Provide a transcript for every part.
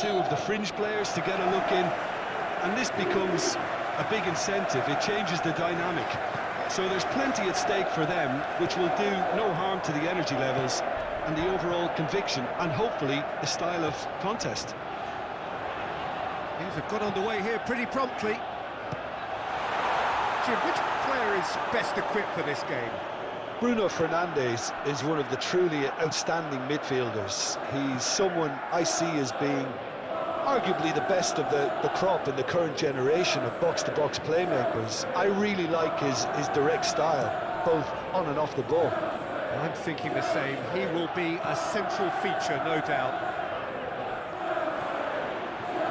two of the fringe players to get a look in, and this becomes a big incentive. It changes the dynamic. So there's plenty at stake for them, which will do no harm to the energy levels and the overall conviction, and hopefully the style of contest. Things have got underway here pretty promptly. Jim, which player is best equipped for this game? Bruno Fernandes is one of the truly outstanding midfielders. He's someone I see as being arguably the best of the crop in the current generation of box-to-box playmakers. I really like his direct style, both on and off the ball. I'm thinking the same. He will be a central feature, no doubt.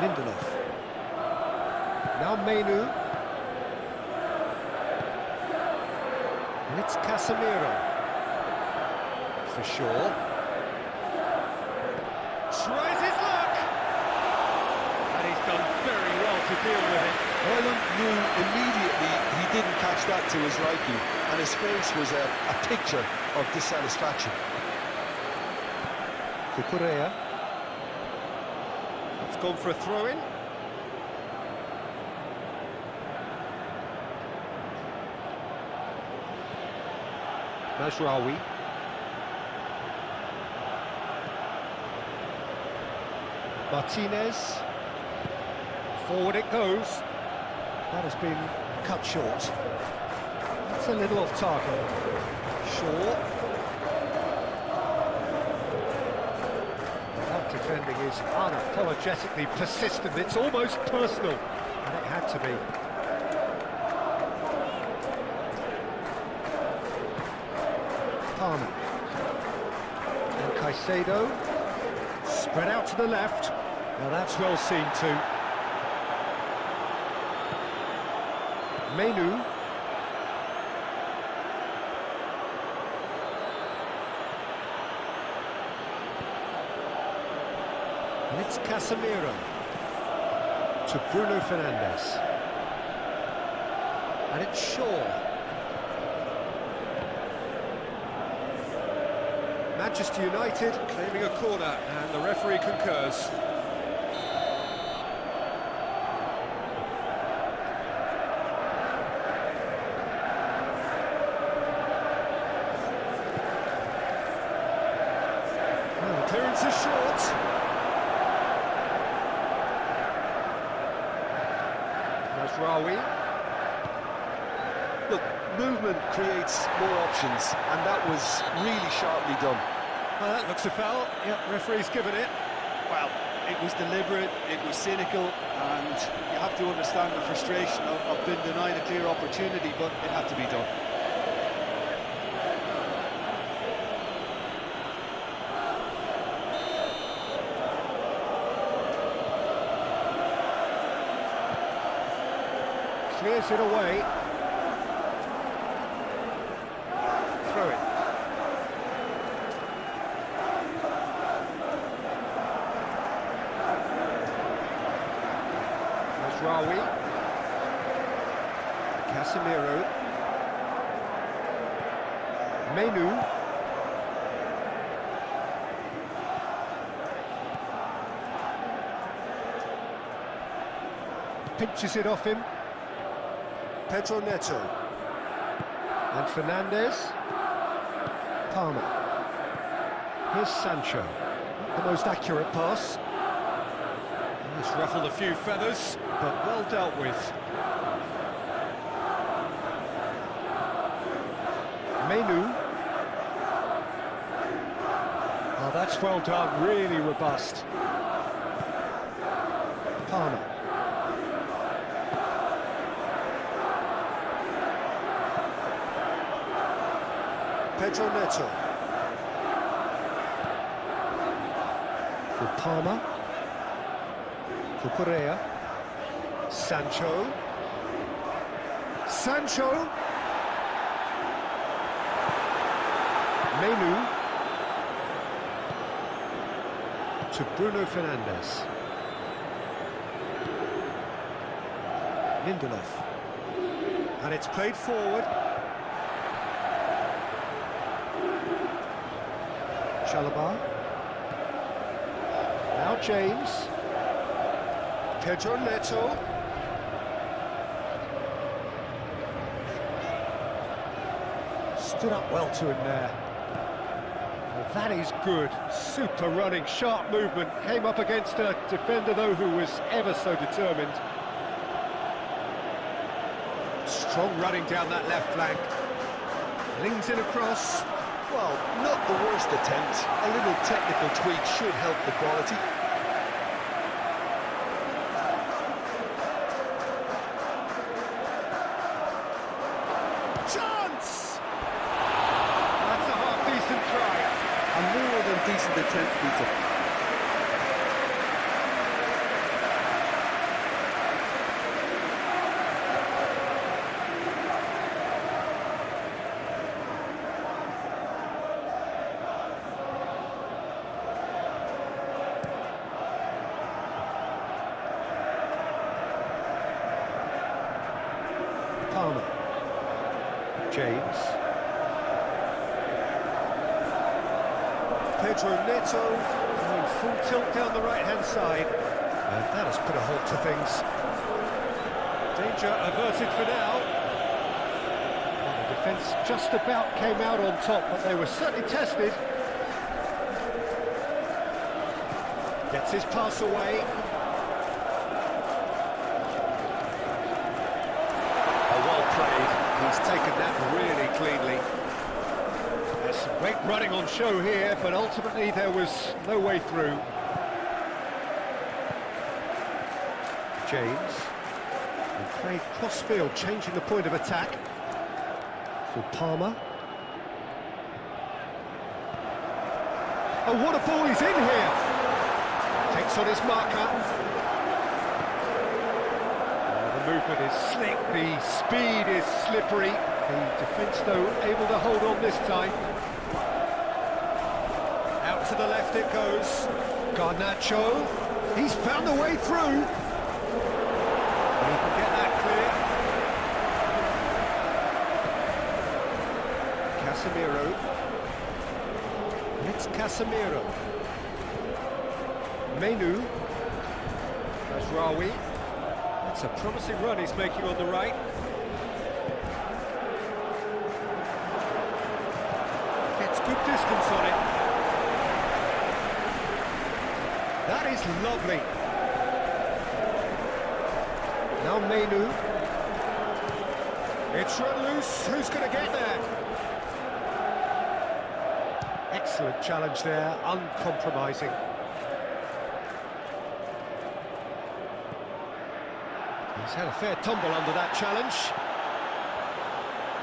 Lindelof. Now Menu. And it's Casemiro. For sure. Tries his luck! And he's done very well to deal with it. Ireland knew immediately he didn't catch that to his liking, and his face was a picture of dissatisfaction. Cucurella. It's gone for a throw-in. Mazraoui. Martinez. Forward it goes. That has been cut short. That's a little off target. Shaw. That defending is unapologetically persistent. It's almost personal. And it had to be. Palmer. And Caicedo. Spread out to the left. Now that's well seen too. Menu. And it's Casemiro to Bruno Fernandes. And it's Shaw. Manchester United claiming a corner, and the referee concurs. The clearance is short. Mazraoui. Look, movement creates more options, and that was really sharply done. Well, that looks a foul. Yep, referee's given it. Well, it was deliberate, it was cynical, and you have to understand the frustration of being denied a clear opportunity, but it had to be done. Clears it away. Throw it. Mazraoui. Casemiro. Menu. Pinches it off him. Pedro Neto. And Fernandes. Palmer. Here's Sancho. The most accurate pass. He's ruffled a few feathers, but well dealt with. Menu. Oh, that's well done, really robust. Palmer. Pedro Neto. For Palmer. Cucurella. Sancho. Sancho. Menu. To Bruno Fernandes. Lindelof. And it's played forward. Chalobah. Now James. Pedro Neto. Stood up well to him there. Well, that is good. Super running, sharp movement. Came up against a defender, though, who was ever so determined. Strong running down that left flank. Lings it across. Well, not the worst attempt. A little technical tweak should help the quality. Chance! That's a half-decent try. A more than decent attempt, Peter. Palmer. James. Pedro Neto going full tilt down the right-hand side. And that has put a halt to things. Danger averted for now. Well, the defence just about came out on top, but they were certainly tested. Gets his pass away. He's taken that really cleanly. There's some great running on show here, but ultimately there was no way through. James. And played cross-field, changing the point of attack. For Palmer. Oh, what a ball, he's in here! Takes on his marker. Movement is slick, the speed is slippery. The defence, though, able to hold on this time. Out to the left it goes. Garnacho, he's found a way through. And he can get that clear. Casemiro. And it's Casemiro. Menu. Mazraoui. It's a promising run he's making on the right. Gets good distance on it. That is lovely. Now Menu. It's run loose. Who's going to get there? Excellent challenge there, uncompromising. He's had a fair tumble under that challenge.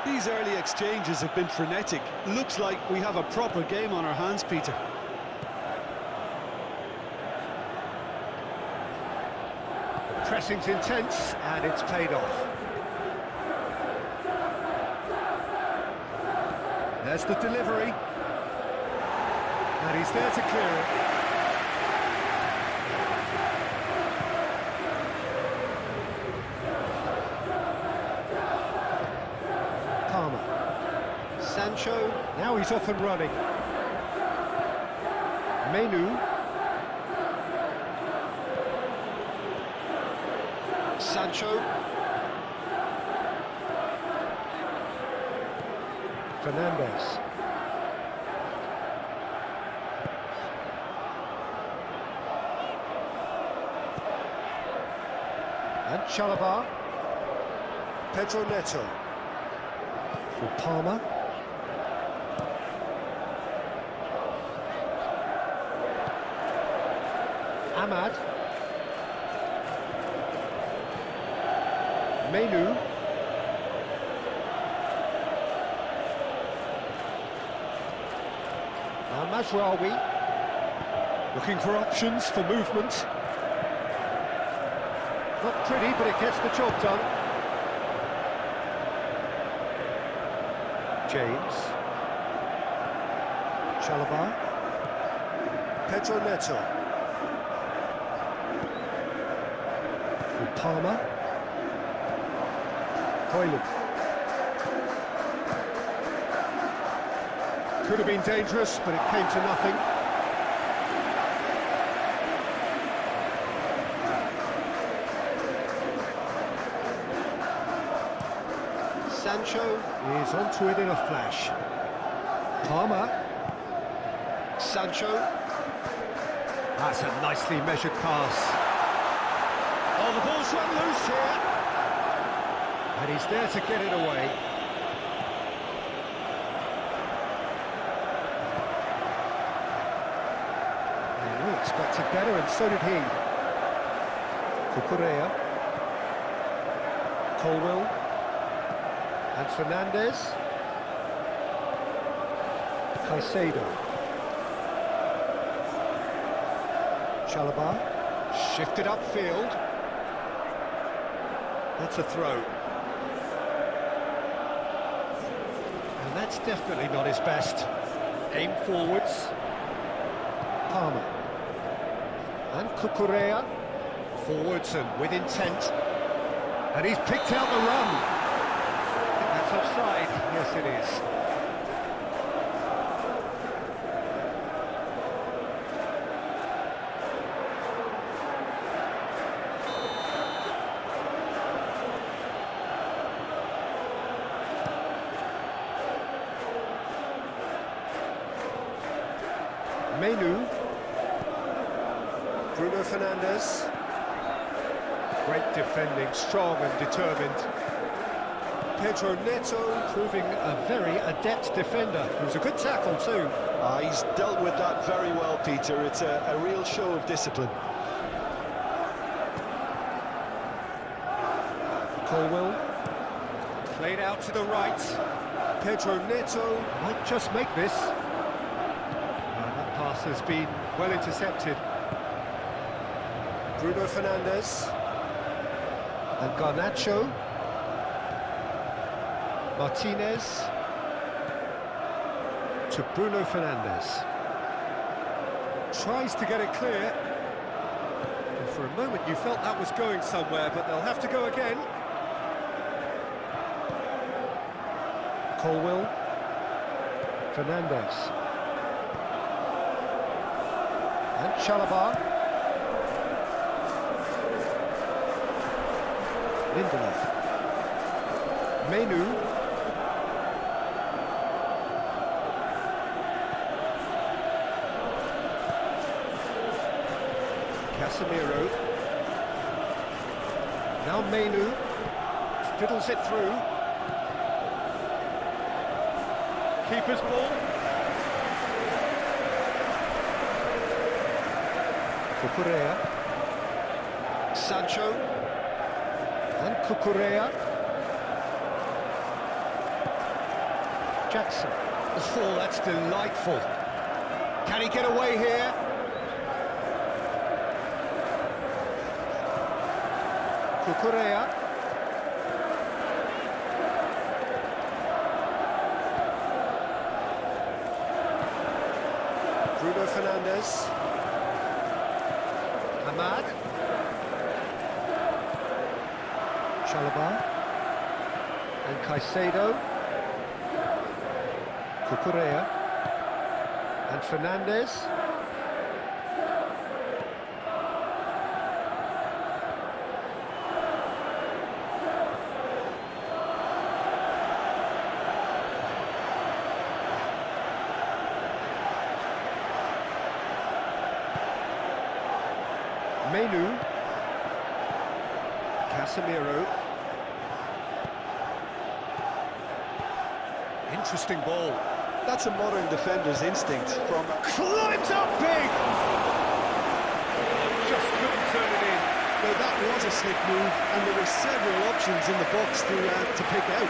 These early exchanges have been frenetic. Looks like we have a proper game on our hands, Peter. The pressing's intense, and it's paid off. There's the delivery. And he's there to clear it. Sancho, now he's off and running. Menu. Sancho. Fernandes. And Chalobah. Pedro Neto. For Palmer. Ahmad. Menu. Now Mazraoui. Looking for options for movement. Not pretty, but it gets the job done. James. Chalobah. Pedro Neto. Palmer. Hoyland. Could have been dangerous, but it came to nothing. Sancho is onto it in a flash. Palmer. Sancho. That's a nicely measured pass. Oh, the ball's run loose here. And he's there to get it away. We expected better, and so did he. Cucurella. Colwill. And Fernandez. Caicedo. Chalobah. Shifted upfield. That's a throw. And that's definitely not his best. Aim forwards. Palmer. And Cucurella. Forwards and with intent. And he's picked out the run. I think that's offside. Yes, it is. Menu. Bruno Fernandes. Great defending, strong and determined. Pedro Neto proving a very adept defender. It was a good tackle too. He's dealt with that very well, Peter. It's a real show of discipline. Colwill. Played out to the right. Pedro Neto might just make this. That pass has been well intercepted. Bruno Fernandes. And Garnacho. Martinez. To Bruno Fernandes. Tries to get it clear. And for a moment you felt that was going somewhere, but they'll have to go again. Colwill. Fernandes. And Chalobah. Lindelof. Menu. Casemiro. Now Menu. Fiddles it through. Keeper's ball. Cucurella. Sancho. And Cucurella. Jackson. Oh, that's delightful. Can he get away here? Cucurella. Bruno Fernandes. Ahmad. Chalobah. And Caicedo. Cucurella. And Fernandes. Menu. Casemiro. Interesting ball. That's a modern defender's instinct from... Climbs up big! Just couldn't turn it in. Well, that was a slick move, and there were several options in the box to pick out.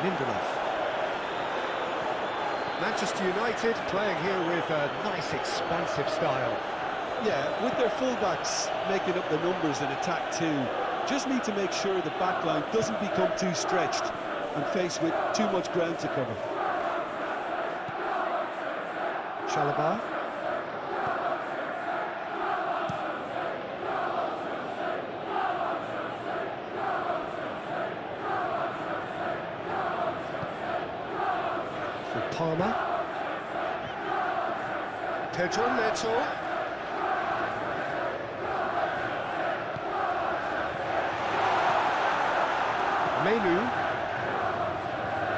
Lindelof. Manchester United playing here with a nice expansive style. Yeah, with their fullbacks making up the numbers in attack too, just need to make sure the back line doesn't become too stretched and faced with too much ground to cover. Chalobah. Palmer. Pedro Neto. Menu.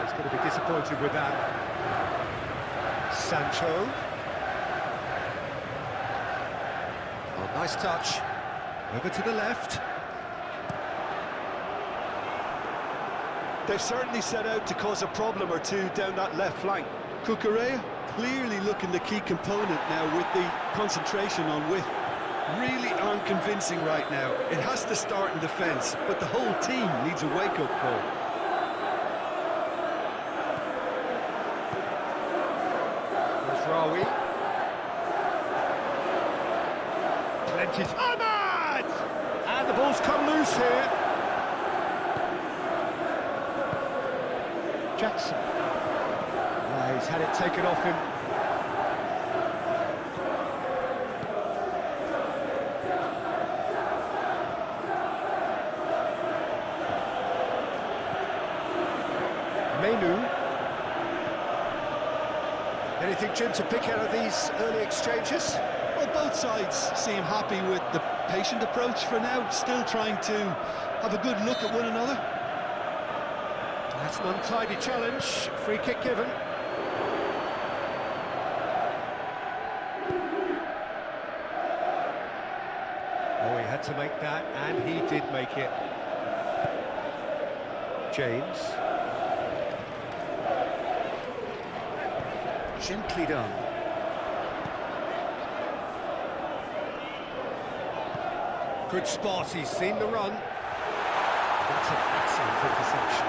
He's going to be disappointed with that. Sancho. Oh, nice touch. Over to the left. They've certainly set out to cause a problem or two down that left flank. Cucurella clearly looking the key component now with the concentration on width. Really aren't convincing right now. It has to start in defence, but the whole team needs a wake-up call. There's Rawi. Plenty. Ahmad! And the ball's come loose here. Jackson. He's had it taken off him. Menu. Anything, Jim, to pick out of these early exchanges? Well, both sides seem happy with the patient approach for now, still trying to have a good look at one another. That's an untidy challenge. Free kick given. Oh, he had to make that, and he did make it. James. Gently done. Good spot, he's seen the run. That's an excellent interception.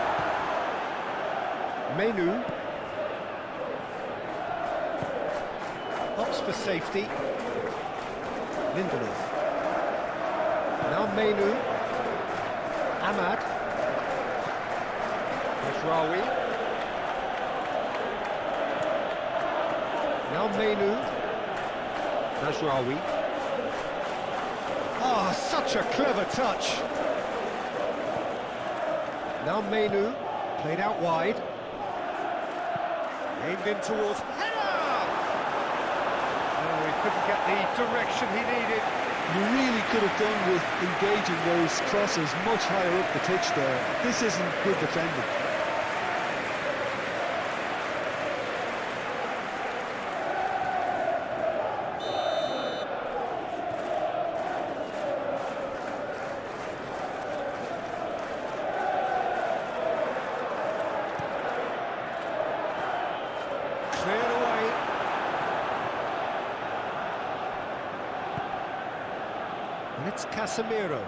Menu. Opts for safety. Lindelof. Now Menu. Ahmad. There's Rawi. Now Menu. There's Rawi. Oh, such a clever touch. Now Menu. Played out wide. Aimed in towards header! Oh, he couldn't get the direction he needed. You really could have done with engaging those crosses much higher up the pitch there. This isn't good defending. Cleared away. And it's Casemiro.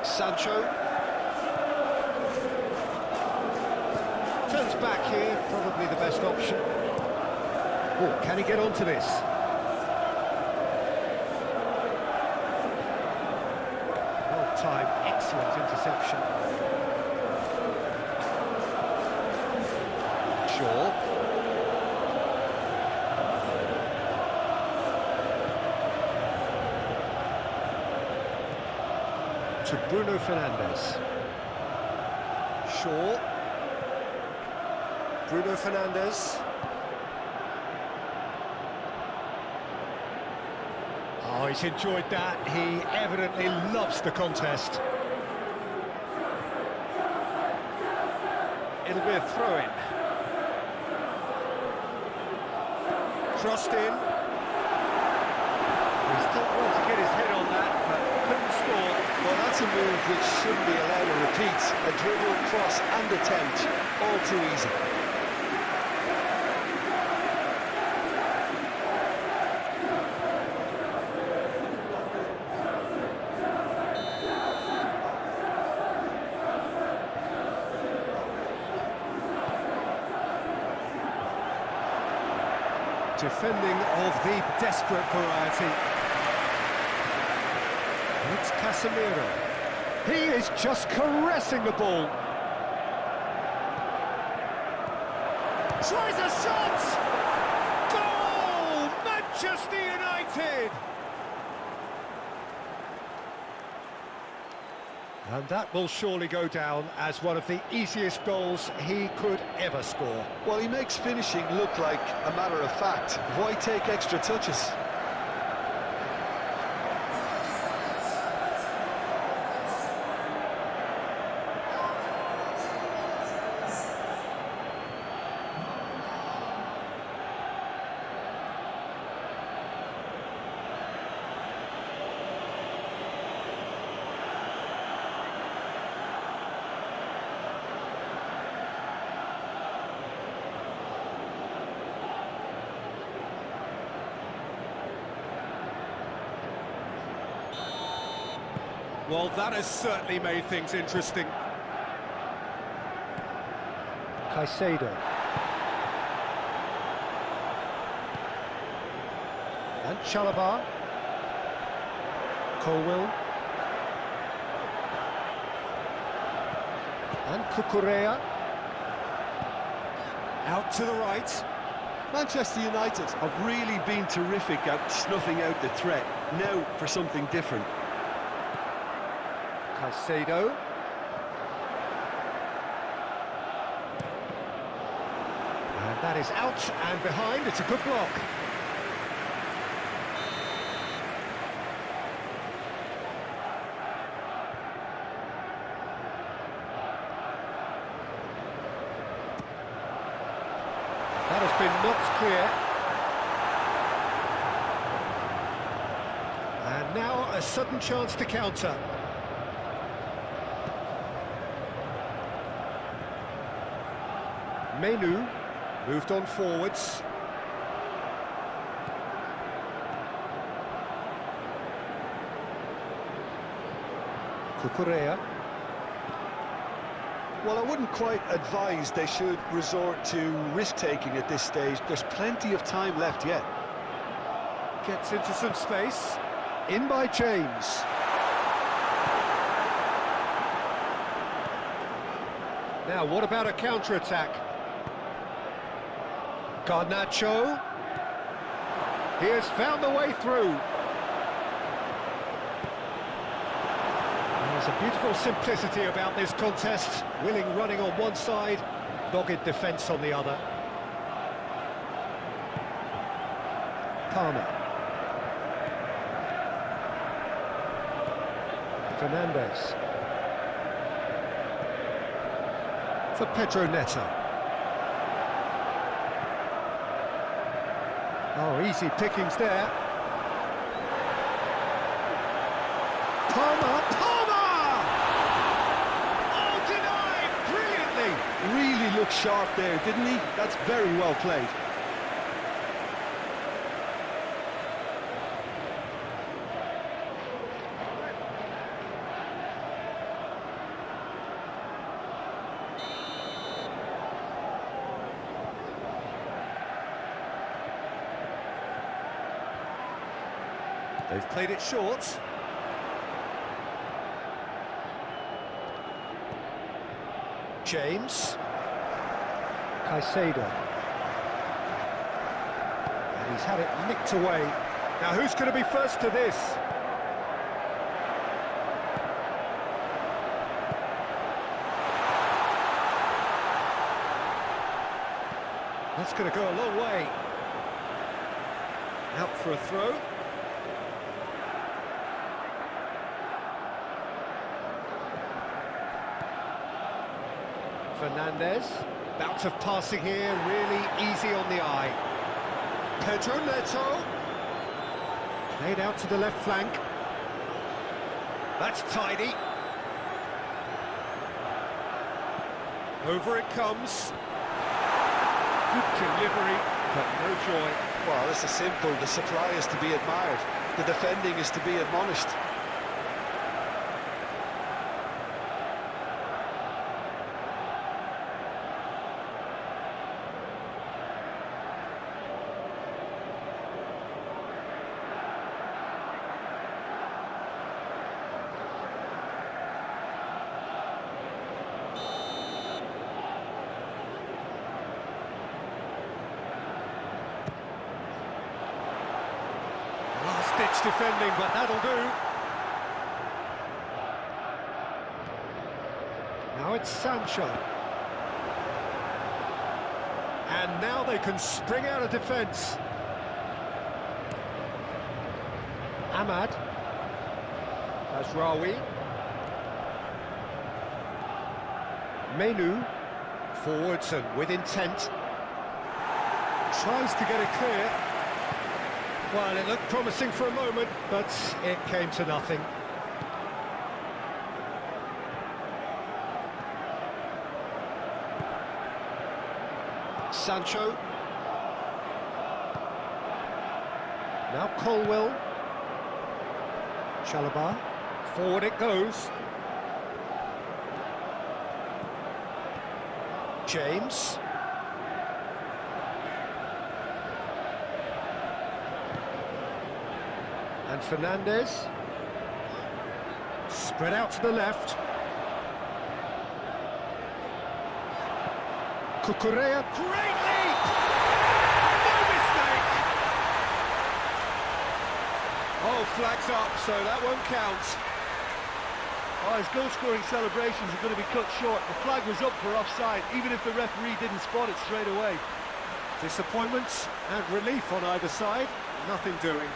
Sancho. Turns back here, probably the best option. Oh, can he get onto this? Time, excellent interception. Shaw. To Bruno Fernandes. Shaw. Bruno Fernandes. Oh, he's enjoyed that. He evidently loves the contest. It'll be a throw-in. Crossed in. He still wants to get his head on that, but couldn't score. Well, that's a move which shouldn't be allowed to repeat. A dribble, cross and attempt, all too easy. Defending of the desperate variety. And it's Casemiro. He is just caressing the ball. Tries a shot! Goal! Manchester United! And that will surely go down as one of the easiest goals he could ever score. Well, he makes finishing look like a matter of fact. Why take extra touches? Well, that has certainly made things interesting. Caicedo. And Chalobah. Colwill. And Cucurella. Out to the right. Manchester United have really been terrific at snuffing out the threat. Now for something different. Caicedo. And that is out and behind. It's a good block. That has been knocked clear. And now a sudden chance to counter. Menu moved on forwards. Cucurella. Well, I wouldn't quite advise they should resort to risk-taking at this stage. There's plenty of time left yet. Gets into some space. In by James. Now, what about a counter-attack? Garnacho. He has found the way through. There's a beautiful simplicity about this contest. Willing running on one side, dogged defence on the other. Palmer. Fernandes. For Pedro Neto. Oh, easy pickings there. Palmer! Oh, denied! Brilliantly! Really looked sharp there, didn't he? That's very well played. They've played it short. James. Caicedo. And he's had it nicked away. Now who's going to be first to this? That's going to go a long way. Out for a throw. Fernandes, bout of passing here, really easy on the eye. Pedro Neto, played out to the left flank. That's tidy. Over it comes. Good delivery, but no joy. Well, this is simple. The supply is to be admired. The defending is to be admonished. Last-ditch defending, but that'll do. Now it's Sancho. And now they can spring out of defence. Ahmad. Azraoui. Menu. Forwards and with intent. Tries to get it clear. Well, it looked promising for a moment, but it came to nothing. Sancho. Now Colwill. Chalobah. Forward it goes. James. And Fernandez. Spread out to the left. Cucurella, great leap! No mistake! Oh, flags up, so that won't count. Oh, his goal-scoring celebrations are going to be cut short. The flag was up for offside, even if the referee didn't spot it straight away. Disappointments and relief on either side, nothing doing.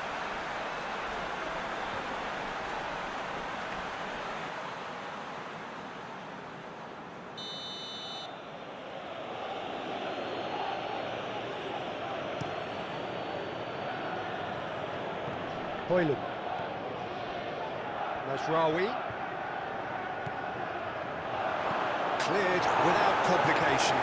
Hoyland. Mazraoui. Cleared without complication.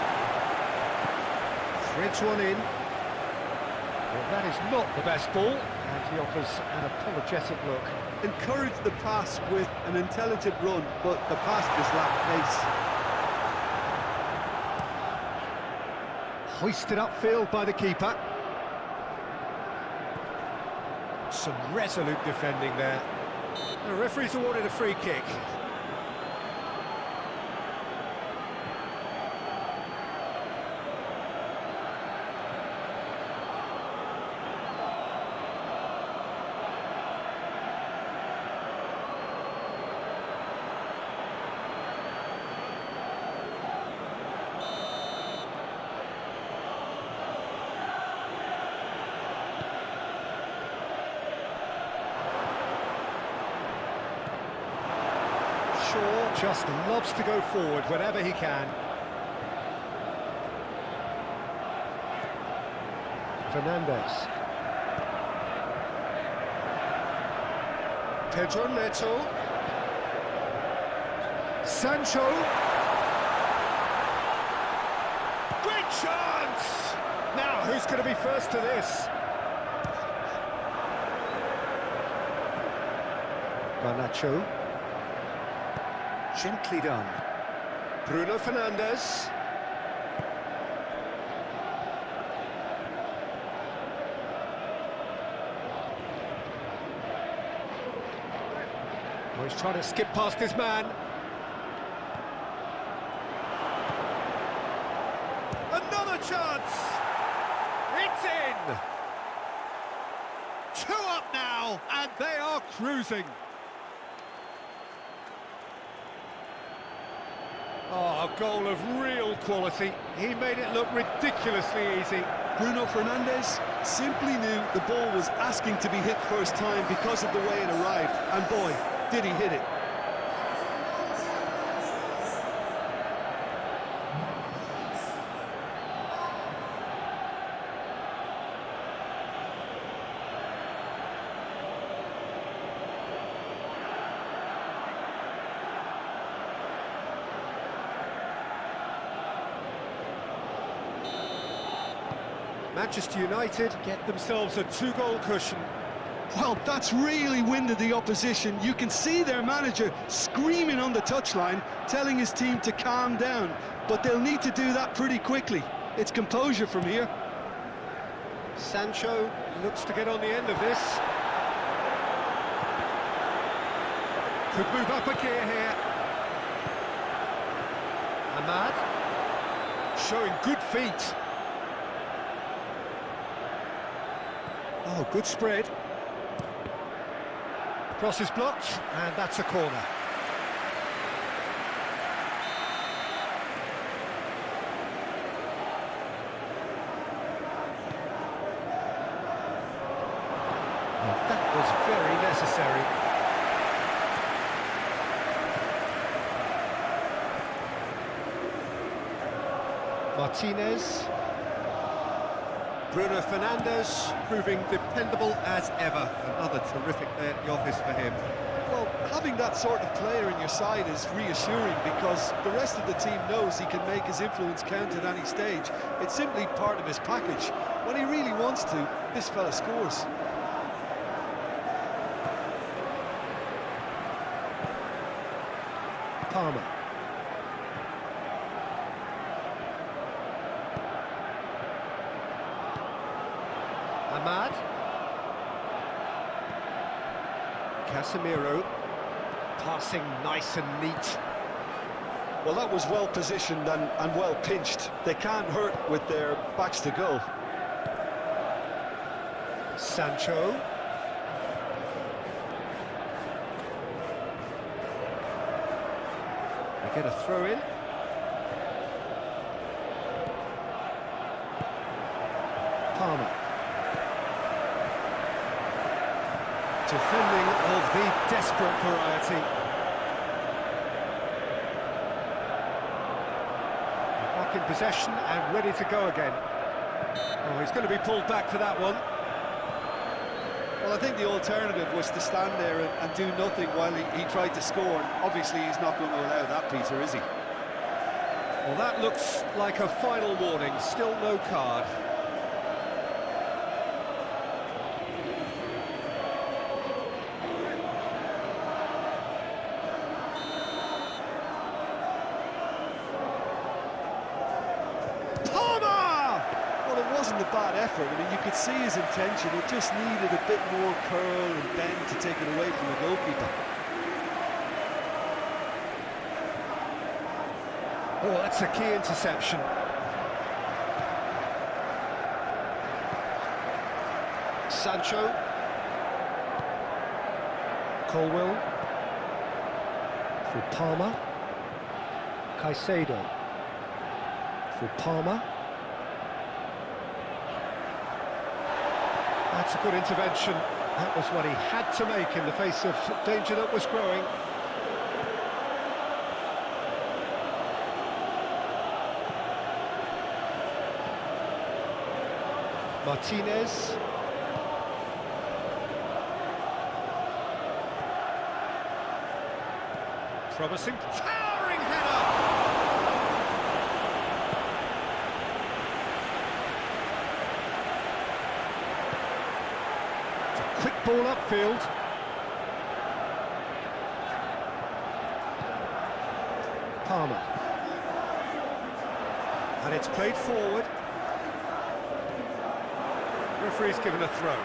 Threads one in. Well, that is not the best ball, and he offers an apologetic look. Encouraged the pass with an intelligent run, but the pass just lacked pace. Hoisted upfield by the keeper. Some resolute defending there. The referee's awarded a free kick. Just loves to go forward whenever he can. Fernandez. Pedro Neto. Sancho. Great chance! Now, who's going to be first to this? Garnacho. Gently done. Bruno Fernandes. Oh, he's trying to skip past his man. Another chance! It's in! 2 up now, and they are cruising. Oh, a goal of real quality. He made it look ridiculously easy. Bruno Fernandes simply knew the ball was asking to be hit first time because of the way it arrived, and boy, did he hit it. Manchester United get themselves a 2-goal cushion. Well, that's really winded the opposition. You can see their manager screaming on the touchline, telling his team to calm down. But they'll need to do that pretty quickly. It's composure from here. Sancho looks to get on the end of this. Could move up a gear here. Ahmad. Showing good feet. Oh, good spread. Cross is blocked, and that's a corner. was very necessary. Martinez. Bruno Fernandes proving dependable as ever. Another terrific day at the office for him. Well, having that sort of player in your side is reassuring because the rest of the team knows he can make his influence count at any stage. It's simply part of his package. When he really wants to, this fella scores. Palmer. Ahmad. Casemiro. Passing nice and neat. Well, that was well positioned and well pinched. They can't hurt with their backs to goal. Sancho. They get a throw in. Palmer. Defending of the desperate variety. Back in possession and ready to go again. Oh, he's going to be pulled back for that one. Well, I think the alternative was to stand there and do nothing while he tried to score. And obviously, he's not going to allow that, Peter, is he? Well, that looks like a final warning. Still no card. Wasn't a bad effort. I mean, you could see his intention. It just needed a bit more curl and bend to take it away from the goalkeeper. Oh, that's a key interception. Sancho. Colwell. For Palmer. Caicedo. For Palmer. That's a good intervention. That was what he had to make in the face of danger that was growing. Martinez. Promising, towering header! Quick ball upfield. Palmer. And it's played forward. Referee's given a throw.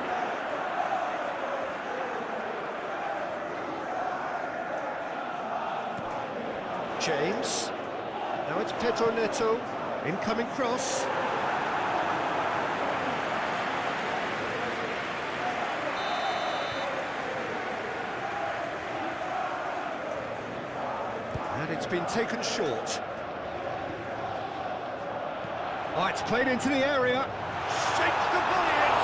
James. Now it's Pedro Neto. Incoming cross. And it's been taken short. Oh, it's played into the area. Shapes the volley it!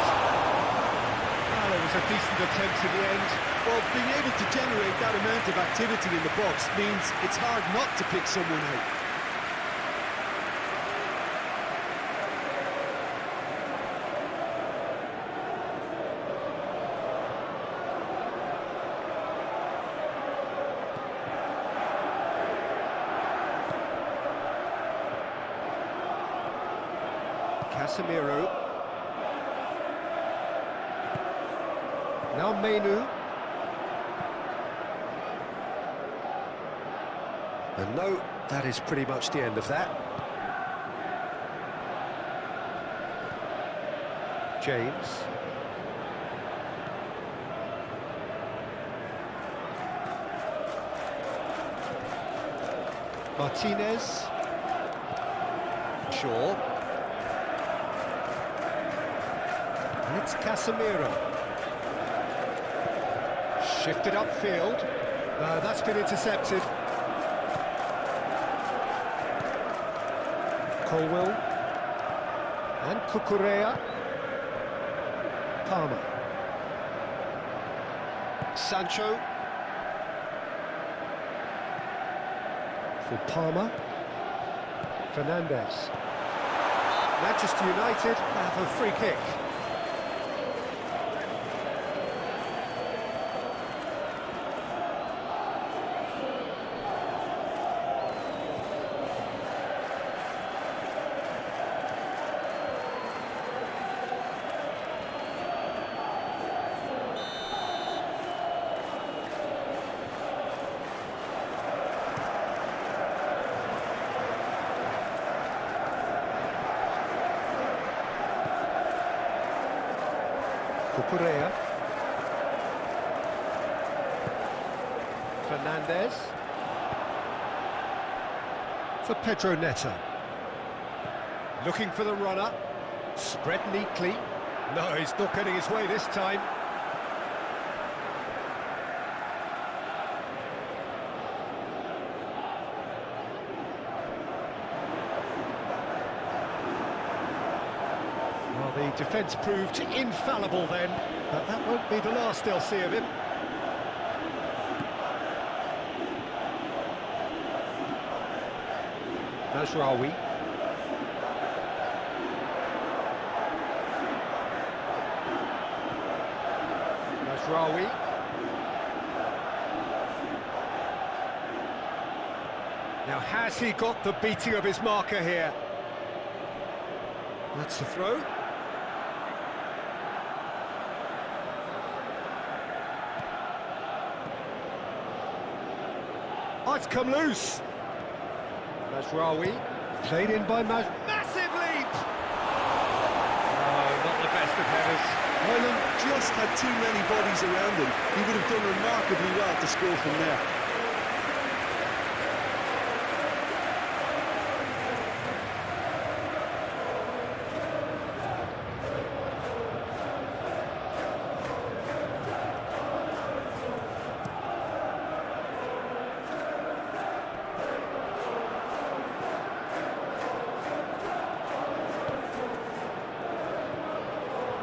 Oh, it was a decent attempt in the end. Well, being able to generate that amount of activity in the box means it's hard not to pick someone out. Casemiro. Now Menu. And no, that is pretty much the end of that. James. Martinez. Shaw. And it's Casemiro. Shifted upfield. That's been intercepted. Colwell. And Cucurella. Palmer. Sancho. For Palmer. Fernandes. Manchester United have a free kick. Cucurella. Fernandes. For Pedro Neto. Looking for the runner. Spread neatly. No, he's not getting his way this time. Well, the defence proved infallible then, but that won't be the last they'll see of him. Mazraoui. Mazraoui. Now, has he got the beating of his marker here? That's the throw. Oh, it's come loose. Mazraoui, played in by massive leap! Oh, not the best of headers. Ireland just had too many bodies around him. He would have done remarkably well to score from there.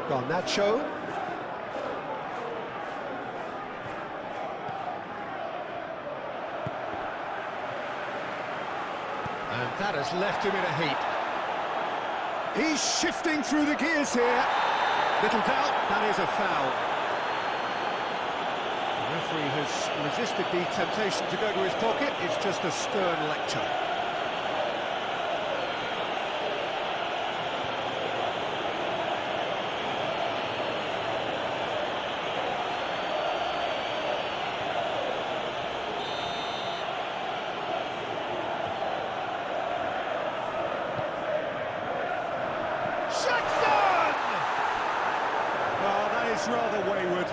Garnacho. And that has left him in a heap. He's shifting through the gears here. Little doubt, that is a foul. The referee has resisted the temptation to go to his pocket. It's just a stern lecture. Rather wayward.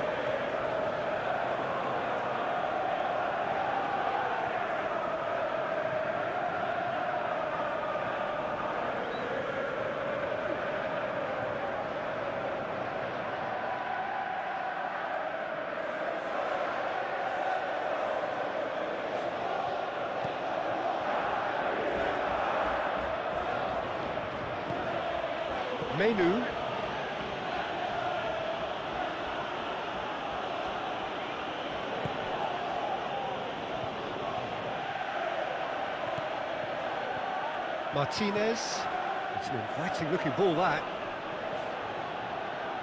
Menu. Martinez. It's an inviting looking ball, that.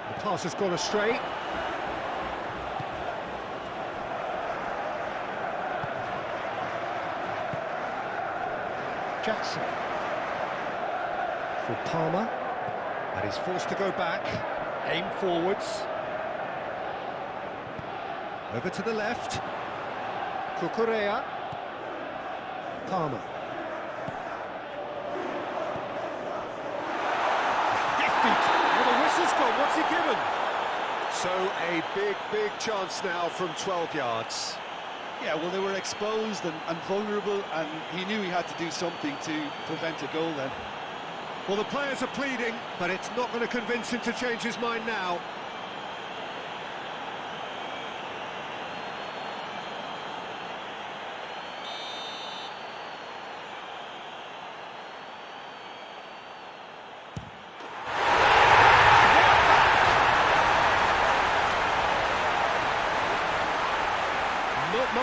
The pass has gone astray. Jackson. For Palmer. And he's forced to go back. Aim forwards. Over to the left. Cucurella. Palmer. What's he given? So a big chance now from 12 yards. Yeah, well, they were exposed and vulnerable, and he knew he had to do something to prevent a goal then. Well, the players are pleading, but it's not going to convince him to change his mind now.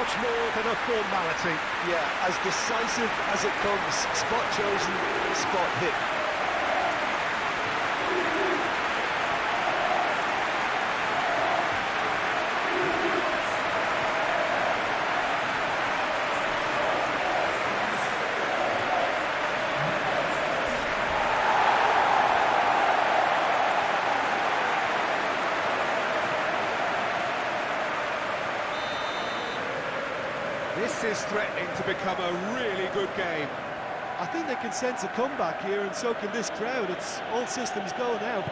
much more than a formality. Yeah, as decisive as it comes. Spot chosen, spot hit. This is threatening to become a really good game. I think they can sense a comeback here, and so can this crowd. It's all systems go now.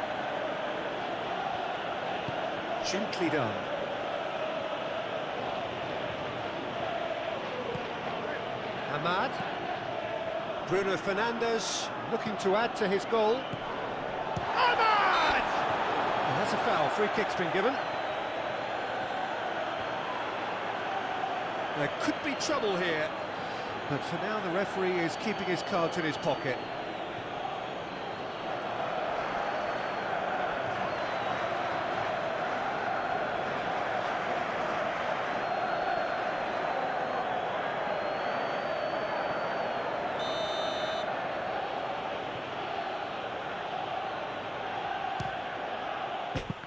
Gently done. Ahmad. Bruno Fernandes looking to add to his goal. Ahmad! And that's a foul. Free kick's been given. There could be trouble here, but for now the referee is keeping his cards in his pocket.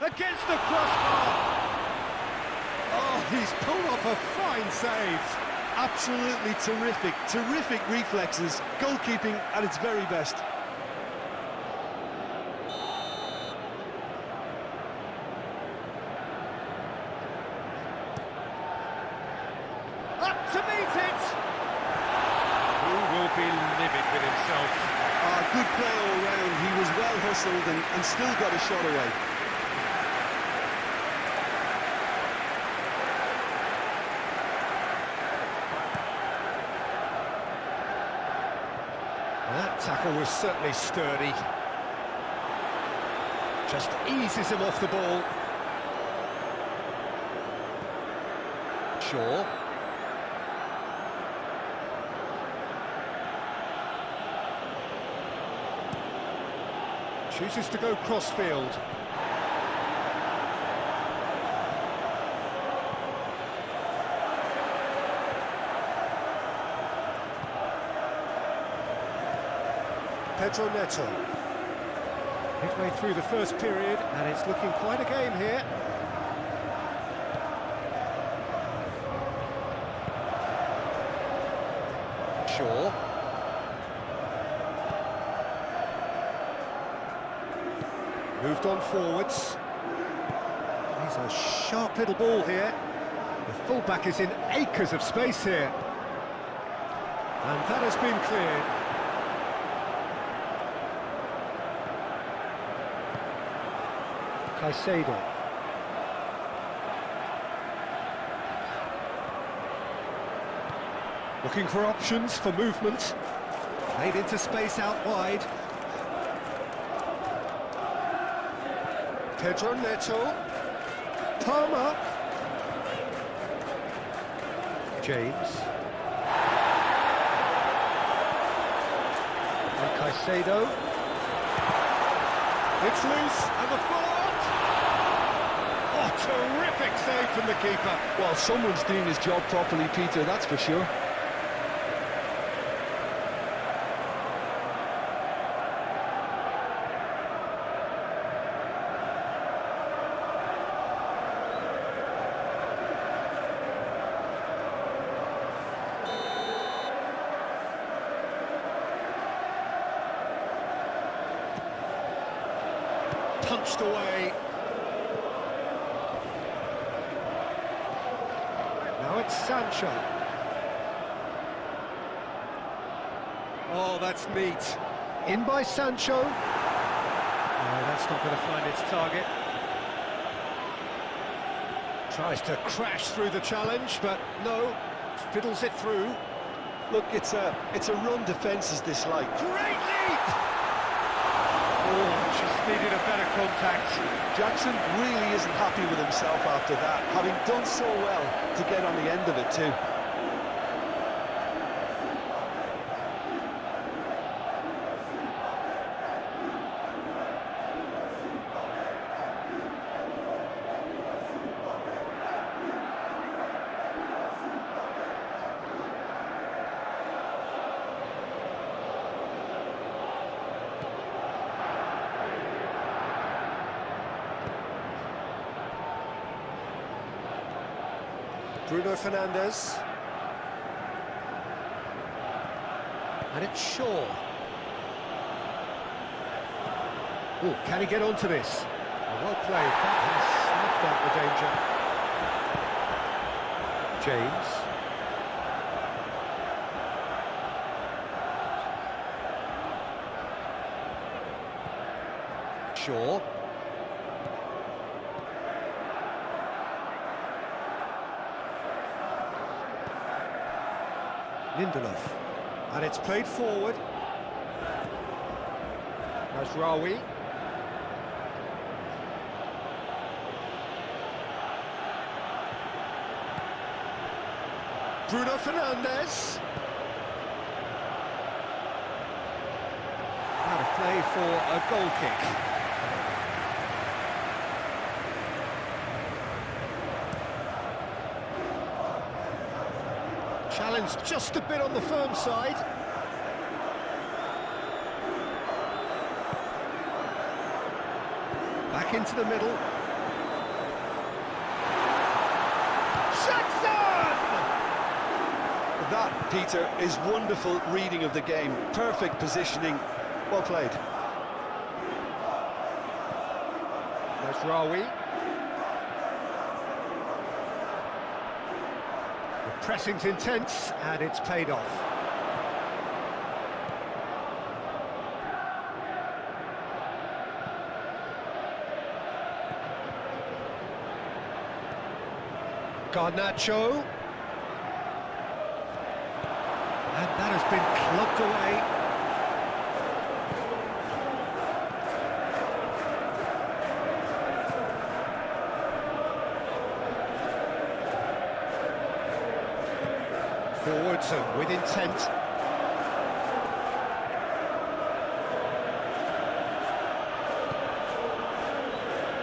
Against the crossbar! Oh, he's pulled off a fine save. Absolutely terrific, terrific reflexes. Goalkeeping at its very best. Up to meet it! Who will be livid with himself? Good play all round. He was well hustled and still got a shot away. That tackle was certainly sturdy. Just eases him off the ball. Shaw. Chooses to go cross-field. Pedro Neto. Midway through the first period, and it's looking quite a game here. Shaw. Moved on forwards. He's a sharp little ball here. The fullback is in acres of space here. And that has been cleared. Caicedo. Looking for options for movement. Played into space out wide. Pedro Neto. Palmer. James. And Caicedo. It's loose, and the follow-up. Oh, terrific save from the keeper. Well, someone's doing his job properly, Peter, that's for sure. Punched away. Now it's Sancho. Oh, that's neat. In by Sancho. No, that's not going to find its target. Tries to crash through the challenge, but no, fiddles it through. Look, it's a run defence is disliked. Great leap! Oh, just needed a better contact. Jackson really isn't happy with himself after that, having done so well to get on the end of it too. Bruno Fernandes. And it's Shaw. Oh, can he get onto this? Well played. That has snuffed out the danger. James. Shaw. Lindelof. And it's played forward. Rawi. Bruno Fernandes. Out of play for a goal kick. Challenge just a bit on the firm side. Back into the middle. That, Peter, is wonderful reading of the game. Perfect positioning. Well played. There's Rawi. The pressing's intense, and it's paid off. Garnacho. And that has been clubbed away. Forwards and with intent.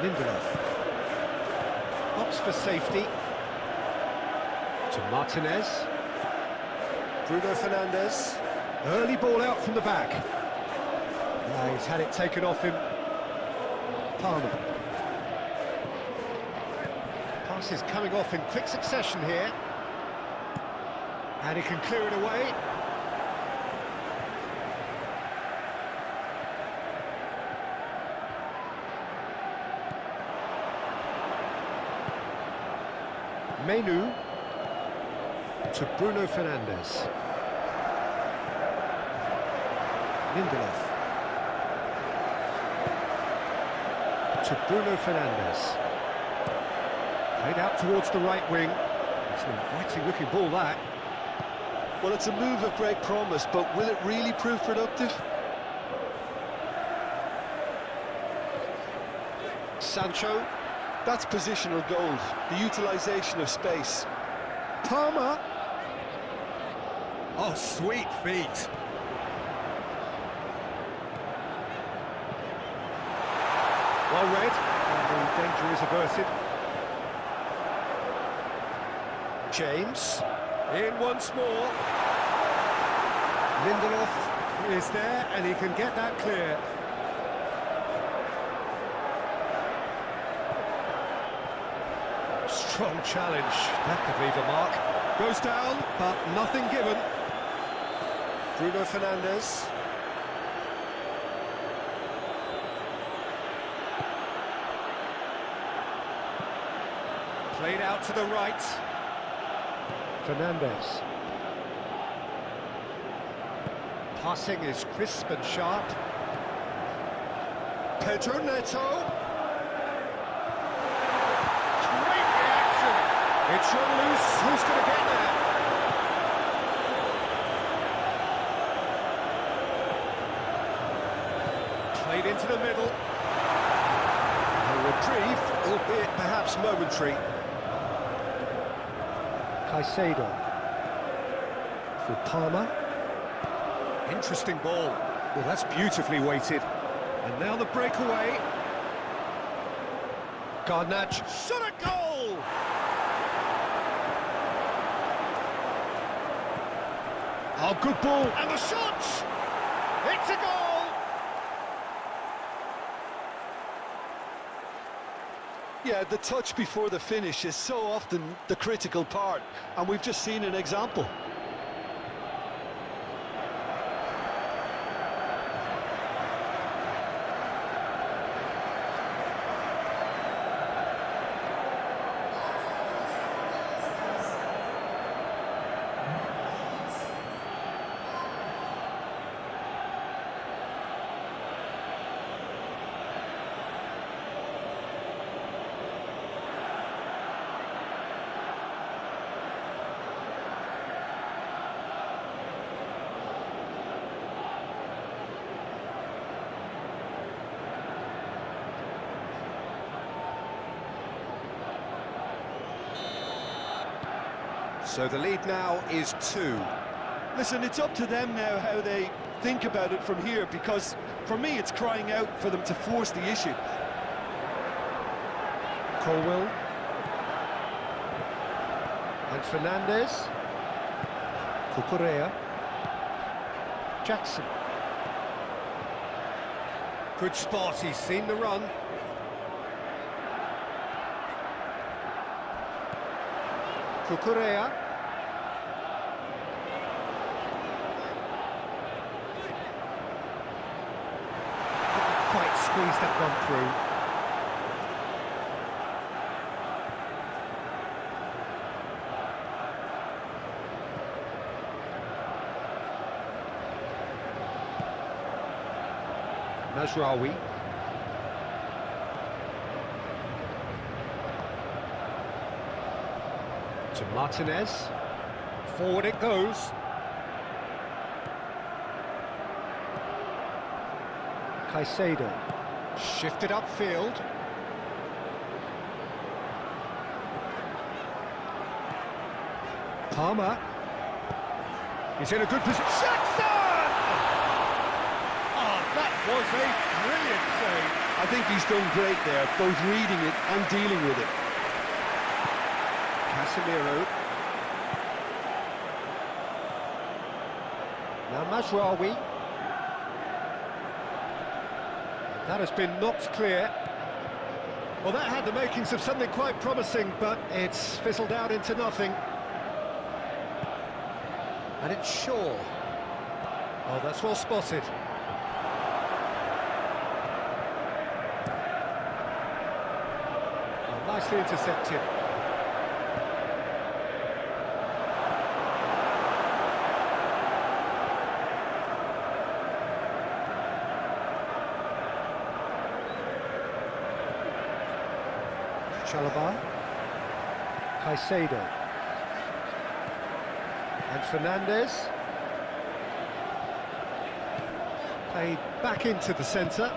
Lindelof. Opts for safety. To Martinez. Bruno Fernandes. Early ball out from the back. He's had it taken off him. Palmer. Passes coming off in quick succession here. And he can clear it away. Menu. To Bruno Fernandes. Lindelof. To Bruno Fernandes. Played out towards the right wing. It's an inviting looking ball, that. Well, it's a move of great promise, but will it really prove productive? Sancho. That's positional gold, the utilisation of space. Palmer. Oh, sweet feet. Well read, and the danger is averted. James, in once more. Lindelof is there, and he can get that clear. Strong challenge, that could leave a mark. Goes down, but nothing given. Bruno Fernandes. Played out to the right. Fernandes. Passing is crisp and sharp. Pedro Neto. Great reaction. It's run loose. Who's going to get there? Played into the middle. A reprieve, albeit perhaps momentary. Caicedo. For Palmer. Interesting ball. Well, that's beautifully weighted. And now the breakaway. Garnacho. Shot a goal! Oh, good ball. And the shot! It's a goal! Yeah, the touch before the finish is so often the critical part, and we've just seen an example. So the lead now is 2. Listen, it's up to them now how they think about it from here, because for me it's crying out for them to force the issue. Colwell. And Fernandez. Cucurella. Jackson. Good spot, he's seen the run. Cucurella. Quite squeezed that one through. Mazraoui. To Martinez. Forward it goes. Caicedo. Shifted upfield. Palmer. He's in a good position. Jackson! Oh, that was a brilliant save. I think he's done great there, both reading it and dealing with it. Casemiro. Now Mazraoui. That has been knocked clear. Well, that had the makings of something quite promising, but it's fizzled out into nothing. And it's Shaw. Oh, that's well spotted. Oh, nicely intercepted. Chalobah, Caicedo, and Fernandez. Played back into the centre,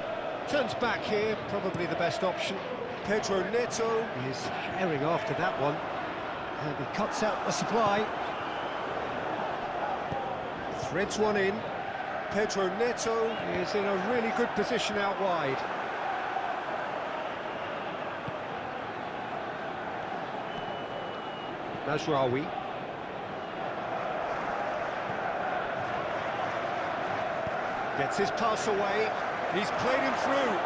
turns back here, probably the best option. Pedro Neto is herring after that one, and he cuts out the supply. Threads one in. Pedro Neto is in a really good position out wide. Mazraoui. Gets his pass away. He's played him through.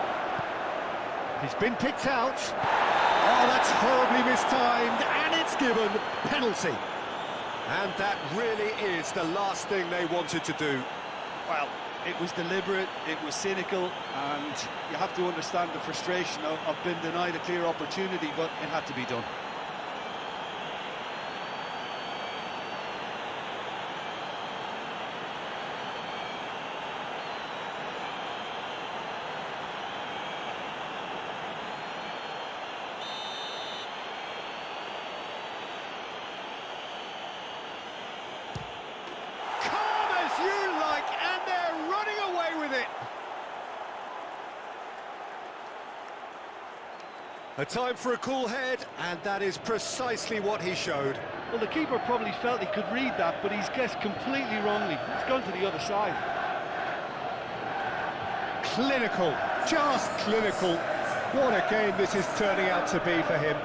He's been picked out. Oh, that's horribly mistimed, and it's given penalty. And that really is the last thing they wanted to do. Well, it was deliberate, it was cynical, and you have to understand the frustration of being denied a clear opportunity, but it had to be done. A time for a cool head, and that is precisely what he showed. Well, the keeper probably felt he could read that, but he's guessed completely wrongly. He's gone to the other side. Clinical, just clinical. What a game this is turning out to be for him.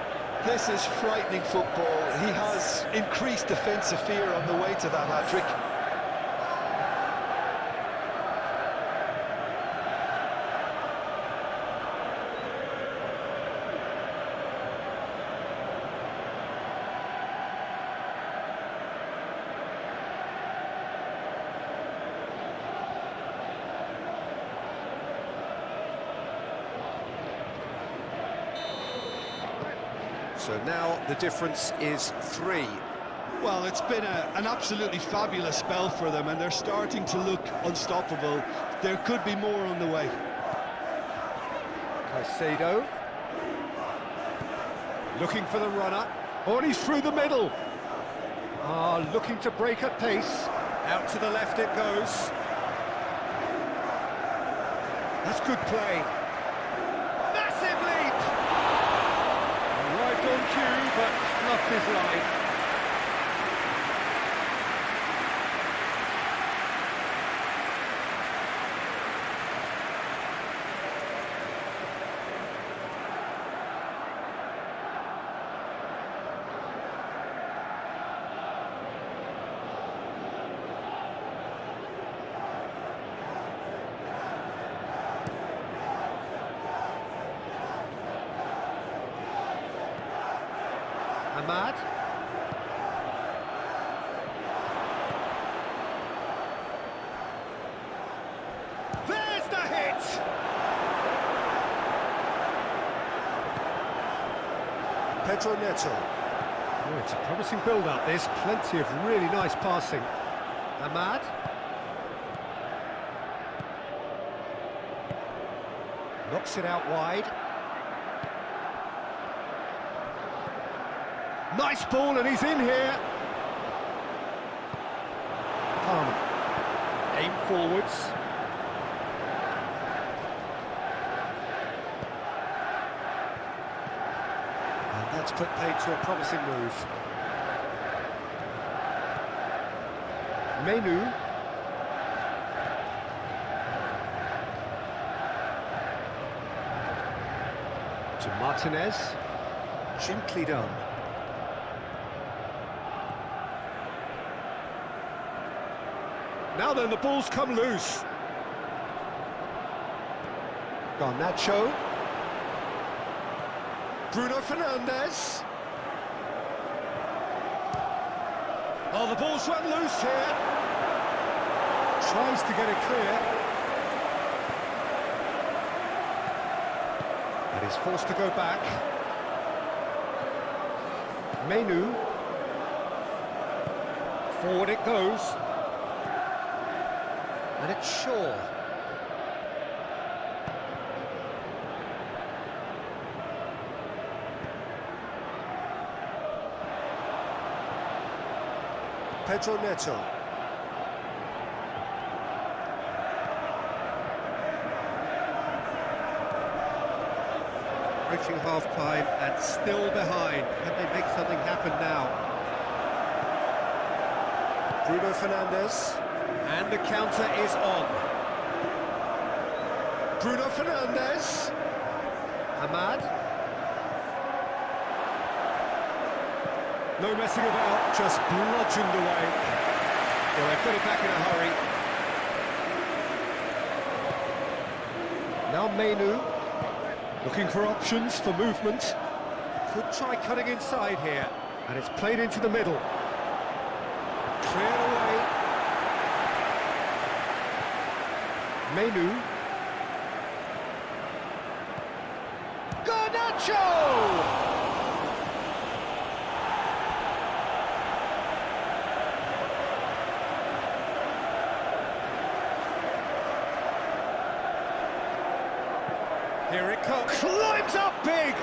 This is frightening football. He has increased defensive fear on the way to that hat-trick. So now the difference is 3. Well, it's been an absolutely fabulous spell for them, and they're starting to look unstoppable. There could be more on the way. Caicedo. Looking for the runner. Oh, and he's through the middle. Looking to break at pace. Out to the left it goes. That's good play. Massive leap! Arrived on cue, but fluffed his line. Ahmad. There's the hit! Pedro Neto. Oh, it's a promising build-up, this. Plenty of really nice passing. Ahmad. Knocks it out wide. Nice ball, and he's in here. Palmer. Aim forwards. And that's put paid to a promising move. Menu. To Martinez. Gently done. Now then, the ball's come loose. Garnacho. Bruno Fernandes. Oh, the ball's run loose here. Tries to get it clear. And he's forced to go back. Menu. Forward it goes. And it's Shaw. Pedro Neto. Reaching half-time and still behind. Can they make something happen now? Bruno Fernandes. And the counter is on. Bruno Fernandes. Ahmad. No messing about, just bludgeoned away. Well, they've got it back in a hurry. Now Menu. Looking for options for movement. Could try cutting inside here. And it's played into the middle. Cleared away. Menu. Garnacho! Here it comes. Climbs up big!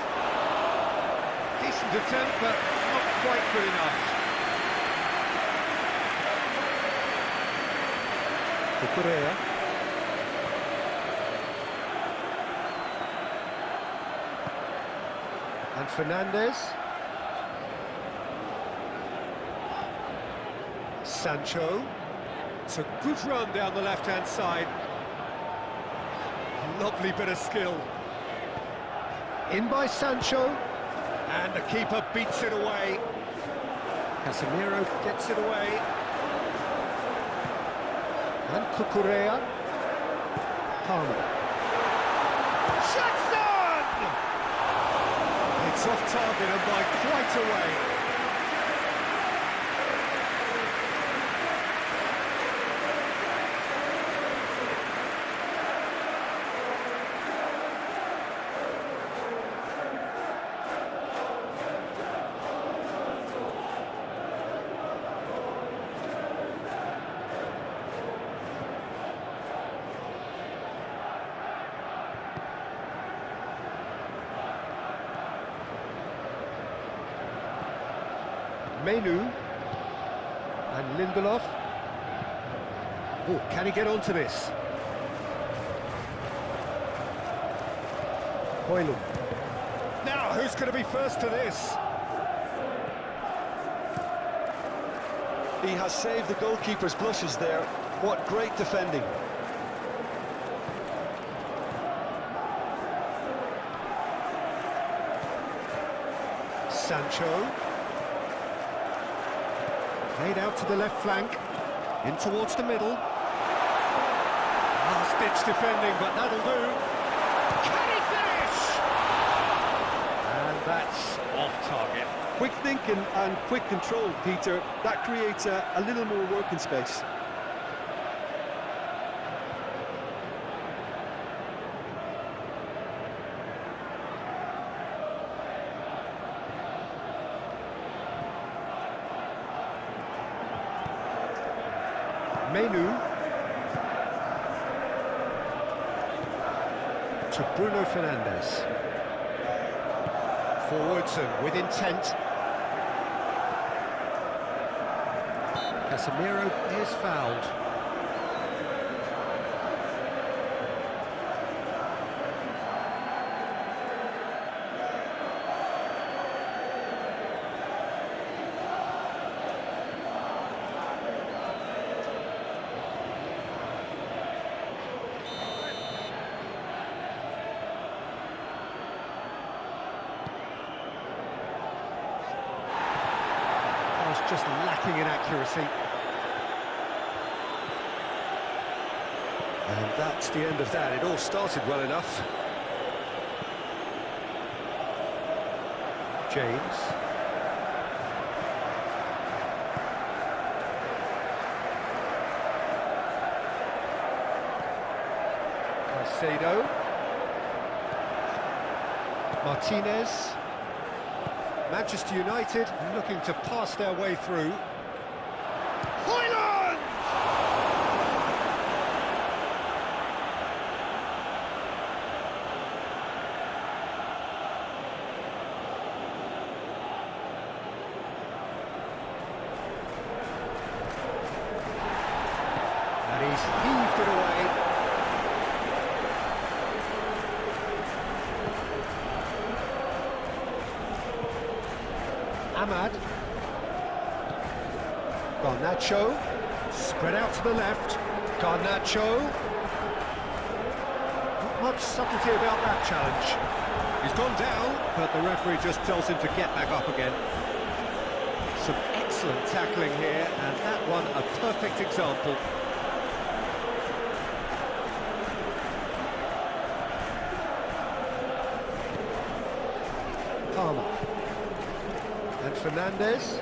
Decent attempt, but not quite good enough. Cucurella. And Fernandes. Sancho. It's a good run down the left-hand side. Lovely bit of skill. In by Sancho. And the keeper beats it away. Casemiro gets it away. And Cucurella. Palmer. Jackson! It's off target and by quite a way. Menu. And Lindelof. Oh, can he get onto this? Hoylund. Now, who's going to be first to this? He has saved the goalkeeper's blushes there. What great defending. Sancho. Played out to the left flank. In towards the middle. Last-ditch defending, but that'll do. Can he finish? And that's off target. Quick thinking and quick control, Peter. That creates a little more working space. Menu to Bruno Fernandes. Forwards and with intent. Casemiro is fouled. Just lacking in accuracy. And that's the end of that. It all started well enough. James. Caicedo. Martinez. Manchester United looking to pass their way through. Hoylund! And he's heaved it away. Ahmad. Garnacho. Spread out to the left. Garnacho. Not much subtlety about that challenge. He's gone down, but the referee just tells him to get back up again. Some excellent tackling here, and that one a perfect example. Palmer. And Fernandes.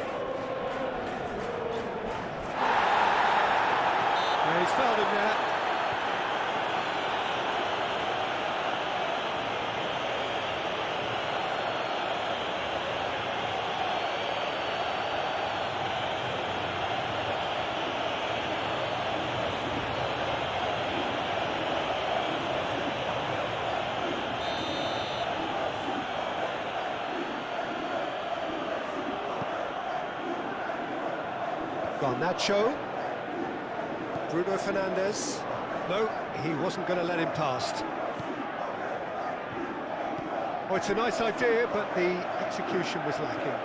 And he's fouled him there. Garnacho. Bruno Fernandes. No, he wasn't going to let him past. Oh, it's a nice idea, but the execution was lacking.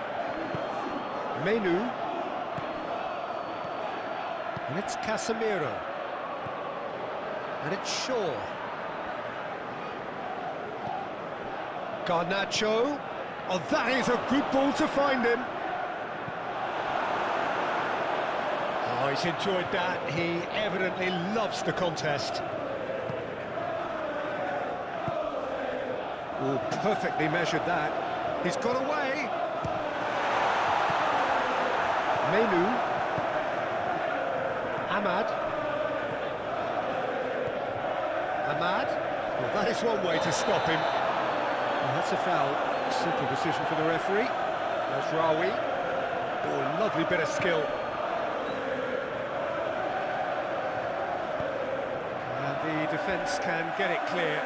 Menu. And it's Casemiro. And it's Shaw. Garnacho. Oh, that is a good ball to find him. Oh, he's enjoyed that. He evidently loves the contest. Oh, perfectly measured that. He's got away. Menu. Ahmad. Ahmad. Well, that is one way to stop him. Well, that's a foul. Simple decision for the referee. There's Rawi. Oh, lovely bit of skill. The defence can get it clear.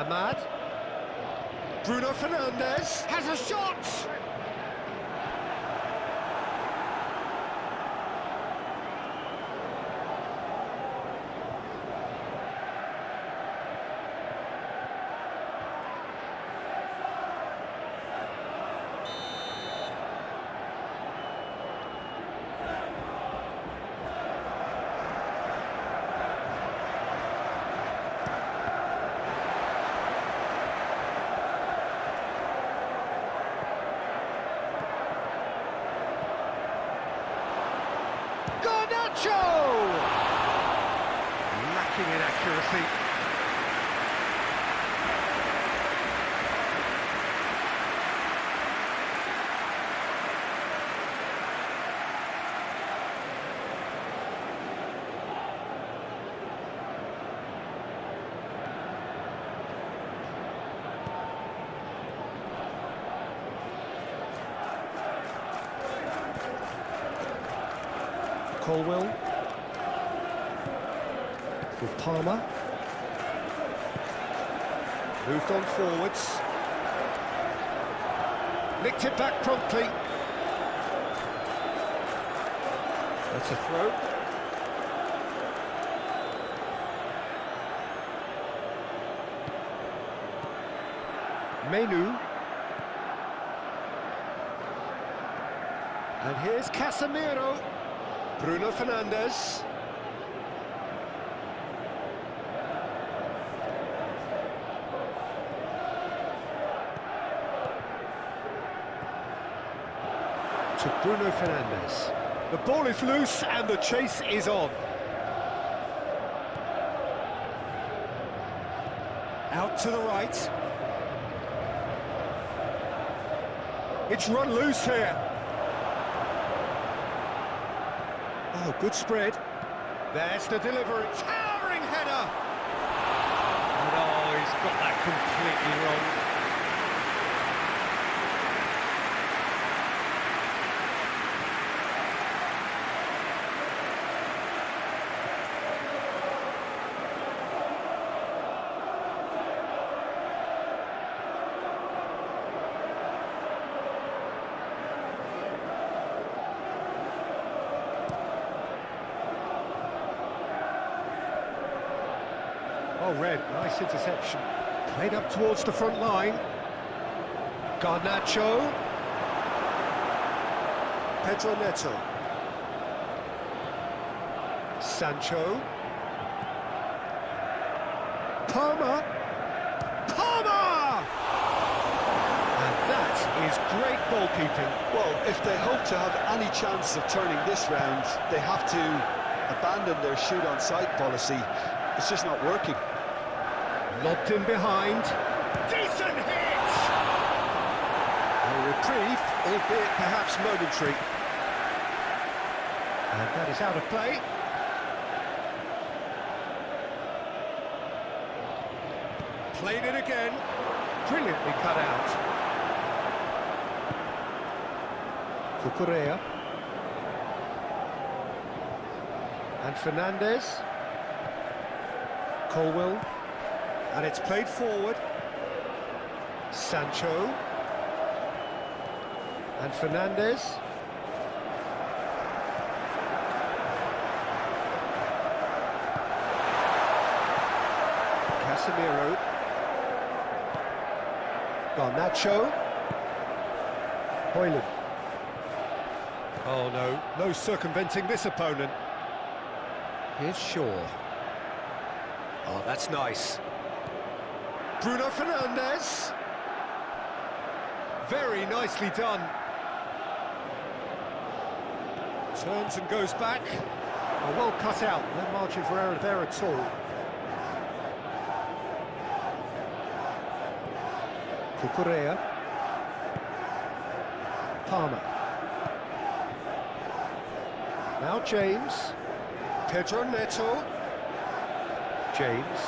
Ahmad. Bruno Fernandes has a shot! Lacking in accuracy. Colwell. For Palmer. Moved on forwards. Nicked it back promptly. That's a throw. Menu. And here's Casemiro. Bruno Fernandes. To Bruno Fernandes. The ball is loose and the chase is on. Out to the right. It's run loose here. Oh, good spread. There's the delivery. Towering header. And oh, he's got that completely wrong. Oh, Red, nice interception. Played up towards the front line. Garnacho. Pedro Neto. Sancho. Palmer. Palmer! And that is great goalkeeping. Well, if they hope to have any chance of turning this round, they have to abandon their shoot-on-sight policy. It's just not working. Lobbed in behind. Decent hit! A reprieve, albeit perhaps momentary. And that is out of play. Played it again. Brilliantly cut out. Cucurella. And Fernandes. Colwell. And it's played forward. Sancho. And Fernandes. Casemiro. Garnacho. Højlund. Oh no, no circumventing this opponent. Here's Shaw. Oh, that's nice. Bruno Fernandes. Very nicely done. Turns and goes back. Oh, well cut out. No margin for error there at all. Cucurella. Palmer. Now James. Pedro Neto. James.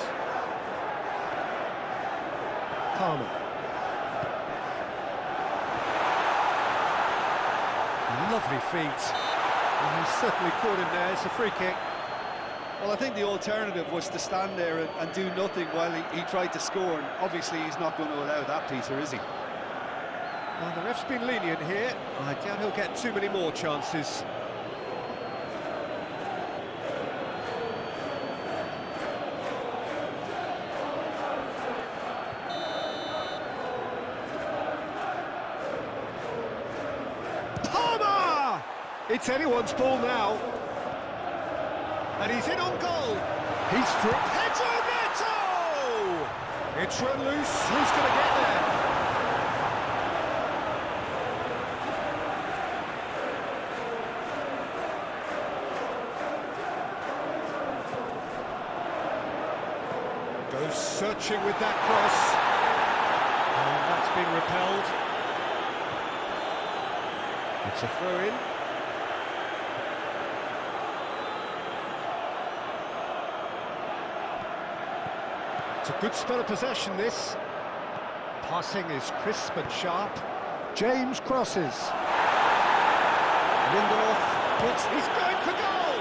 Palmer. Lovely feet. And he's certainly caught him there. It's a free kick. Well, I think the alternative was to stand there and do nothing while he tried to score, and obviously he's not going to allow that, Peter, is he? Well, the ref's been lenient here. I doubt he'll get too many more chances. It's anyone's ball now. And he's in on goal. He's through. Pedro Neto! It's run loose. Who's going to get there? Goes searching with that cross. And that's been repelled. It's a throw-in. It's a good spell of possession, this. Passing is crisp and sharp. James crosses. Lindelof puts... He's going for goal!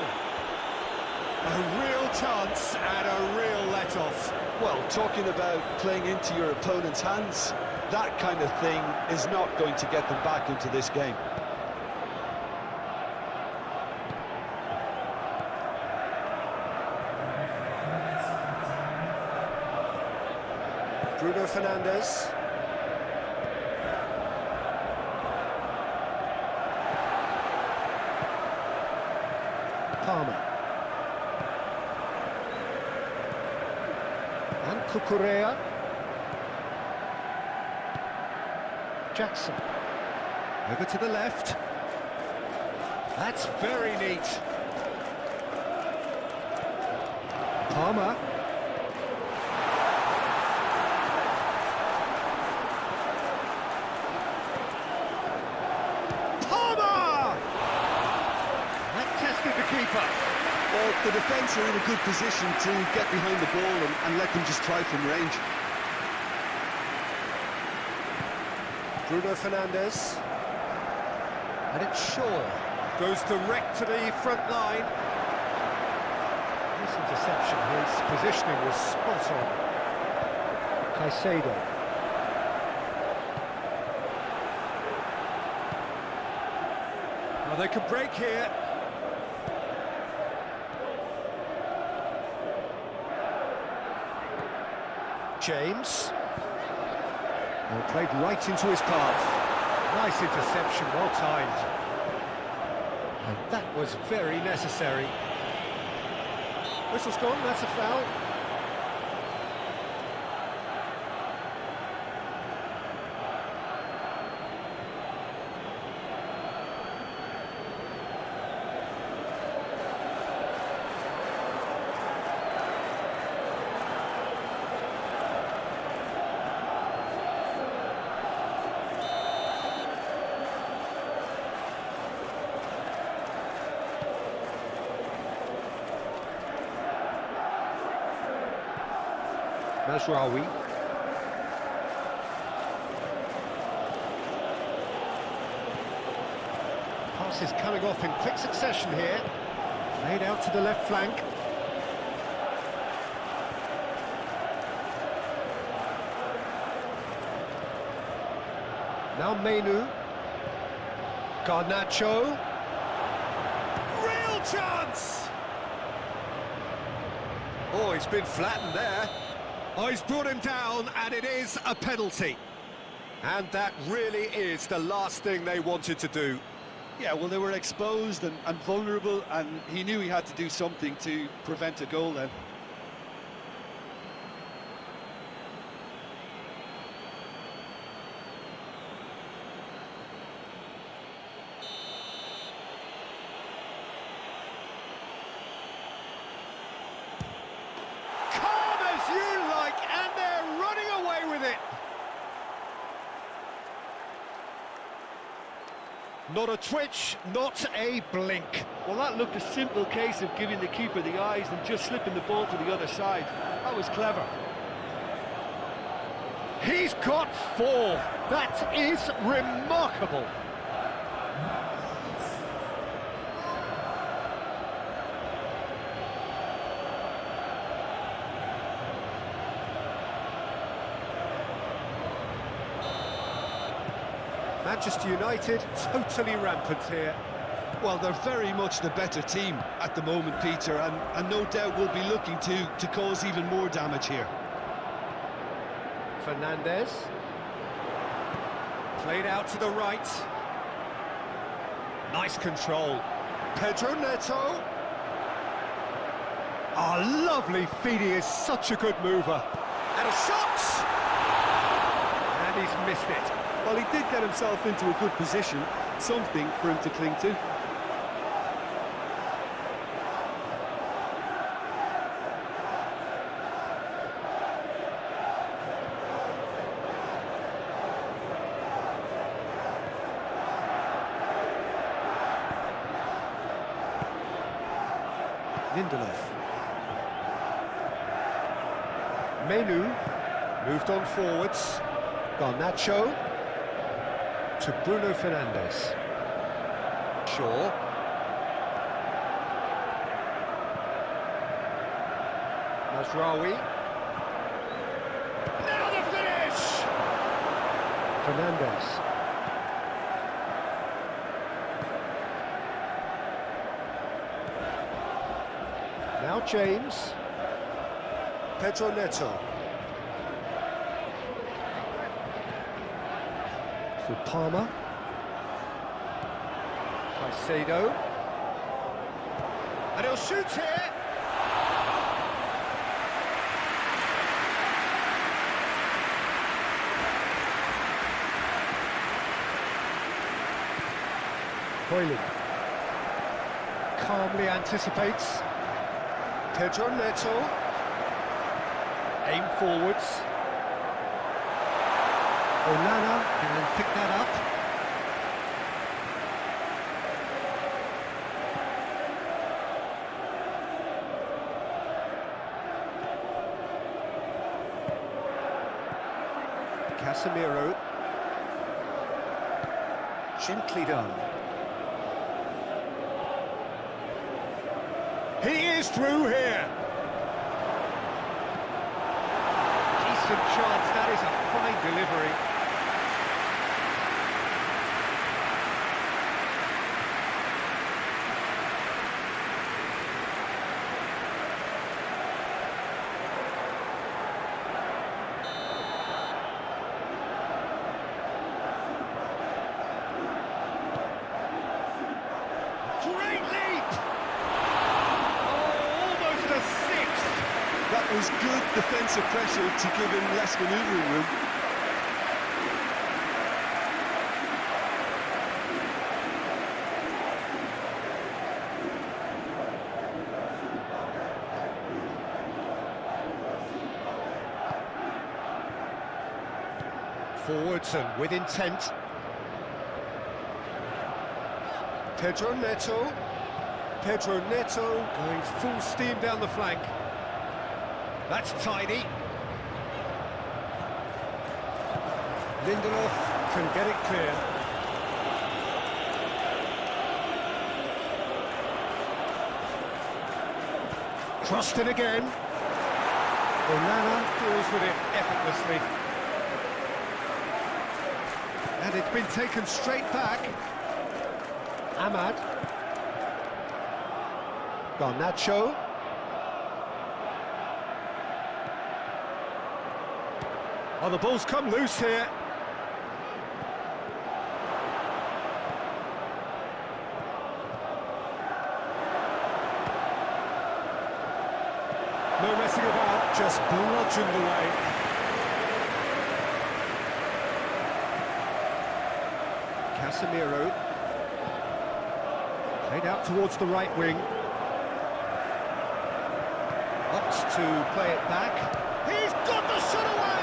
A real chance and a real let-off. Well, talking about playing into your opponent's hands, that kind of thing is not going to get them back into this game. Bruno Fernandes. Palmer. And Cucurella. Jackson. Over to the left. That's very neat. Palmer. Well, the defence are in a good position to get behind the ball and let them just try from range. Bruno Fernandes. And it's Shaw. Goes direct to the front line. This interception, his positioning was spot on. Caicedo. Well, they could break here. James. Well, played right into his path. Nice interception, well timed. And that was very necessary. Whistle's gone, that's a foul. Mazraoui. Pass is coming off in quick succession here. Played out to the left flank. Now Menu. Garnacho. Real chance! Oh, he's been flattened there. Oh, he's brought him down, and it is a penalty. And that really is the last thing they wanted to do. Yeah, well, they were exposed and vulnerable, and he knew he had to do something to prevent a goal then. Not a twitch, not a blink. Well, that looked a simple case of giving the keeper the eyes and just slipping the ball to the other side. That was clever. He's got 4. That is remarkable. Manchester United totally rampant here. Well, they're very much the better team at the moment, Peter, and no doubt will be looking to cause even more damage here. Fernandes. Played out to the right. Nice control. Pedro Neto. Oh, lovely feed. He is such a good mover. And a shot! And he's missed it. Well, he did get himself into a good position, something for him to cling to. Lindelof. Menu moved on forwards. Garnacho to Bruno Fernandes. Shaw. Mazraoui. Now the finish! Fernandes. Now James. Pedro Neto. For Palmer. Caicedo. And he'll shoot here. Hoyland. Calmly anticipates. Pedro Neto. Aim forwards. Onana can pick that up. Casemiro. Gently done. He is through here. Decent chance. That is a fine delivery. Great leap! Oh, almost a sixth! That was good defensive pressure to give him less manoeuvring room. Forwards and with intent. Pedro Neto. Pedro Neto going full steam down the flank. That's tidy. Lindelof can get it clear. Crossed it again. Onana deals with it effortlessly. And it's been taken straight back. Ahmad. Garnacho. Oh, the ball's come loose here. No messing about, just bludgeoned away. Casemiro. Played out towards the right wing. Opts to play it back. He's got the shot away!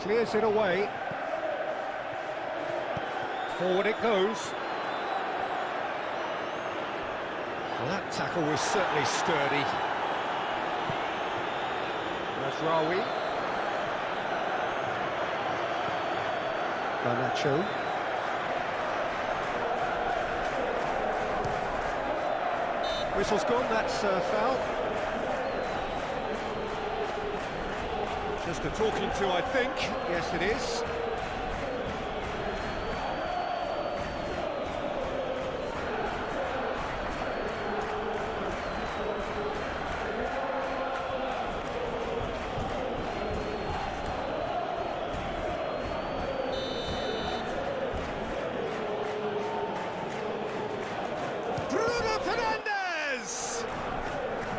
clears it away. Forward it goes. Well, that tackle was certainly sturdy. Razraoui. Garnacho. Whistle's gone, that's a foul. Just a talking to, I think. Yes, it is.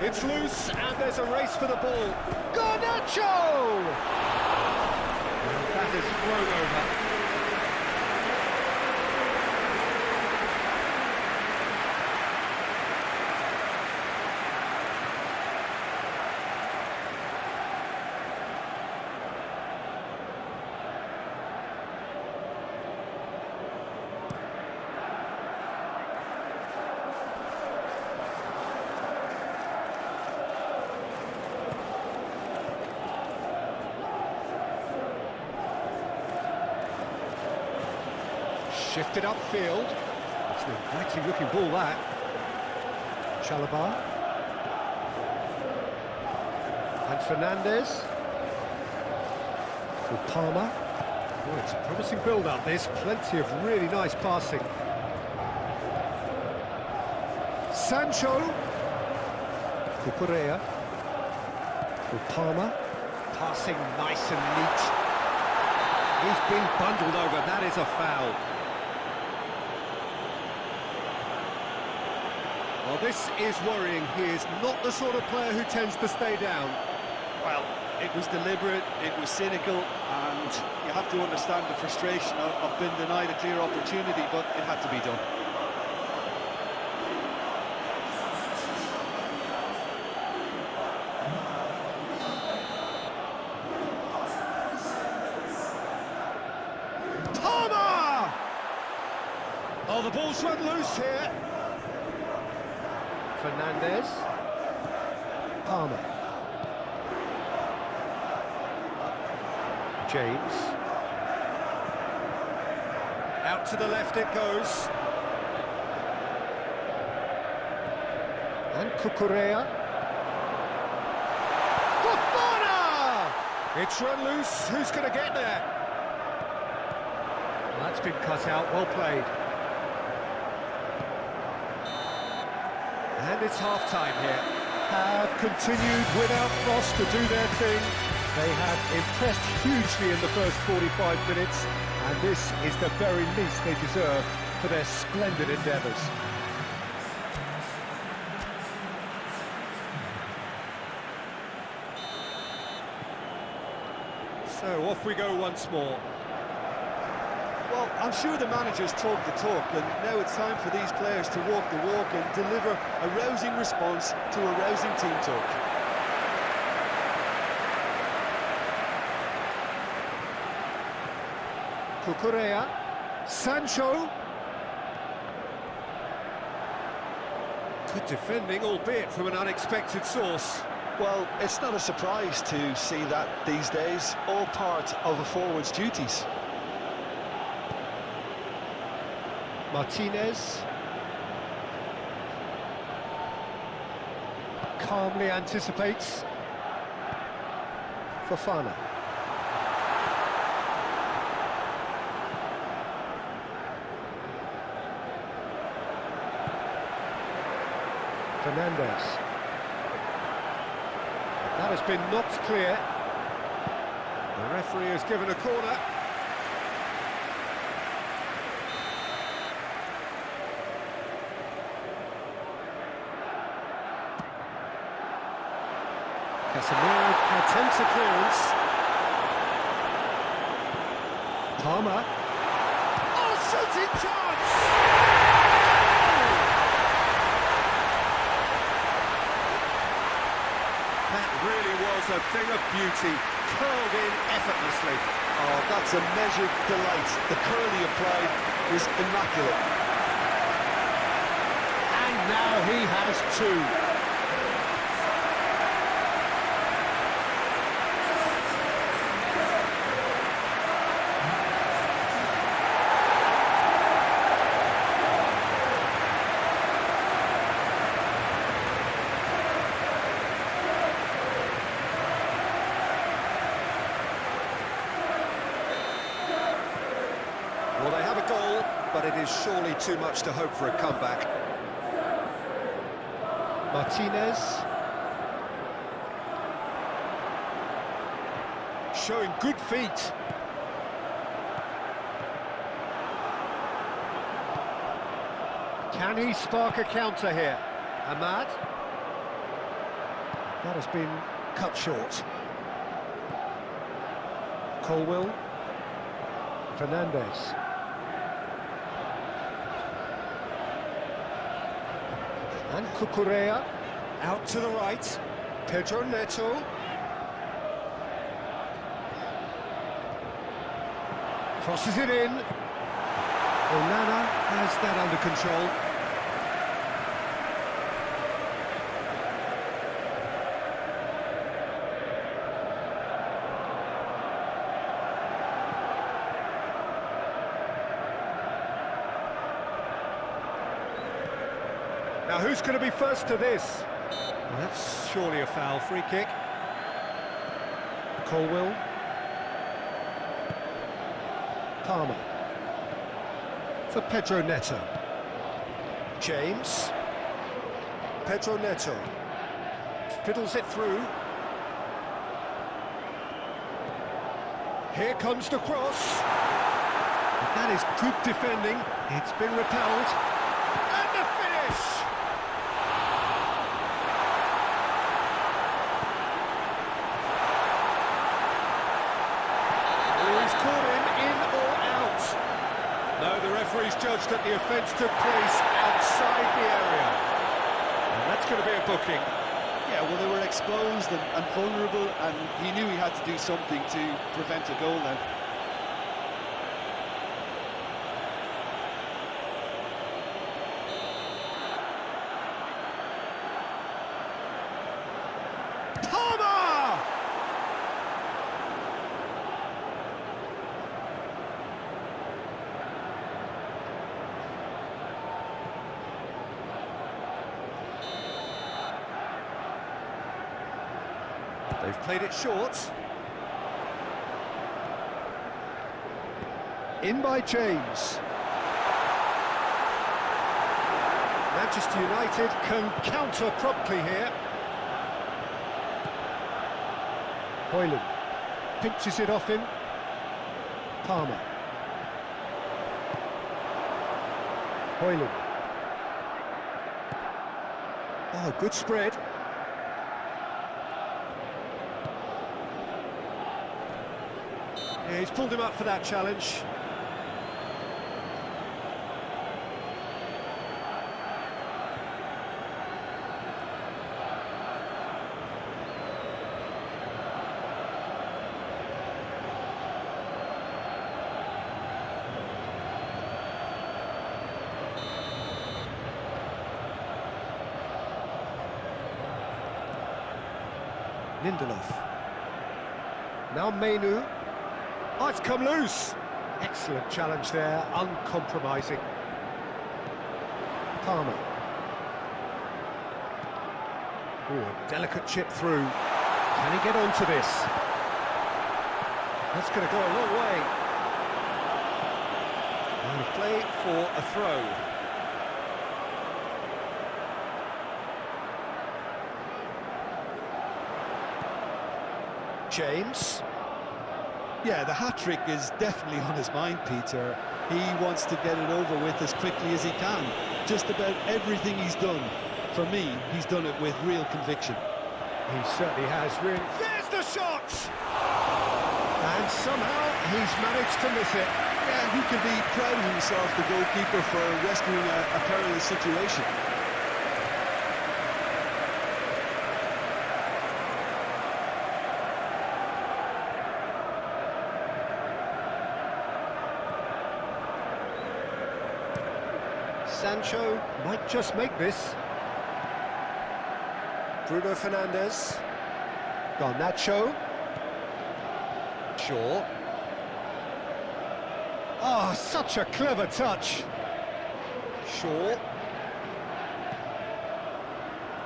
It's loose, and there's a race for the ball. Garnacho! And that is thrown over. Shifted upfield. It's an inviting looking ball, that. Chalobah. And Fernandez. For Palmer. Oh, it's a promising build-up, this. Plenty of really nice passing. Sancho. Cucurella. For Palmer. Passing nice and neat. He's been bundled over. That is a foul. Well, this is worrying. He is not the sort of player who tends to stay down. Well, it was deliberate, it was cynical, and you have to understand the frustration of being denied a clear opportunity, but it had to be done. Palmer! Oh, the ball's run loose here. Fernandez. Palmer. James. Out to the left it goes. And Cucurella. Fofana! It's run loose. Who's going to get there? Well, that's been cut out. Well played. And it's half-time here. Have continued without frost to do their thing. They have impressed hugely in the first 45 minutes, and this is the very least they deserve for their splendid endeavours. So off we go once more. Well, I'm sure the manager's talked the talk, and now it's time for these players to walk the walk and deliver a rousing response to a rousing team talk. Cucurella, Sancho. Good defending, albeit from an unexpected source. Well, it's not a surprise to see that these days, all part of a forward's duties. Martinez. Calmly anticipates. Fofana. Fernandez. That has been knocked clear. The referee has given a corner. Casemiro attempts a clearance. Palmer. Oh, shooting chance! That really was a thing of beauty, curled in effortlessly. Oh, that's a measured delight. The curl he applied was immaculate. And now he has two. Well, they have a goal, but it is surely too much to hope for a comeback. Martinez. Showing good feet. Can he spark a counter here? Ahmad. That has been cut short. Colwill. Fernandez. And Cucurella, out to the right. Pedro Neto. Crosses it in. Onana has that under control. Now, who's going to be first to this? Well, that's surely a foul. Free kick. Colwill. Palmer. For Pedro Neto. James. Pedro Neto. Fiddles it through. Here comes the cross. That is good defending. It's been repelled. And the finish! He's caught him in or out. No, the referee's judged that the offence took place outside the area. And that's going to be a booking. Yeah, well, they were exposed and vulnerable, and he knew he had to do something to prevent a goal then. Palmer! They've played it short. In by James. Manchester United can counter promptly here. Hoyland pinches it off him. Palmer. Hoyland. Oh, good spread. Yeah, he's pulled him up for that challenge. Lindelof. Now Mainu. Oh, it's come loose. Excellent challenge there, uncompromising. Palmer. Ooh, a delicate chip through. Can he get onto this? That's going to go a long way. And play for a throw. James. Yeah, the hat-trick is definitely on his mind, Peter. He wants to get it over with as quickly as he can. Just about everything he's done, for me, he's done it with real conviction. He certainly has, really. There's the shot! And somehow he's managed to miss it. Yeah, he can be proud of himself, the goalkeeper, for rescuing a perilous situation. Sancho might just make this. Bruno Fernandes. Garnacho. Shaw. Oh, such a clever touch. Shaw.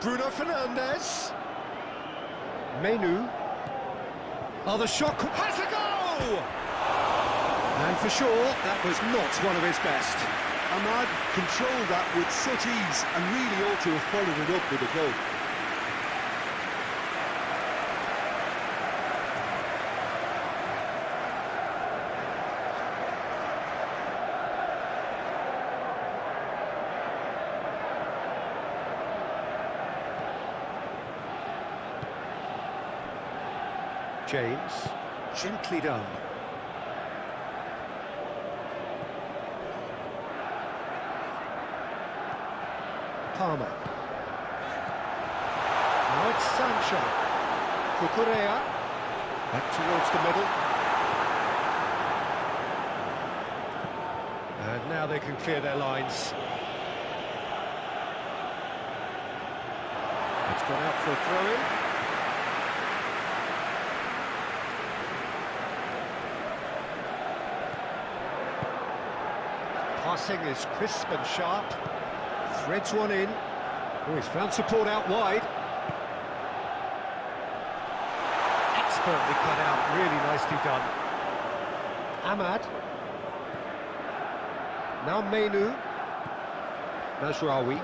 Bruno Fernandes. Menu. Oh, the shot has a goal! And for sure, that was not one of his best. Ahmad controlled that with such ease and really ought to have followed it up with a goal. James, gently done. Palmer. Now it's Sancho. Cucurella. Back towards the middle. And now they can clear their lines. It's gone out for a throw-in. Passing is crisp and sharp. Threads one in. Oh, he's found support out wide. Expertly cut out, really nicely done. Ahmad. Now Menu. Mazraoui.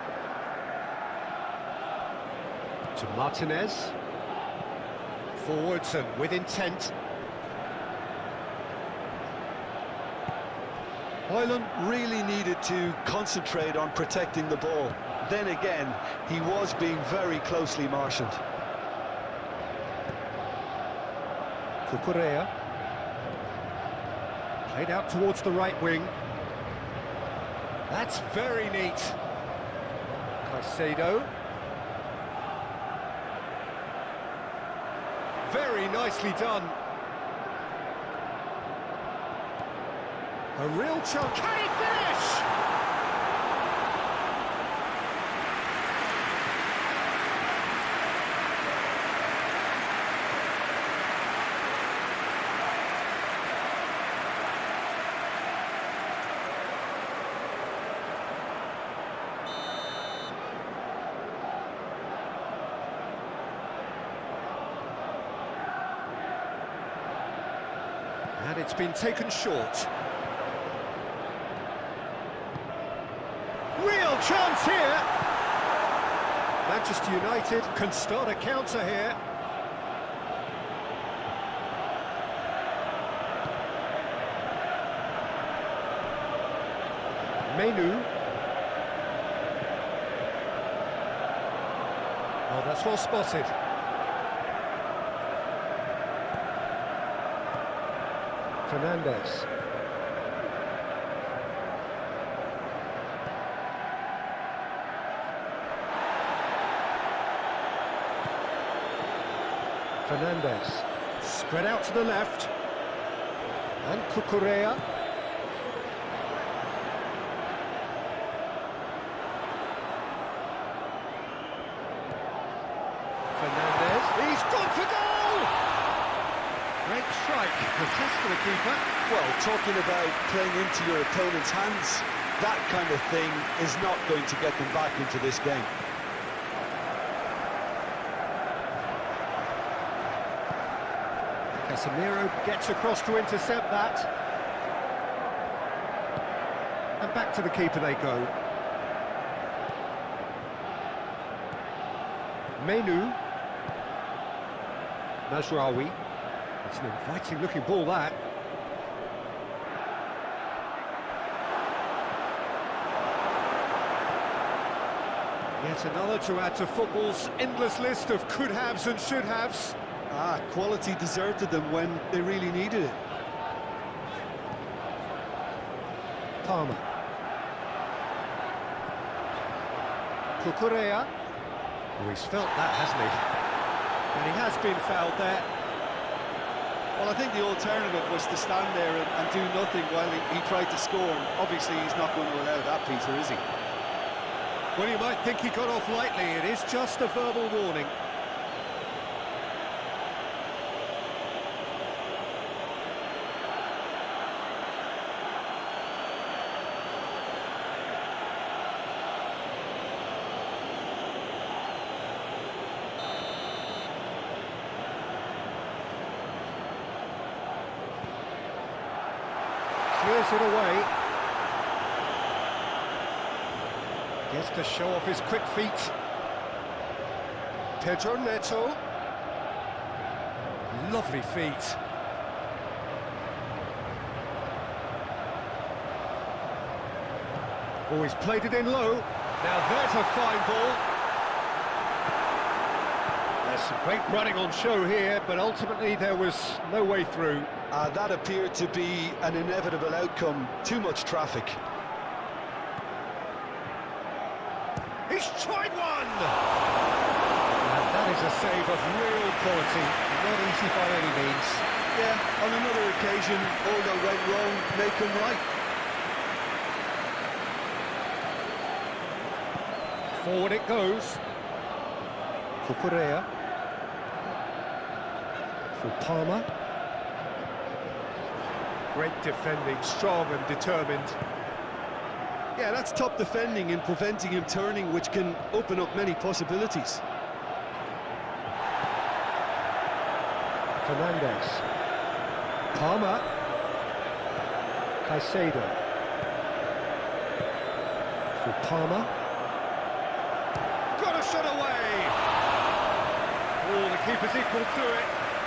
To Martinez. Forwards and with intent. Ireland really needed to concentrate on protecting the ball. Then again, he was being very closely marshalled. Cucurella. Played out towards the right wing. That's very neat. Caicedo. Very nicely done. A real chance. Can he finish? And it's been taken short. Real chance here. Manchester United can start a counter here. Menu. Oh, that's well spotted. Fernandes. Fernandes. Spread out to the left. And Cucurella. Fernandes. He's gone for goal! Great strike. The test for the keeper. Well, talking about playing into your opponent's hands, that kind of thing is not going to get them back into this game. Casemiro gets across to intercept that. And back to the keeper they go. Menu. Mazraoui. It's an inviting looking ball, that. Yet another to add to football's endless list of could-haves and should-haves. Quality deserted them when they really needed it. Palmer. Cucurella. Oh, he's felt that, hasn't he? And he has been fouled there. Well, I think the alternative was to stand there and do nothing while he tried to score. And obviously, he's not going to allow that, Peter, is he? Well, you might think he got off lightly. It is just a verbal warning. Clears it away. Gets to show off his quick feet. Pedro Neto. Lovely feet. Oh, he's played it in low. Now there's a fine ball. There's some great running on show here, but ultimately there was no way through. That appeared to be an inevitable outcome. Too much traffic. He's tried one! And that is a save of real quality. Not easy by any means. Yeah, on another occasion, all that went wrong, make them right. Forward it goes. Cucurella. For Palmer. Great defending, strong and determined. Yeah, that's top defending and preventing him turning, which can open up many possibilities. Fernandez. Palmer. Caicedo. For Palmer. Got a shot away! Oh, the keeper's equal to it.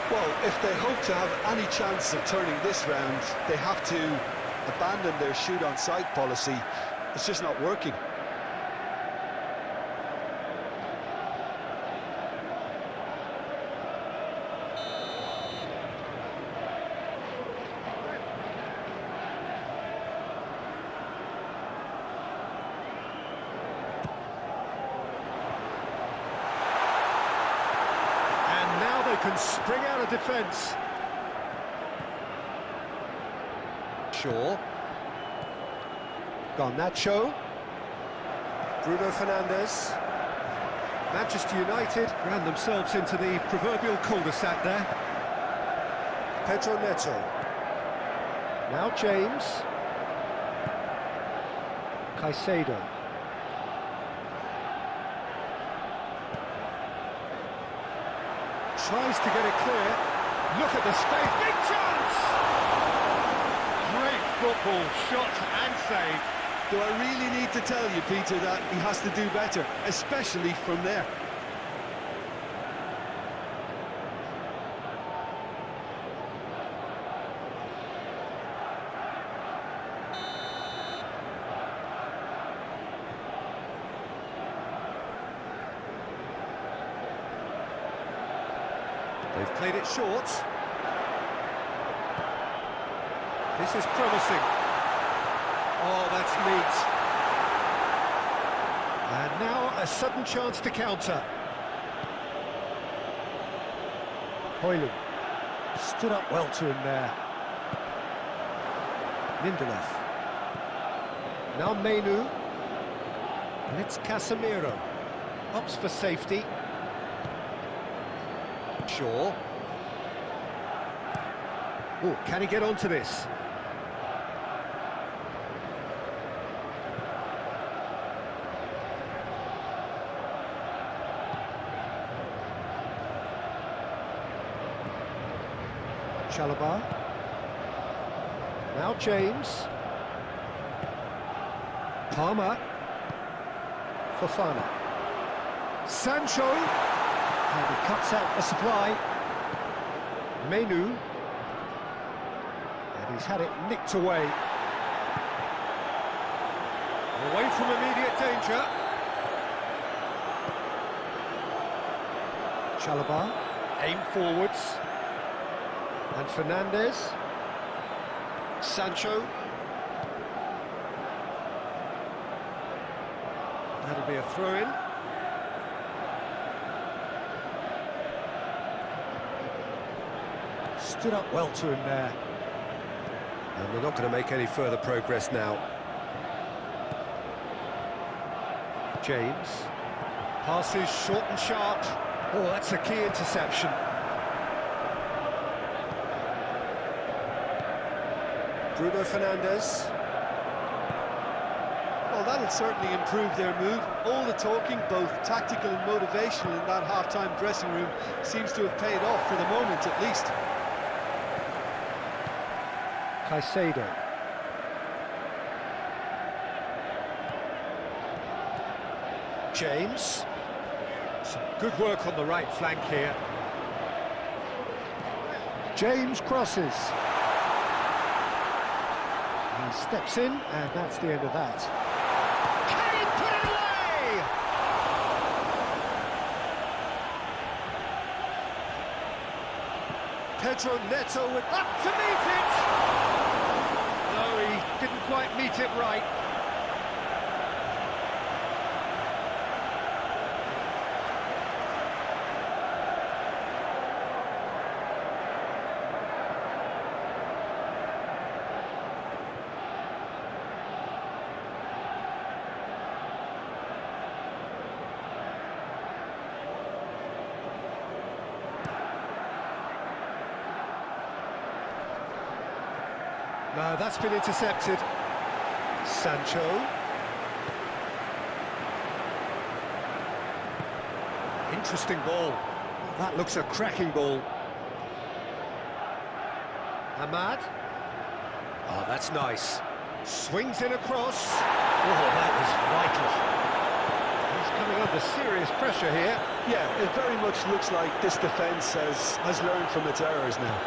Well, if they hope to have any chance of turning this round, they have to abandon their shoot-on-sight policy. It's just not working. And now they can spring out of defence. Shaw. Garnacho. Bruno Fernandes. Manchester United ran themselves into the proverbial cul-de-sac there. Pedro Neto. Now James. Caicedo. Tries to get it clear. Look at the space. Big chance! Great football, shot and save. Do I really need to tell you, Peter, that he has to do better, especially from there? They've played it short. This is promising. Oh, that's neat. And now a sudden chance to counter. Hoyland stood up well to him there. Lindelof. Now Menu. And it's Casemiro. Opts for safety. Shaw. Oh, can he get onto this? Chalobah. Now James. Palmer. Fofana. Sancho. And he cuts out the supply. Menu. And he's had it nicked away. Away from immediate danger. Chalobah. Aim forwards. And Fernandez. Sancho. That'll be a throw-in. Stood up well to him there. And they're not going to make any further progress now. James. Passes short and sharp. Oh, that's a key interception. Bruno Fernandes. Well, that'll certainly improve their mood. All the talking, both tactical and motivational, in that half-time dressing room seems to have paid off for the moment, at least. Caicedo. James. Some good work on the right flank here. James crosses. He steps in, and that's the end of that. Can he put it away? Pedro Neto with up to meet it! No, he didn't quite meet it right. No, that's been intercepted. Sancho. Interesting ball. That looks a cracking ball. Ahmad. Oh, that's nice. Swings in across. Oh, that was vital. He's coming under serious pressure here. Yeah, it very much looks like this defence has learned from its errors now.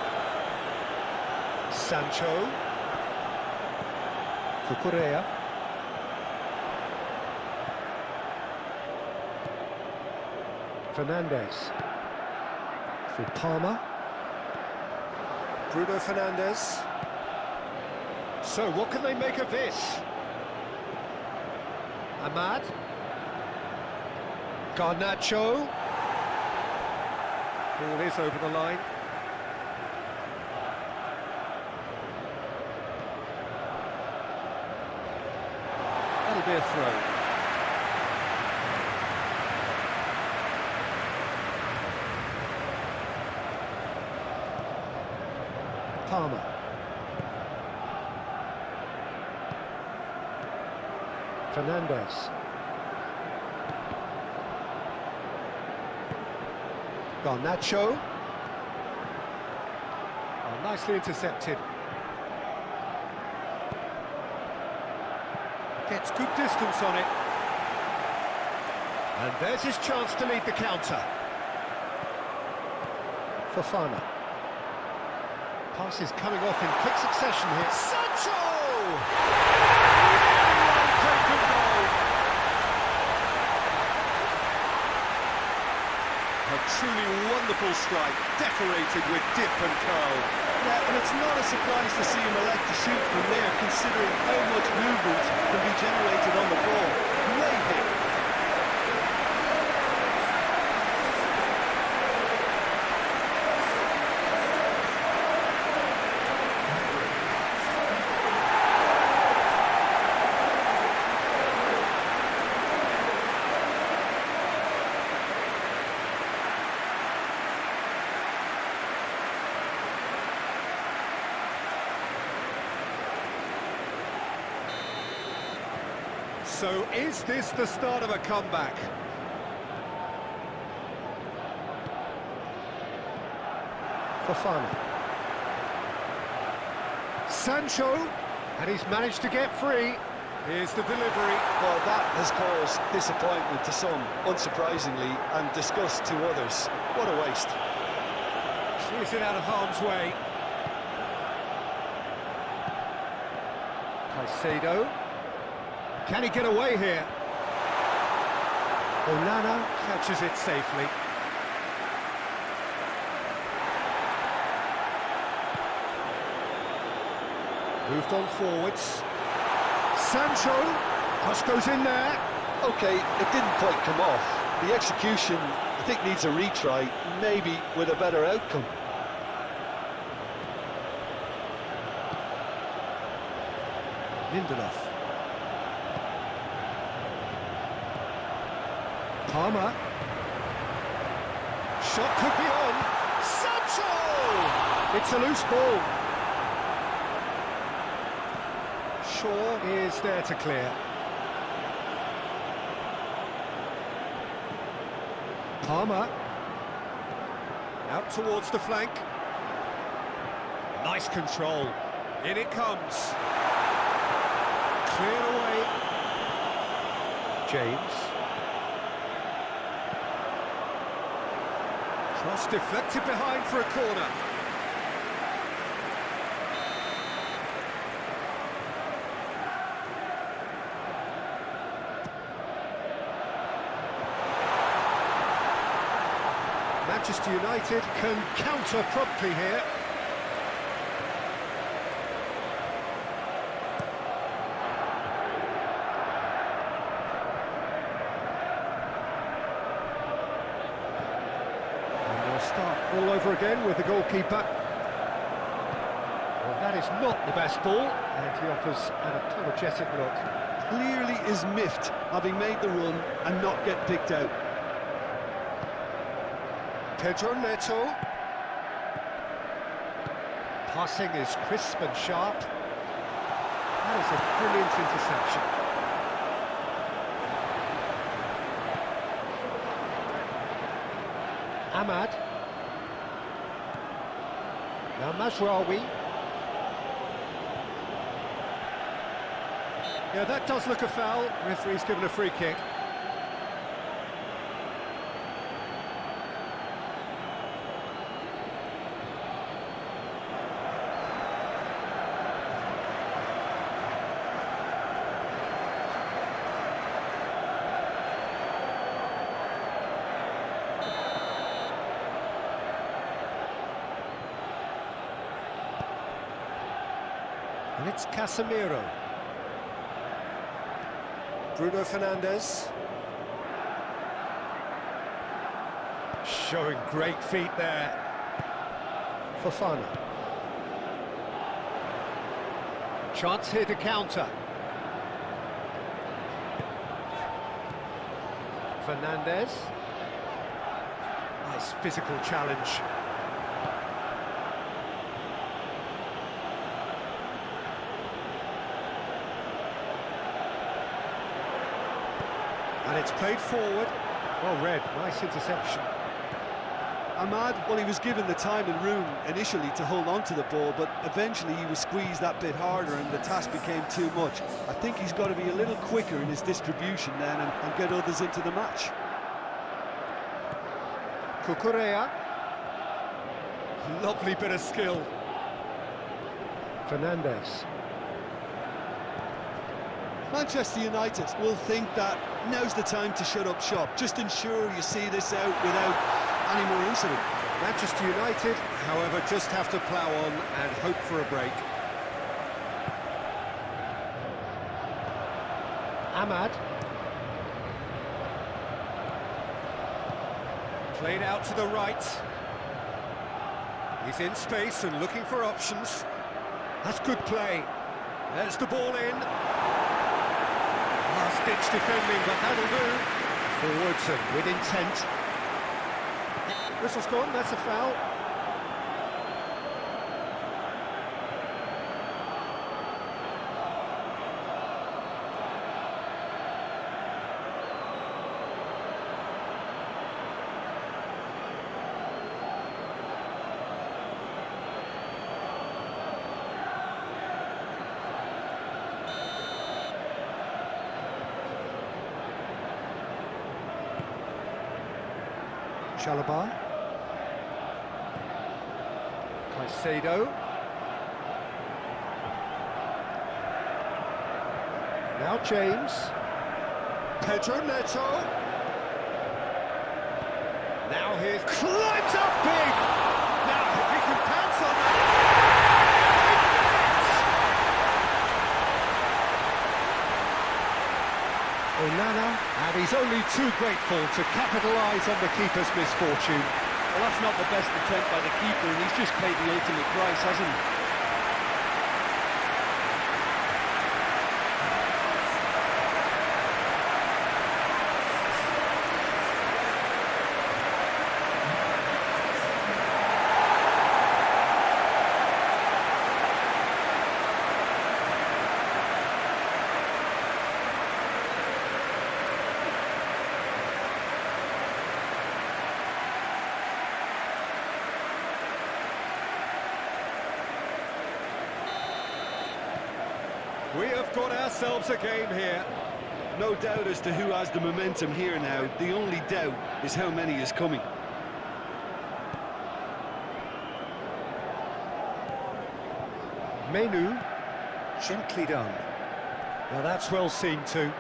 Sancho. Cucurella. Fernandes. For Palmer. Bruno Fernandes. So, what can they make of this? Ahmad. Garnacho. Ball is over the line. That'll be a throw. Palmer. Fernandes. Garnacho. Oh, nicely intercepted. Gets good distance on it. And there's his chance to lead the counter. Fofana. Pass is coming off in quick succession here. Sancho! Taken goal. A truly wonderful strike, decorated with dip and curl. Yeah, and it's not a surprise to see him elect to shoot from there, considering how much movement can be generated on the ball. Great hit. So is this the start of a comeback? Fofana. Sancho, and he's managed to get free. Here's the delivery. Well, that has caused disappointment to some, unsurprisingly, and disgust to others. What a waste. Clears it out of harm's way. Caicedo. Can he get away here? Onana catches it safely. Moved on forwards. Sancho. Cross goes in there. OK, it didn't quite come off. The execution, I think, needs a retry, maybe with a better outcome. Lindelof. Palmer. Shot could be on. Sancho! It's a loose ball. Shaw is there to clear. Palmer. Out towards the flank. Nice control. In it comes. Cleared away. James. Cross deflected behind for a corner. Manchester United can counter promptly here. And they'll start all over again with the goalkeeper. Well, that is not the best ball, and he offers an apologetic look. Clearly is miffed, having made the run and not get picked out. Pedro Neto. Passing is crisp and sharp. That is a brilliant interception. Ahmad. Now Mazraoui. Yeah, that does look a foul. Referee's given a free kick. And it's Casemiro. Bruno Fernandes. Showing great feet there. Fofana. Chance here to counter. Fernandes. Nice physical challenge. And it's played forward. Well read, nice interception. Ahmad, well, he was given the time and room initially to hold on to the ball, but eventually he was squeezed that bit harder and the task became too much. I think he's got to be a little quicker in his distribution then and get others into the match. Cucurella. Lovely bit of skill. Fernandes. Manchester United will think that now's the time to shut up shop. Just ensure you see this out without any more incident. Manchester United, however, just have to plough on and hope for a break. Ahmad. Played out to the right. He's in space and looking for options. That's good play. There's the ball in. Last-ditch defending, but that'll do. Forwards and with intent. Whistle's gone, that's a foul. Chalobah. Caicedo. Now James. Pedro Neto. Now here's... climbs up big! Now he can pounce on that. Onana, and he's only too grateful to capitalise on the keeper's misfortune. Well, that's not the best attempt by the keeper, and he's just paid the ultimate price, hasn't he? got ourselves a game here. No doubt as to who has the momentum here now. The only doubt is how many is coming. Menu, gently done. Now that's well seen too.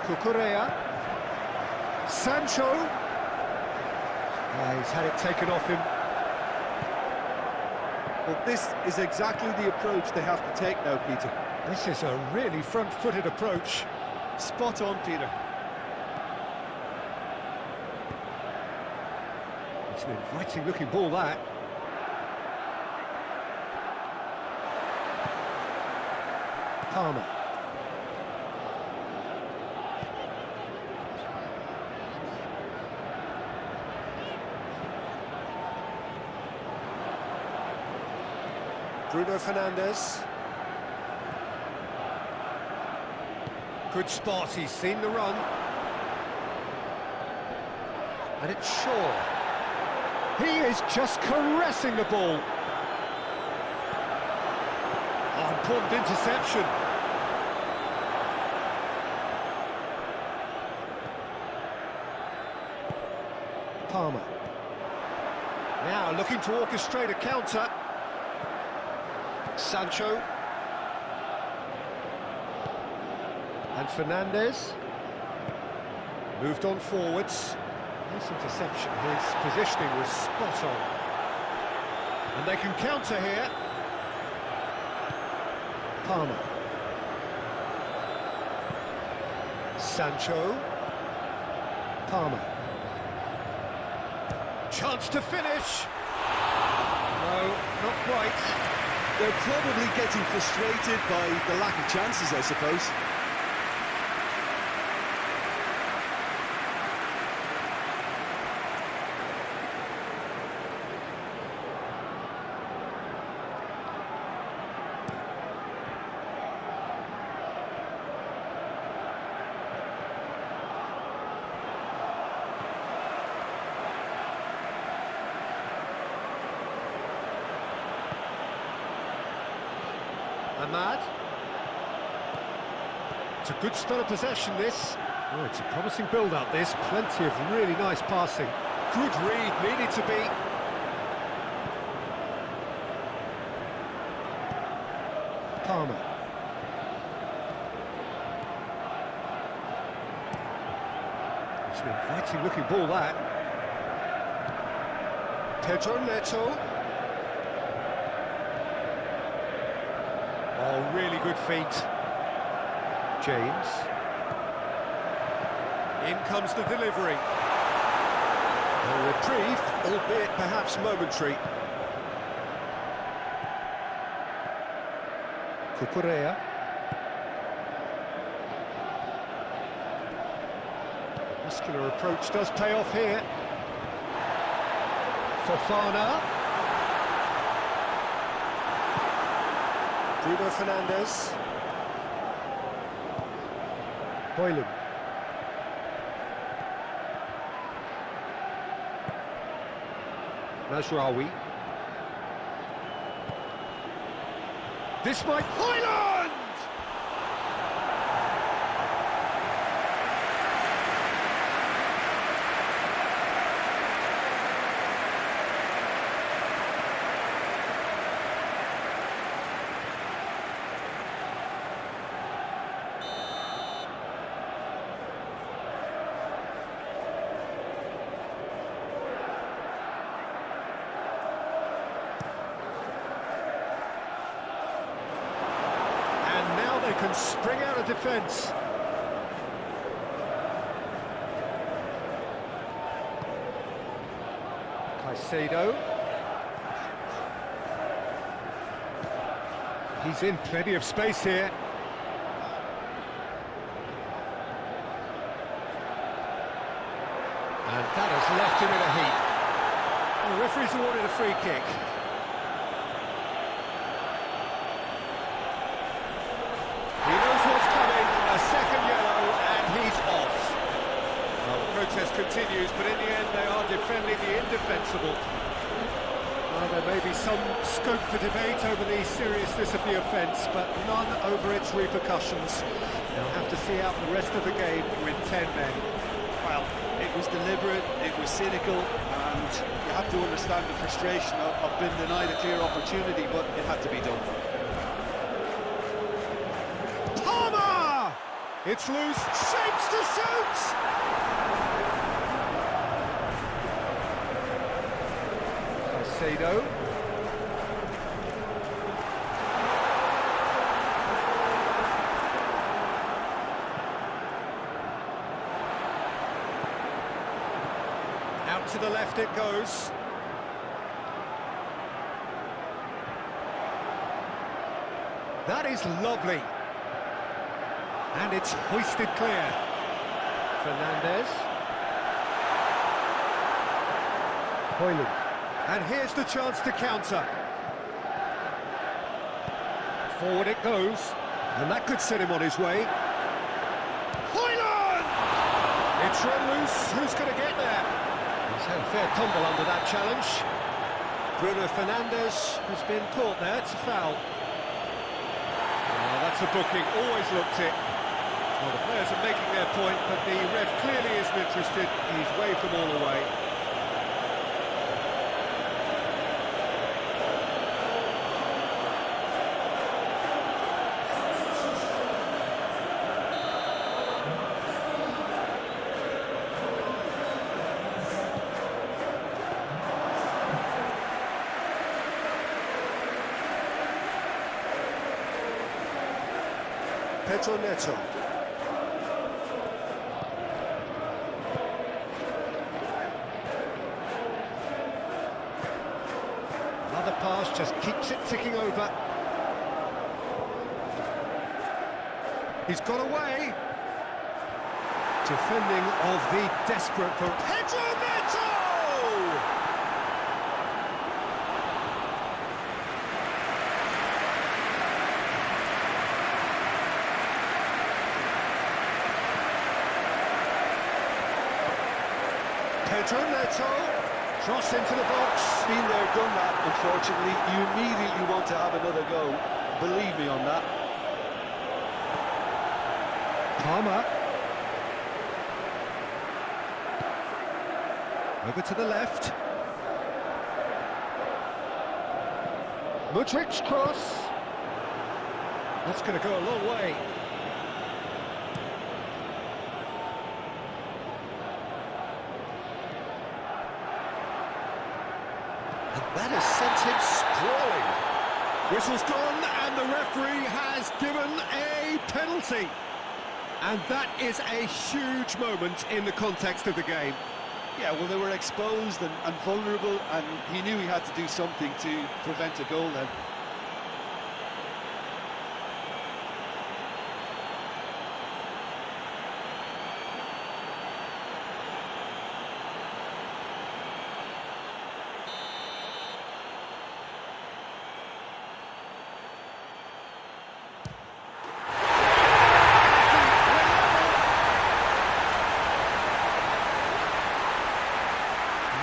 Cucurella. Sancho. He's had it taken off him. Well, this is exactly the approach they have to take now, Peter. This is a really front-footed approach. Spot on, Peter. It's an inviting-looking ball, that. Palmer. Bruno Fernandes. Good spot, he's seen the run. And it's Shaw. He is just caressing the ball. Oh, important interception. Palmer. Now looking to orchestrate a counter. Sancho. And Fernandes. Moved on forwards. Nice interception. His positioning was spot on. And they can counter here. Palmer. Sancho. Palmer. Chance to finish. No, not quite. They're probably getting frustrated by the lack of chances, I suppose. Ahmad. It's a good spell of possession, this. Oh, it's a promising build-up, this. Plenty of really nice passing. Good read, needed to be. Palmer. It's an inviting-looking ball, that. Pedro Neto. Oh, really good feet. James. In comes the delivery. A reprieve, albeit perhaps momentary. Cucurella. Muscular approach does pay off here. Fofana. Bruno Fernandes. Boylan. Mazraoui. This might... Boylan! They can spring out of defence. Caicedo. He's in plenty of space here. And that has left him in a heap. The referee's awarded a free kick. He knows what's coming, a second yellow, and he's off. Well, the protest continues, but in the end they are defending the indefensible. Well, there may be some scope for debate over the seriousness of the offence, but none over its repercussions. They'll have to see out the rest of the game with 10 men. Well, it was deliberate, it was cynical, and you have to understand the frustration of being denied a clear opportunity, but it had to be done. Palmer! It's loose, shapes to shoot! Caicedo. Out to the left it goes. That is lovely. And it's hoisted clear. Fernandez. Hoyland. And here's the chance to counter. Forward it goes. And that could set him on his way. Hoyland! It's run loose. Who's going to get there? He's had a fair tumble under that challenge. Bruno Fernandes has been caught there. It's a foul. Oh, that's a booking. Always looked it. Well, the players are making their point, but the ref clearly isn't interested. He's waved them all away. Pes21. Another pass just keeps it ticking over. He's got away. Defending of the desperate for Pes21! Cross into the box. Been there, done that, unfortunately. You immediately want to have another go. Believe me on that. Palmer. Over to the left. Mudrik's cross. That's going to go a long way. That has sent him sprawling. Whistle's gone, and the referee has given a penalty. And that is a huge moment in the context of the game. Yeah, well, they were exposed and vulnerable, and he knew he had to do something to prevent a goal then.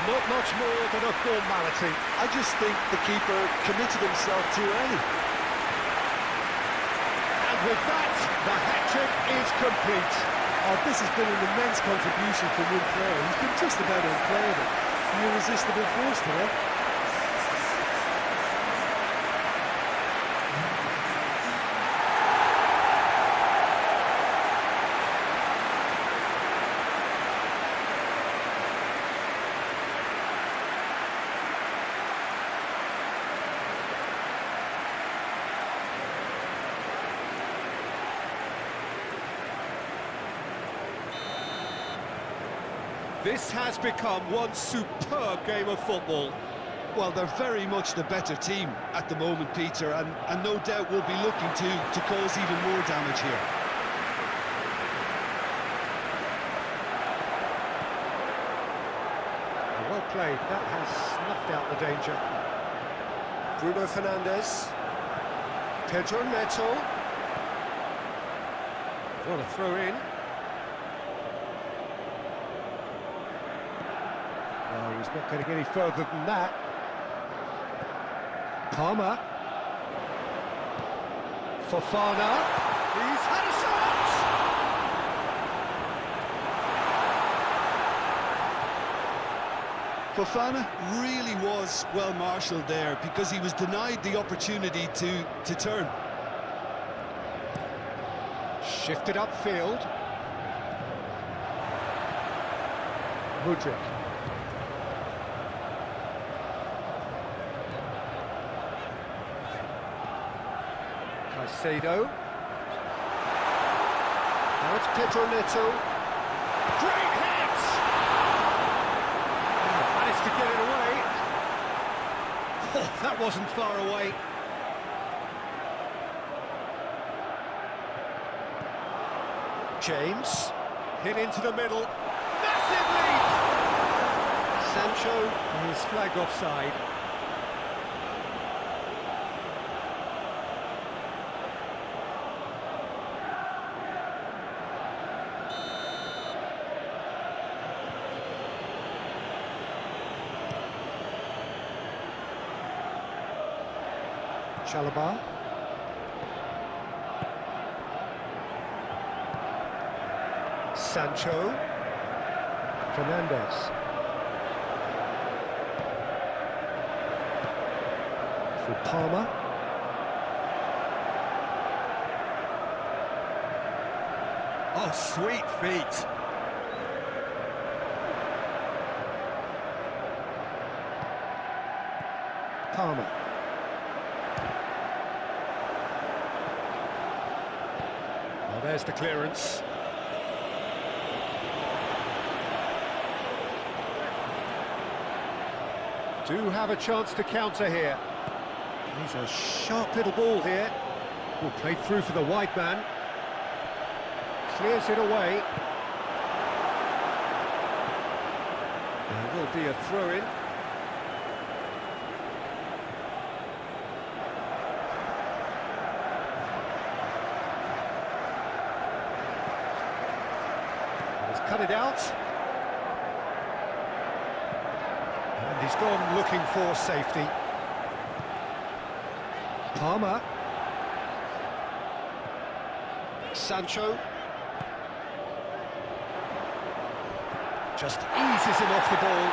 Not much more than a formality. I just think the keeper committed himself too early. And with that, the hat-trick is complete. Oh, this has been an immense contribution from one player. He's been just about unplayable. An irresistible force today. This has become one superb game of football. Well, they're very much the better team at the moment, Peter, and no doubt will be looking to cause even more damage here. Well played, that has snuffed out the danger. Bruno Fernandes. Pes21. What a throw in. he's not getting any further than that. Palmer. Fofana. He's had a shot! Fofana really was well marshalled there because he was denied the opportunity to turn. Shifted upfield. Mudryk. Caicedo. Now it's Pedro Neto. Great hit! Managed to get it away. Oh, that wasn't far away. James. Hit into the middle. Massive lead! Sancho is flagged offside. Chalobah. Sancho. Fernandez. For Palmer. Oh, sweet feet. Palmer. Well, there's the clearance. Do have a chance to counter here. He's a sharp little ball here. Oh, played through for the wide man. Clears it away. There will be a throw-in. He's cut it out. And he's gone looking for safety. Palmer. Sancho. Just eases him off the ball.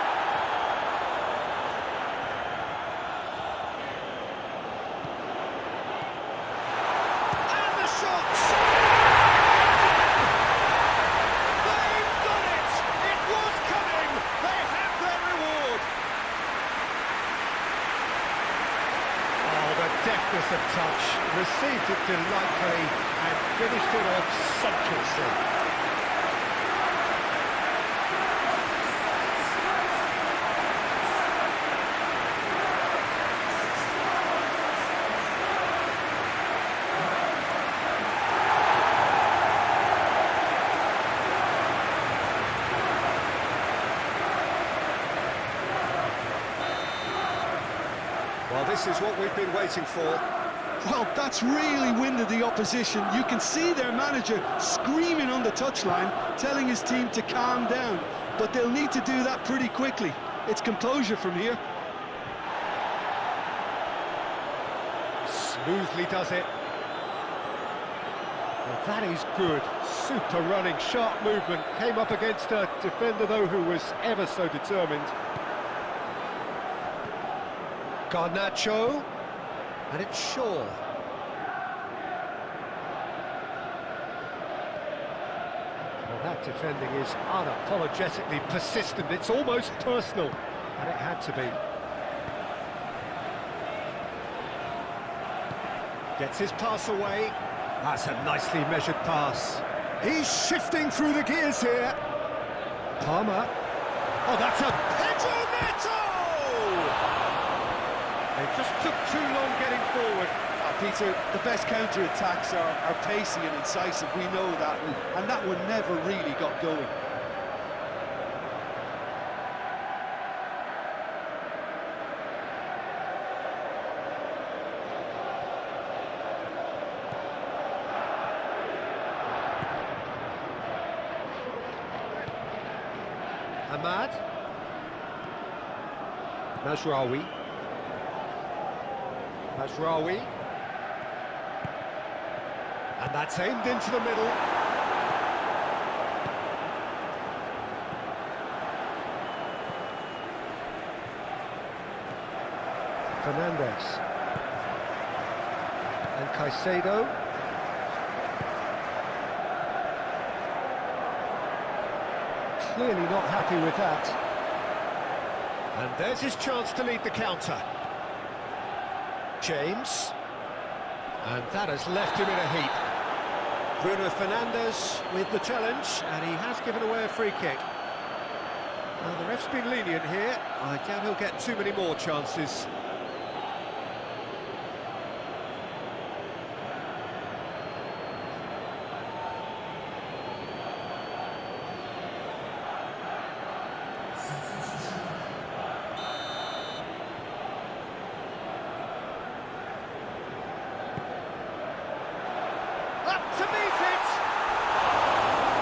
And the shots! They've done it! It was coming! They have their reward! Oh, the deftness of touch. Received it delightfully and finished it off sumptuously. Well, this is what we've been waiting for. Well, that's really winded the opposition. You can see their manager screaming on the touchline, telling his team to calm down. But they'll need to do that pretty quickly. It's composure from here. Smoothly does it. Well, that is good. Super running, sharp movement. Came up against a defender, though, who was ever so determined. Garnacho. And it's Shaw. Well, that defending is unapologetically persistent. It's almost personal. And it had to be. Gets his pass away. That's a nicely measured pass. He's shifting through the gears here. Palmer. Oh, that's a Pedro Neto! They just took too long getting forward. Peter, the best counter-attacks are pacey and incisive, we know that, and that one never really got going. Ahmad. Mazraoui. And that's aimed into the middle. Fernandes. And Caicedo. Clearly not happy with that. And there's his chance to lead the counter. James. And that has left him in a heap. Bruno Fernandes with the challenge, and he has given away a free kick. Well, the ref's been lenient here. I doubt he'll get too many more chances. Up to meet it!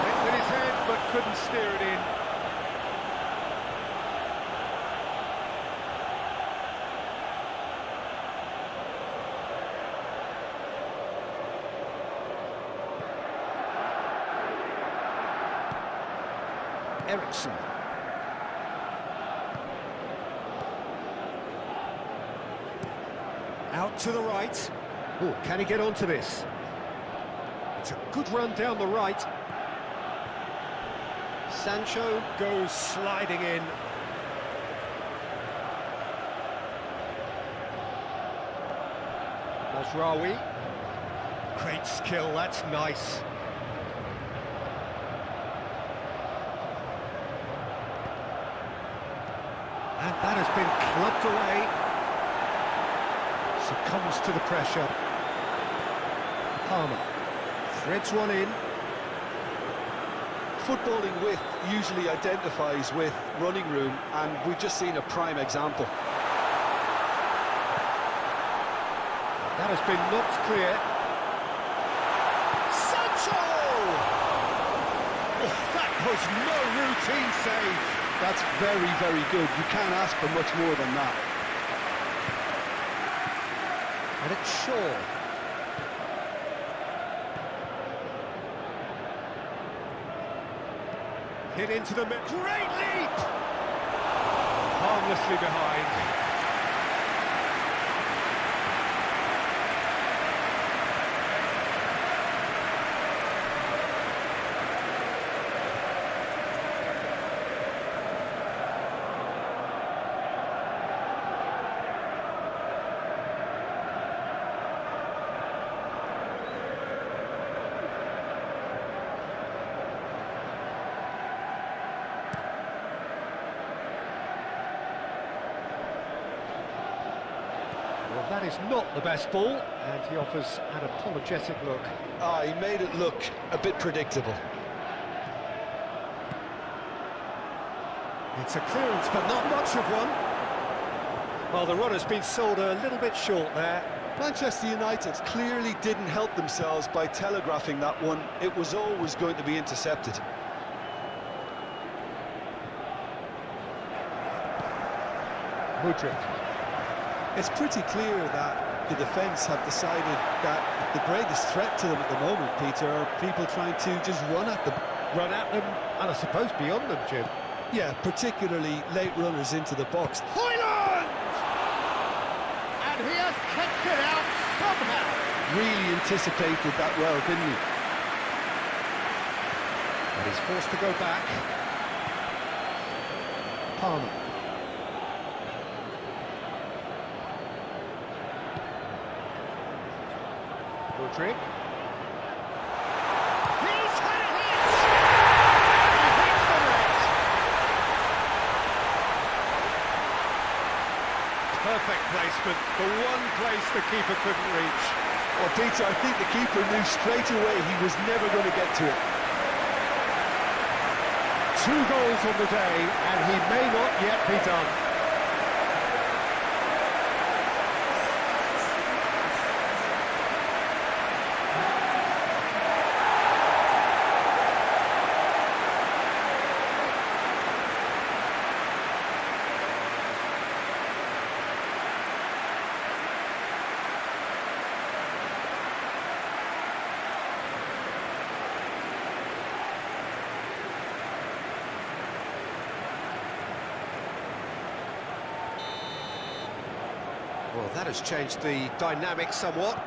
Went with his head, but couldn't steer it in. Ericsson. Out to the right. Oh, can he get onto this? It's a good run down the right. Sancho goes sliding in. Mazraoui. Great skill, that's nice. And that has been clubbed away. Succumbs to the pressure. Palmer threads one in. Footballing width usually identifies with running room, and we've just seen a prime example. That has been knocked clear. Sancho! Oh, that was no routine save. That's very, very good. You can't ask for much more than that. And it's Shaw. Hit into the mid. Great leap! Harmlessly behind. Well, that is not the best ball, and he offers an apologetic look. He made it look a bit predictable. It's a clearance, but not much of one. Well, the run has been sold a little bit short there. Manchester United clearly didn't help themselves by telegraphing that one. It was always going to be intercepted. Mudryk. It's pretty clear that the defence have decided that the greatest threat to them at the moment, Peter, are people trying to just run at them. Run at them, and I suppose beyond them, Jim. Yeah, particularly late runners into the box. Hoyland! And he has kicked it out somehow. Really anticipated that well, didn't he? And he's forced to go back. Palmer. Mudryk. He's had a hit! He hits the net! Perfect placement, the one place the keeper couldn't reach. Well, Peter, I think the keeper knew straight away he was never going to get to it. 2 goals on the day, and he may not yet be done. Well, that has changed the dynamic somewhat.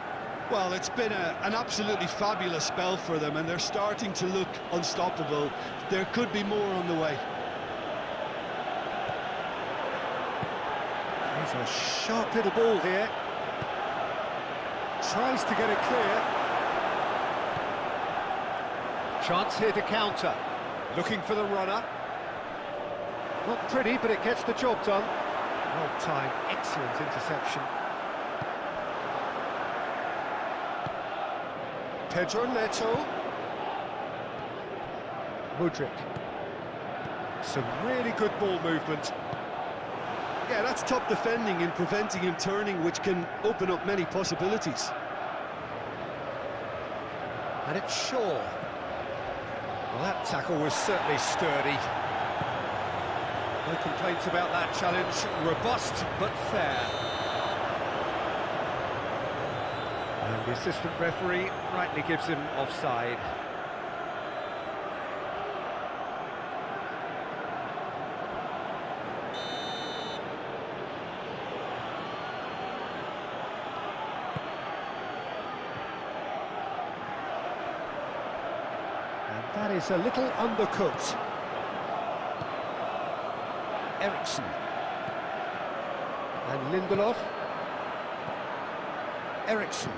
Well, it's been an absolutely fabulous spell for them, and they're starting to look unstoppable. There could be more on the way. He's a sharp little ball here. Tries to get it clear. Chance here to counter. Looking for the runner. Not pretty, but it gets the job done. Well timed, excellent interception. Pedro Neto. Mudryk. Some really good ball movement. Yeah, that's top defending and preventing him turning, which can open up many possibilities. And it's Shaw. Well, that tackle was certainly sturdy. No complaints about that challenge. Robust, but fair. And the assistant referee rightly gives him offside. And that is a little undercooked. Eriksson. And Lindelof. Eriksson.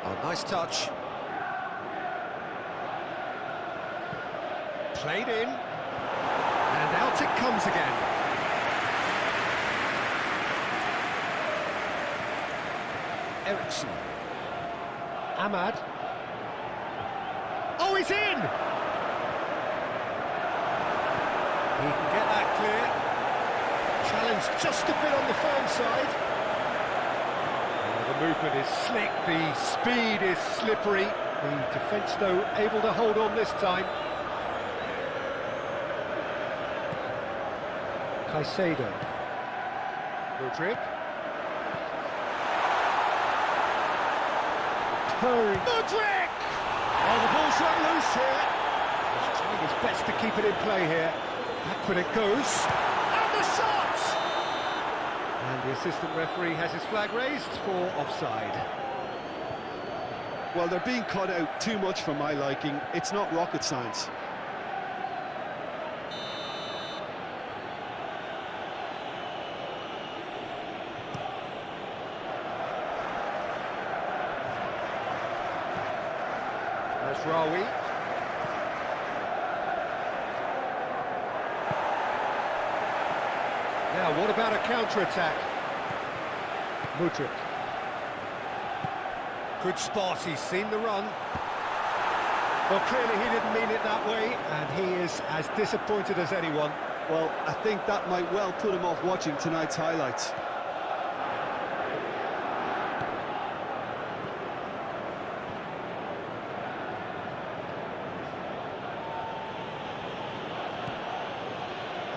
Oh, nice touch. Played in. And out it comes again. Eriksson. Ahmad. Oh, he's in! He can get that clear. Challenge just a bit on the firm side. The movement is slick, the speed is slippery. The defence, though, able to hold on this time. Caicedo. Mudryk. Mudryk! Oh, the ball's run loose here. He's trying his best to keep it in play here. Back when it goes. And the shot! And the assistant referee has his flag raised for offside. Well, they're being cut out too much for my liking. It's not rocket science. That's Rawi. Now, what about a counter-attack? Mudryk. Good spot, he's seen the run. Well, clearly he didn't mean it that way, and he is as disappointed as anyone. Well, I think that might well put him off watching tonight's highlights.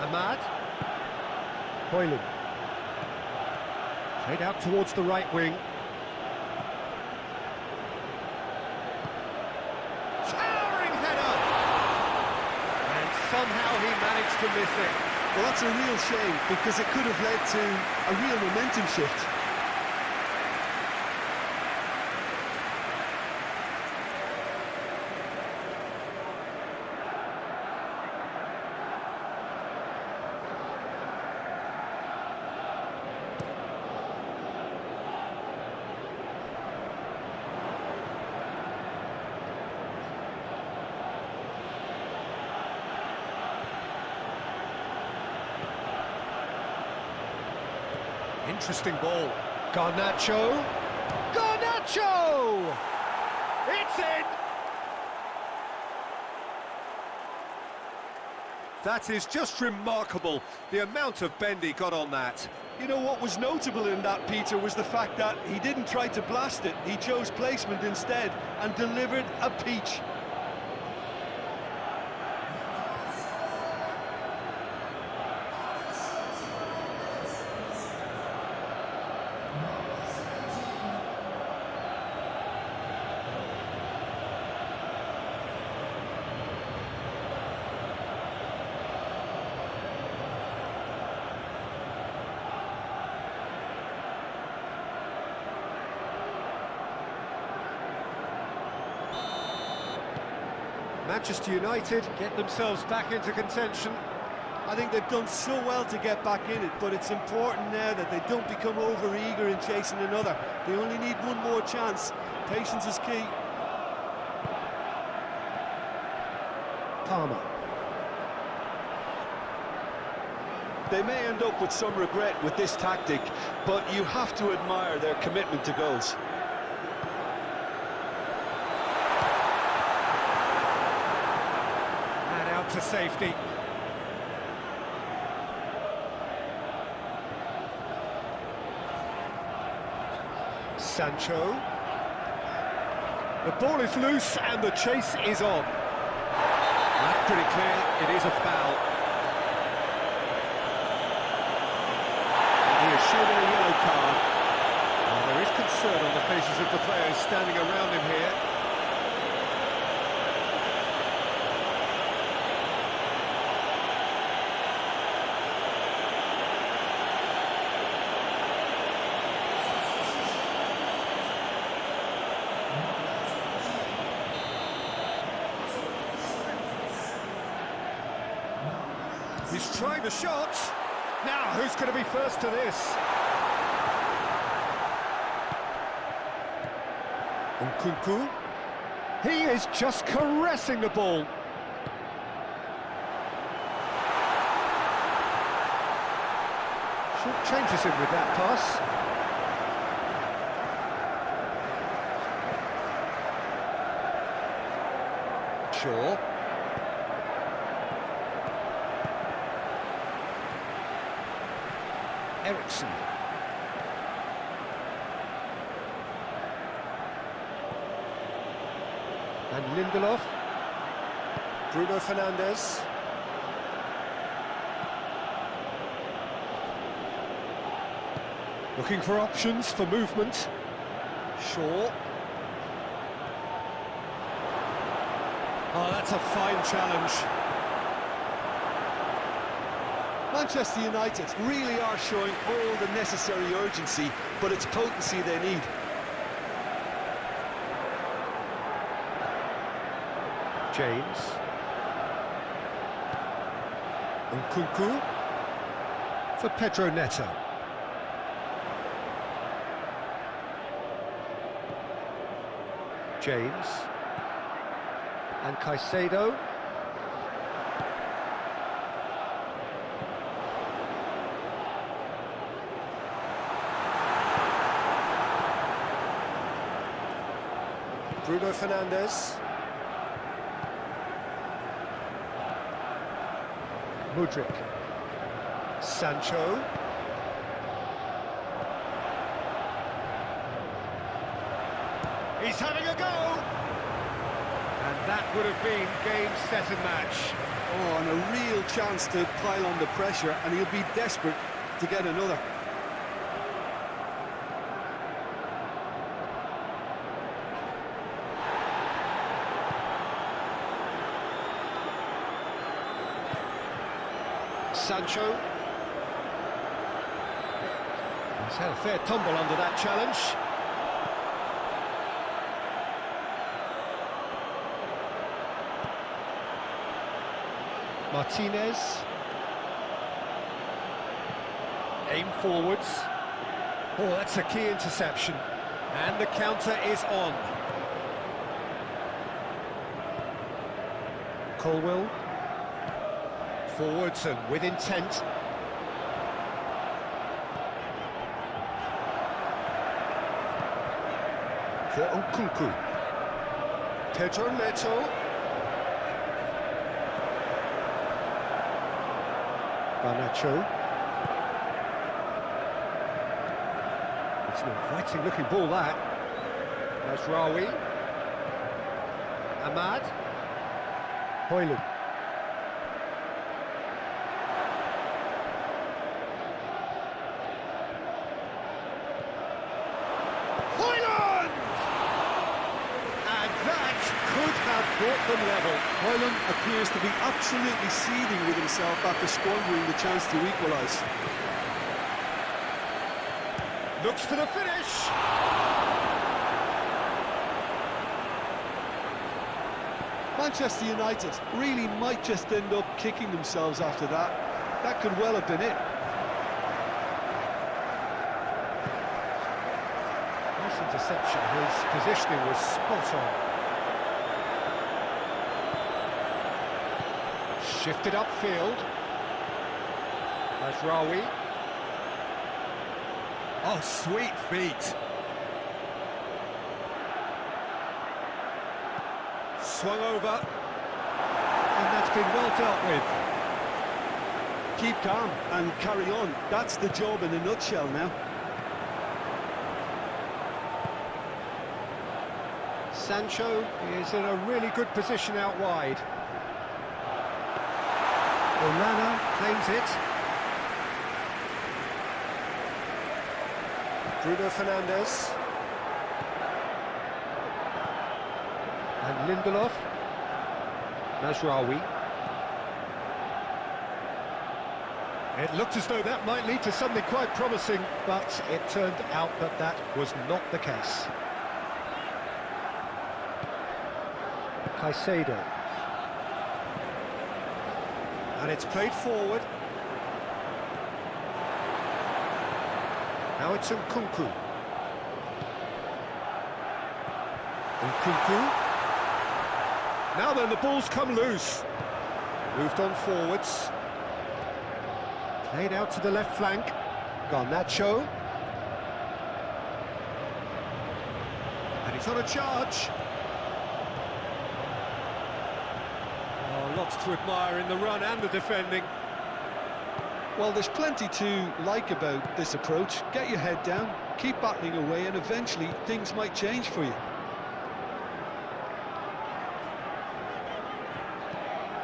Ahmad. Hoyland. Played out towards the right wing. Towering header! And somehow he managed to miss it. Well, that's a real shame, because it could have led to a real momentum shift. Interesting ball. Garnacho. Garnacho! It's in! That is just remarkable, the amount of bend he got on that. You know, what was notable in that, Peter, was the fact that he didn't try to blast it. He chose placement instead and delivered a peach. Manchester United get themselves back into contention. I think they've done so well to get back in it, but it's important now that they don't become over-eager in chasing another. They only need one more chance. Patience is key. Palmer. They may end up with some regret with this tactic, but you have to admire their commitment to goals. And out to safety. Sancho. The ball is loose and the chase is on. That's pretty clear, it is a foul. And he is shown a yellow card. And there is concern on the faces of the players standing around him here. He's trying the shot. Now, who's going to be first to this? Nkunku. He is just caressing the ball. Short changes him with that pass. Shaw. Ericsson. And Lindelof. Bruno Fernandes. Looking for options for movement. Shaw. Oh, that's a fine challenge. Manchester United really are showing all the necessary urgency, but it's potency they need. James. Nkunku. For Pedro Neto. James. And Caicedo. Bruno Fernandes. Mudryk. Sancho. He's having a go! And that would have been game, set and match. Oh, and a real chance to pile on the pressure, and he'll be desperate to get another. Sancho. He's had a fair tumble under that challenge. Martinez. Aim forwards. Oh, that's a key interception. And the counter is on. Colwill. Forwards and with intent. For Nkunku. Pedro Neto. Garnacho. It's an inviting looking ball, that. That's Rawi. Ahmad. Højlund. Brought them level. Højlund appears to be absolutely seething with himself after squandering the chance to equalise. Looks for the finish. Manchester United really might just end up kicking themselves after that. That could well have been it. Nice interception, his positioning was spot on. Shifted upfield. Mazraoui. Oh, sweet feet. Swung over. And that's been well dealt with. Keep calm and carry on. That's the job in a nutshell now. Sancho is in a really good position out wide. Onana claims it. Bruno Fernandes. And Lindelof. Mazraoui. It looked as though that might lead to something quite promising, but it turned out that that was not the case. Caicedo. And it's played forward. Now it's Nkunku. Nkunku. Now then, the ball's come loose. Moved on forwards. Played out to the left flank. Garnacho. And he's on a charge. Oh, lots to admire in the run and the defending. Well, there's plenty to like about this approach. Get your head down, keep battling away, and eventually things might change for you.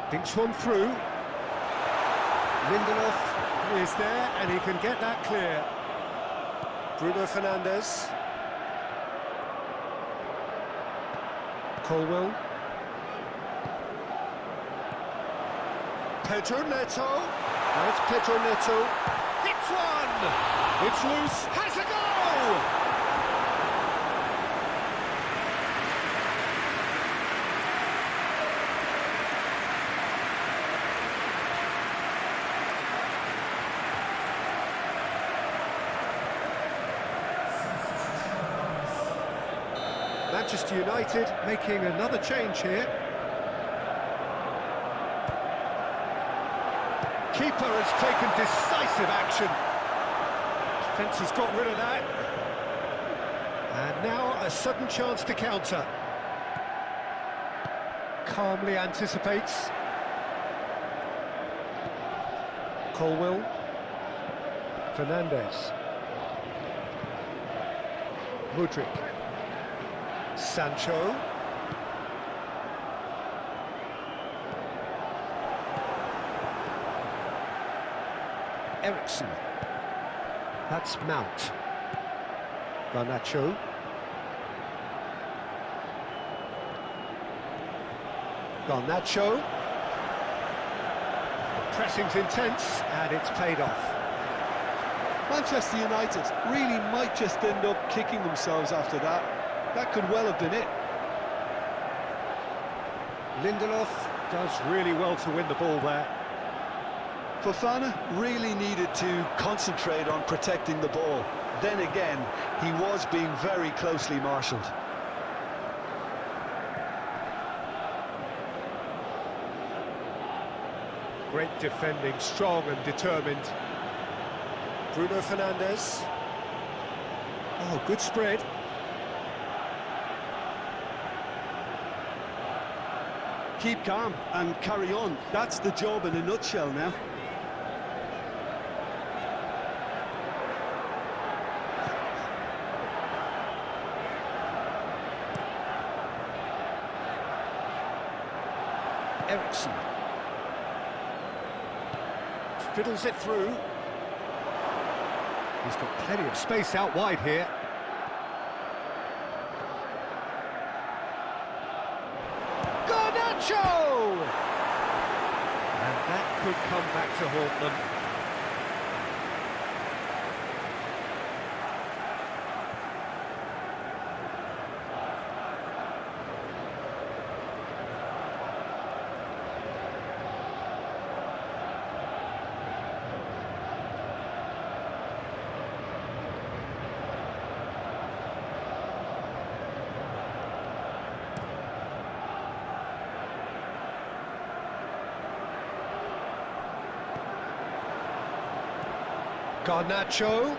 Thinks one through. Lindelof is there, and he can get that clear. Bruno Fernandes. Colwell. Pedro Neto. Now it's Pedro Neto. Hits one! It's loose. Has a goal! Manchester United making another change here. Keeper has taken decisive action. Defence has got rid of that. And now a sudden chance to counter. Calmly anticipates. Colwell. Fernandes. Mudryk. Sancho. Ericsson. That's Mount. Garnacho. Garnacho. The pressing's intense and it's paid off. Manchester United really might just end up kicking themselves after that. That could well have been it. Lindelof does really well to win the ball there. Fofana really needed to concentrate on protecting the ball. Then again, he was being very closely marshalled. Great defending, strong and determined. Bruno Fernandes. Oh, good spread. Keep calm and carry on. That's the job in a nutshell now. Ericsson. Fiddles it through. He's got plenty of space out wide here. Garnacho! And that could come back to haunt them. Garnacho,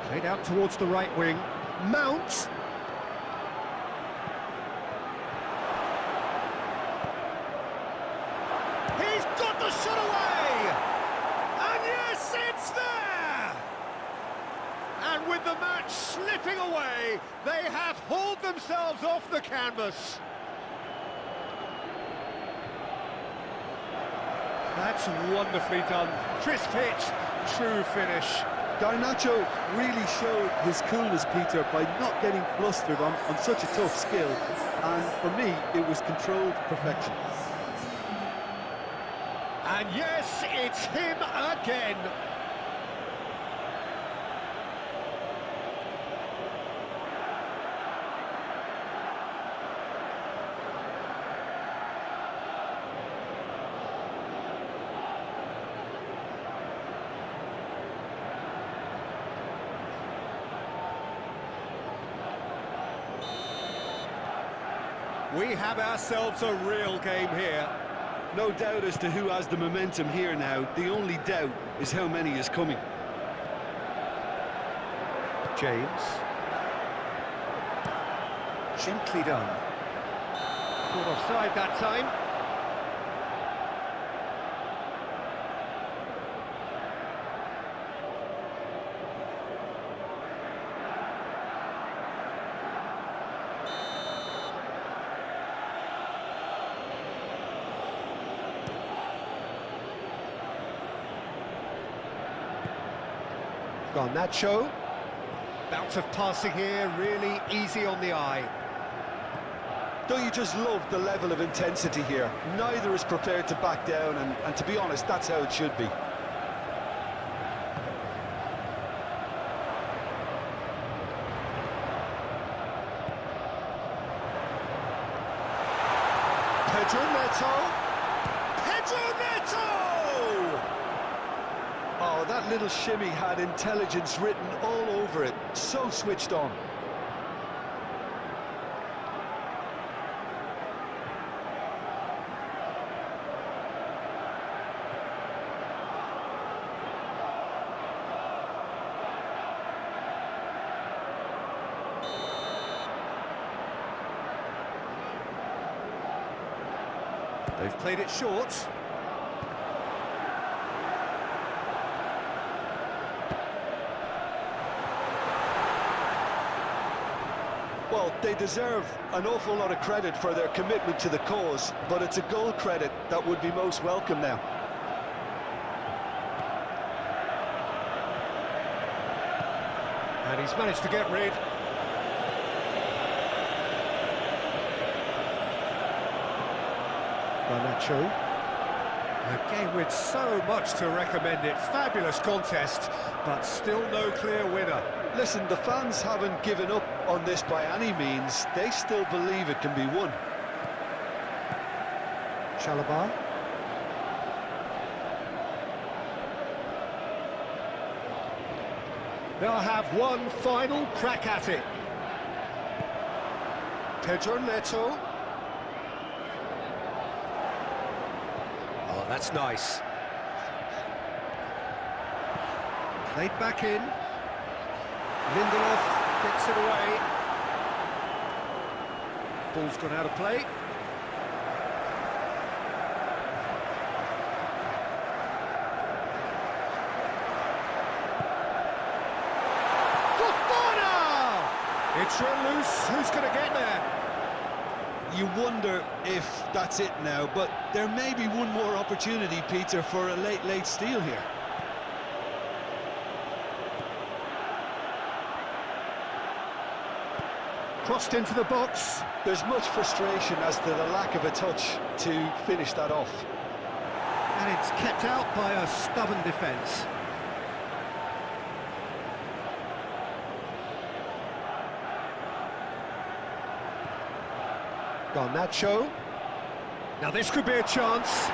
played out towards the right wing. Mount. He's got the shot away! And yes, it's there! And with the match slipping away, they have hauled themselves off the canvas. That's wonderfully done. Crisp hit, true finish. Garnacho really showed his coolness, Peter, by not getting flustered on such a tough skill. And for me, it was controlled perfection. And yes, it's him again. We have ourselves a real game here. No doubt as to who has the momentum here now. The only doubt is how many is coming. James. Gently done. Caught offside that time. Garnacho. Bout of passing here, really easy on the eye. Don't you just love the level of intensity here? Neither is prepared to back down, and to be honest, that's how it should be. Pedro Neto! Pedro Neto! Oh, that little shimmy had intelligence written all over it. So switched on. They've played it short. Well, they deserve an awful lot of credit for their commitment to the cause, but it's a goal credit that would be most welcome now. And he's managed to get rid. Garnacho. A game with so much to recommend it. Fabulous contest, but still no clear winner. Listen, the fans haven't given up on this by any means. They still believe it can be won. Chalobah. They'll have one final crack at it. Pedro Neto. Oh, that's nice. Played back in. Lindelof gets it away. Ball's gone out of play. It's run loose, who's going to get there? You wonder if that's it now, but there may be one more opportunity, Peter, for a late steal here. Crossed into the box. There's much frustration as to the lack of a touch to finish that off. And it's kept out by a stubborn defence. Garnacho. Now this could be a chance.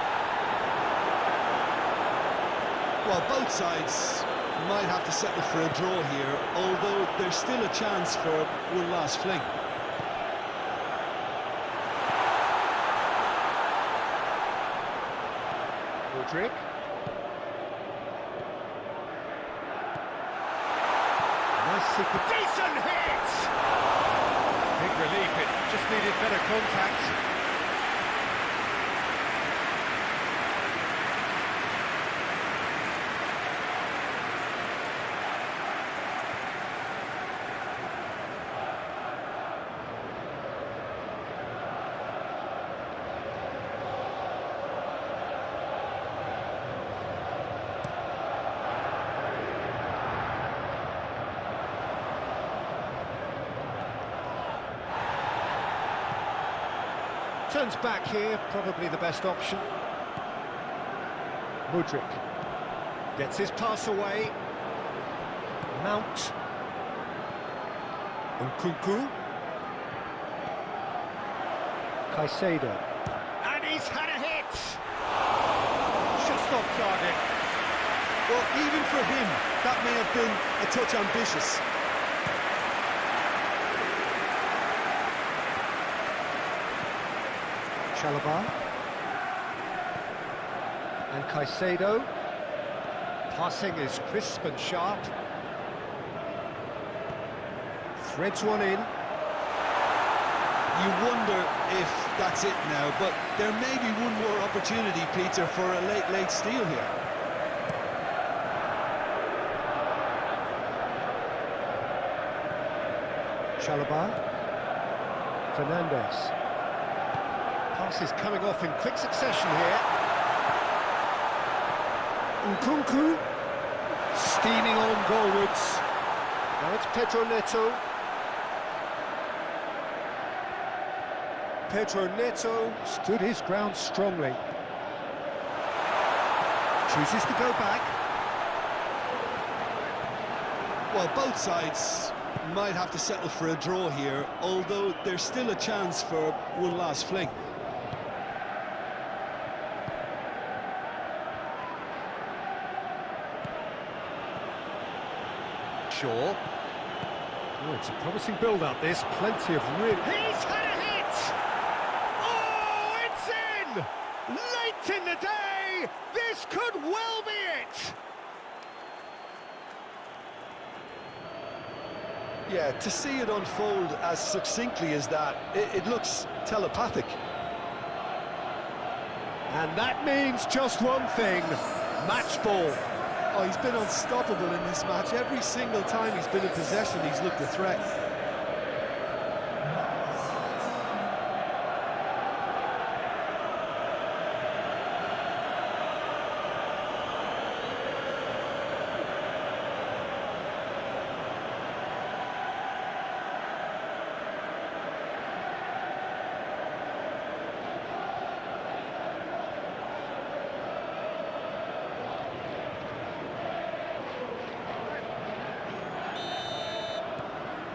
Well, both sides might have to settle for a draw here, although there's still a chance for one last fling. Rodrigue. sequence. Decent hit! Big relief, it just needed better contact. Turns back here, probably the best option. Mudryk gets his pass away. Mount. Nkunku. Caicedo. And he's had a hit! Just off target. Well, even for him, that may have been a touch ambitious. Chalobah and Caicedo. Passing is crisp and sharp. Threads one in. You wonder if that's it now, but there may be one more opportunity, Peter, for a late steal here. Chalobah. Fernandez. Passes coming off in quick succession here. Nkunku. Steaming on goalwards. Now it's Pedro Neto. Pedro Neto stood his ground strongly. Chooses to go back. Well, both sides might have to settle for a draw here, although there's still a chance for one last fling. Shaw. Oh, it's a promising build-up, this. Plenty of really... He's had a hit! Oh, it's in! Late in the day! This could well be it! Yeah, to see it unfold as succinctly as that, it looks telepathic. And that means just one thing, match ball. Oh, he's been unstoppable in this match. Every single time he's been in possession, he's looked a threat.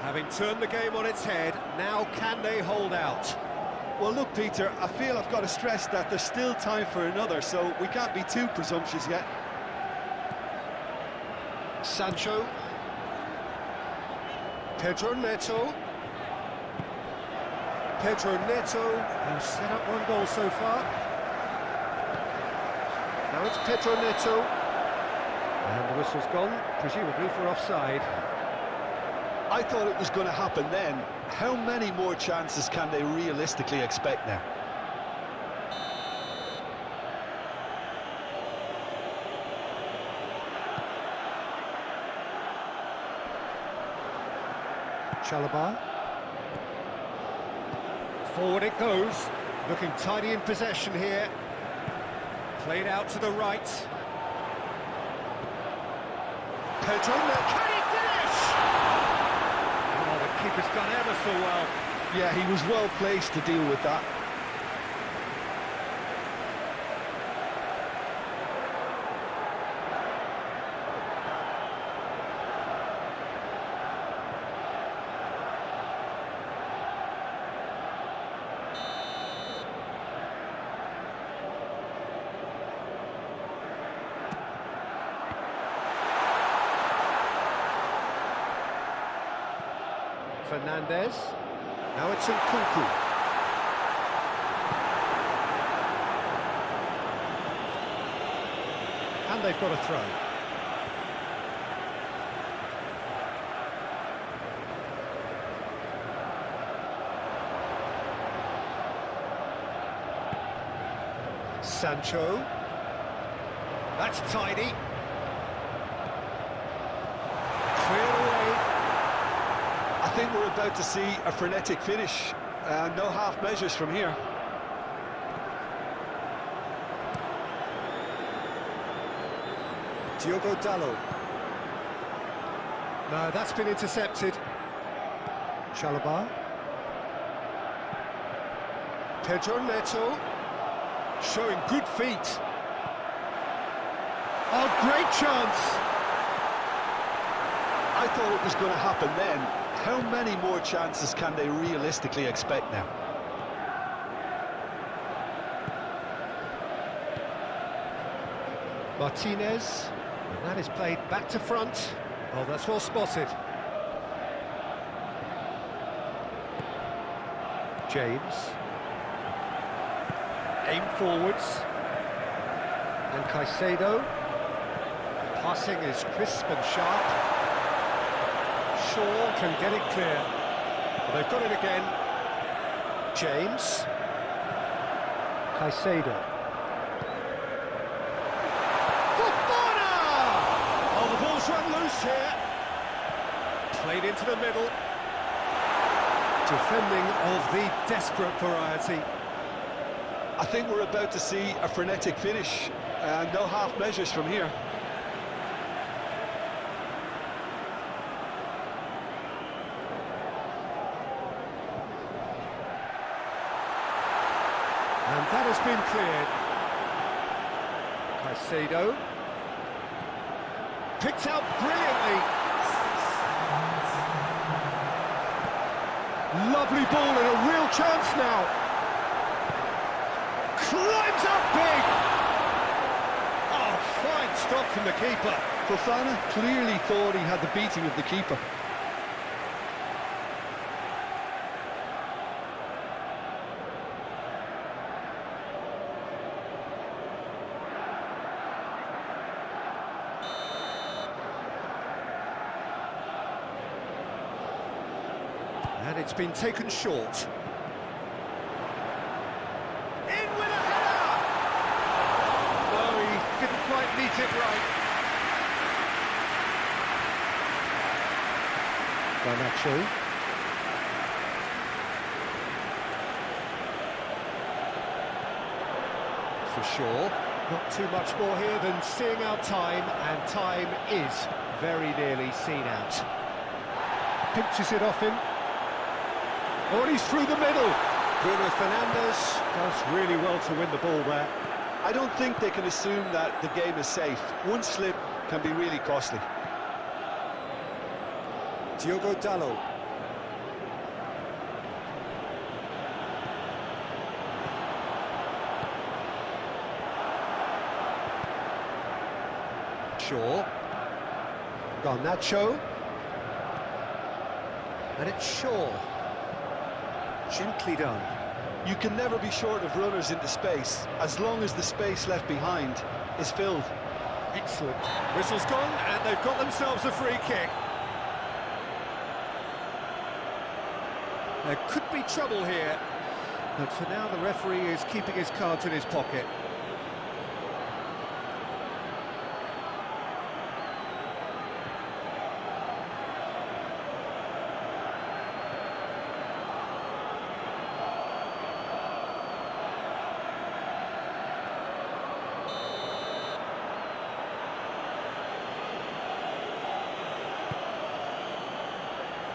Having turned the game on its head, now can they hold out? Well, look, Peter, I feel I've got to stress that there's still time for another, so we can't be too presumptuous yet. Sancho. Pedro Neto. Pedro Neto, who's set up one goal so far. Now it's Pedro Neto. And the whistle's gone, presumably for offside. I thought it was going to happen then. How many more chances can they realistically expect now? Chalobah. Forward it goes. Looking tidy in possession here. Played out to the right. Pedro Neto. Can he finish? Oh, the keeper's done ever so well. Yeah, he was well placed to deal with that. Fernandez. Now it's Nkunku. And they've got a throw. Sancho. That's tidy. Cleared away. I think we're about to see a frenetic finish. No half measures from here. Diogo Dalot. No, that's been intercepted. Chalobah. Pedro Neto. Showing good feet. Oh, great chance! I thought it was going to happen then. How many more chances can they realistically expect now? Martinez, and that is played back to front. Oh, that's well spotted. James. Aim forwards. And Caicedo. Passing is crisp and sharp. Shaw can get it clear. Well, they've got it again. James. Caicedo. Oh, the ball's run loose here. Played into the middle. Defending of the desperate variety. I think we're about to see a frenetic finish. No half measures from here. And that has been cleared. Caicedo. Picked out brilliantly. Lovely ball and a real chance now. Climbs up big. Oh, fine stop from the keeper. Fofana clearly thought he had the beating of the keeper. And it's been taken short. In with a header! No, he didn't quite meet it right. Garnacho. For sure. Not too much more here than seeing out time, and time is very nearly seen out. Pinches it off him. Oh, and he's through the middle. Bruno Fernandes does really well to win the ball there. I don't think they can assume that the game is safe. One slip can be really costly. Diogo Dalot. Shaw. Garnacho. And it's Shaw. Gently done. You can never be short of runners into space, as long as the space left behind is filled. Excellent. Whistle's gone, and they've got themselves a free kick. There could be trouble here, but for now the referee is keeping his cards in his pocket.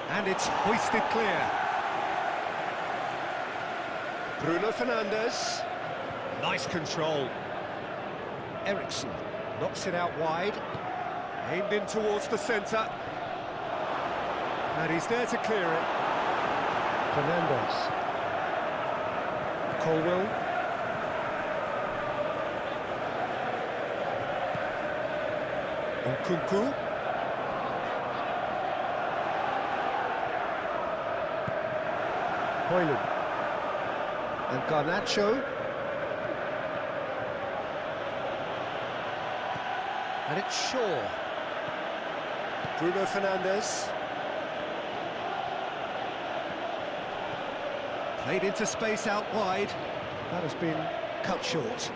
And it's hoisted clear. Bruno Fernandes. Nice control. Eriksson knocks it out wide. Aimed in towards the centre. And he's there to clear it. Fernandes. Colwell. Nkunku. Hoyland. And Garnacho. And it's Shaw. Bruno Fernandes. Played into space out wide. That has been cut short.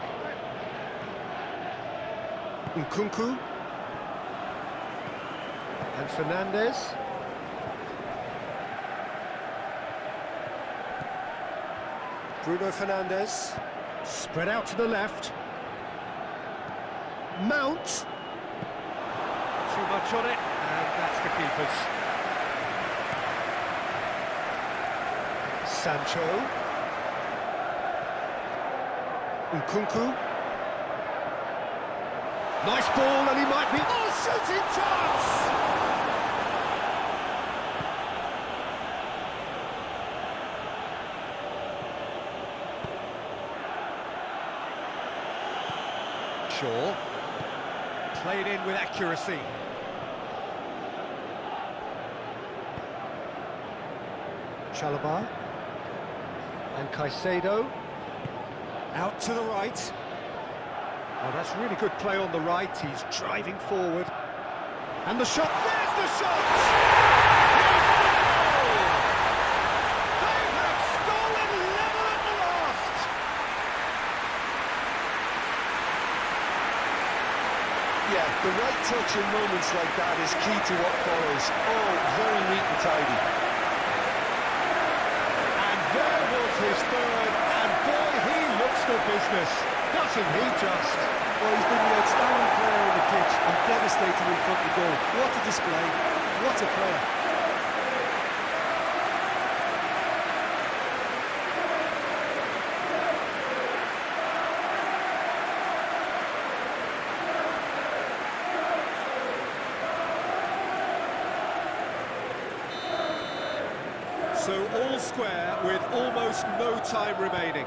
Nkunku. And Fernandez. Bruno Fernandez. Spread out to the left. Mount. Too much on it, and that's the keeper's. Sancho. Nkunku. Nice ball, and he might be... Oh, shooting chance! Shaw. Played in with accuracy. Chalobah. And Caicedo. Out to the right. Oh, that's really good play on the right. He's driving forward. And the shot. There's the shot! They have stolen level at the last! Yeah, the right touch in moments like that is key to what follows. Oh, very neat and tidy. And there was his third, and boy, he looks the business. Doesn't he just? Well, he's been the outstanding player on the pitch and devastating in front of the goal. What a display, what a player. So all square with almost no time remaining.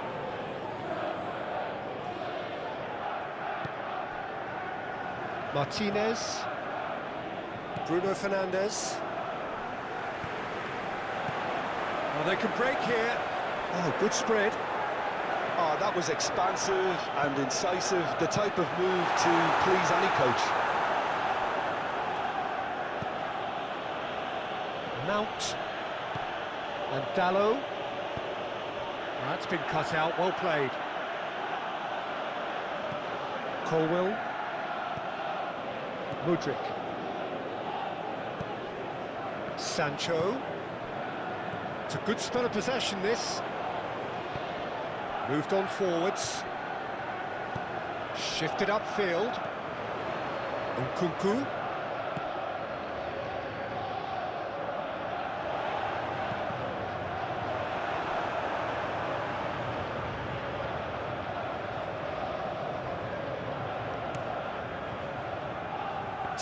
Martinez. Bruno Fernandez. Oh, they can break here. Oh, good spread. Oh, that was expansive and incisive, the type of move to please any coach. Mount. And Dalot. That's been cut out, well played. Colwill. Mudryk. Sancho. It's a good spell of possession, this. Moved on forwards. Shifted upfield. Nkunku.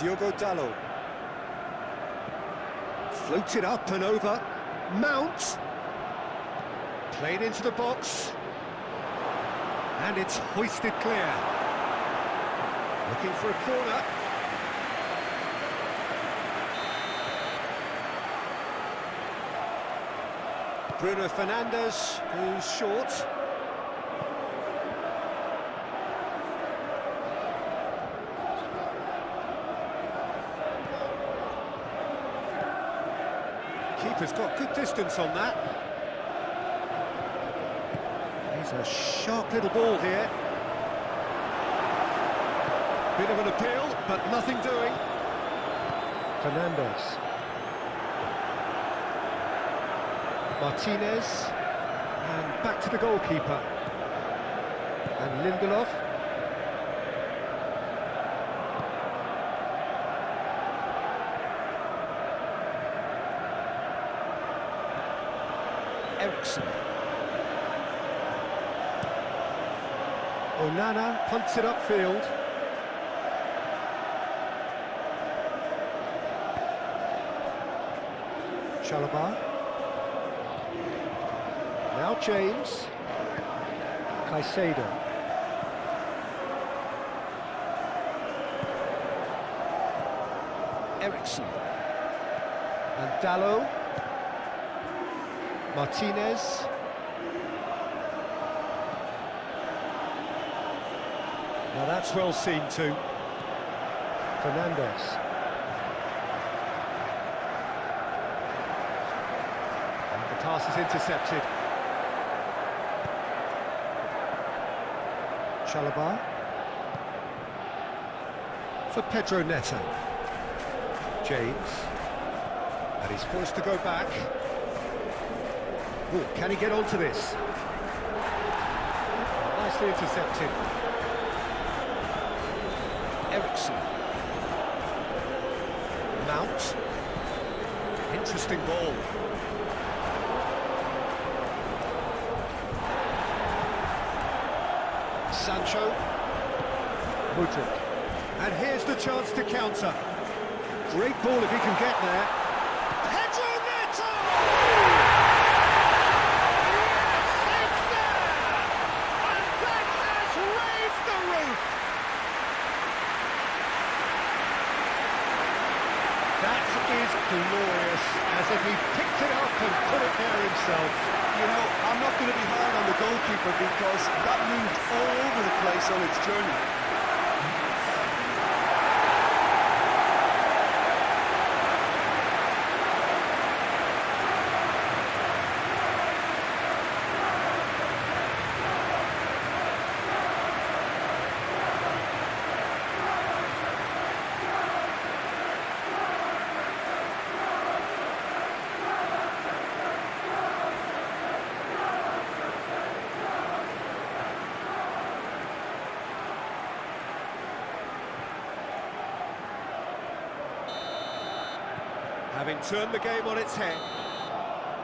Diogo Dalot. Floated up and over. Mount. Played into the box. And it's hoisted clear. Looking for a corner. Bruno Fernandez goes short. Keeper's got good distance on that. He's a sharp little ball here. Bit of an appeal, but nothing doing. Fernandez. Martinez. And back to the goalkeeper. And Lindelof. Eriksson. Onana punts it upfield. Chalobah. Now James. Caicedo. Eriksson. And Dalot. Martinez. Now that's well seen too. Fernandez. And the pass is intercepted. Chalobah. for Pedro Neto. James. And he's forced to go back. Oh, can he get onto this? Nicely intercepted. Ericsson. Mount. Interesting ball. Sancho. Mudryk. And here's the chance to counter. Great ball if he can get there. Pedro Neto! Yes, it's there! And that has raised the roof! That is glorious, as if he picked it up and put it there himself. You know, I'm not going to be hard on the goalkeeper because that moved all over the place on its journey. Having turned the game on its head.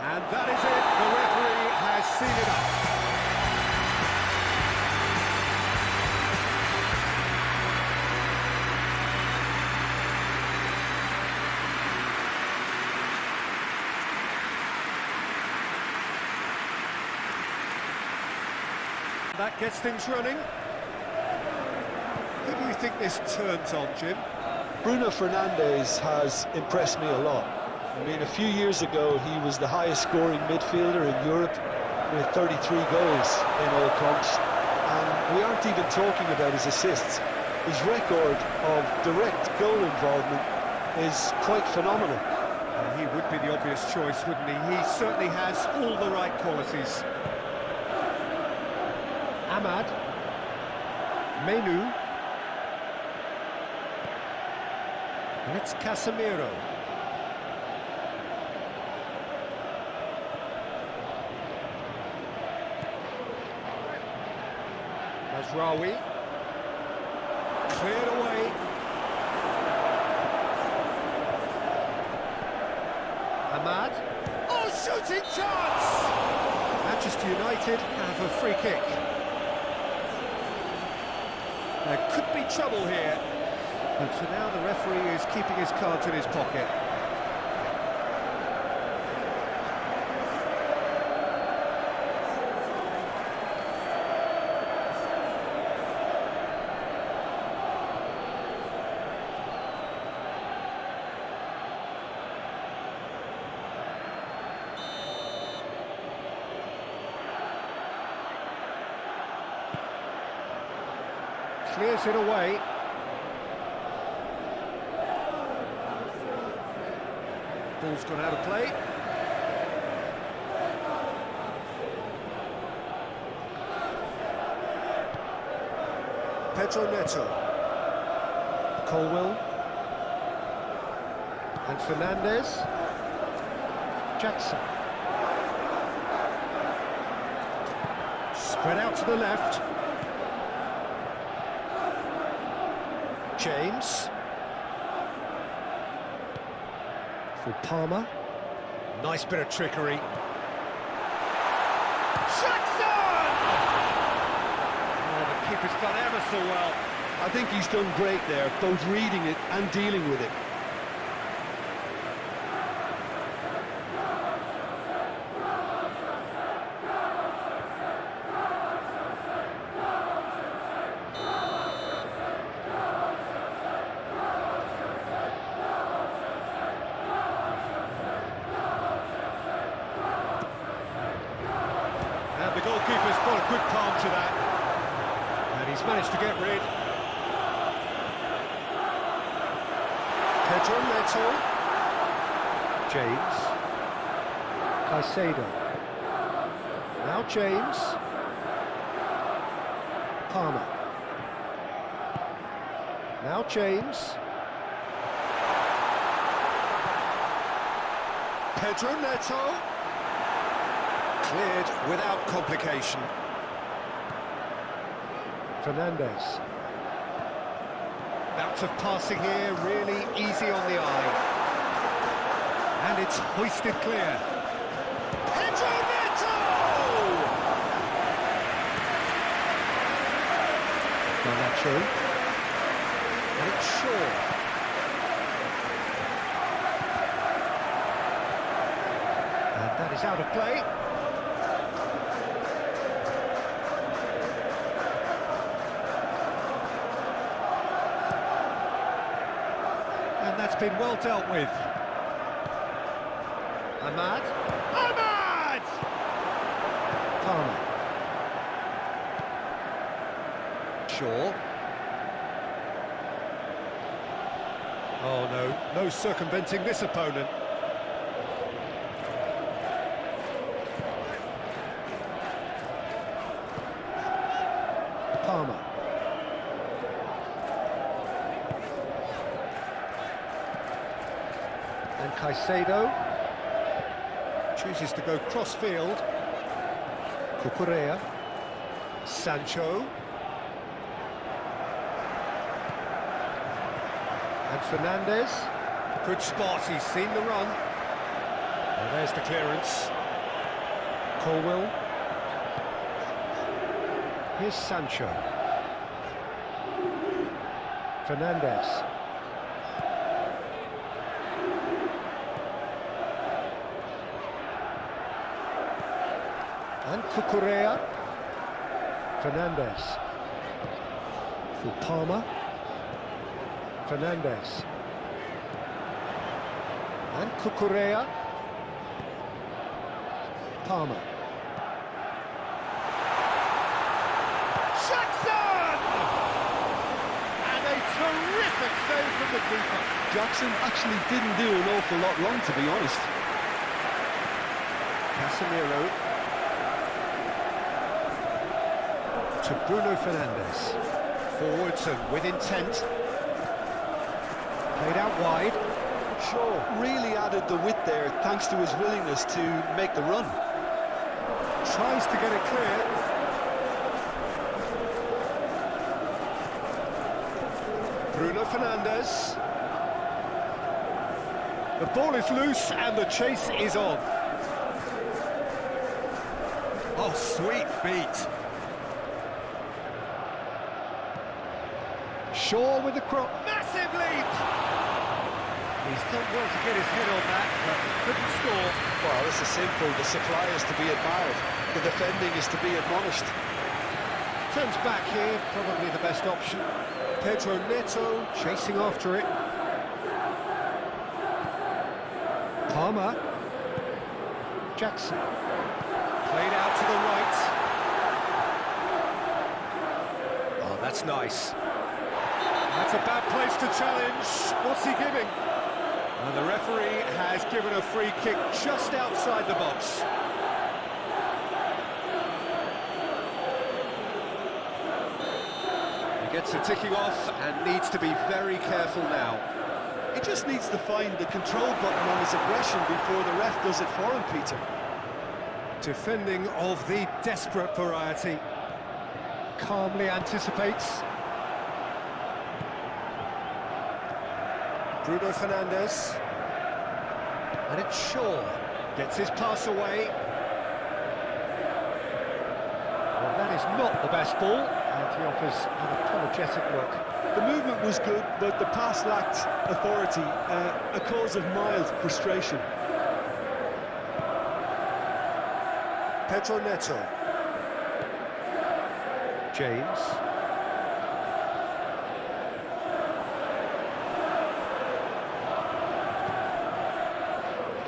And that is it, the referee has seen it up. That gets things running. Who do you think this turns on, Jim? Bruno Fernandes has impressed me a lot. I mean, a few years ago, he was the highest scoring midfielder in Europe with 33 goals in all comps. And we aren't even talking about his assists. His record of direct goal involvement is quite phenomenal. He would be the obvious choice, wouldn't he? He certainly has all the right qualities. Ahmad. Menu. And it's Casemiro. Mazraoui. Cleared away. Ahmad. Oh, shooting chance! Manchester United have a free kick. There could be trouble here. And so now the referee is keeping his cards in his pocket. Clears it away. Ball's gone out of play. Pedro Neto. Colwell. And Fernandes. Jackson. Spread out to the left. James. For Palmer. Nice bit of trickery. Jackson! Oh, the keeper's done ever so well. I think he's done great there, both reading it and dealing with it. And the goalkeeper's got a good palm to that. And he's managed to get rid. Pedro Neto. James. Caicedo. Now James. Palmer. Now James. Pedro Neto. Cleared without complication. Fernandes. Bout of passing here, really easy on the eye. And it's hoisted clear. Pedro Neto! Garnacho. And it's Shaw. And that is out of play. And that's been well dealt with. Ahmad. Ahmad! Palmer. Shaw. Oh no, no circumventing this opponent. Palmer. And Caicedo chooses to go cross-field. Cucurella. Sancho. And Fernandes. Good spot, he's seen the run. And there's the clearance. Colwill. Here's Sancho. Fernandes. And Cucurella. Fernandes. For Palmer. Fernandes. And Cucurella. Palmer. Jackson! And a terrific save from the keeper. Jackson actually didn't do an awful lot wrong, to be honest. Casemiro. To Bruno Fernandes. Forwards and with intent. Played out wide. Shaw really added the width there thanks to his willingness to make the run. Tries to get it clear. Bruno Fernandes. The ball is loose and the chase is on. Oh, sweet feet. Shaw with the cross. Massive leap! He's done well to get his head on that, but couldn't score. Well, this is simple. The supply is to be admired. The defending is to be admonished. Turns back here, probably the best option. Pedro Neto chasing after it. Palmer. Jackson. Played out to the right. Oh, that's nice. That's a bad place to challenge. What's he giving? And the referee has given a free kick just outside the box. He gets it ticking off and needs to be very careful now. He just needs to find the control button on his aggression before the ref does it for him, Peter. Defending of the desperate variety. Calmly anticipates. Bruno Fernandes. And it's Shaw. Gets his pass away. Well, that is not the best ball. And he offers an apologetic look. The movement was good, but the pass lacked authority, a cause of mild frustration. Pedro Neto. James.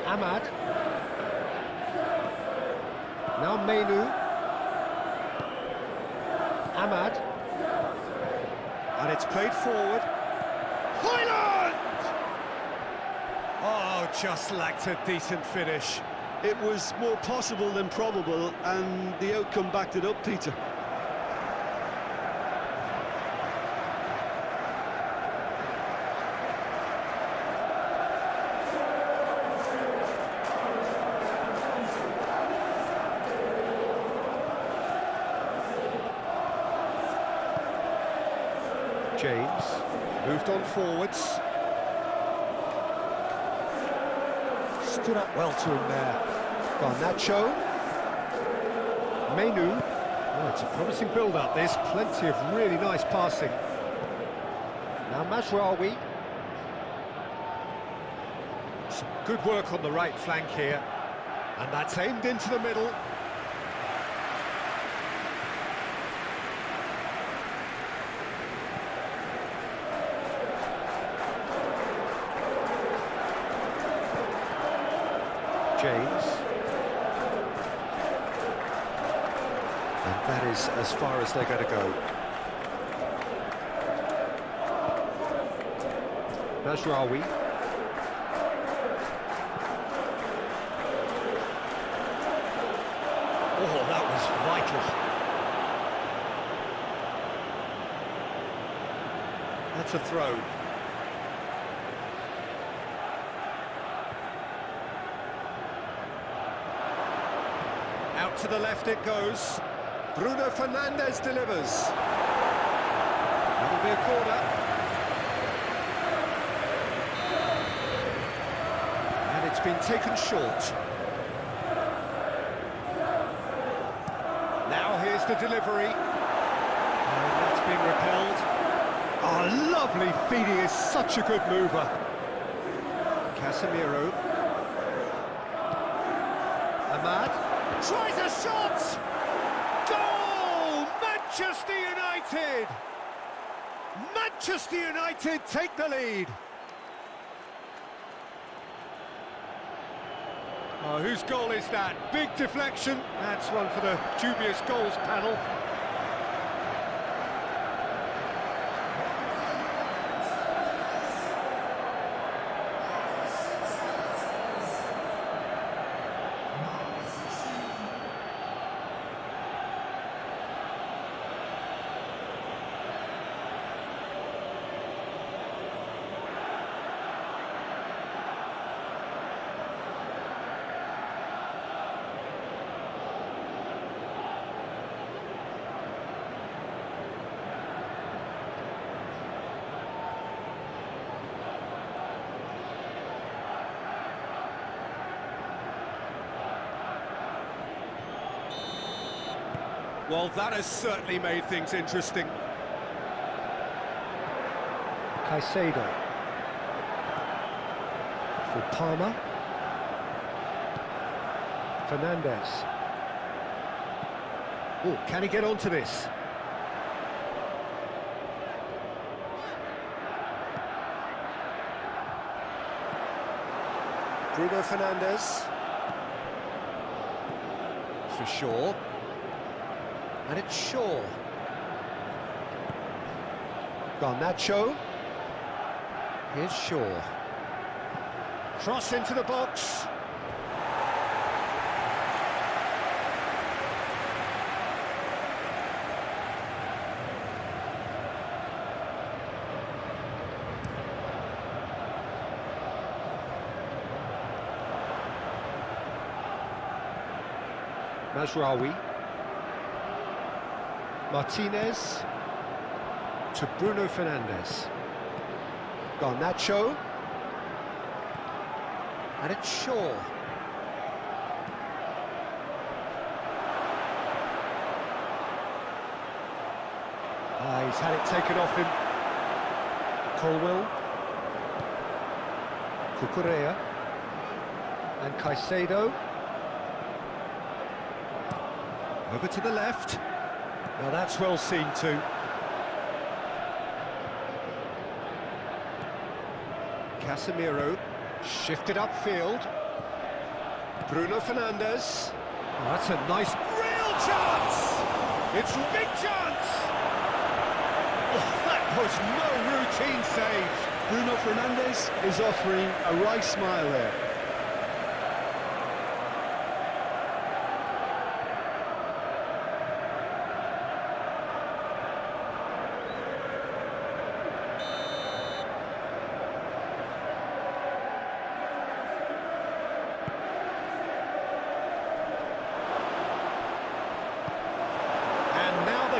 Ahmad. Now Menu. Ahmad. And it's played forward. Hoyland! Oh, just lacked a decent finish. It was more possible than probable, and the outcome backed it up, Peter. James, moved on forwards. Stood up well to him there. Garnacho. Menu. Oh, it's a promising build-up, this. Plenty of really nice passing. Now Mazraoui. Some good work on the right flank here. And that's aimed into the middle. James. And that is as far as they're going to go. Mazraoui. Oh, that was vital. That's a throw. Out to the left it goes. Bruno Fernandes delivers. That'll be a corner. And it's been taken short. Now here's the delivery. And that's been repelled. Oh, lovely feed, he is such a good mover. Casemiro. Ahmad. Tries a shot! Goal! Manchester United! Manchester United take the lead. Oh, whose goal is that? Big deflection. That's one for the dubious goals panel. Well, that has certainly made things interesting. Caicedo. For Palmer. Fernandes. Oh, can he get onto this? Bruno Fernandes. For sure. And it's Shaw. Garnacho. Here's Shaw. Cross into the box. Mazraoui. Martinez to Bruno Fernandes. Garnacho. And it's Shaw. He's had it taken off him. Colwill. Cucurella. And Caicedo. Over to the left. Now that's well seen too. Casemiro shifted upfield. Bruno Fernandes. Oh, that's a nice real chance. It's a big chance. Oh, that was no routine save. Bruno Fernandes is offering a wry smile there.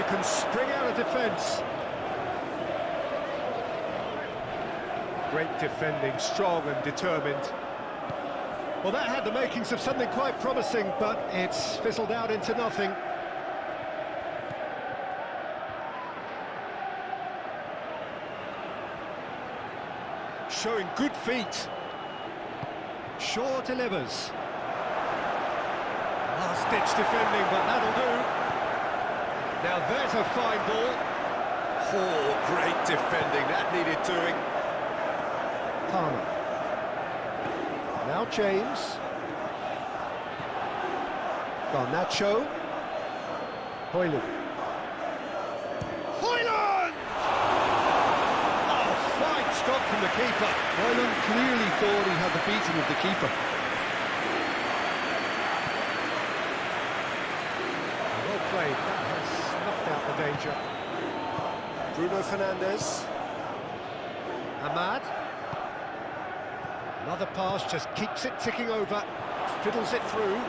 Can spring out of defence. Great defending, strong and determined. Well, that had the makings of something quite promising, but it's fizzled out into nothing. Showing good feet. Shaw delivers. Last-ditch defending, but that'll do. Now there's a fine ball. Oh, great defending, that needed doing. Palmer. Now James. Garnacho. Hoyland. Hoyland! Oh, fine stop from the keeper. Hoyland clearly thought he had the beating of the keeper. Well played, that has snuffed out the danger. Bruno Fernandes. Ahmad. Another pass, just keeps it ticking over, fiddles it through.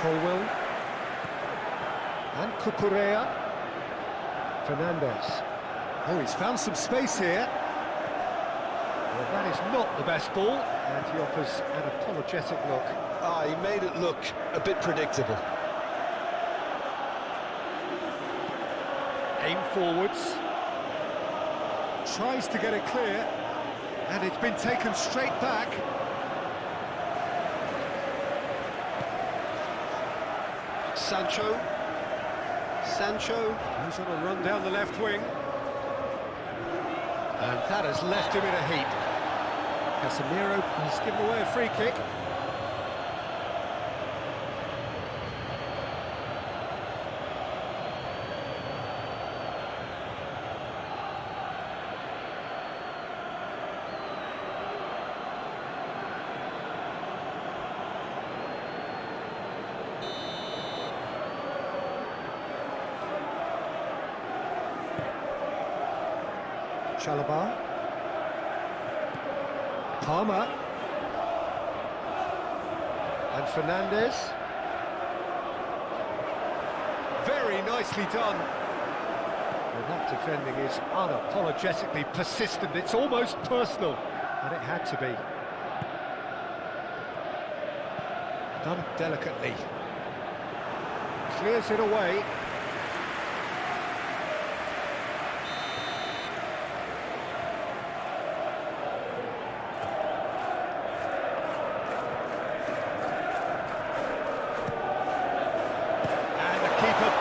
Colwell. And Cucurella. Fernandes. Oh, he's found some space here. Well, that is not the best ball, and he offers an apologetic look. Ah, he made it look a bit predictable. Aim forwards. Tries to get it clear, and it's been taken straight back. Sancho. Sancho goes on a run down the left wing. And that has left him in a heap. Casemiro has given away a free kick. Chalobah. Palmer. And Fernandes. Very nicely done. Well, that defending is unapologetically persistent. It's almost personal, and it had to be. Done delicately. Clears it away.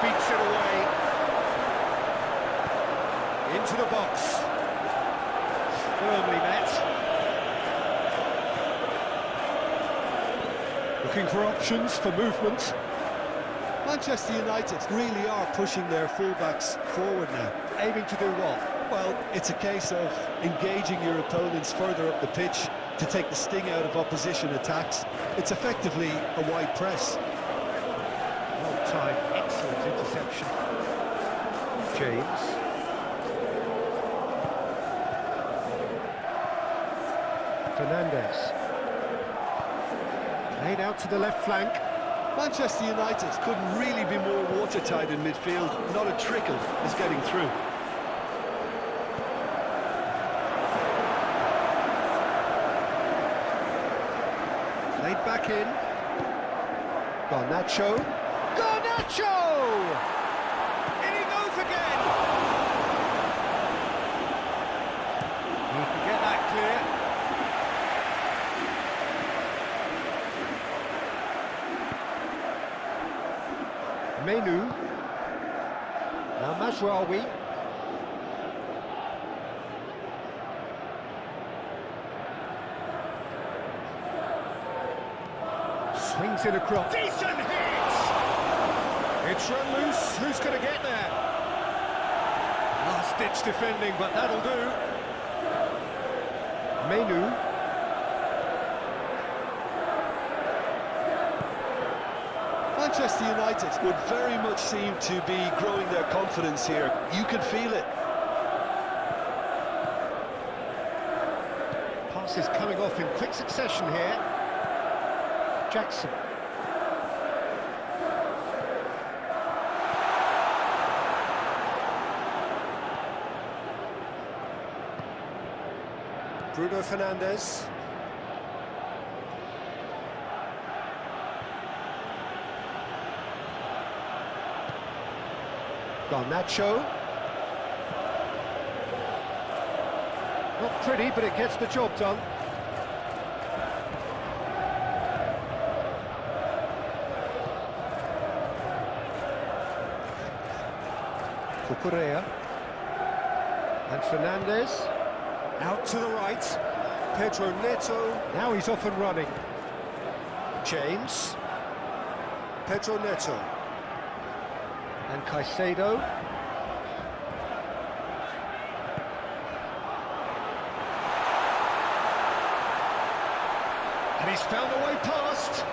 Beats it away. Into the box. Firmly met. Looking for options for movement. Manchester United really are pushing their fullbacks forward now. Aiming to do what? Well, it's a case of engaging your opponents further up the pitch to take the sting out of opposition attacks. It's effectively a wide press. Well timed, excellent interception. James. Fernandes. Played out to the left flank. Manchester United couldn't really be more watertight in midfield. Not a trickle is getting through. Played back in. Garnacho. Garnacho! In he goes again! He can get that clear. Menu. Now Mazraoui. Swings it across. Decent hit! It's run loose. Who's going to get there? Last-ditch defending, but that'll do. Menu. Manchester United would very much seem to be growing their confidence here. You can feel it. Passes coming off in quick succession here. Jackson. Bruno Fernandes. Garnacho. Not pretty, but it gets the job done. Cucurella. And Fernandes. Out to the right. Pedro Neto. Now he's off and running. James. Pedro Neto. And Caicedo. And he's found a way past.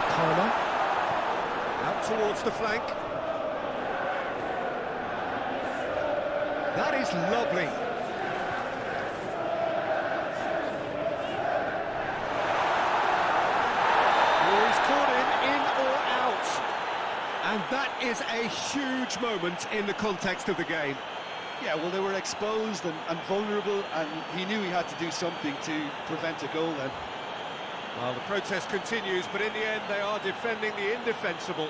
Palmer. Out towards the flank. That is lovely. Oh, he's caught in or out. And that is a huge moment in the context of the game. Yeah, well, they were exposed and vulnerable, and he knew he had to do something to prevent a goal then. Well, the protest continues, but in the end they are defending the indefensible.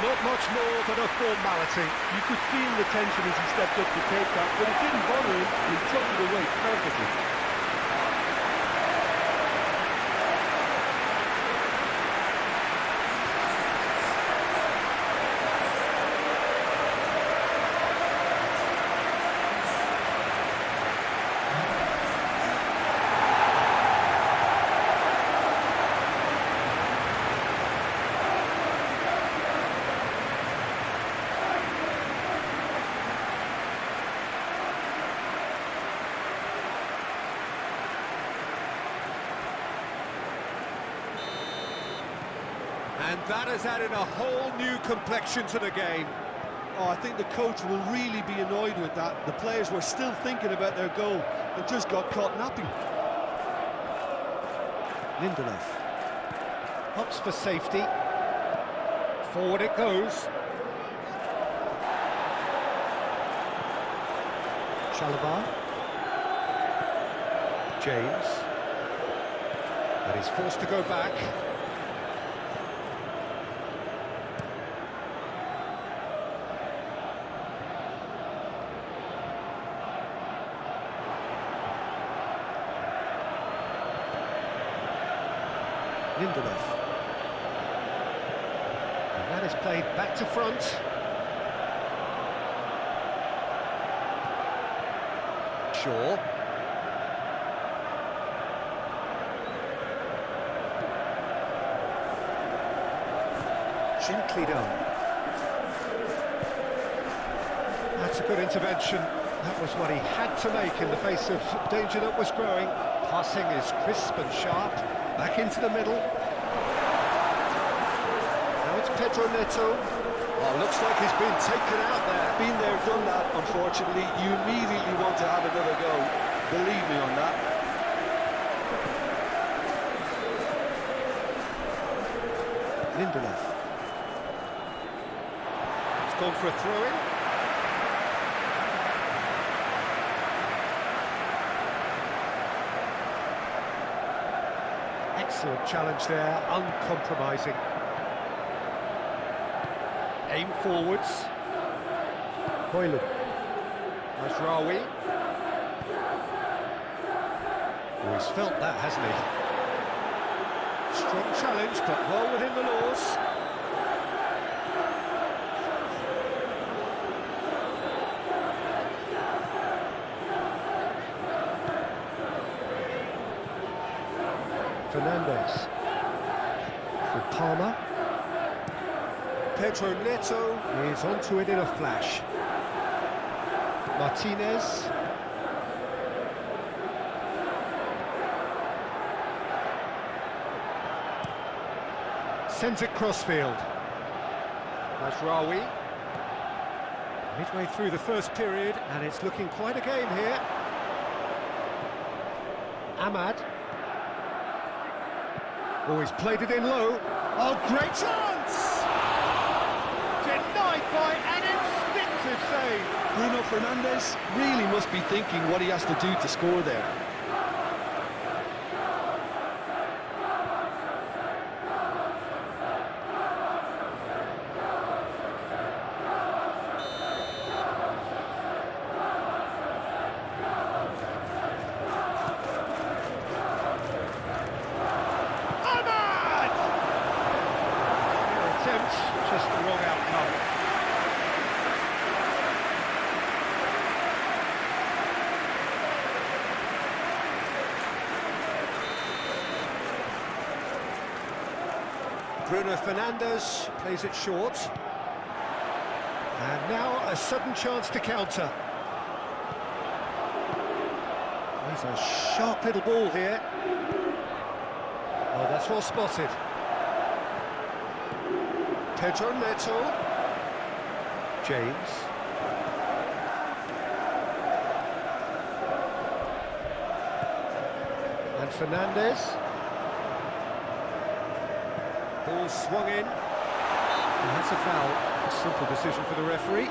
Not much more than a formality. You could feel the tension as he stepped up to take that, but it didn't bother him. He took it away perfectly. And that has added a whole new complexion to the game. Oh, I think the coach will really be annoyed with that. The players were still thinking about their goal and just got caught napping. Lindelof. Hops for safety. Forward it goes. Chalobah. James. And he's forced to go back. Lindelof. And that is played back to front. Shaw. Gently done. That's a good intervention. That was what he had to make in the face of danger that was growing. Passing is crisp and sharp. Back into the middle. Now it's Pedro Neto. Oh, looks like he's been taken out there. Been there, done that, unfortunately. You immediately want to have another go. Believe me on that. Lindelof. He's gone for a throw-in. Excellent challenge there, uncompromising. Aim forwards. Hoyland. Mazraoui. Oh, he's felt that, hasn't he? Strong challenge, but well within the laws. Fernandes. For Palmer. Pedro Neto is onto it in a flash. Martinez. Sends it crossfield. Mazraoui. Midway through the first period, and it's looking quite a game here. Ahmad. Oh, he's played it in low. Oh, great chance! Denied by an instinctive save. Bruno Fernandes really must be thinking what he has to do to score there. Just the wrong outcome. Bruno Fernandes plays it short. And now a sudden chance to counter. There's a sharp little ball here. Oh, that's well spotted. Pedro Neto. James. And Fernandes. Ball swung in. And that's a foul. A simple decision for the referee.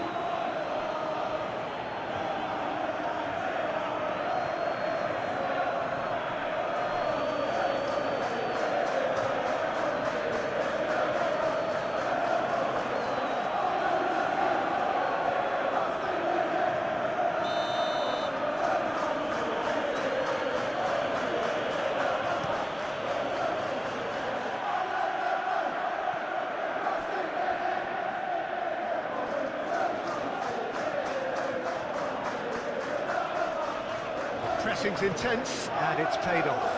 Pressing's intense, and it's paid off.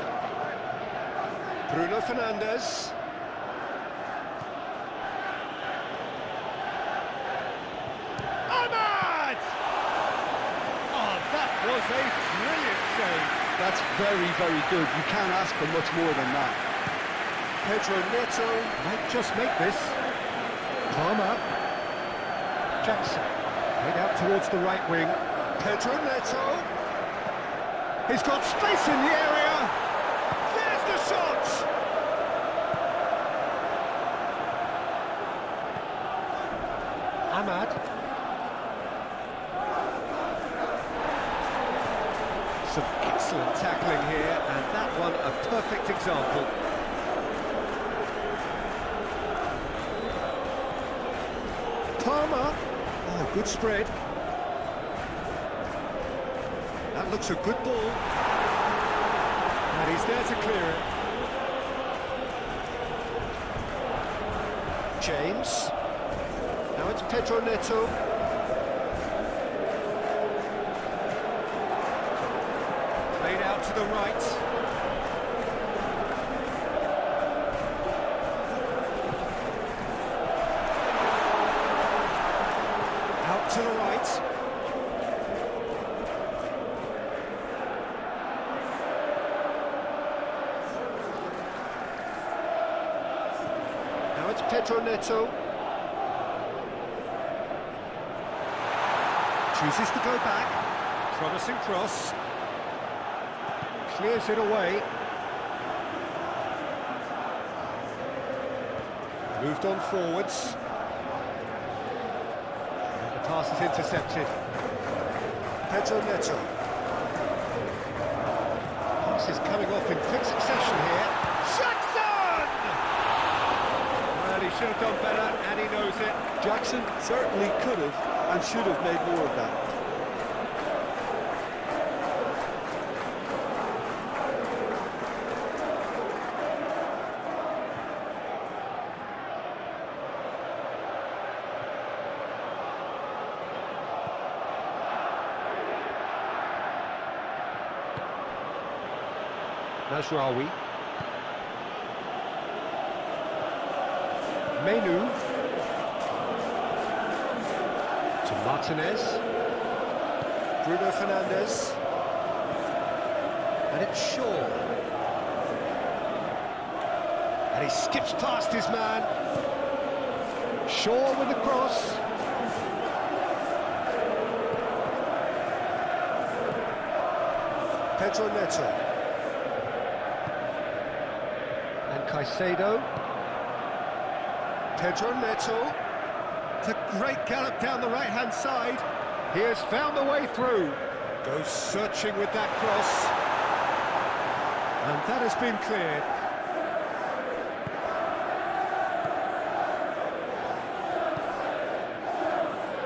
Bruno Fernandes. Ahmad! Oh, that was a brilliant save. That's very, very good. You can't ask for much more than that. Pedro Neto might just make this. Palmer. Jackson. Played out towards the right wing. Pedro Neto. He's got space in the area. There's the shot. Ahmad. Some excellent tackling here, and that one a perfect example. Palmer. Oh, good spread. That looks a good ball. And he's there to clear it. James. Now it's Pedro Neto. Played out to the right. Out to the right. Now it's Pedro Neto. Chooses to go back. Promising cross. Clears it away. Moved on forwards. And the pass is intercepted. Pedro Neto. Pass is coming off in quick succession here. Jackson! Well, he should have done better, and he knows it. Jackson certainly could have and should have made more of that. Mazraoui. Menu. To Martinez. Bruno Fernandes. And it's Shaw. And he skips past his man. Shaw with the cross. Pedro Neto. And Caicedo. Pedro Neto. It's a great gallop down the right-hand side. He has found the way through. Goes searching with that cross. And that has been cleared.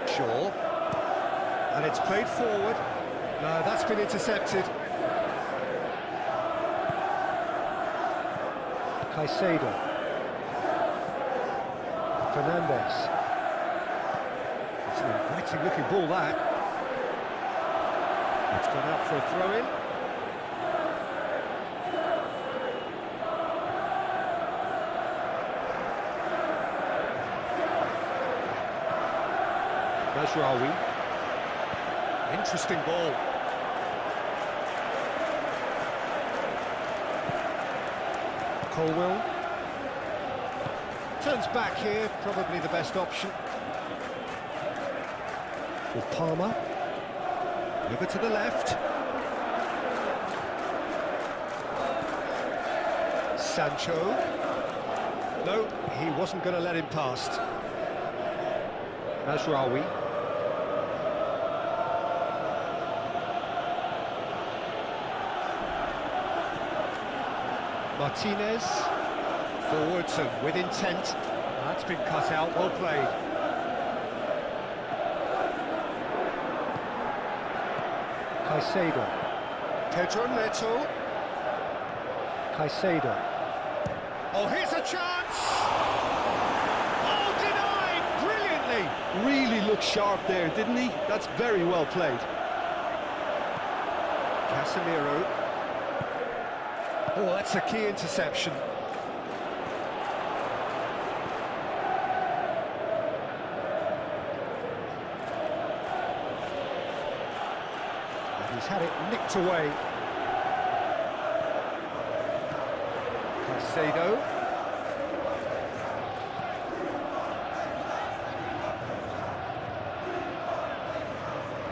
Shaw. And it's played forward. No, that's been intercepted. Caicedo. Fernandes. It's an inviting looking ball, that. It's gone out for a throw-in. Mazraoui. Interesting ball. Colwell. Turns back here, probably the best option. For Palmer. Over to the left. Sancho. No, he wasn't going to let him past. Mazraoui. Martinez. Forwards and with intent. That's been cut out, well played. Caicedo. Pedro Neto. Caicedo. Oh, here's a chance! Oh, denied! Brilliantly! Really looked sharp there, didn't he? That's very well played. Casemiro. Oh, that's a key interception. He's had it nicked away. Caicedo.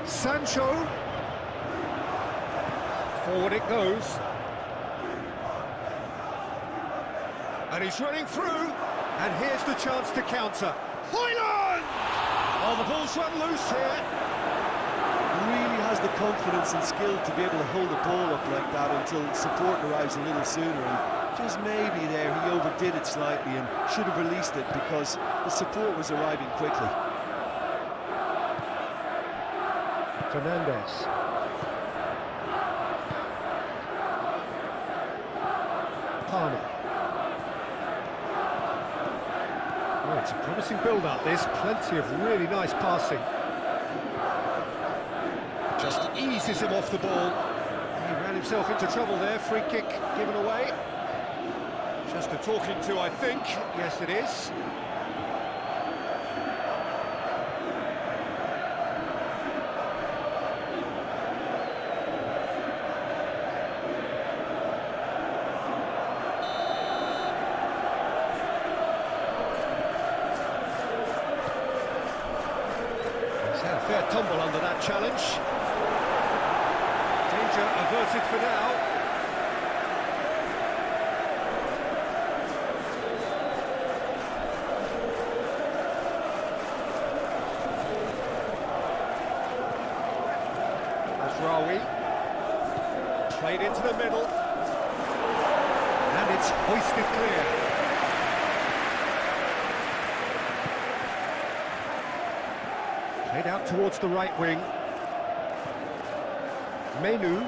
Sancho. Forward it goes. And he's running through. And here's the chance to counter. Højlund! Oh, the ball's run loose here. Really has the confidence and skill to be able to hold the ball up like that until support arrives a little sooner, and just maybe there he overdid it slightly and should have released it because the support was arriving quickly. Fernandes. Palmer. Oh, it's a promising build-up, this. Plenty of really nice passing. Just eases him off the ball. He ran himself into trouble there. Free kick given away. Just a talking to, I think. Yes, it is. He's had a fair tumble under that challenge. Danger averted for now. Mazraoui. Played into the middle. And it's hoisted clear. Played out towards the right wing. Menu.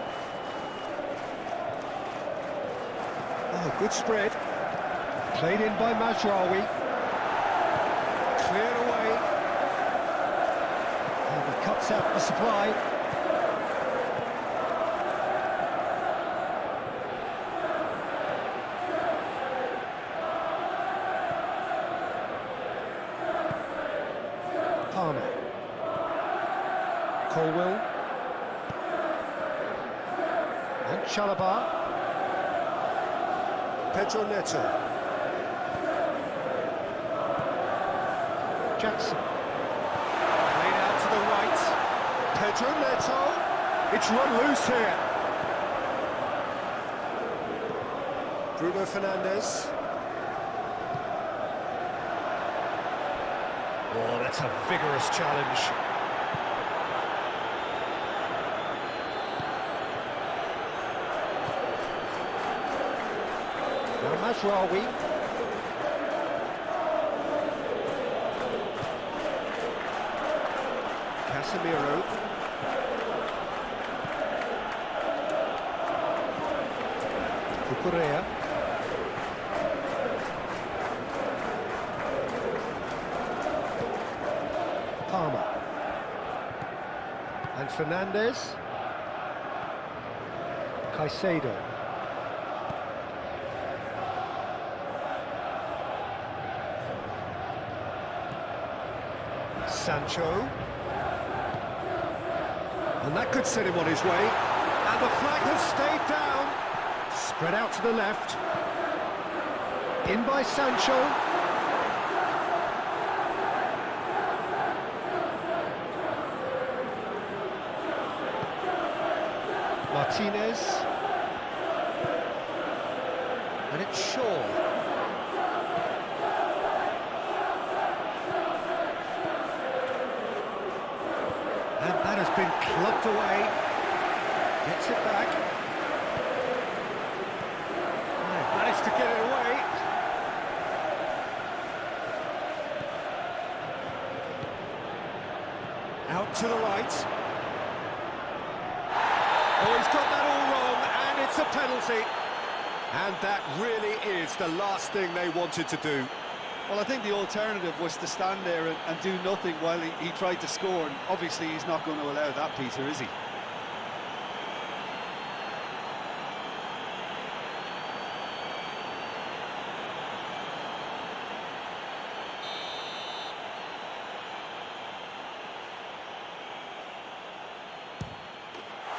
Oh, good spread. Played in by Mazraoui. Cleared away. And he cuts out the supply. Palmer. Colwell. And Chalobah. Pedro Neto. Jackson. Played out to the right. Pedro Neto. It's run loose here. Bruno Fernandes. Oh, that's a vigorous challenge. Now Mazraoui. Casemiro. Cucurella. Palmer. And Fernandes. Caicedo. Sancho. And that could set him on his way. And the flag has stayed down. Spread out to the left. In by Sancho. Martinez. And it's Shaw. And that has been clubbed away. Gets it back. And managed to get it away. Out to the right. Oh, he's got that all wrong, and it's a penalty. And that really is the last thing they wanted to do. Well, I think the alternative was to stand there and do nothing while he tried to score, and obviously he's not going to allow that, Peter, is he?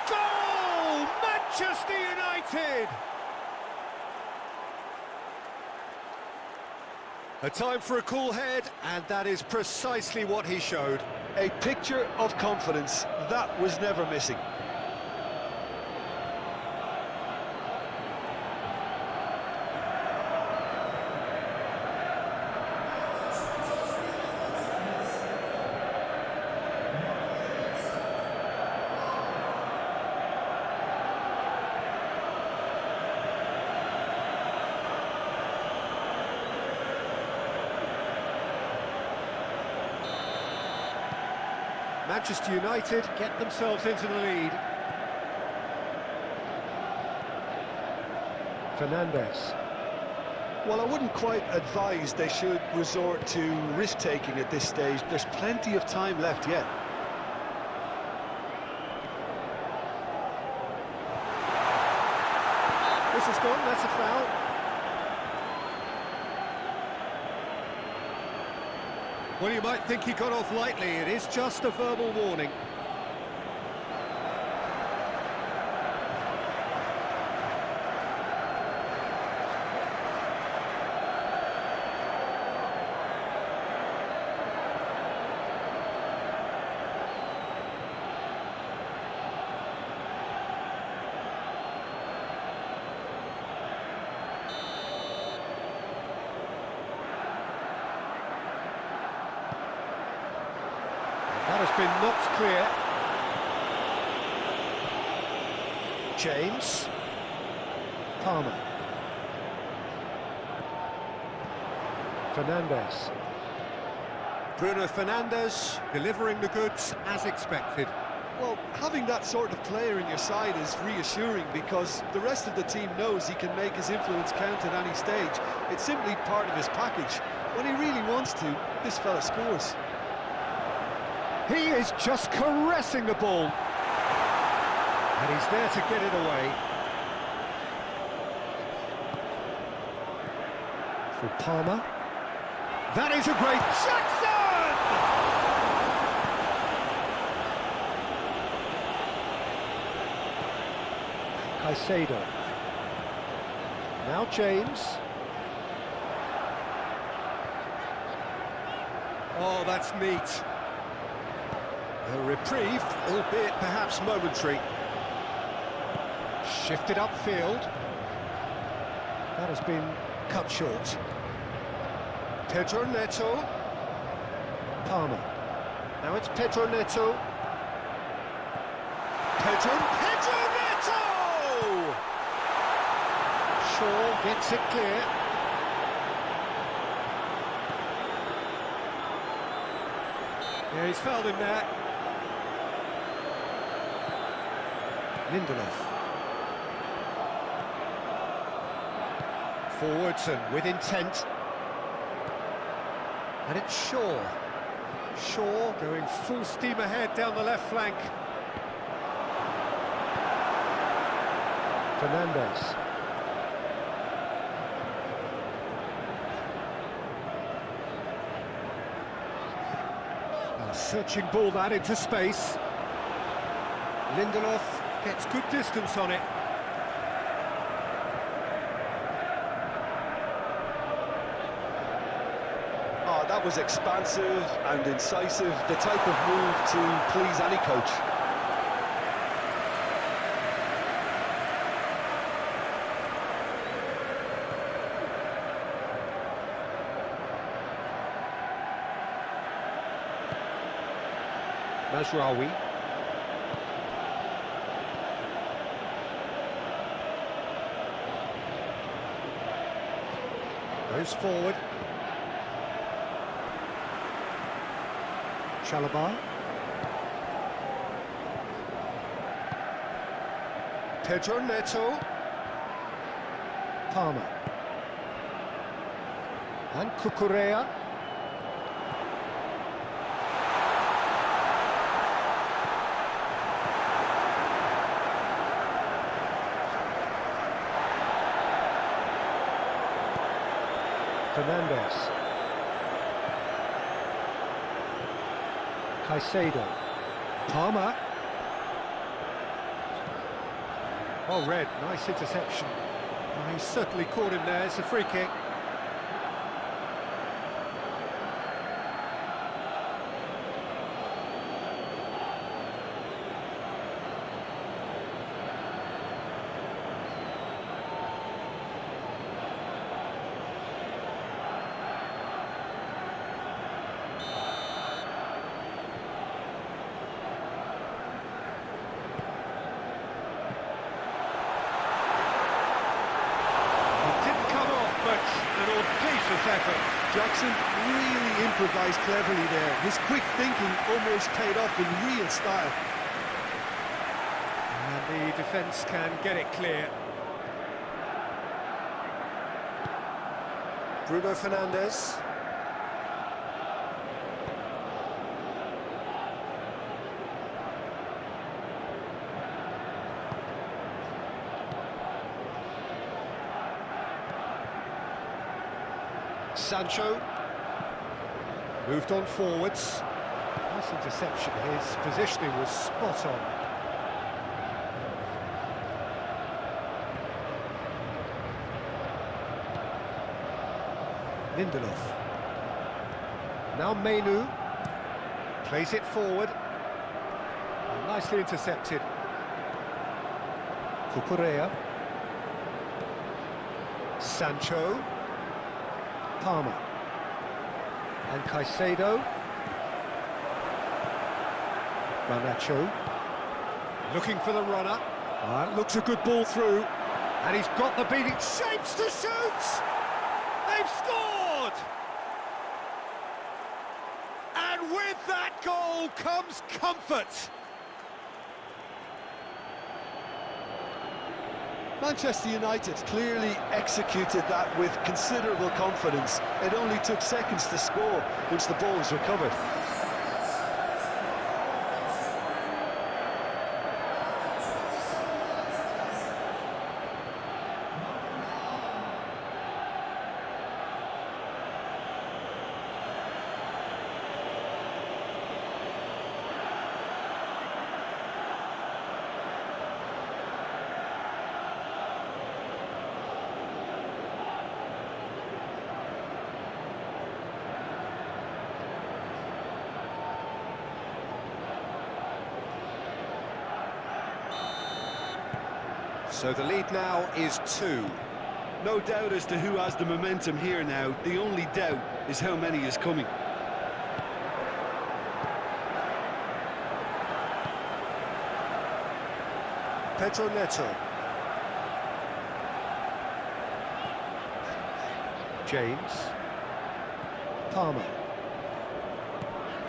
Goal! Manchester United! A time for a cool head, and that is precisely what he showed. A picture of confidence that was never missing. Manchester United get themselves into the lead. Fernandes. Well, I wouldn't quite advise they should resort to risk-taking at this stage. There's plenty of time left yet. This is gone, that's a foul. Well, you might think he got off lightly. It is just a verbal warning. That has been knocked clear. James. Palmer. Fernandes. Bruno Fernandes delivering the goods as expected. Well, having that sort of player in your side is reassuring because the rest of the team knows he can make his influence count at any stage. It's simply part of his package. When he really wants to, this fella scores. He is just caressing the ball. And he's there to get it away. For Palmer. That is a great Jackson! Caicedo. Now James. Oh, that's neat. A reprieve, albeit perhaps momentary. Shifted upfield. That has been cut short. Pedro Neto. Palmer. Now it's Pedro Neto. Pedro Neto! Shaw gets it clear. Yeah, he's fouled him there. Lindelof. Forwards and with intent. And it's Shaw. Shaw going full steam ahead down the left flank. Fernandes. A searching ball that into space. Lindelof gets good distance on it. Oh, that was expansive and incisive, the type of move to please any coach. Mazraoui. Goes forward. Chalobah. Pedro Neto. Palmer. And Cucurella. Fernandes. Caicedo. Palmer. Oh, Red, nice interception. Oh, he certainly caught him there, it's a free kick. Effort. Jackson really improvised cleverly there. His quick thinking almost paid off in real style. And the defence can get it clear. Bruno Fernandes. Sancho moved on forwards. Nice interception. His positioning was spot on. Lindelof. Now Menu plays it forward. And nicely intercepted. Cucurella. Sancho. Palmer and Caicedo. Garnacho looking for the runner. Looks a good ball through, and he's got the beating shapes to shoot. They've scored, and with that goal comes comfort. Manchester United clearly executed that with considerable confidence. It only took seconds to score once the ball was recovered. So the lead now is 2. No doubt as to who has the momentum here now. The only doubt is how many is coming. Pedro. James. Palmer.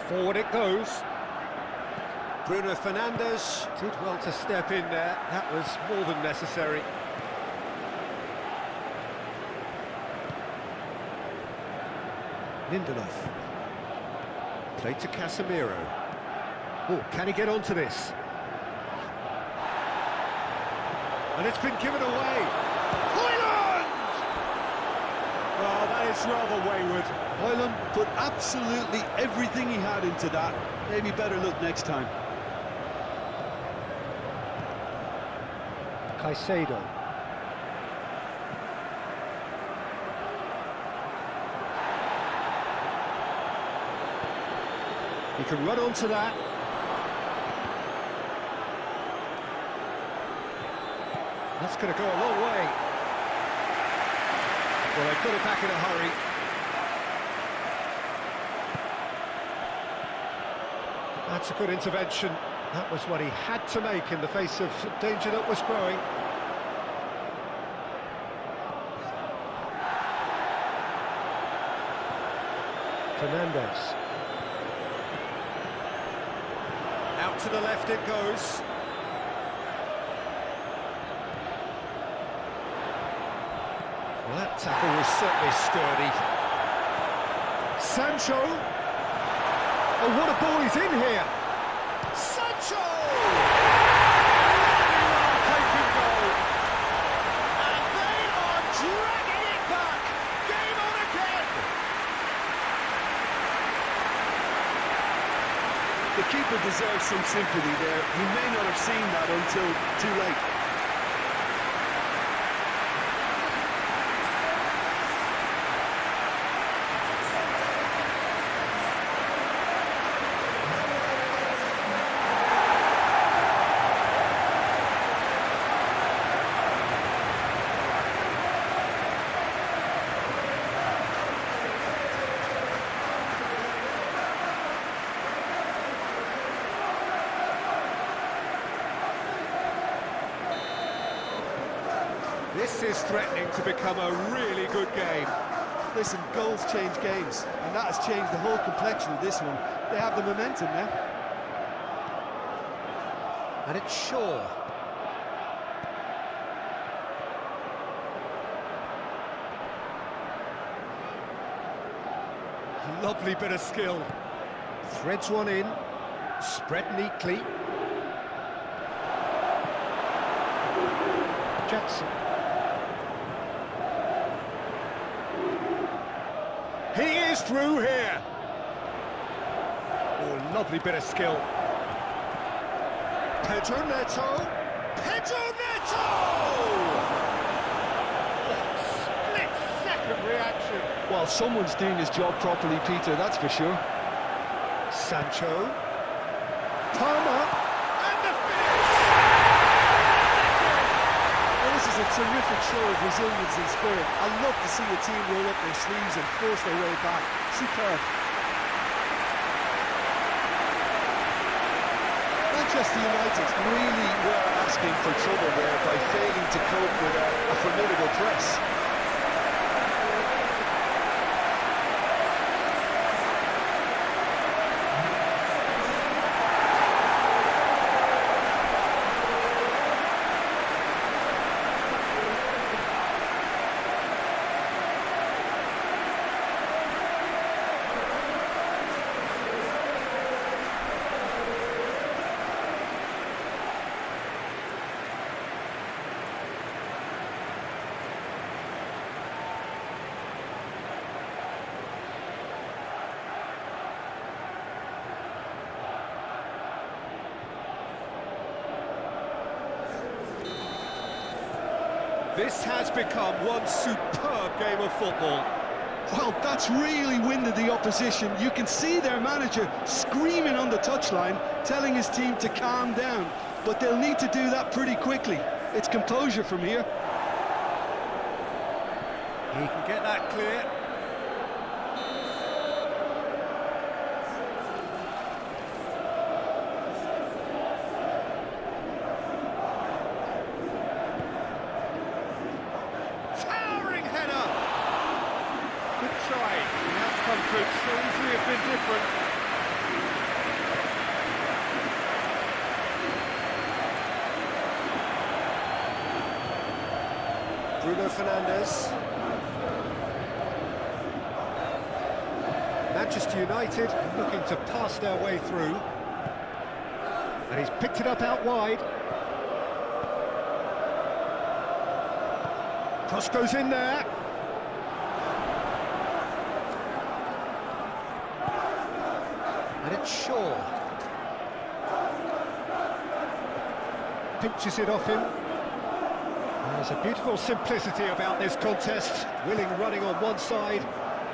Forward it goes. Bruno Fernandes did well to step in there. That was more than necessary. Lindelof. Played to Casemiro. Oh, can he get onto this? And it's been given away. Højlund! Well, that is rather wayward. Højlund put absolutely everything he had into that. Maybe better look next time. Caicedo. He can run onto that. That's going to go a long way. Well, they've got it back in a hurry. That's a good intervention. That was what he had to make in the face of danger that was growing. Fernandes. Out to the left it goes. Well, that tackle was certainly sturdy. Sancho. Oh, what a ball he's in here. Sancho! Taking goal. And they are dragging it back. Game on again. The keeper deserves some sympathy there. He may not have seen that until too late. This is threatening to become a really good game. Listen, goals change games, and that has changed the whole complexion of this one. They have the momentum now. And it's Shaw. Lovely bit of skill. Threads one in, spread neatly. Jackson. He is through here. Oh, lovely bit of skill. Pedro Neto. Split-second reaction. Well, someone's doing his job properly, Peter, that's for sure. Sancho. Palmer. And the finish! Well, this is a terrific show of resilience and spirit. I love to see a team roll up their sleeves and force their way back. Superb. Manchester United really were asking for trouble there by failing to cope with a formidable press. This has become one superb game of football. Well, that's really winded the opposition. You can see their manager screaming on the touchline, telling his team to calm down. But they'll need to do that pretty quickly. It's composure from here. He can get that clear. Towering header! Good try. The outcome could so easily have been different. Bruno Fernandes. Manchester United looking to pass their way through. And he's picked it up out wide. Cross goes in there. And it's Shaw. Pinches it off him. There's a beautiful simplicity about this contest. Willing running on one side,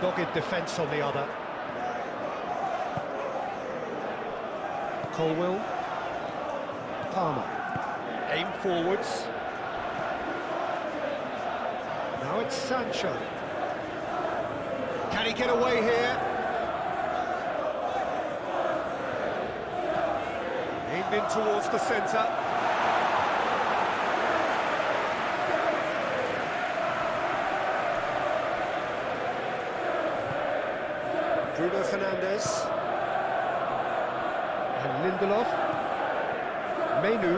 dogged defence on the other. Colwill. Palmer. Aim forwards. Now it's Sancho. Can he get away here? Aimed in towards the centre. Bruno Fernandes. And Lindelof. Menu.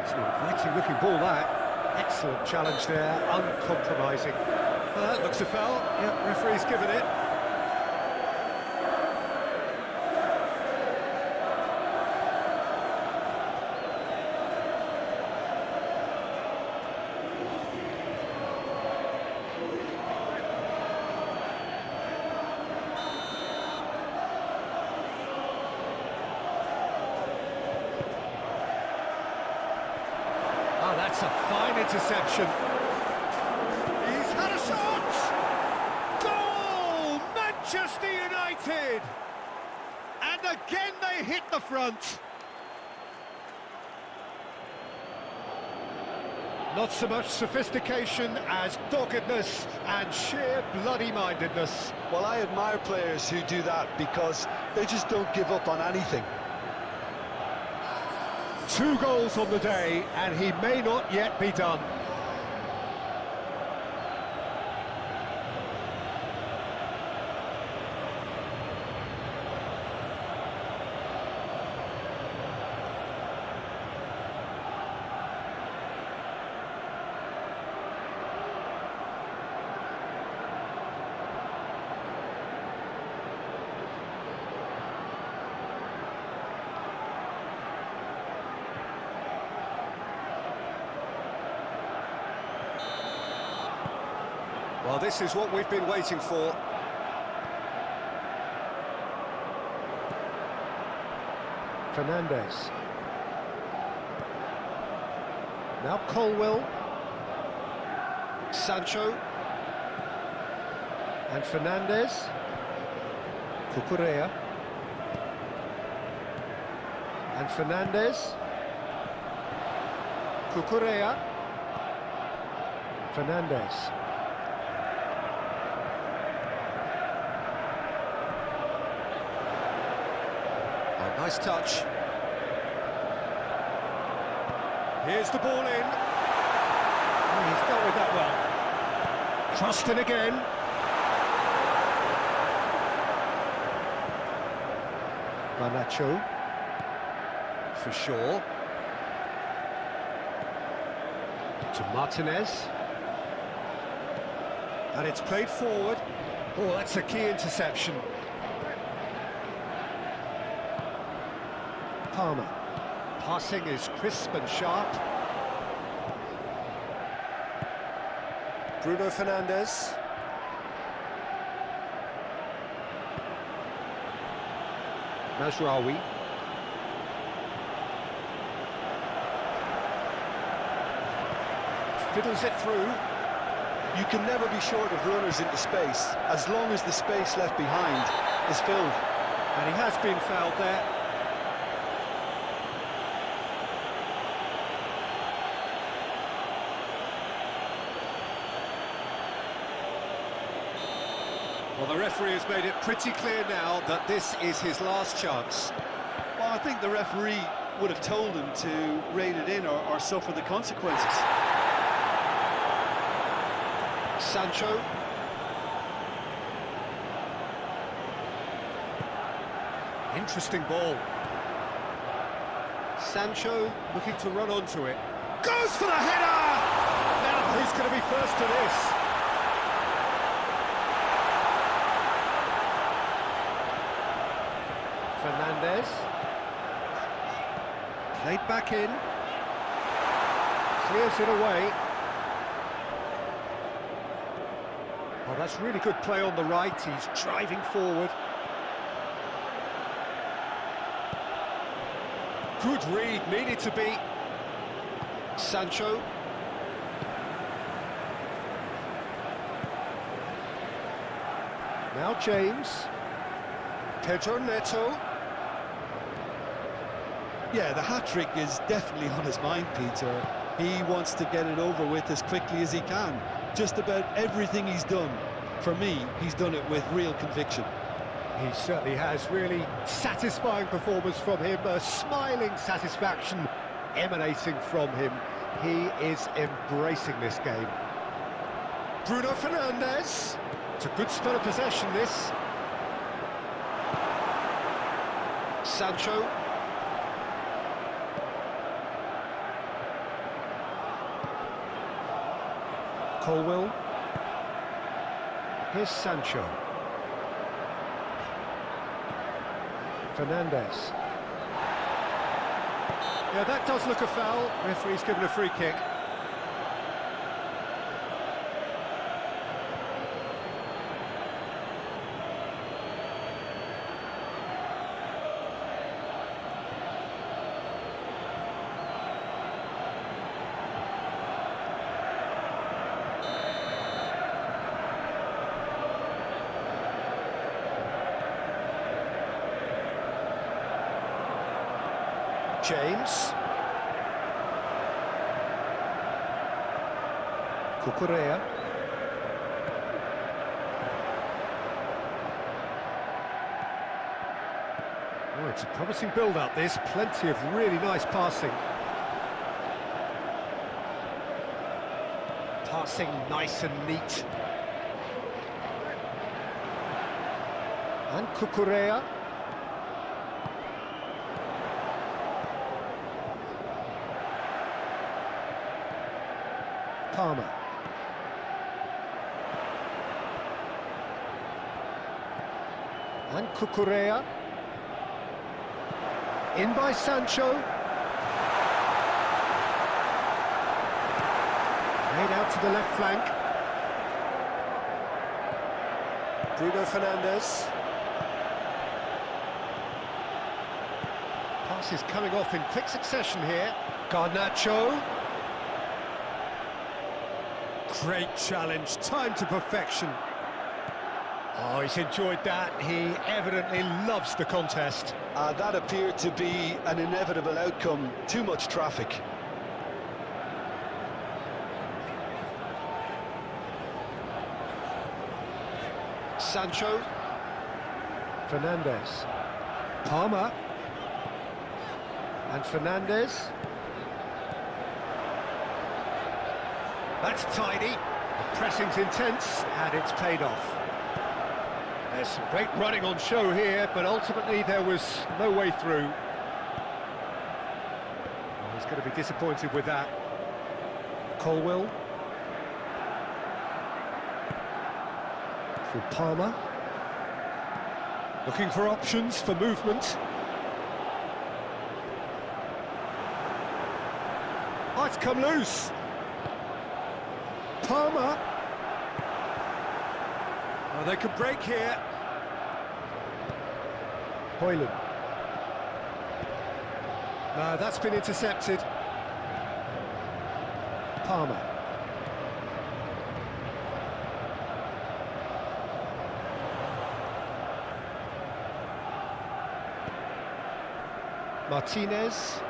It's an inviting looking ball, that. Excellent challenge there, uncompromising. Looks a foul. Yeah, referee's given it. That's a fine interception. He's had a shot! Goal! Manchester United! And again they hit the front. Not so much sophistication as doggedness and sheer bloody-mindedness. Well, I admire players who do that because they just don't give up on anything. 2 goals on the day, and he may not yet be done. Well, this is what we've been waiting for. Fernandes. Now Colwill. Sancho. And Fernandes. Cucurella. And Fernandes. Cucurella. Fernandes. Nice touch. Here's the ball in. Oh, he's dealt with that well. Crossed in again. Garnacho. For sure. To Martinez. And it's played forward. Oh, that's a key interception. Palmer. Passing is crisp and sharp. Bruno Fernandes. Mazraoui. Fiddles it through. You can never be short of runners into space, as long as the space left behind is filled. And he has been fouled there. Well, the referee has made it pretty clear now that this is his last chance. Well, I think the referee would have told him to rein it in or suffer the consequences. Sancho. Interesting ball. Sancho looking to run onto it. Goes for the header! Now who's going to be first to this? Fernandez. Played back in. Clears it away. Oh, that's really good play on the right. He's driving forward. Good read, needed to be. Sancho. Now James. Pedro Neto. Yeah, the hat-trick is definitely on his mind, Peter. He wants to get it over with as quickly as he can. Just about everything he's done, for me, he's done it with real conviction. He certainly has. Really satisfying performance from him. A smiling satisfaction emanating from him. He is embracing this game. Bruno Fernandes. It's a good spell of possession, this. Sancho. Colwill. Here's Sancho. Fernandez. Yeah, that does look a foul. Referee's given a free kick. James. Cucurella. Oh, it's a promising build-up, this. Plenty of really nice passing. Passing nice and neat. And Cucurella. Palmer. And Cucurella. In by Sancho. Made out to the left flank. Bruno Fernandes. Passes coming off in quick succession here. Garnacho. Great challenge, time to perfection. Oh, he's enjoyed that. He evidently loves the contest. That appeared to be an inevitable outcome. Too much traffic. Sancho. Fernandez. Palmer. And Fernandez. That's tidy. The pressing's intense, and it's paid off. There's some great running on show here, but ultimately there was no way through. Oh, he's going to be disappointed with that. Colwill. For Palmer. Looking for options for movement. Oh, it's come loose. Palmer. Oh, they could break here. Hoyland. No, that's been intercepted. Palmer. Martinez.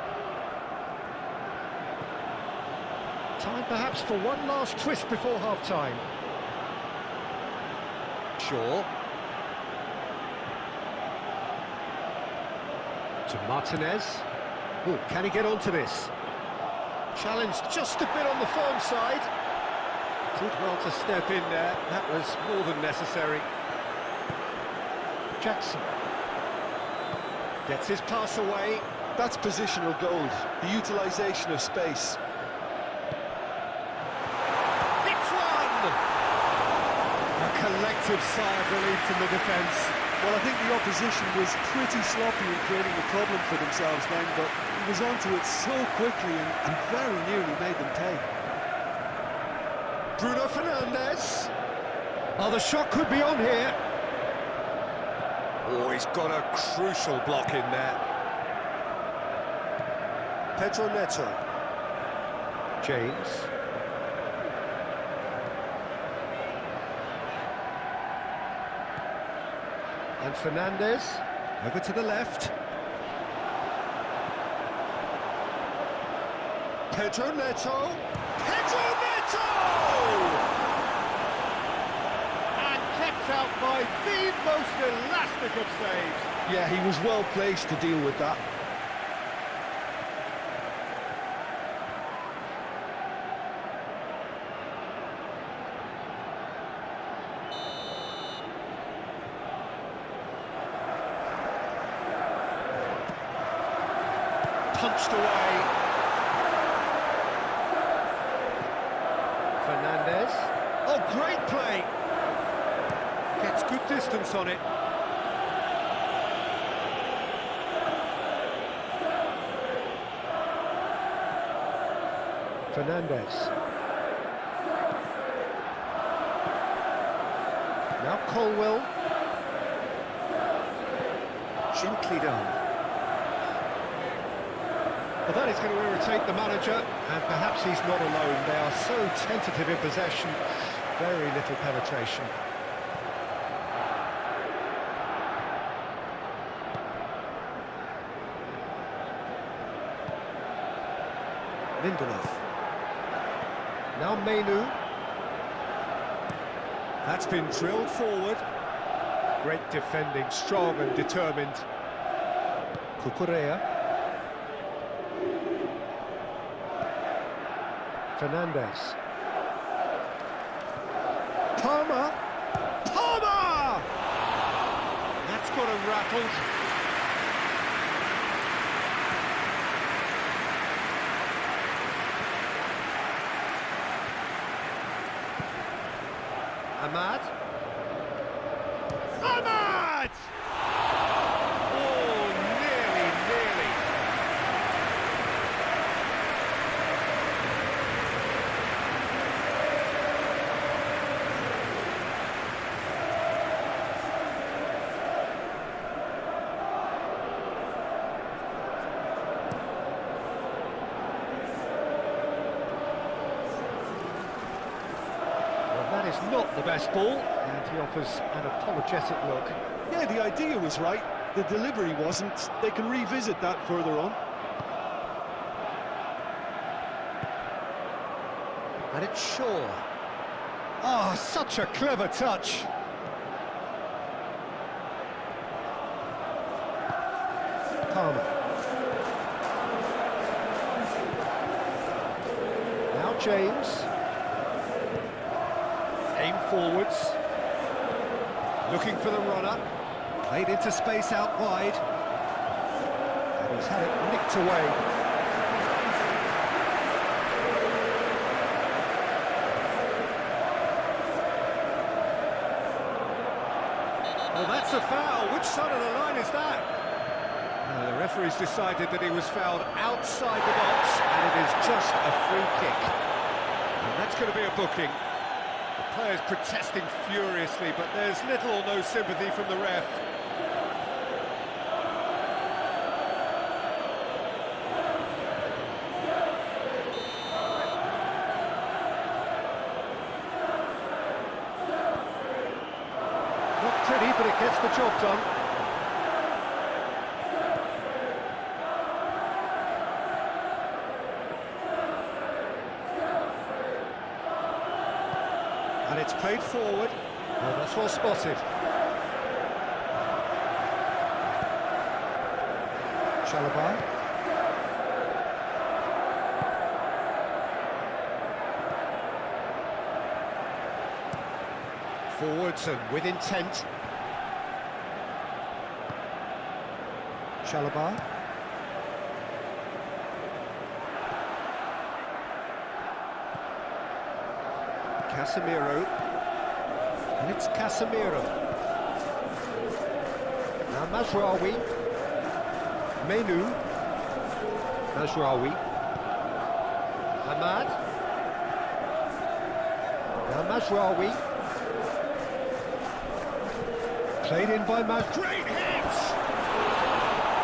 Time perhaps for one last twist before half-time. Shaw. To Martinez. Oh, can he get onto this? Challenge just a bit on the firm side. Did well to step in there. That was more than necessary. Jackson gets his pass away. That's positional gold, the utilisation of space. It's one! A collective sigh of relief from the defence. Well, I think the opposition was pretty sloppy in creating a problem for themselves then, but he was onto it so quickly and very nearly made them pay. Bruno Fernandes. Oh, the shot could be on here. Oh, he's got a crucial block in there. Pedro Neto. James. And Fernandes. Over to the left. Pedro Neto. Pedro Neto! And kept out by the most elastic of saves. Yeah, he was well placed to deal with that. Punched away. Fernandes. Oh, great play. Gets good distance on it. Fernandes. Now Colwell. Gently done. Well, that is going to irritate the manager, and perhaps he's not alone. They are so tentative in possession, very little penetration. Lindelof. Now Menu. That's been drilled forward. Great defending, strong and determined. Cucurella. Fernandes. Palmer. Palmer! That's got him rattled. Ahmad. Ahmad! Oh, nearly, nearly. That is not the best ball, and he offers an apologetic look. Yeah, the idea was right, the delivery wasn't. They can revisit that further on. And it's Shaw. Oh, such a clever touch. Palmer. Now James. Aim forwards. Looking for the runner. Played into space out wide. And he's had it nicked away. Well, that's a foul. Which side of the line is that? The referee's decided that he was fouled outside the box, and it is just a free kick. And that's going to be a booking. The players protesting furiously, but there's little or no sympathy from the ref. Not pretty, but it gets the job done. And it's played forward. Oh, that's well spotted. Chalobah. Forwards and with intent. Chalobah. Casemiro. And it's Casemiro. Now Mazraoui. Menu. Mazraoui. Ahmad. Now Mazraoui. Played in by Great hit!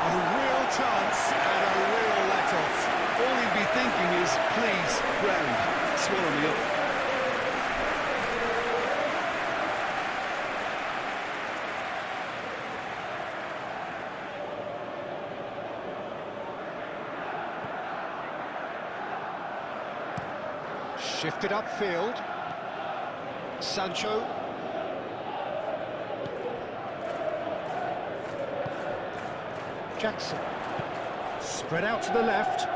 A real chance and a real let-off. All he'd be thinking is, please, ground, swallow me up. Shifted upfield. Sancho. Jackson. Spread out to the left.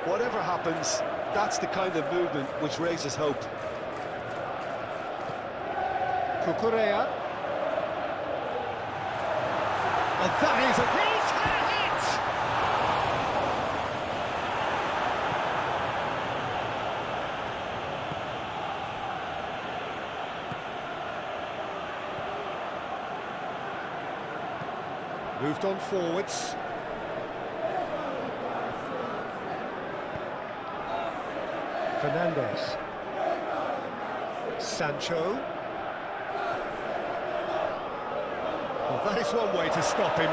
Whatever happens, that's the kind of movement which raises hope. Cucurella. And that is a hit! Moved on forwards. Fernandes. Sancho. Well, that is one way to stop him.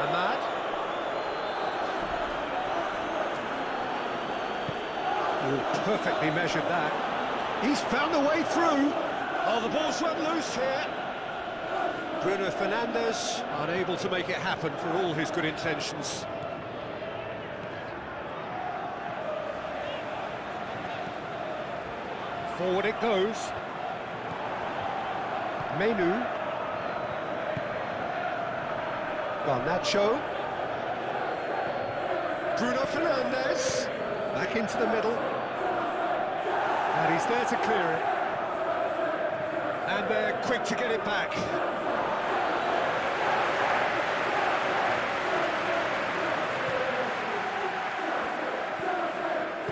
Ahmad. Oh, perfectly measured that. He's found a way through. Oh, the ball's run loose here. Bruno Fernandes, unable to make it happen for all his good intentions. Forward it goes. Menu. Garnacho. Bruno Fernandes. Back into the middle. And he's there to clear it. And they're quick to get it back.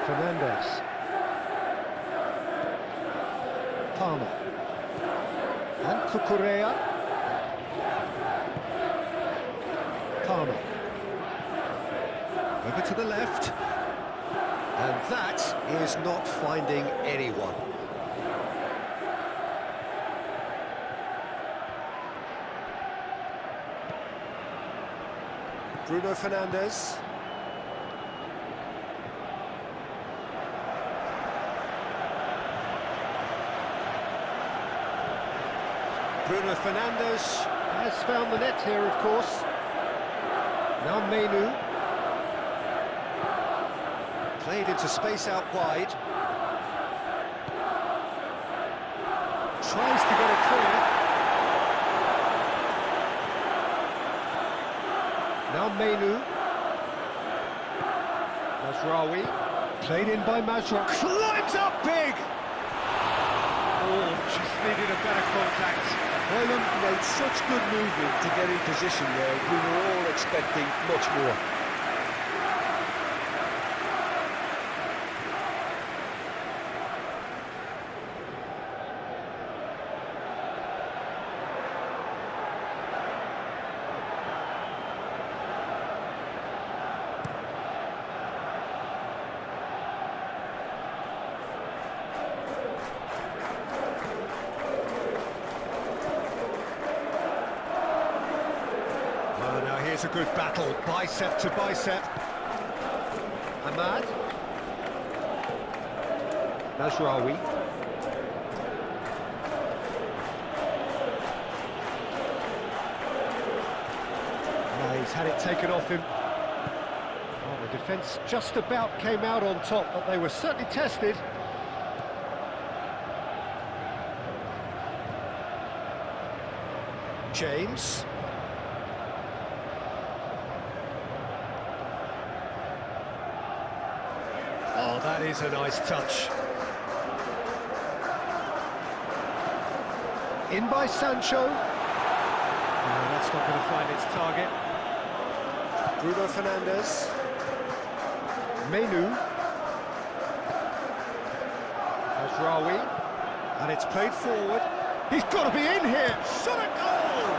Fernandes. Palmer. And Cucurella. Palmer. Over to the left. And that is not finding anyone. Bruno Fernandes. Bruno Fernandes has found the net here, of course. Now Menu. Played into space out wide. Tries to get it clear. Now Menu. Mazraoui. Played in by Mazraoui. Climbs up big! Oh, just needed a better contact. Ireland made such good movement to get in position there. We were all expecting much more. Here's a good battle, bicep to bicep. Ahmad. Mazraoui. He's had it taken off him. Oh, the defence just about came out on top, but they were certainly tested. James. is a nice touch. In by Sancho. No, that's not going to find its target. Bruno Fernandes. Menu. Mazraoui. And it's played forward. He's got to be in here. Shot a goal!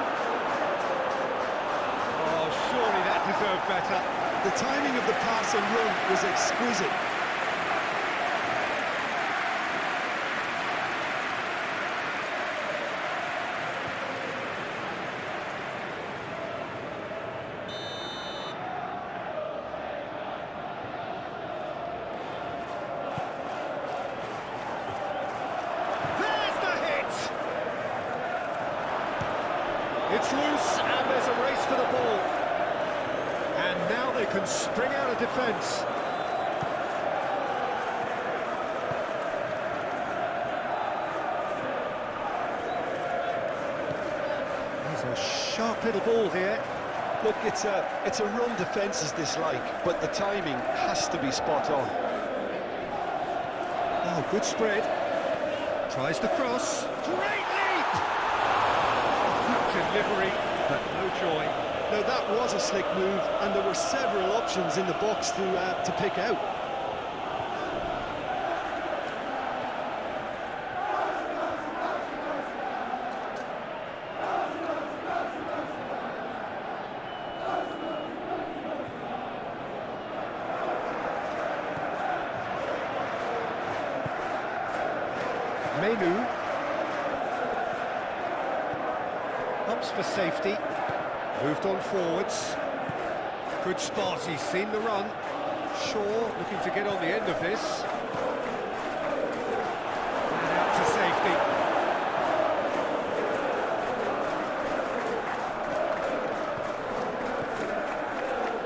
Oh, surely that deserved better. The timing of the pass and run was exquisite. It's loose, and there's a race for the ball. And now they can spring out of defence. There's a sharp little ball here. Look, it's a run defence is dislike, but the timing has to be spot on. Oh, good spread. Tries the cross. Great leap! Delivery, but no joy. Now that was a slick move, and there were several options in the box to pick out. Menu. Humps for safety. Moved on forwards. Good spot, he's seen the run. Shaw looking to get on the end of this. And out to safety.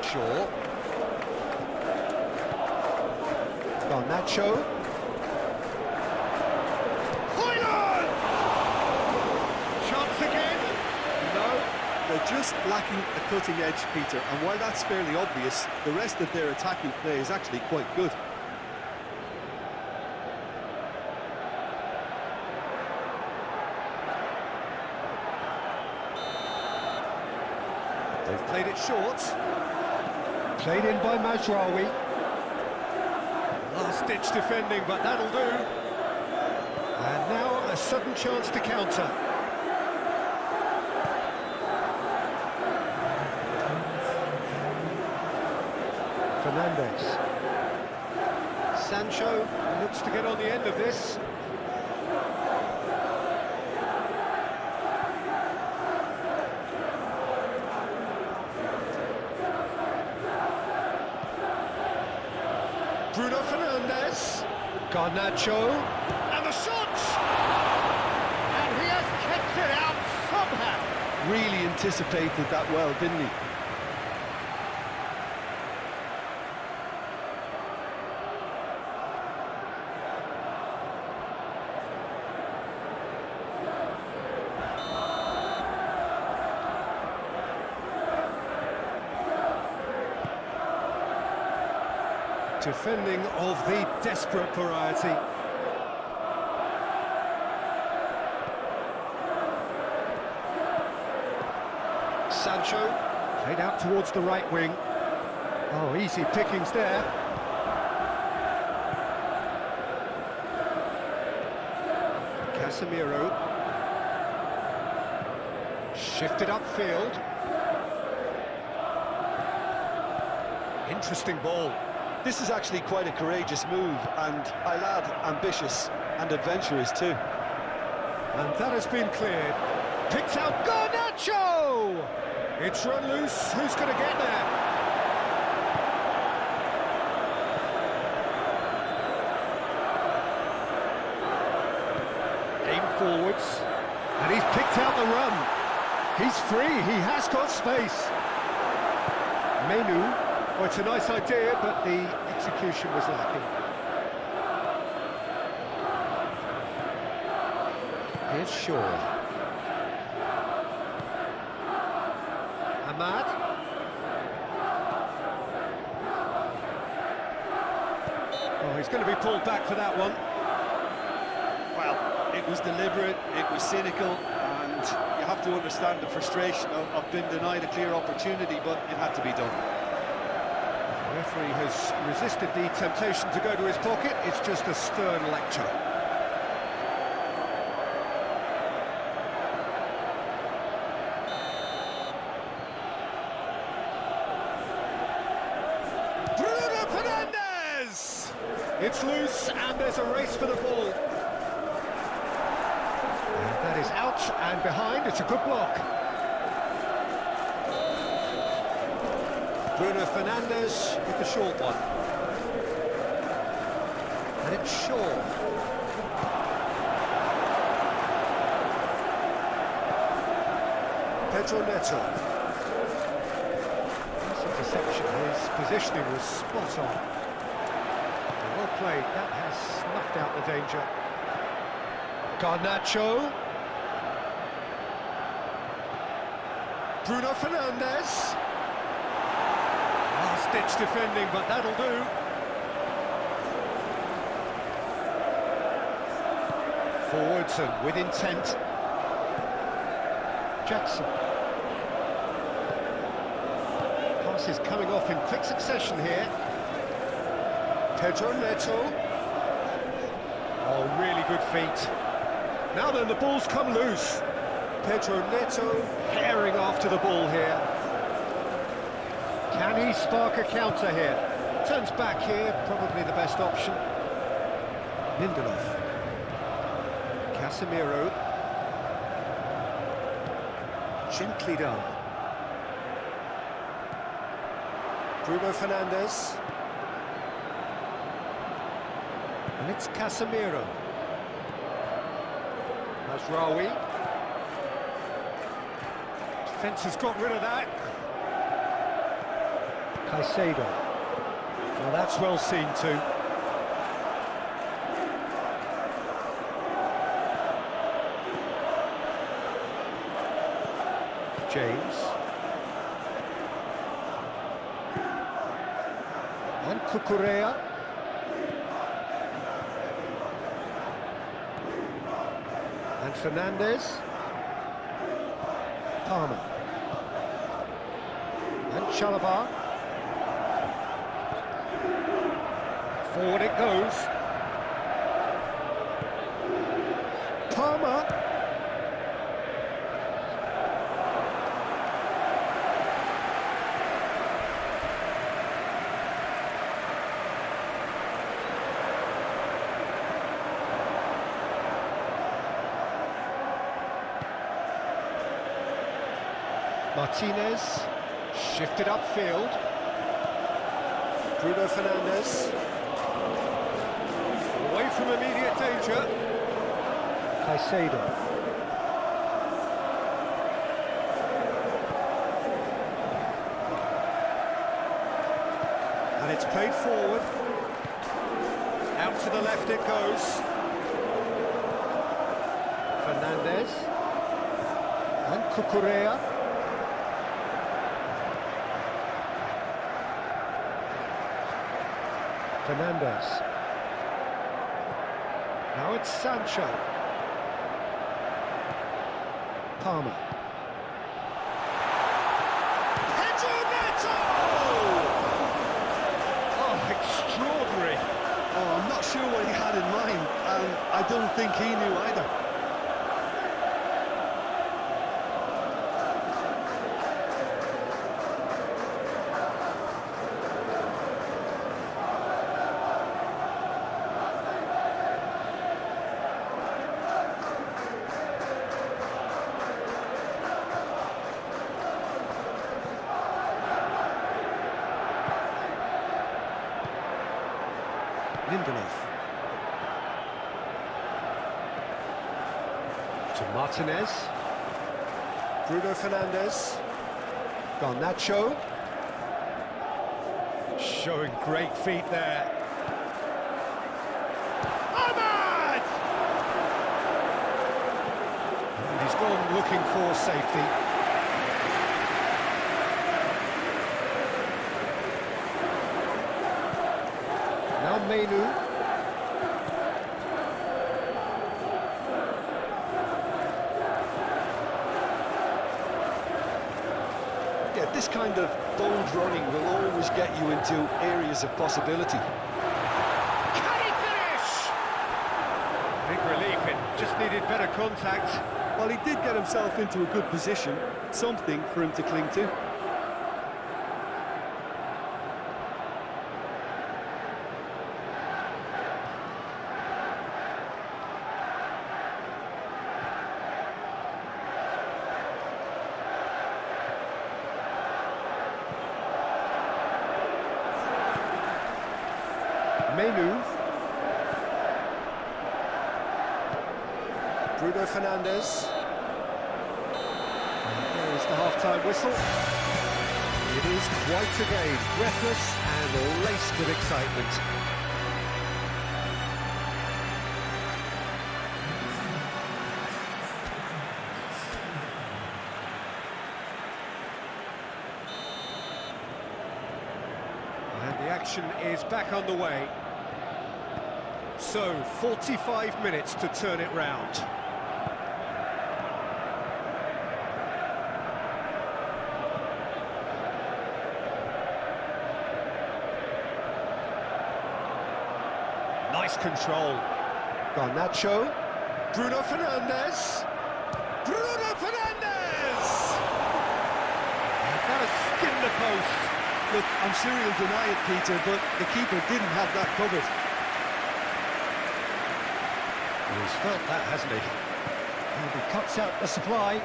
Shaw. Garnacho. They're just lacking a cutting edge, Peter, and while that's fairly obvious, the rest of their attacking play is actually quite good. They've played it short. Played in by Mazraoui. Last-ditch defending, but that'll do. And now a sudden chance to counter. Fernandes. Sancho looks to get on the end of this. Bruno Fernandes. Garnacho. And the shot! And he has kept it out somehow. Really anticipated that well, didn't he? Defending of the desperate variety. Sancho, played out towards the right wing. Oh, easy pickings there. Casemiro. Shifted upfield. Interesting ball. This is actually quite a courageous move, and I'll add ambitious and adventurous too. And that has been cleared. Picks out Garnacho! It's run loose. Who's going to get there? Aim forwards. And he's picked out the run. He's free. He has got space. Menu. Well, it's a nice idea, but the execution was lacking. Here's Shaw. Ahmad. Oh, he's going to be pulled back for that one. Well, it was deliberate, it was cynical, and you have to understand the frustration of being denied a clear opportunity, but it had to be done. The referee has resisted the temptation to go to his pocket. It's just a stern lecture. Bruno Fernandes! It's loose, and there's a race for the ball. And that is out and behind. It's a good block. Bruno Fernandes with the short one. And it's Shaw. Pedro Neto. That's a deception. His positioning was spot on. Well played. That has snuffed out the danger. Garnacho. Bruno Fernandes. Last-ditch defending, but that'll do. Forwards and with intent. Jackson. Passes coming off in quick succession here. Pedro Neto. Oh, really good feet. Now then, the ball's come loose. Pedro Neto herring after the ball here. Can he spark a counter here? Turns back here, probably the best option. Lindelof. Casemiro. Gently done. Bruno Fernandes. And it's Casemiro. Mazraoui. Defence has got rid of that. Caicedo. Now that's well seen too. James. And Cucurella. And Fernandes. Palmer. And Chalobah. Forward it goes. Palmer. Martinez, shifted upfield. Bruno Fernandes. Away from immediate danger. Caicedo. And it's played forward. Out to the left it goes. Fernandes. And Cucurella. Fernandes. Now it's Sancho. Palmer. Pedro Neto! Oh, extraordinary. Oh, I'm not sure what he had in mind, and I don't think he knew either. Lindelof. To Martinez. Bruno Fernandes. Garnacho. Showing great feet there. Ahmad! And he's gone looking for safety. Now Menu. Yeah, this kind of bold running will always get you into areas of possibility. Can he finish? Big relief, it just needed better contact. Well, he did get himself into a good position, something for him to cling to. Menu. Bruno Fernandes. And there's the half-time whistle. It is quite a game, breathless and laced with excitement. And the action is back on the way. So, 45 minutes to turn it round. Nice control. Garnacho. Bruno Fernandes. Bruno Fernandes! That has skinned the post. Look, I'm sure he'll deny it, Peter, but the keeper didn't have that covered. He's felt that, hasn't he? And he cuts out the supply.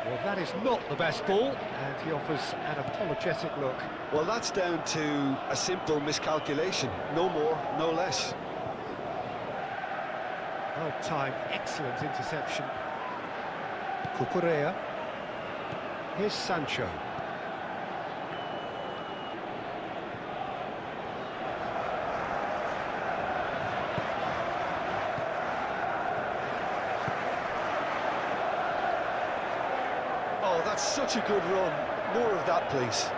Well, that is not the best ball, and he offers an apologetic look. Well, that's down to a simple miscalculation. No more, no less. Well timed, excellent interception. Cucurella. Here's Sancho. Oh, that's such a good run. More of that, please.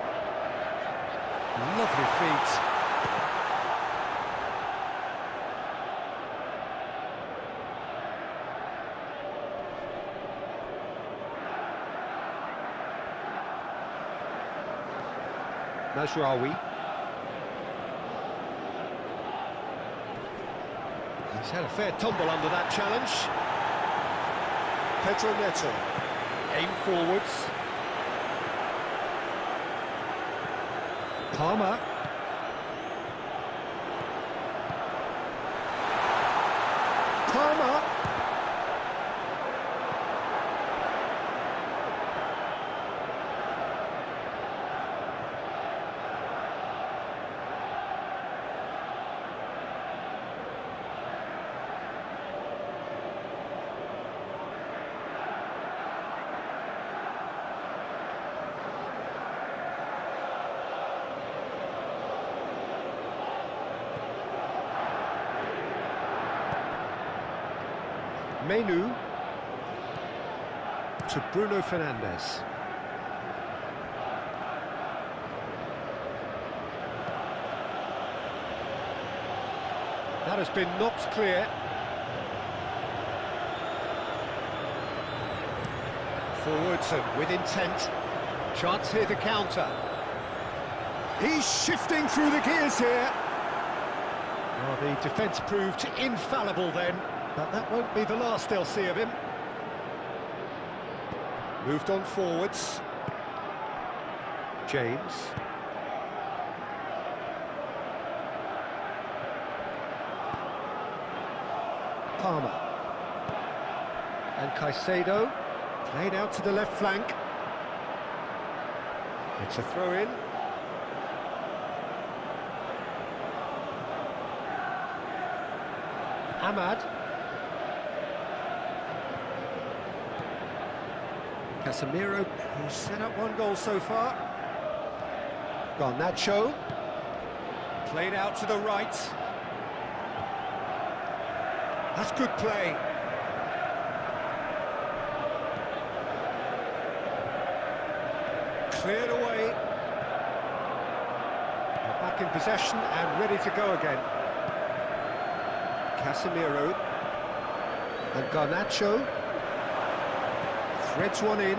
Lovely feet. Mazraoui. He's had a fair tumble under that challenge. Pedro Neto. Aim forwards. Palmer. Palmer. Menu to Bruno Fernandes. That has been knocked clear. Forwards and with intent. Chance here to counter. He's shifting through the gears here. Well, the defence proved infallible then. But that won't be the last they'll see of him. Moved on forwards. James. Palmer. And Caicedo. Played out to the left flank. It's a throw-in. Ahmad. Casemiro, who's set up one goal so far. Garnacho. Played out to the right. That's good play. Cleared away. Back back in possession and ready to go again. Casemiro. And Garnacho. Threads one in.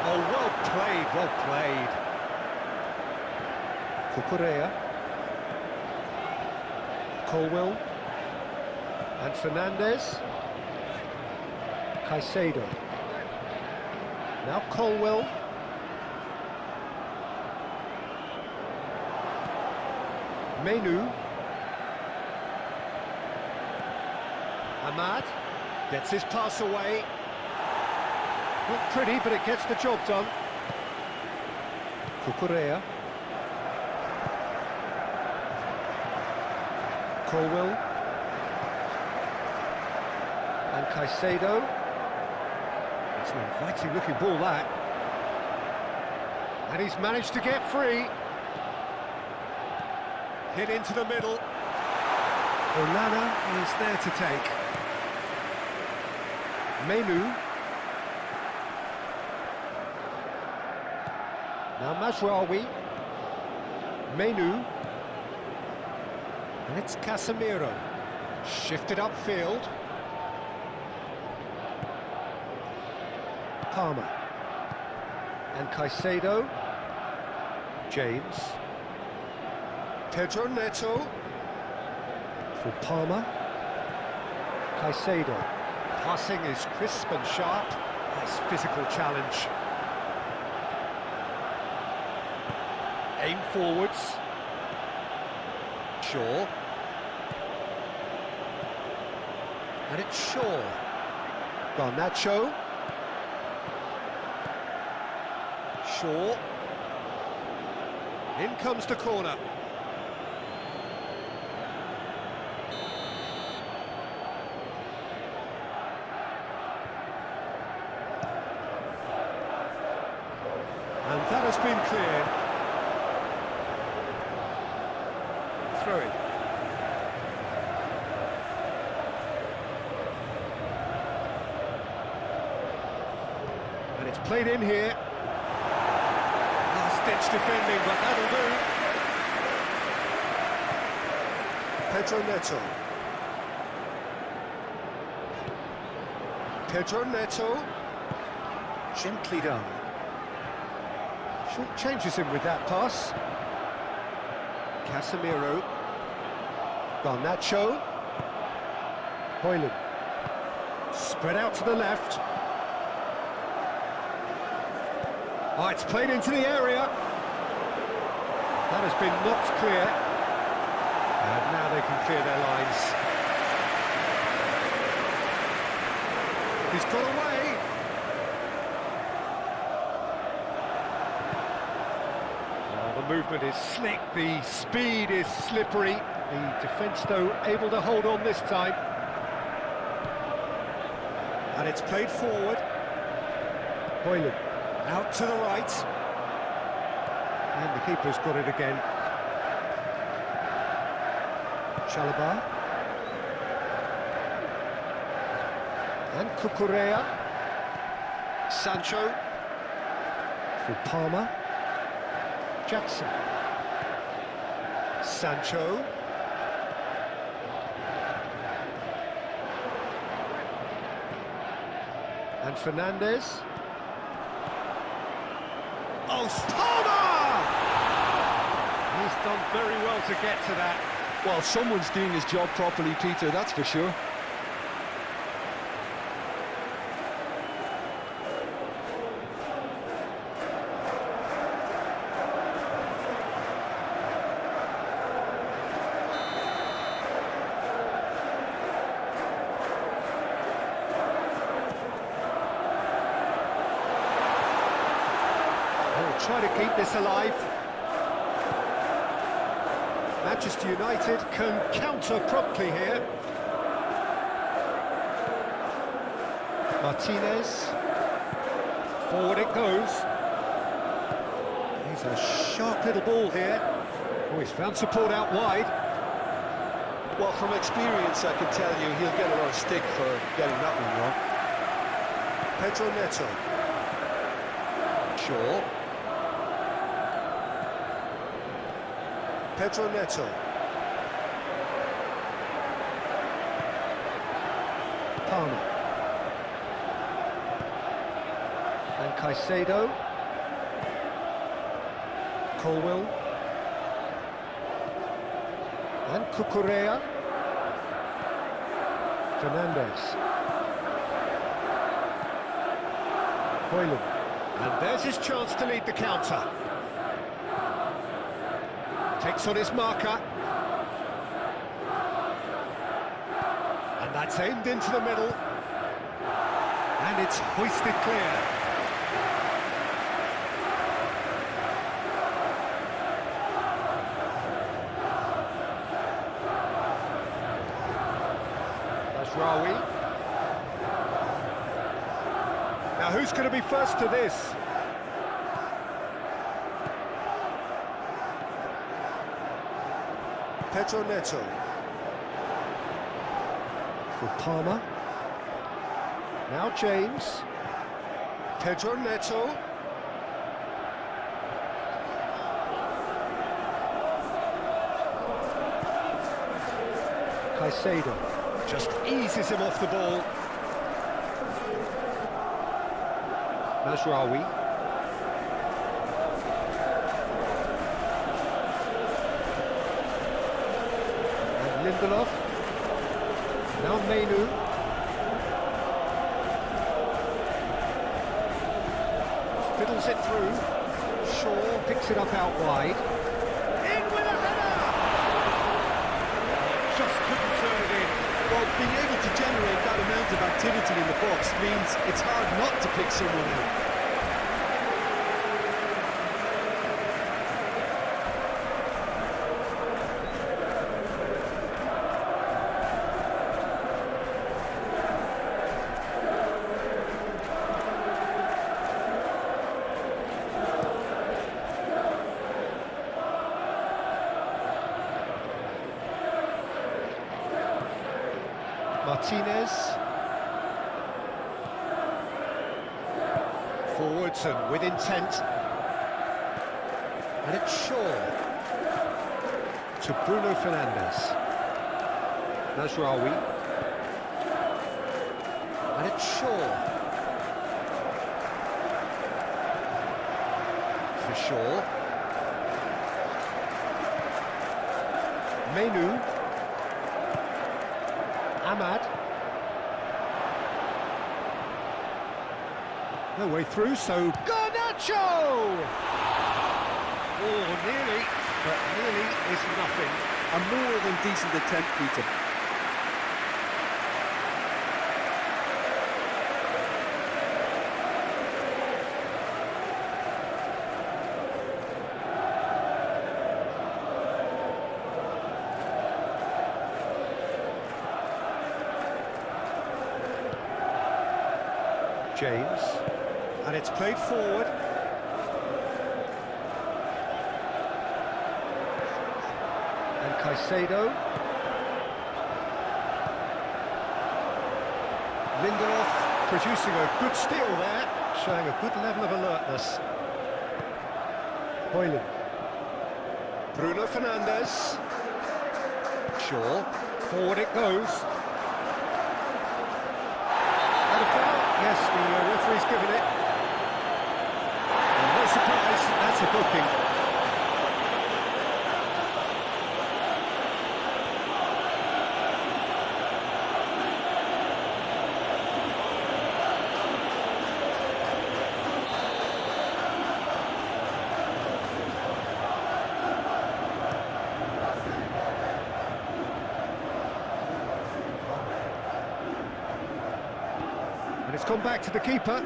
Oh, well played, well played. Cucurella. Colwell. And Fernandez. Caicedo. Now Colwell. Menu. Ahmad gets his pass away. Not pretty, but it gets the job done. Cucurella. Colwell. And Caicedo. It's an inviting looking ball, that. And he's managed to get free. Hit into the middle. Onana is there to take. Menu. Now Mazraoui. Menu. And it's Casemiro. Shifted upfield. Palmer. And Caicedo. James. Pedro Neto. For Palmer. Caicedo. Passing is crisp and sharp. Nice physical challenge. Aim forwards. Shaw. And it's Shaw. Garnacho. Shaw. In comes the corner. And that has been cleared. Throw it. And it's played in here. Last-ditch defending, but that'll do. Pedro Neto. Pedro Neto. Gently done. Short changes him with that pass. Casemiro. Garnacho. Hoyland. Spread out to the left. Oh, it's played into the area. That has been knocked clear. And now they can clear their lines. He's got away. The movement is slick, the speed is slippery. The defence, though, able to hold on this time. And it's played forward. Hoyland out to the right. And the keeper's got it again. Chalobah. And Cucurella. Sancho. For Palmer. Jackson. Sancho. And Fernandez. Oh, Palmer! He's done very well to get to that. Well, someone's doing his job properly, Peter, that's for sure. Try to keep this alive. Manchester United can counter promptly here. Martinez. Forward it goes. He's a sharp little ball here. Oh, he's found support out wide. Well, from experience, I can tell you he'll get a lot of stick for getting that one wrong. Pedro Neto. Shaw. Pedro Neto. Palmer. And Caicedo. Colwell. And Cucurella. Fernandez. Hoyland. And there's his chance to lead the counter. Takes on his marker. And that's aimed into the middle. And it's hoisted clear. Rawi. Now who's going to be first to this? Pedro Neto. For Palmer. Now James. Pedro Neto. Caicedo. Just eases him off the ball. Mazraoui. And Lindelof. Now Menu. Fiddles it through. Shaw picks it up out wide. In with a header! Just couldn't turn it in. Well, being able to generate that amount of activity in the box means it's hard not to pick someone out. Martinez. Forwards and with intent. And it's Shaw. To Bruno Fernandes. Mazraoui. And it's Shaw. For Shaw. Menu. Ahmad. No way through, so Garnacho! Oh, nearly, but nearly is nothing. A more than decent attempt, Peter. James, and it's played forward. And Caicedo. Lindelof producing a good steal there, showing a good level of alertness. Hoyland. Bruno Fernandes. Shaw. Forward it goes. And a foul. Yes, the referee's given it. And no surprise, that's a booking. And it's gone back to the keeper.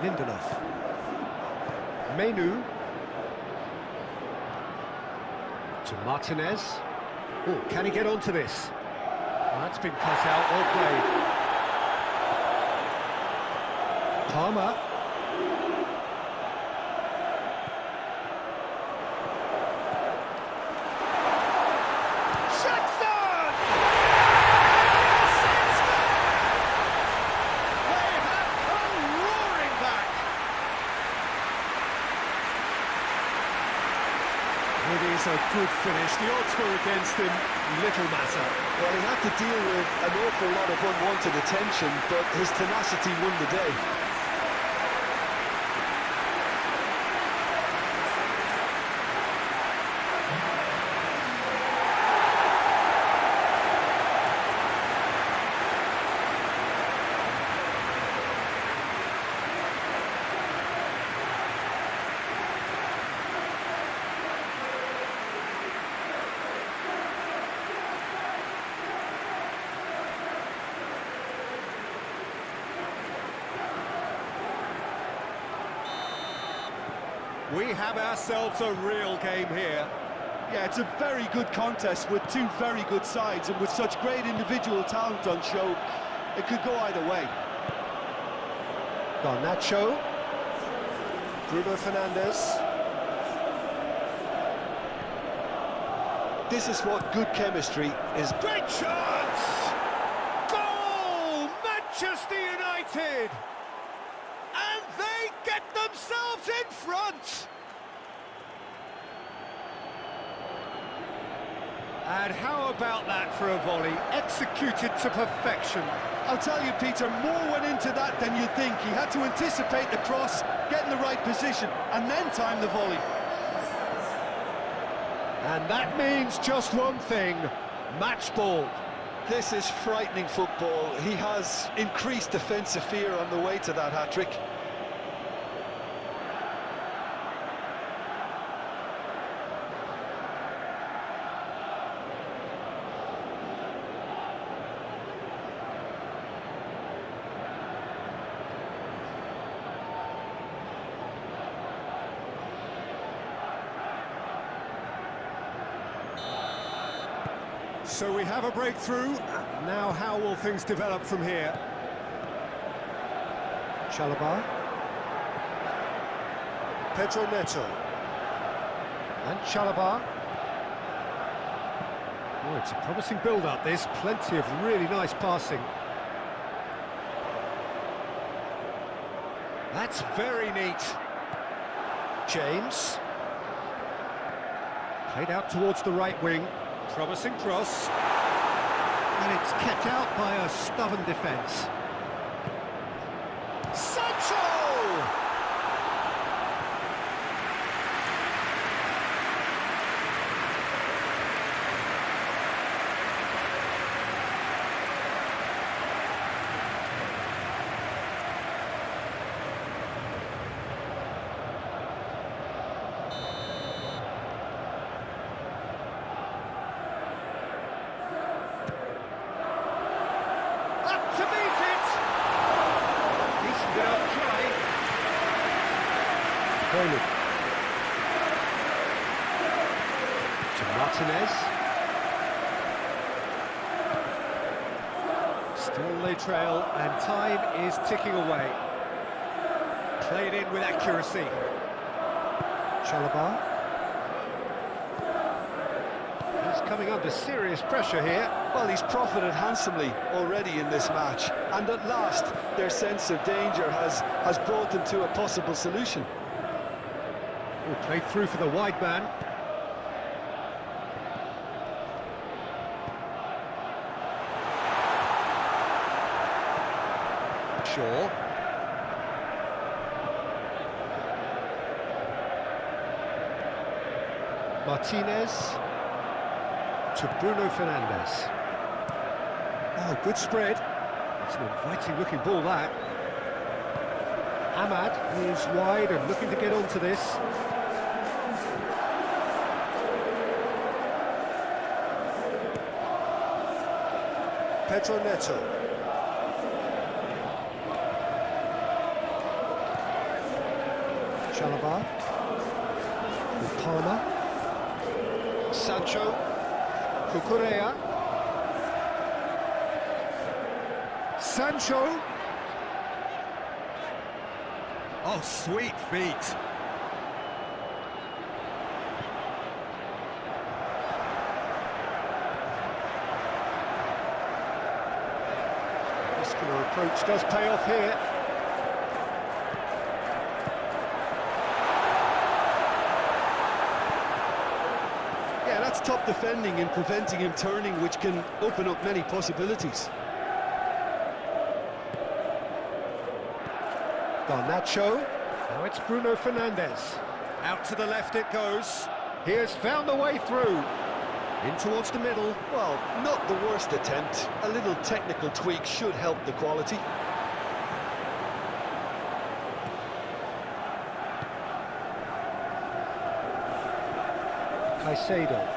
Lindelof. Menu. To Martinez. Oh, can he get onto this? Oh, that's been cut out, well played. Palmer. That's a good finish. The odds were against him. Little matter. Well, he had to deal with an awful lot of unwanted attention, but his tenacity won the day. We have ourselves a real game here. Yeah, it's a very good contest with two very good sides, and with such great individual talent on show, it could go either way. Garnacho. Bruno Fernandes. This is what good chemistry is. Great chance! Goal! Manchester United! And they get themselves in front! And how about that for a volley? Executed to perfection. I'll tell you, Peter, more went into that than you'd think. He had to anticipate the cross, get in the right position, and then time the volley. And that means just one thing, match ball. This is frightening football. He has increased defensive fear on the way to that hat-trick. So we have a breakthrough. Now how will things develop from here? Chalobah. Pedro Neto. And Chalobah. Oh, it's a promising build-up, this. Plenty of really nice passing. That's very neat. James. Played out towards the right wing. Promising cross. And it's kept out by a stubborn defence. Sancho! To meet it! Decent enough try. Bowling. To Martinez. Still they trail, and time is ticking away. Played in with accuracy. Chalobah. He's coming under serious pressure here. Well, he's profited handsomely already in this match, and at last their sense of danger has brought them to a possible solution. Played through for the wide man. Shaw. Martinez to Bruno Fernandes. Oh, good spread. It's an inviting-looking ball, that. Ahmad is wide and looking to get onto this. Pedro Neto. Chalobah. With Palmer. Sancho. Cucurella. Sancho. Oh, sweet feet. Muscular approach does pay off here. top defending and preventing him turning, which can open up many possibilities. Garnacho. Now it's Bruno Fernandes. Out to the left it goes. He has found the way through. In towards the middle. Well, not the worst attempt. A little technical tweak should help the quality. Caicedo.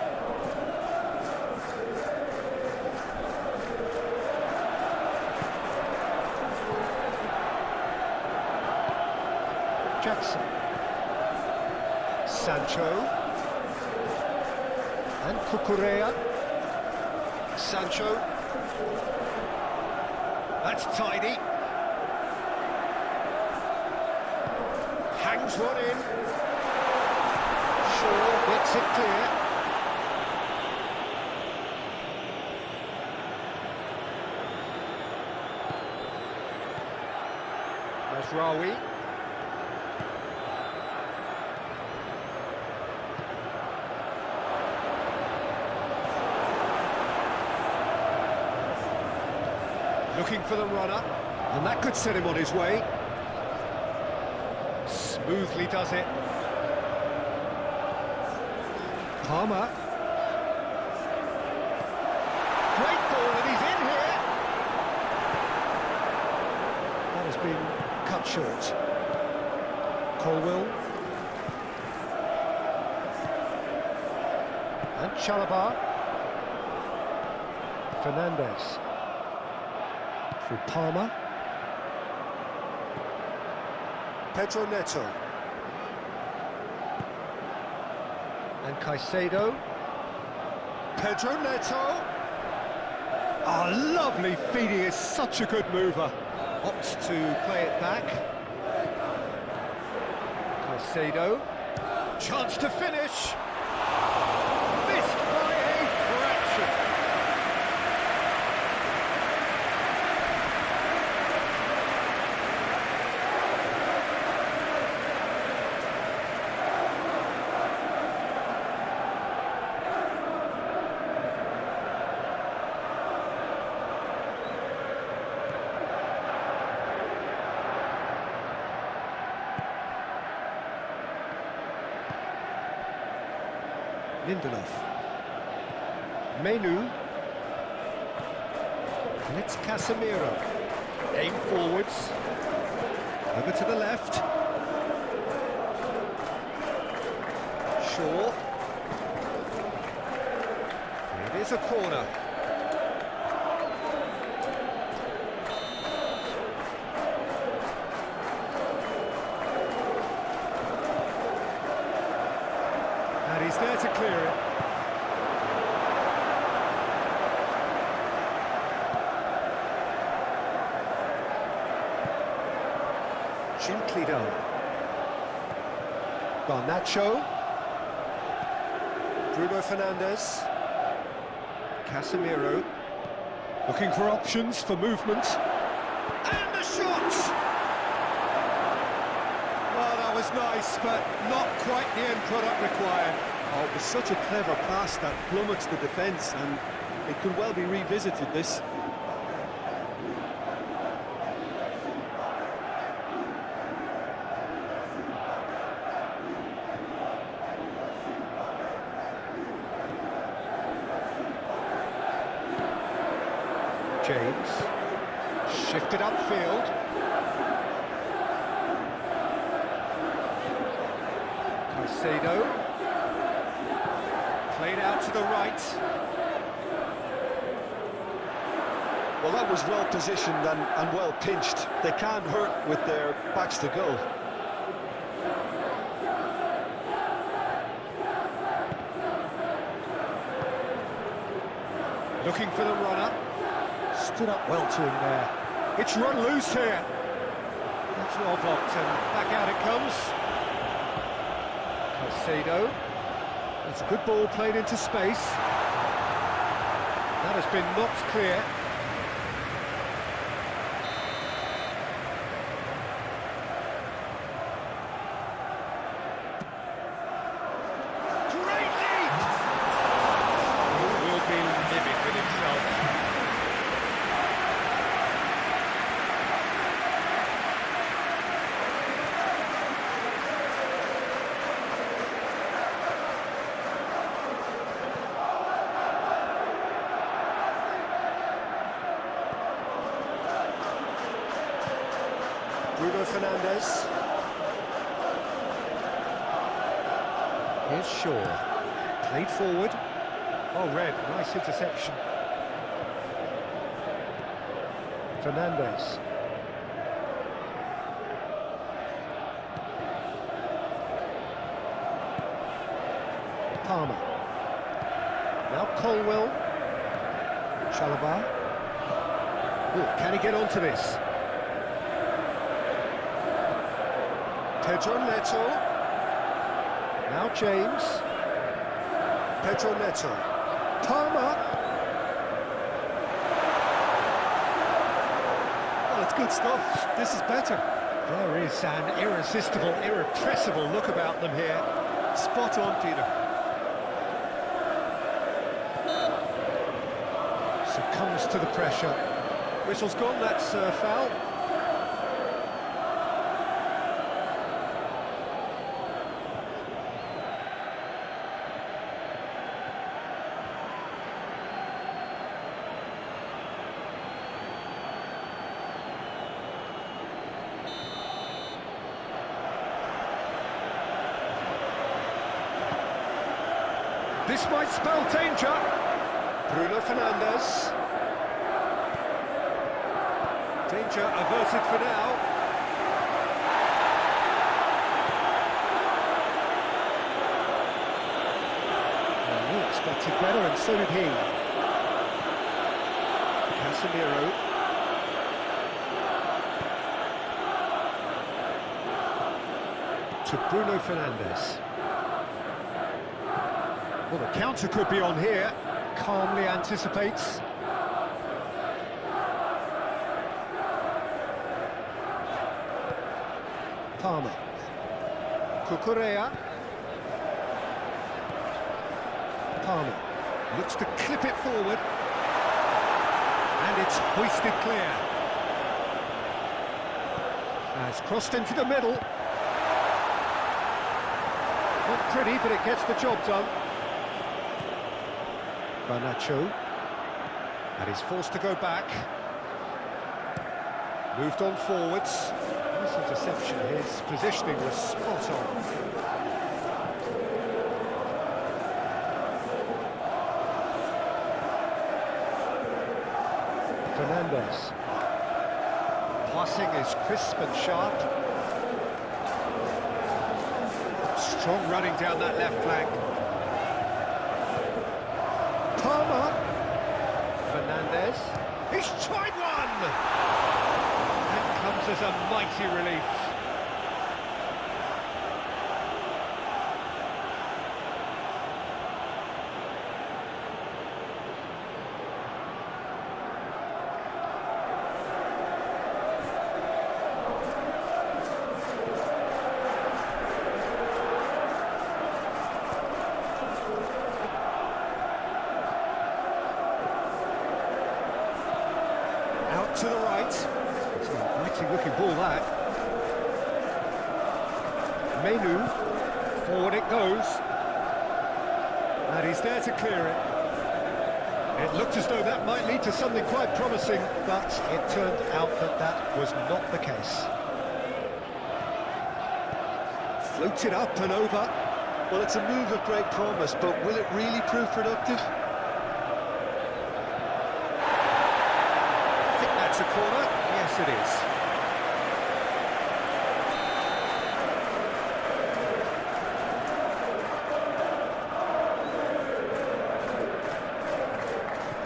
Jackson. Sancho. And Cucurella. Sancho. That's tidy. Hangs one in. Shaw gets it clear. Masraoui. Looking for the runner, and that could set him on his way. Smoothly does it. Palmer. Great ball, and he's in here. That has been cut short. Colwill. And Chalobah. Fernandes. For Palmer. Pedro Neto. And Caicedo. Pedro Neto. Oh, lovely feed. He is such a good mover. Opts to play it back. Caicedo. Chance to finish. Missed by a fraction. Lindelof. Menu. And it's Casemiro. Aim forwards. Over to the left. Shaw. It is a corner. And he's there to clear it. Gently done. Garnacho. Bruno Fernandes. Casemiro. Looking for options for movement. And the shot! Well, that was nice, but not quite the end product required. Oh, it was such a clever pass that flummoxed the defence, and it could well be revisited, this. James. Shifted upfield. Caicedo. Played out to the right. Well, that was well positioned and well pinched. They can't hurt with their backs to goal. Looking for the runner. Stood up well to him there. It's run loose here. That's well blocked, and back out it comes. Caicedo. It's a good ball played into space. That has been knocked clear. Great lead! Bruno Fernandes. Here's Shaw. Played forward. Oh, Red, nice interception. Fernandes. Palmer. Now Colwell. Chalobah. Oh, can he get onto this? Pedro Neto. Now James. Pedro Neto. Palmer. Well, it's good stuff. This is better. There is an irresistible, irrepressible look about them here. Spot on, Peter. Succumbs to the pressure. Whistle's gone, that's foul. This might spell danger. Bruno Fernandes. Danger averted for now. He expected better, and so did he. Casemiro. To Bruno Fernandes. Well, the counter could be on here. Calmly anticipates. Palmer. Cucurella. Palmer. Looks to clip it forward. And it's hoisted clear. Has crossed into the middle. Not pretty, but it gets the job done. Garnacho. And he's forced to go back. Moved on forwards. This interception, his positioning was spot on. Fernandes. Passing is crisp and sharp. Strong running down that left flank. Palmer. Fernandes. He's tried one! Comes as a mighty relief. Out to the right. Looking ball that. Menu, forward it goes. And he's there to clear it. It looked as though that might lead to something quite promising, but it turned out that that was not the case. Floated up and over. Well, it's a move of great promise, but will it really prove productive? I think that's a corner. Yes, it is.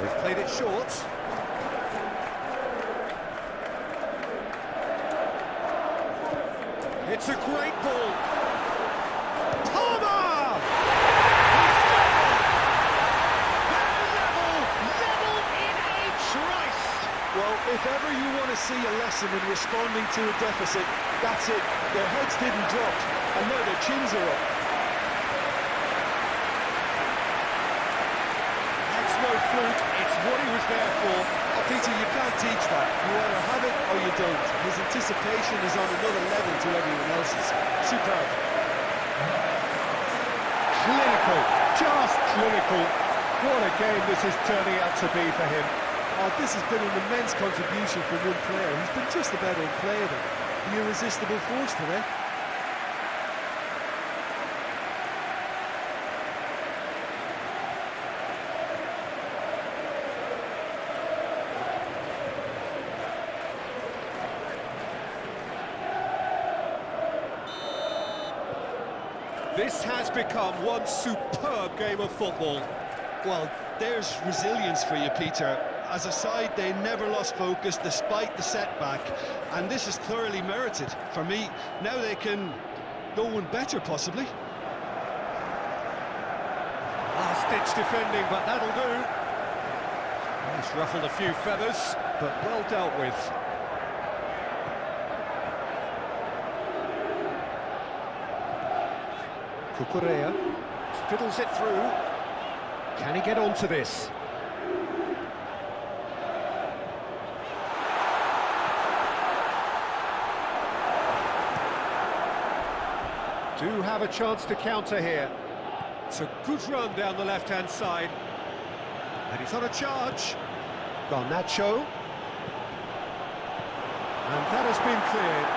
They've played it short. It's a great ball. Palmer! Level in a trice. Well, if ever you want to see a lesson in responding to a deficit, that's it. Their heads didn't drop, and now their chins are up. No fluke, it's what he was there for. Oh, Peter, you can't teach that. You either have it or you don't. His anticipation is on another level to everyone else's. Superb. Clinical, just clinical. What a game this is turning out to be for him. Oh, this has been an immense contribution from one player. He's been just about unplayable. the irresistible force today. This has become one superb game of football. Well, there's resilience for you, Peter. As a side, they never lost focus despite the setback, and this is thoroughly merited. For me, now they can go one better, possibly. Last-ditch defending, but that'll do. He's ruffled a few feathers, but well dealt with. Cucurella fiddles it through. Can he get onto this? Do have a chance to counter here. It's a good run down the left-hand side. And he's on a charge. Garnacho. And that has been cleared.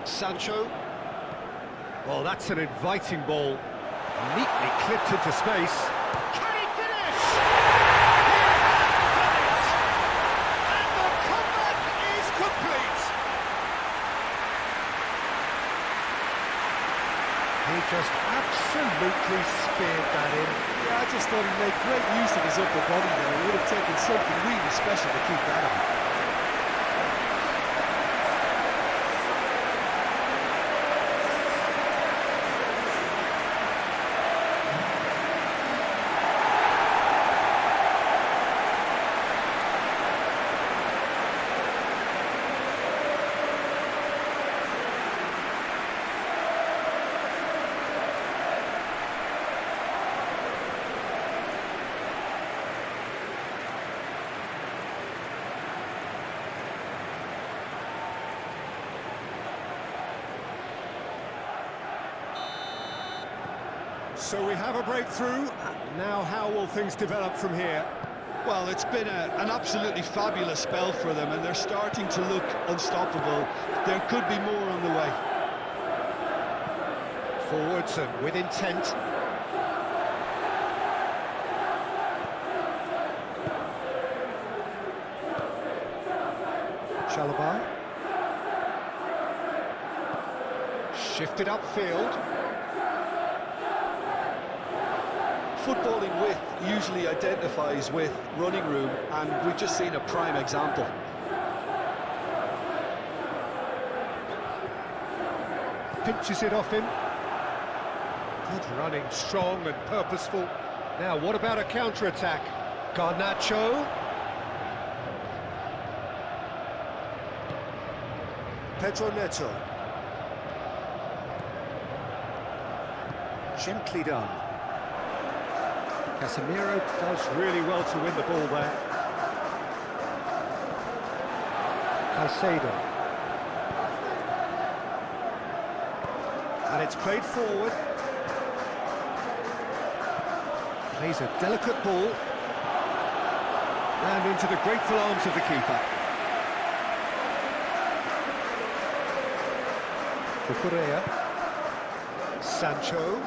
Sancho. Well, that's an inviting ball. Neatly clipped into space. Can he finish? And the comeback is complete. He just absolutely speared that in. Yeah, I just thought he made great use of his upper body there. It would have taken something really special to keep that on. So we have a breakthrough. Now how will things develop from here? Well, it's been an absolutely fabulous spell for them, and they're starting to look unstoppable. There could be more on the way. Forwards and with intent. Chalobah. Shifted upfield. Footballing width usually identifies with running room, and we've just seen a prime example. Pinches it off him. Good running, strong and purposeful. Now, what about a counter-attack? Garnacho. Pedro Neto. Gently done. Casemiro does really well to win the ball there. Caicedo. And it's played forward. Plays a delicate ball. And into the grateful arms of the keeper. Cucurella. Sancho.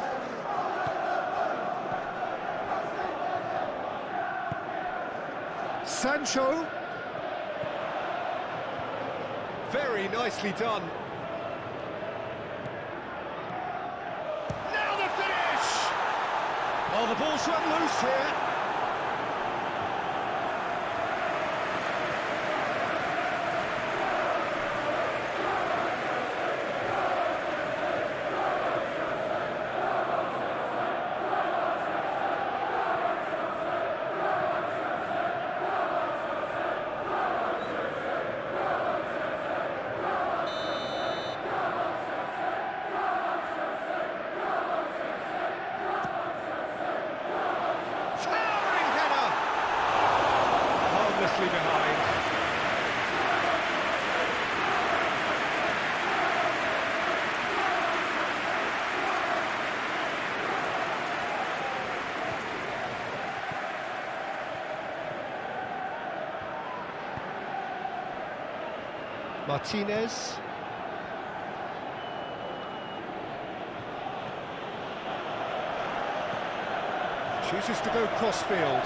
Sancho. Very nicely done. Now the finish! Oh, the ball's run loose here. Martinez. Chooses to go crossfield.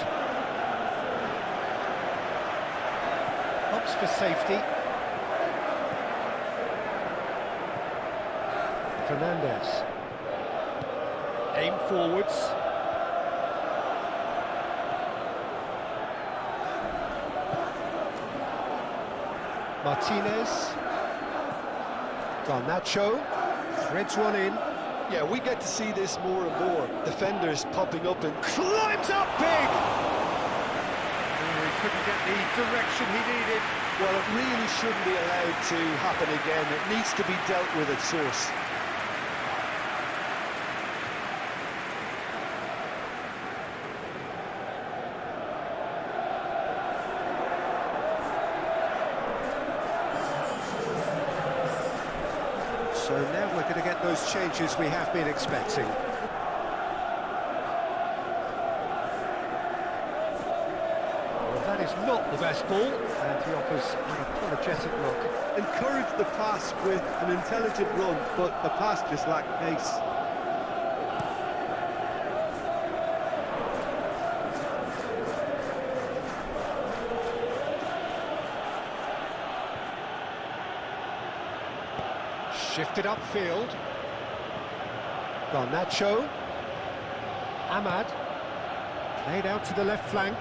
Hopes for safety. Fernandez. Aim forwards. Martinez. Garnacho. Threads one in. Yeah, we get to see this more and more. Defenders popping up and Climbs up big! Oh, he couldn't get the direction he needed. well, it really shouldn't be allowed to happen again. It needs to be dealt with at source. So now we're going to get those changes we have been expecting. Well, that is not the best ball, and he offers an apologetic look. Encourage the pass with an intelligent run, but the pass just lacked pace. Shifted upfield. Garnacho. Ahmad. Played out to the left flank.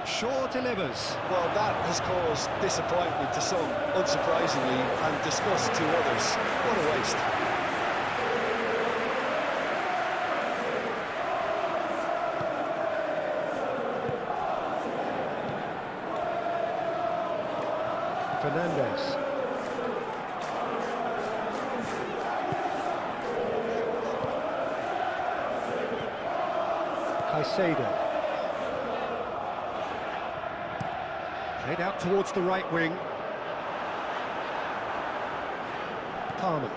Shaw delivers. Well, that has caused disappointment to some, unsurprisingly, and disgust to others. What a waste. Fernandez. Caicedo. Played out towards the right wing. Palmer.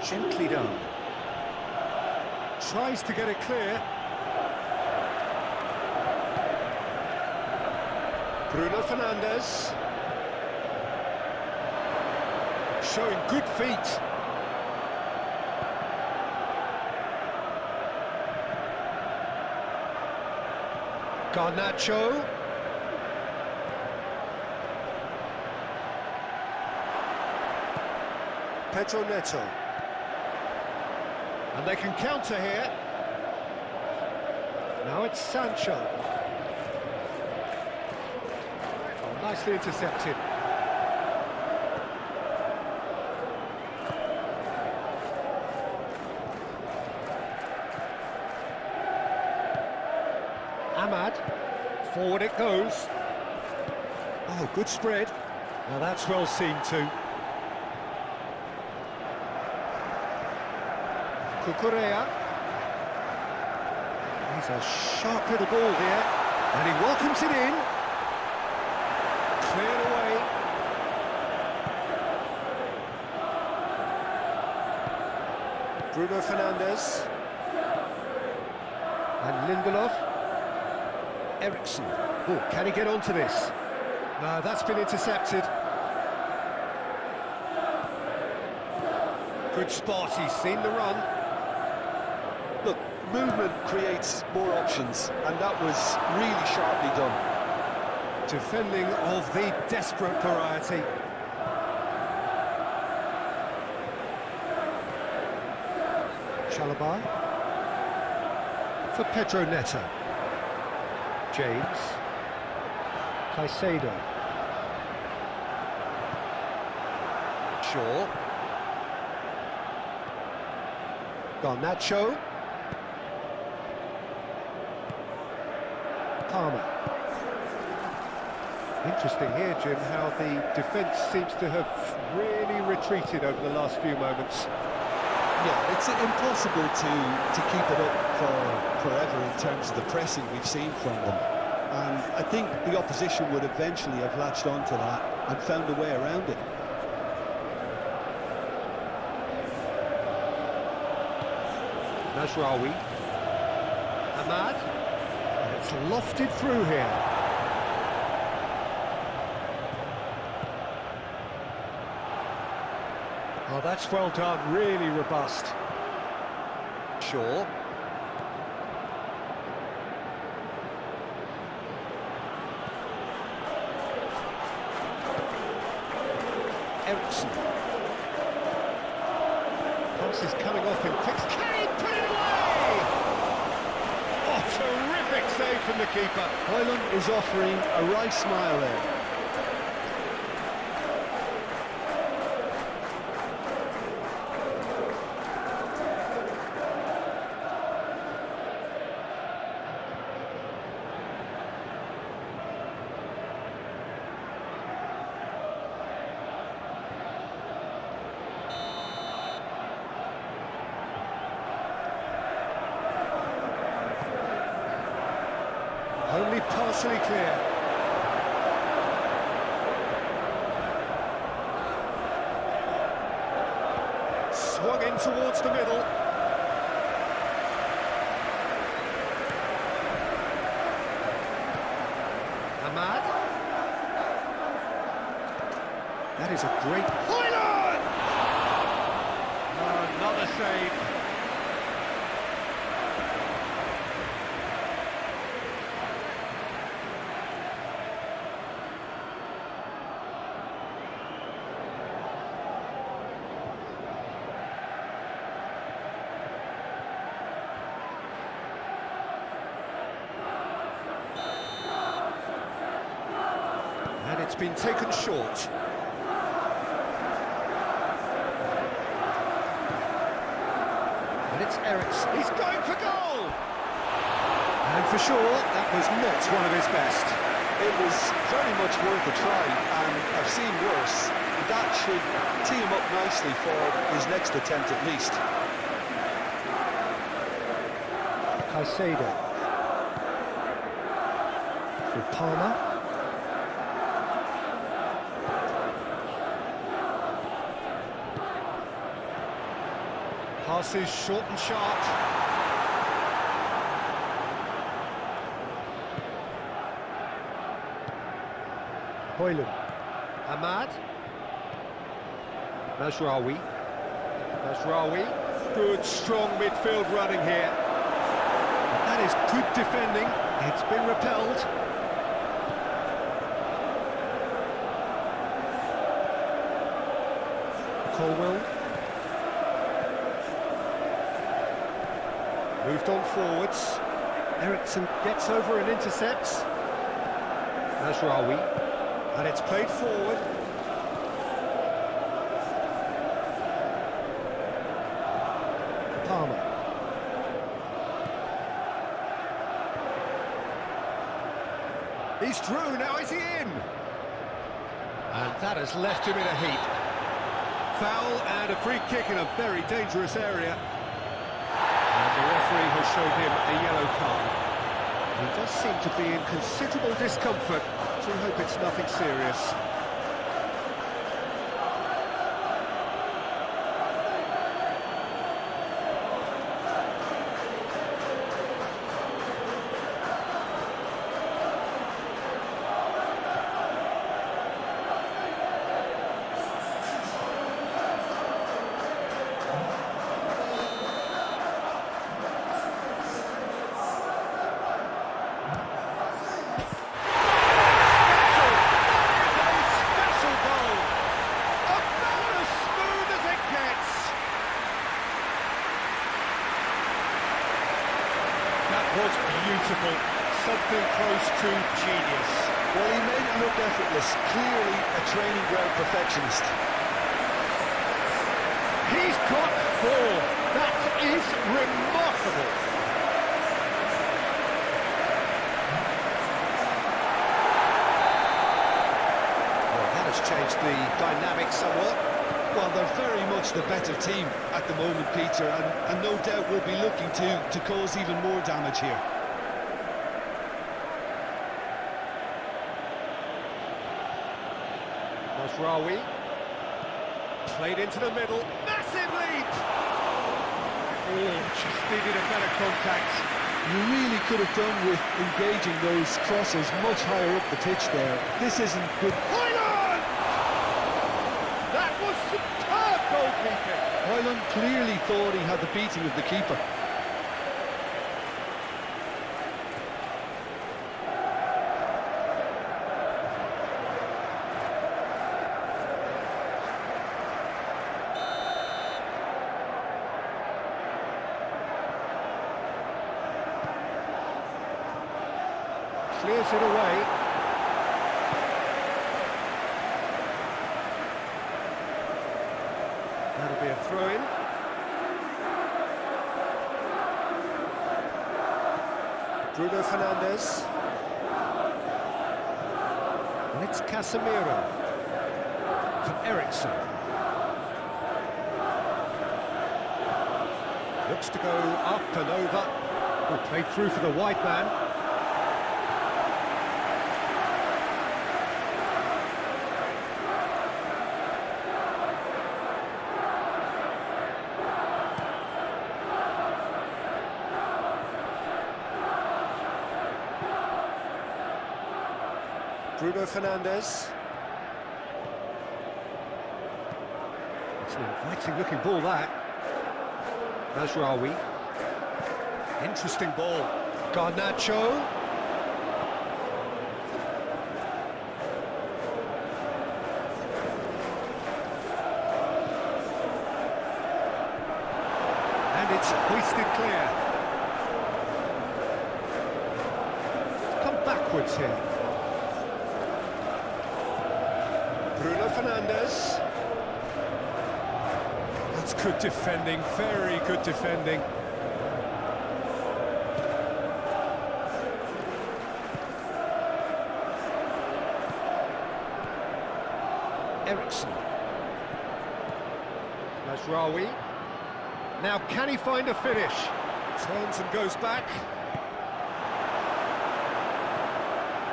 Gently done. Tries to get it clear. Bruno Fernandes. Showing good feet. Garnacho. Pedro Neto. And they can counter here. Now it's Sancho. Oh, nicely intercepted. Ahmad. Forward it goes. Oh, good spread. Now that's well seen too. Cucurella. He's a sharp little ball here, and he welcomes it in. Cleared away. Bruno Fernandes. And Lindelof. Eriksson. Oh, can he get onto this? No, that's been intercepted. Good spot, he's seen the run. Look, movement creates more options, and that was really sharply done. Defending of the desperate variety. Chalobah. For Pedro Neto. James. Caicedo. Shaw. Garnacho. Palmer. Interesting here, Jim, how the defence seems to have really retreated over the last few moments. Yeah, it's impossible to keep it up for forever in terms of the pressing we've seen from them. And I think the opposition would eventually have latched onto that and found a way around it. Nasraoui. Ahmad. And it's lofted through here. Oh, that's well done, really robust. Shaw. Ericsson. Pass is coming off in quick. Kane, put it away! Oh, terrific save from the keeper. Hoyland is offering a wry smile there. Only partially clear. Swung in towards the middle. Ahmad. That is a great... Hoyland! Oh, another save. And it's been taken short. And it's Ericsson. He's going for goal! And for sure, that was not one of his best. It was very much worth a try, and I've seen worse. That should tee him up nicely for his next attempt at least. Caicedo. For Palmer. Passes short and sharp. Hoyland. Ahmad. Nasraoui. Good, strong midfield running here. That is good defending. It's been repelled. Colwell. Moved on forwards. Ericsson gets over and intercepts. Nasraoui. And it's played forward. Palmer. He's through, now is he in? And that has left him in a heap. Foul and a free kick in a very dangerous area. And the referee has shown him a yellow card. He does seem to be in considerable discomfort, so we hope it's nothing serious. Was beautiful, something close to genius. Well, he made it look effortless, clearly a training ground perfectionist. He's got 4. That is remarkable. Well, that has changed the dynamic somewhat. Well, they're very much the better team at the moment, Peter, and no doubt will be looking to cause even more damage here. Masraoui. Played into the middle. Massive leap! Oh, just needed a better contact. You really could have done with engaging those crosses much higher up the pitch there. This isn't good. Hyland! That was superb goalkeeping. Hyland clearly thought he had the beating of the keeper. Clears it away. That'll be a throw-in. Bruno Fernandes. And it's Casemiro. For Ericsson. Looks to go up and over. Oh, played through for the wide man. Bruno Fernandes. It's an inviting-looking ball, that. Masraoui. Interesting ball. Garnacho. And it's hoisted clear. Come backwards here. Bruno Fernandes. That's good defending, very good defending. Ericsson. Masraoui. Now can he find a finish? Turns and goes back.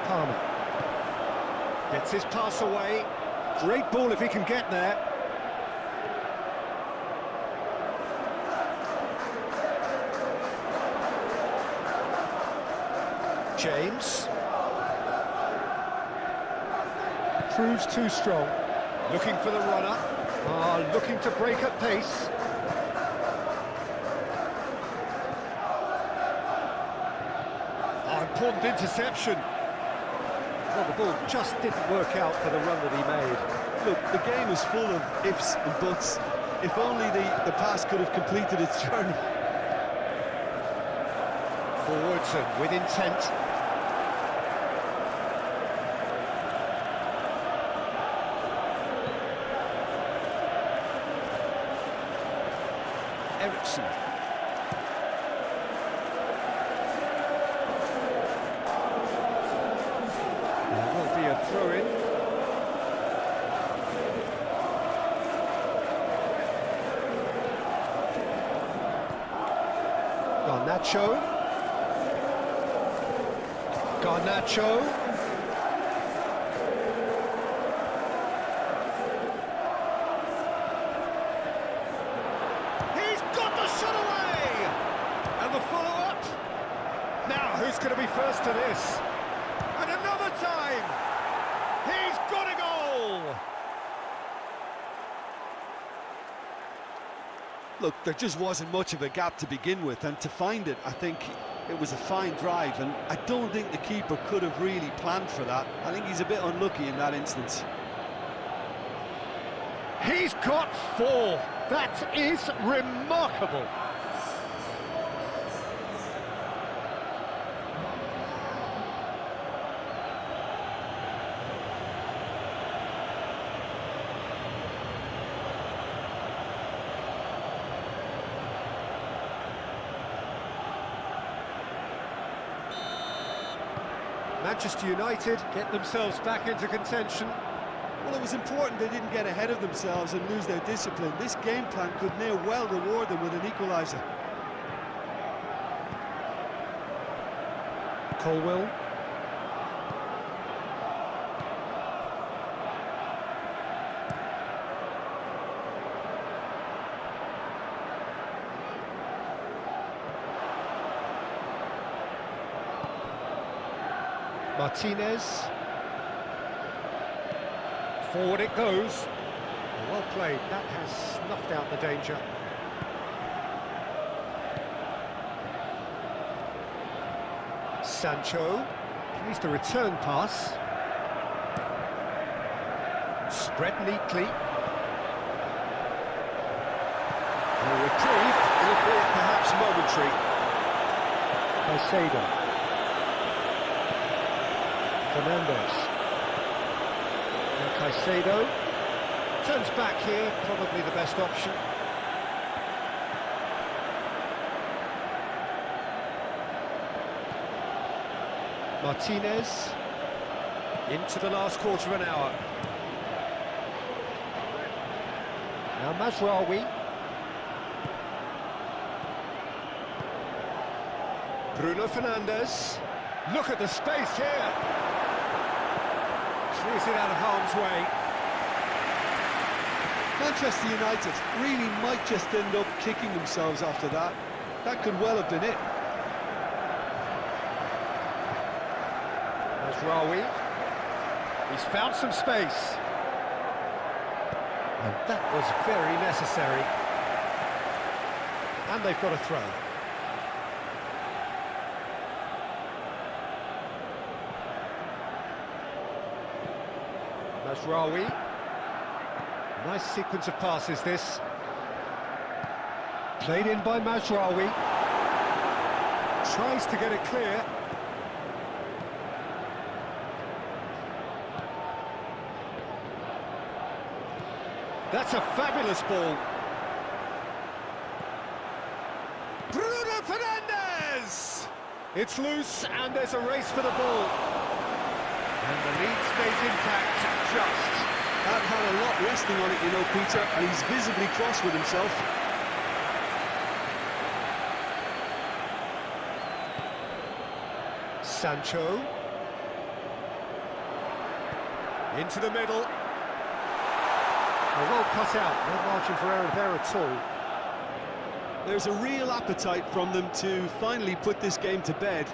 Palmer. Gets his pass away. Great ball if he can get there. James. Proves too strong. Looking for the runner. Looking to break at pace. Important interception. Well, the ball just didn't work out for the run that he made. Look, the game is full of ifs and buts. If only the pass could have completed its journey. Forwards and with intent. Ericsson. There will be a throw-in. Garnacho. He's got the shot away! And the follow-up. Now, who's going to be first to this? And another time! He's got a goal! Look, there just wasn't much of a gap to begin with, and to find it, I think it was a fine drive, and I don't think the keeper could have really planned for that. I think he's a bit unlucky in that instance. He's got 4. That is remarkable. Manchester United get themselves back into contention. Well, it was important they didn't get ahead of themselves and lose their discipline. This game plan could now well reward them with an equaliser. Colwell. Martinez. Forward it goes. Well played, that has snuffed out the danger. Sancho plays the return pass. Spread neatly. A reprieve, albeit perhaps momentary. Caicedo. Fernandes. And Caicedo turns back here, probably the best option. Martinez. Into the last quarter of an hour. Now Mazraoui. Bruno Fernandes. Look at the space here. Clears it out of harm's way. Manchester United really might just end up kicking themselves after that. That could well have been it. Mazraoui. He's found some space. And that was very necessary. And they've got a throw. Mazraoui. Nice sequence of passes, this. Played in by Mazraoui. Tries to get it clear. That's a fabulous ball. Bruno Fernandes! It's loose and there's a race for the ball. And the lead stays intact, just. That had a lot resting on it, you know, Peter, and he's visibly cross with himself. Sancho. Into the middle. Well cut out, no margin for error there at all. There's a real appetite from them to finally put this game to bed,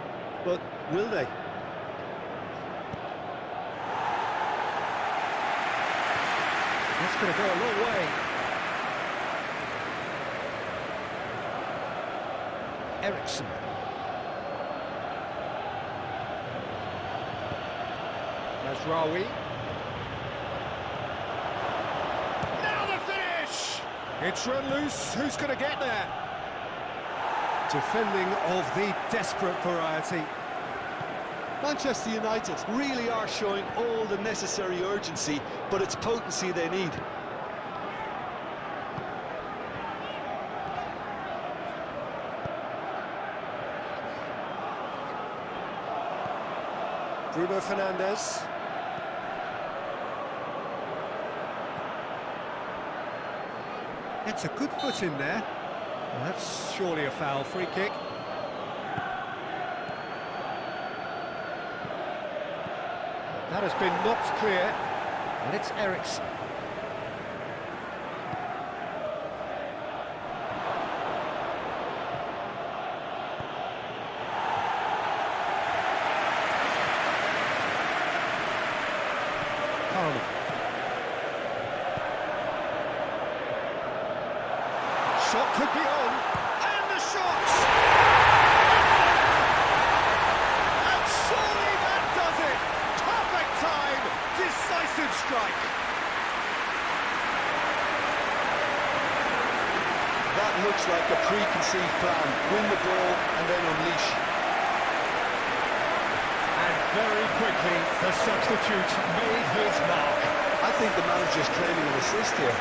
but will they? That's going to go a long way. Eriksen. Mazraoui. Now the finish! It's run loose, who's going to get there? Defending of the desperate variety. Manchester United really are showing all the necessary urgency, but it's potency they need. Bruno Fernandes. It's a good foot in there. Well, that's surely a foul, free kick. That has been knocked clear, and it's Eriksen. Carney. Shot could be on, and the shot! And surely that does it! Perfect time, decisive strike. That looks like a preconceived plan. Win the ball and then unleash. And very quickly, the substitute made his mark. I think the manager's claiming an assist here.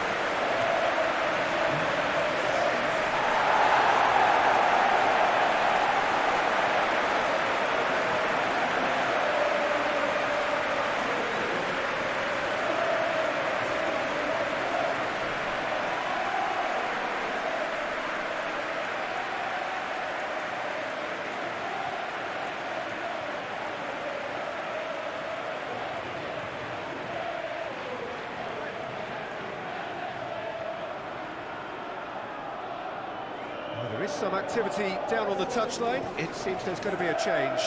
Well, there is some activity down on the touchline. It seems there's going to be a change.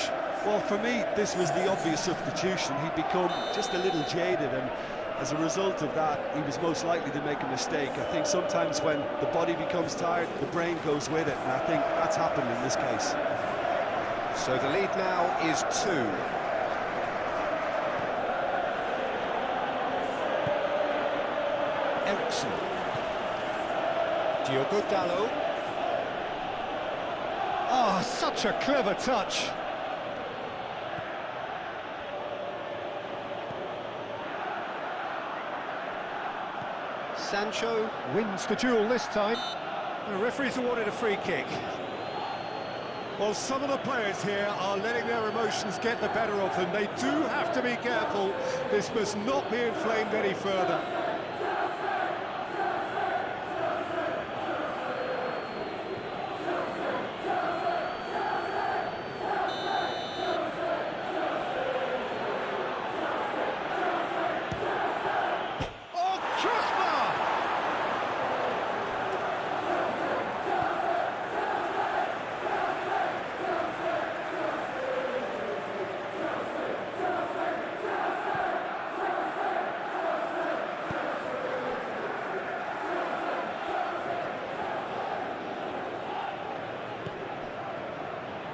Well, for me, this was the obvious substitution. He'd become just a little jaded, and as a result of that, he was most likely to make a mistake. I think sometimes when the body becomes tired, the brain goes with it, and I think that's happened in this case. So the lead now is 2. Ericsson. Diogo Dalot. Oh, such a clever touch. Sancho wins the duel this time. The referee's awarded a free kick. Well, some of the players here are letting their emotions get the better of them. They do have to be careful. This must not be inflamed any further. Oh, crossbar!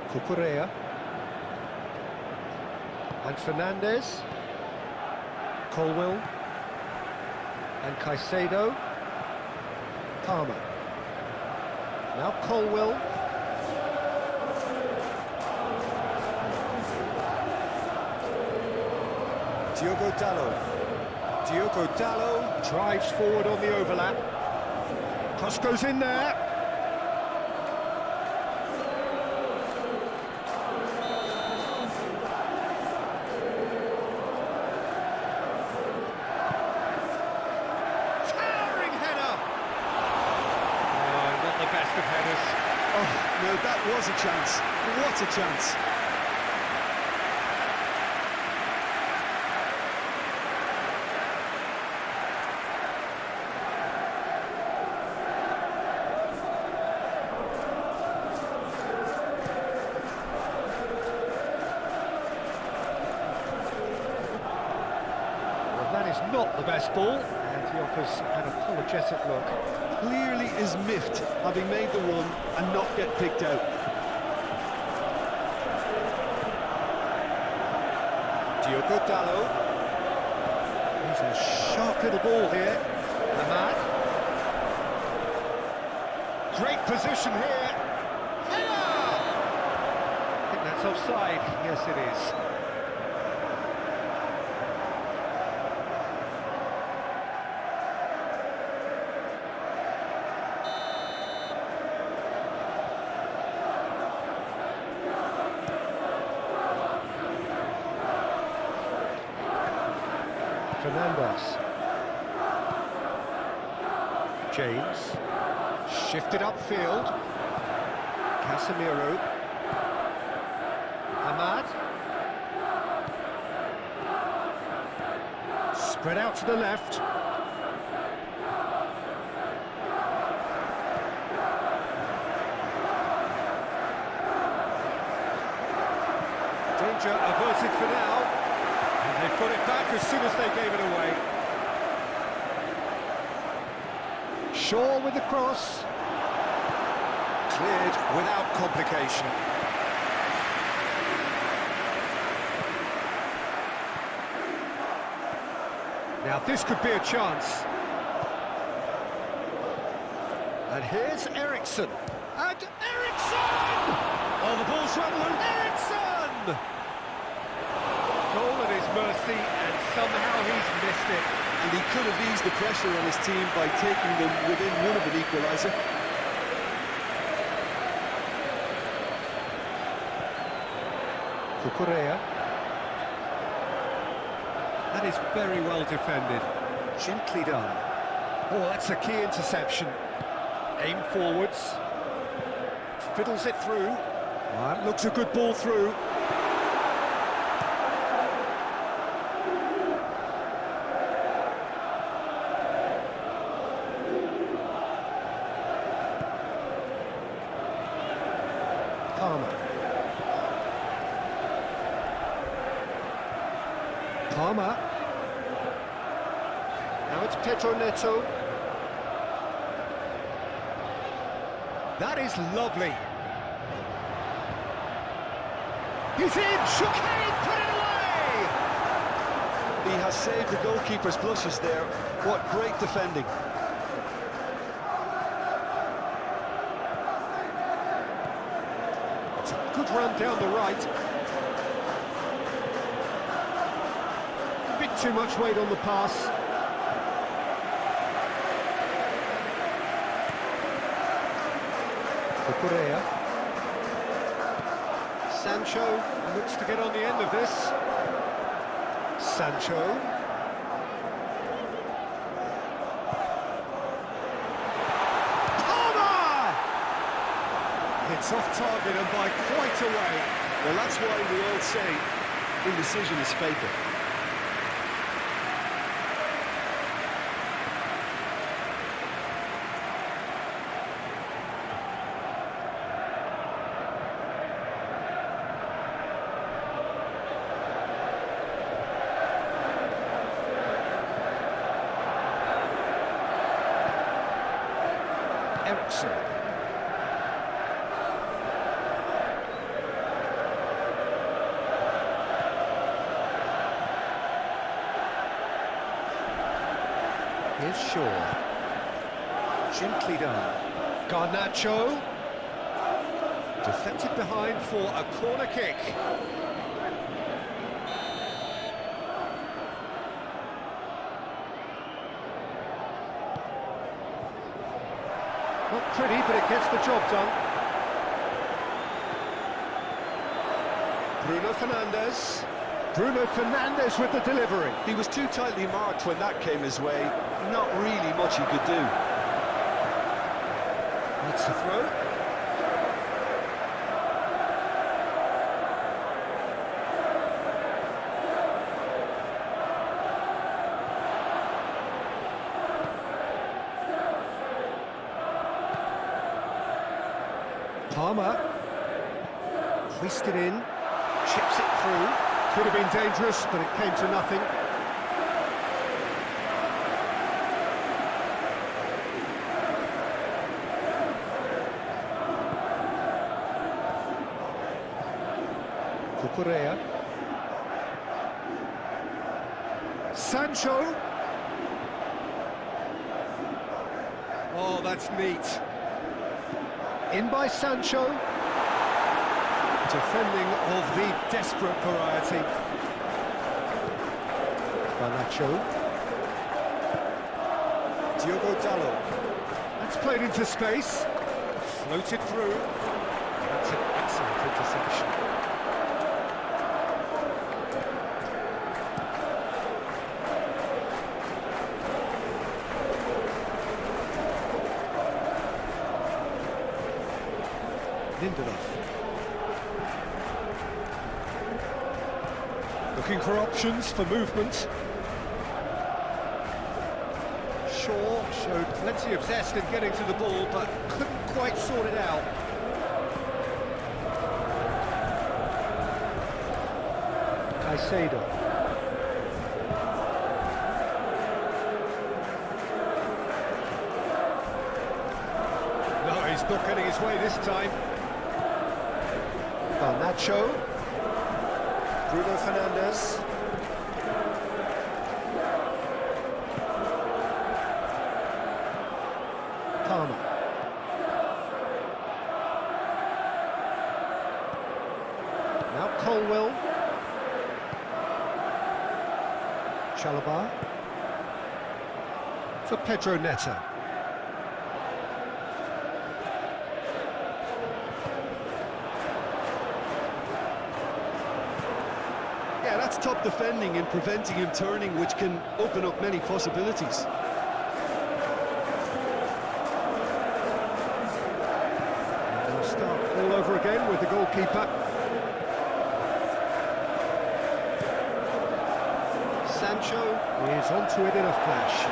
Cucurella and Fernandez, Colwill and Caicedo, Palmer. Now Colwill. Diogo Dalot. Diogo Dalot drives forward on the overlap. Cross goes in there. No, that was a chance. What a chance. Well, that is not the best ball, and he offers an apologetic look. Clearly is miffed, having made the run and not get picked out. Diogo Dalot. He's a sharp little ball here. Ahmad. Great position here. Header! I think that's offside. Yes, it is. Fernandez. James. Shifted upfield. Casemiro. Ahmad. Spread out to the left. Danger averted for now. And they've got it back as soon as they gave it away. Shaw with the cross. Cleared without complication. Now this could be a chance. And here's Ericsson. And Ericsson! Oh, the ball's travelling. Ericsson! Goal at his mercy, and somehow he's missed it. And he could have eased the pressure on his team by taking them within one of an equaliser. Cucurella. That is very well defended. Gently done. Oh, that's a key interception. Aim forwards. Fiddles it through. That looks a good ball through. Palmer. Palmer. Now it's Pedro Neto. That is lovely. He's in, shook headed, put it away! He has saved the goalkeeper's blushes there. What great defending. It's a good run down the right. A bit too much weight on the pass. Correa. Sancho looks to get on the end of this. Sancho. Palmer! Hits off target and by quite a way. Well, that's why we all say indecision is fatal. Ericsson. Here's Shaw. Gently done. Garnacho. Deflected behind for a corner kick. Not pretty, but it gets the job done. Bruno Fernandes. Bruno Fernandes with the delivery. He was too tightly marked when that came his way. Not really much he could do. That's the throw. Palmer. Hoisted in. Chips it through. Could have been dangerous, but it came to nothing. Correa. Sancho. Oh, that's neat. In by Sancho. Defending of the desperate variety. Garnacho. Diogo Dalot. That's played into space. Floated through. That's an excellent interception. Lindelof. Looking for options for movement. Shaw showed plenty of zest in getting to the ball, but couldn't quite sort it out. Caicedo. No, he's not getting his way this time. Garnacho. Bruno Fernandes. Palmer. Now Colwell. Chalobah. For Pedro Neto. Yeah, that's top defending and preventing him turning, which can open up many possibilities. And they'll start all over again with the goalkeeper. Sancho is onto it in a flash.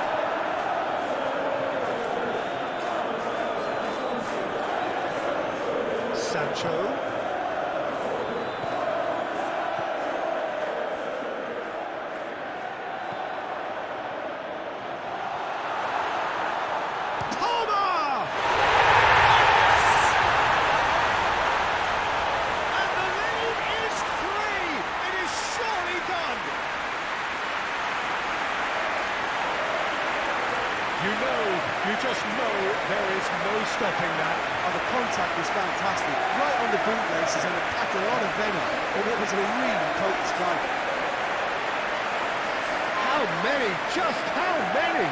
Sancho. You just know there is no stopping that. Oh, the contact was fantastic, right on the bootlaces, and it packed a lot of venom for what was a really potent strike. How many? Just how many?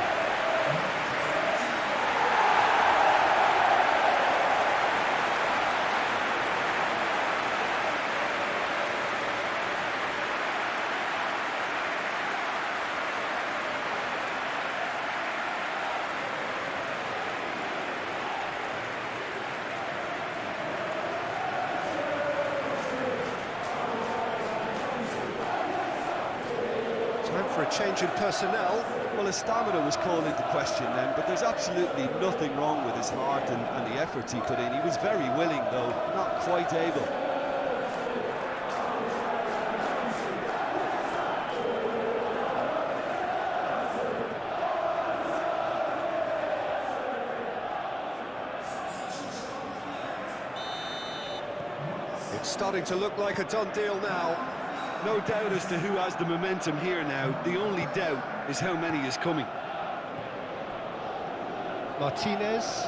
Time for a change in personnel. Well, his stamina was called into question then, but there's absolutely nothing wrong with his heart and the efforts he put in. He was very willing, though, not quite able. It's starting to look like a done deal now. No doubt as to who has the momentum here now. The only doubt is how many is coming. Martinez,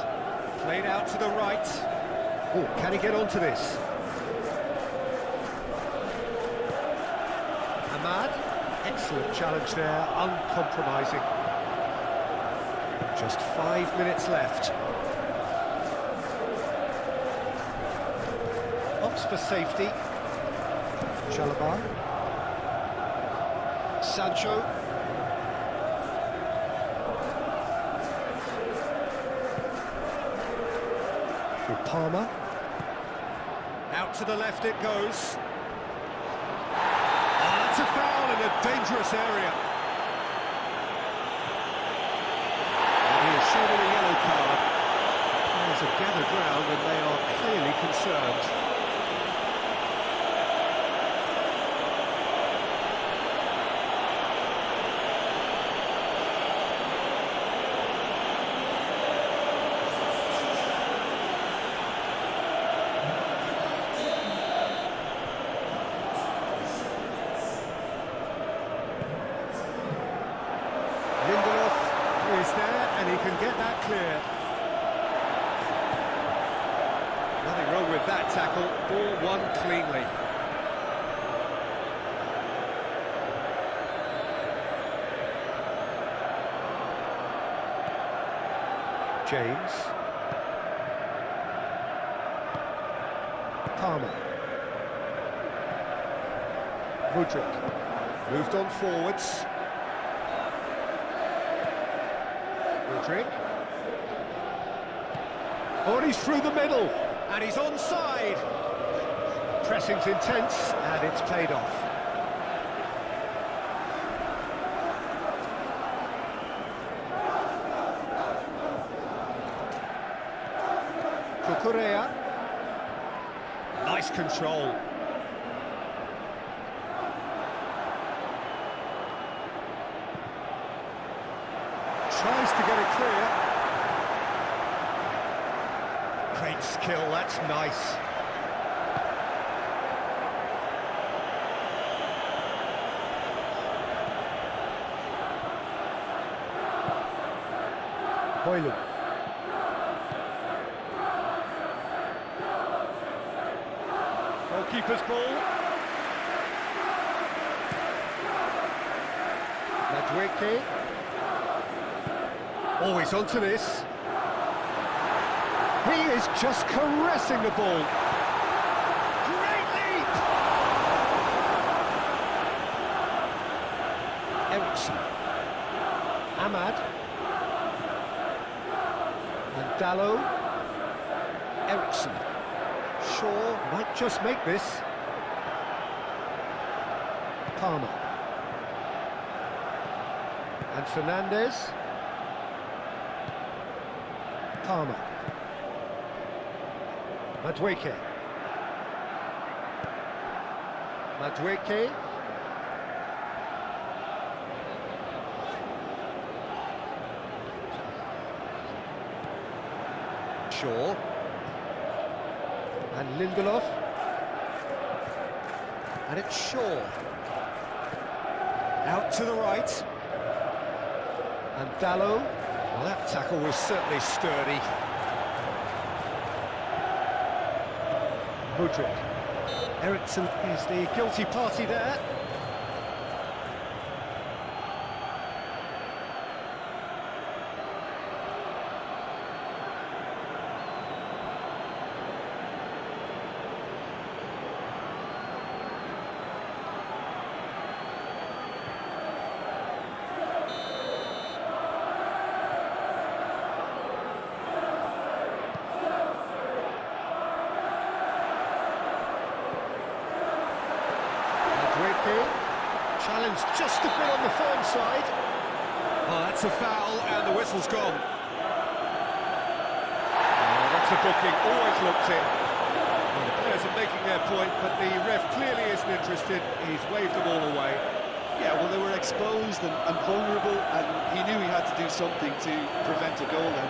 played out to the right. Oh, can he get onto this? Ahmad, excellent challenge there, uncompromising. Just 5 minutes left. Opts for safety. Chalabar. Sancho. For Palmer. Out to the left it goes. Oh, that's a foul in a dangerous area. And he is shown a yellow card. Players have gathered round and they are clearly concerned. Is there, and he can get that clear. Nothing wrong with that tackle, ball won cleanly. James. Palmer. Mudryk. Moved on forwards. Oh, and he's through the middle, and he's onside. Pressing's intense, and it's paid off. Cucurella. Nice control. Tries to get it clear. Great skill, that's nice. Hoylund. Goalkeeper's ball. Madweke. Always onto this. He is just caressing the ball. Great leap! Ericsson. Ahmad. And Dallo. Ericsson. Shaw might just make this. Palmer. And Fernandez. Palmer. Madweke. Madweke. Shaw. And Lindelof. And it's Shaw. Out to the right. And Dallo. Well, that tackle was certainly sturdy. Mudryk. Eriksson is the guilty party there. Challenge just a bit on the firm side. Oh, that's a foul, and the whistle's gone. Oh, that's a booking, always looked it. Well, the players are making their point, but the ref clearly isn't interested. He's waved them all away. Yeah, well, they were exposed and vulnerable, and he knew he had to do something to prevent a goal then.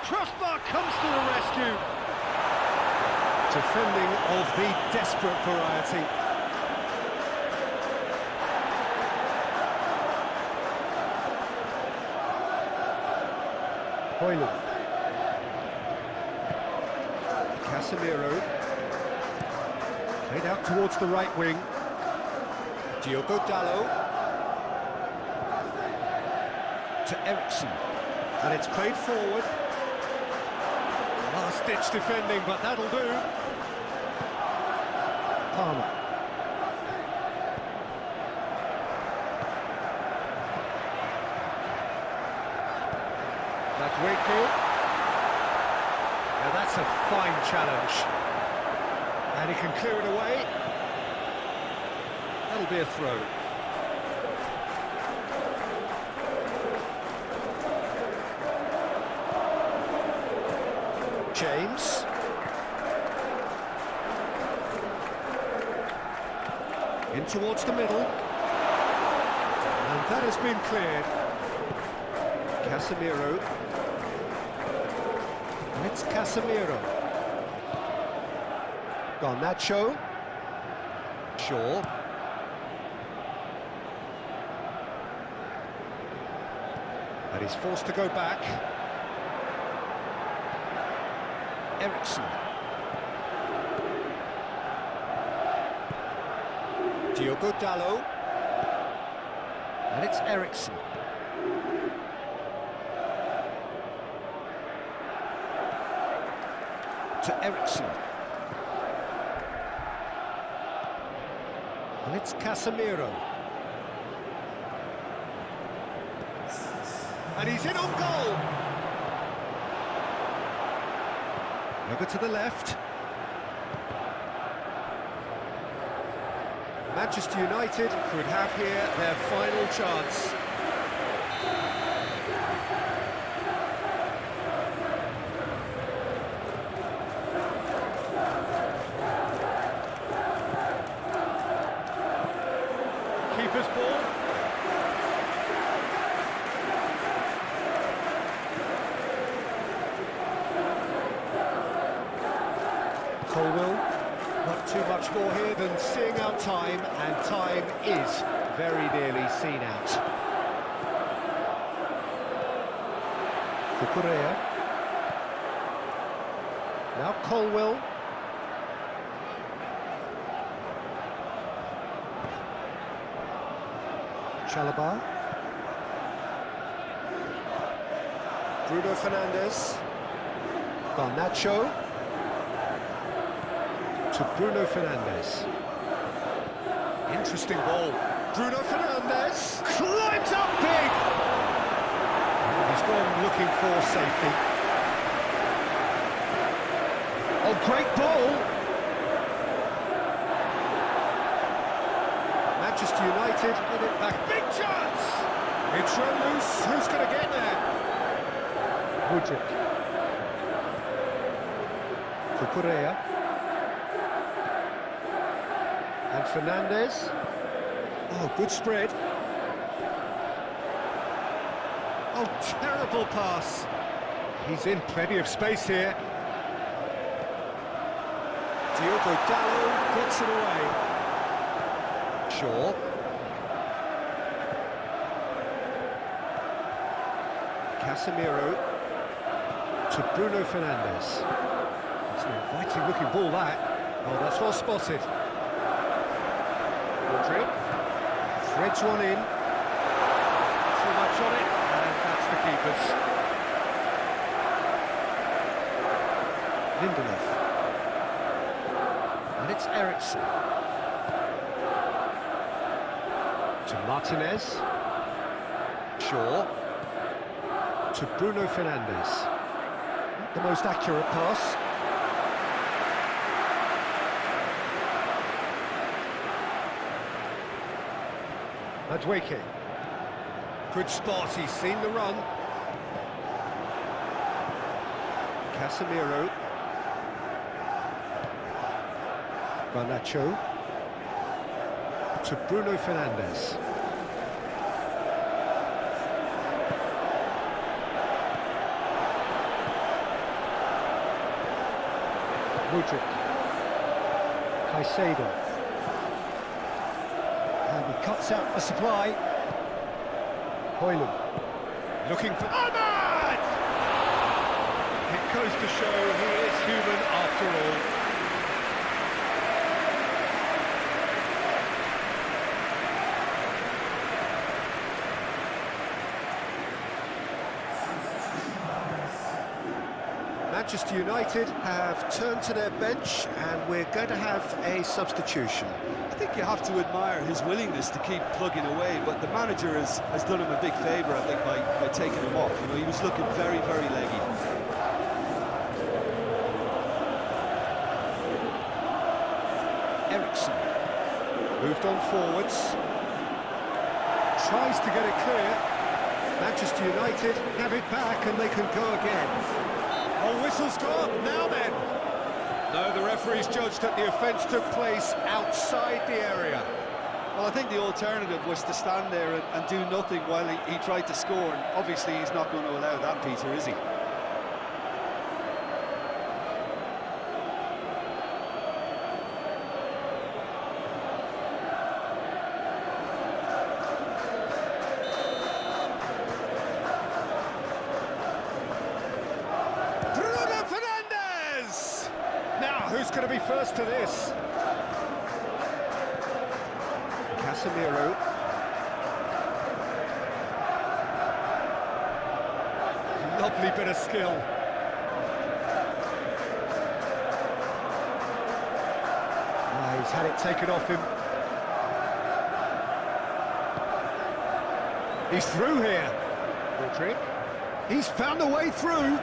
Crossbar comes to the rescue. Defending of the desperate variety. Hoyland. Casemiro. Played out towards the right wing. Diogo Dalot. To Eriksson. And it's played forward. Last-ditch defending, but that'll do. Palmer. That's Wakefield. Now that's a fine challenge. And he can clear it away. That'll be a throw. James. In towards the middle. And that has been cleared. Casemiro. And it's Casemiro. Garnacho. Shaw. And he's forced to go back. Eriksson. Diogo Dalot. And it's Eriksson. To Eriksson. And it's Casemiro. And he's in on goal! Over to the left. Manchester United could have here their final chance. Keeper's ball. Colwell, not too much more here than seeing out time, and time is very nearly seen out. Cucurella. Now Colwell. Chalobah. Bruno Fernandes. Garnacho. To Bruno Fernandes. Interesting ball. Bruno Fernandes climbs up big! He's gone looking for safety. Oh, great ball! Manchester United get it back. Big chance! It's run loose. Who's going to get there? Mudryk. Cucurella. And Fernandes. Oh, good spread. Oh, terrible pass. He's in plenty of space here. Diogo Dalot gets it away. Shaw. Casemiro to Bruno Fernandes. It's an inviting looking ball, that. Oh, that's well spotted. Rodri threads one in. Too much on it, and that's the keeper's. Lindelof. And it's Eriksen. To Martinez. Shaw. To Bruno Fernandes. Not the most accurate pass. Madueke. Good spot, he's seen the run. Casemiro. Garnacho. To Bruno Fernandes. Mudryk. Caicedo. And he cuts out the supply. Hoyland. Looking for... Ahmad! It goes to show he is human after all. Manchester United have turned to their bench and we're going to have a substitution. I think you have to admire his willingness to keep plugging away, but the manager has done him a big favour, I think, by taking him off. You know, he was looking very, very leggy. Eriksen moved on forwards, tries to get it clear. Manchester United have it back and they can go again. Oh, whistle's gone, now then! No, the referee's judged that the offence took place outside the area. Well, I think the alternative was to stand there and do nothing while he tried to score, and obviously he's not going to allow that, Peter, is he? Who's going to be first to this? Casemiro. Lovely bit of skill. He's had it taken off him. He's through here. Mudryk. He's found a way through.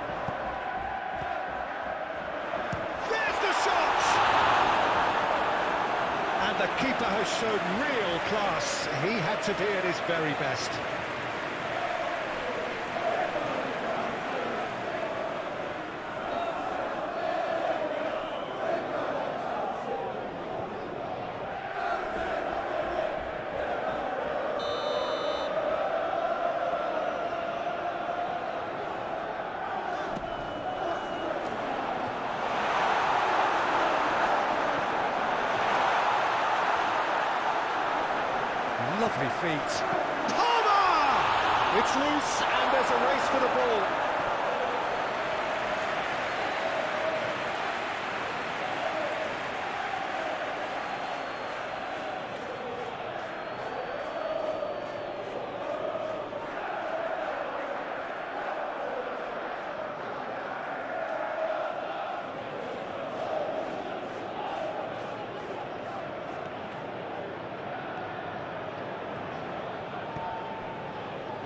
The keeper has shown real class. He had to be at his very best. Lovely feet. Palmer! It's loose and there's a race for the ball.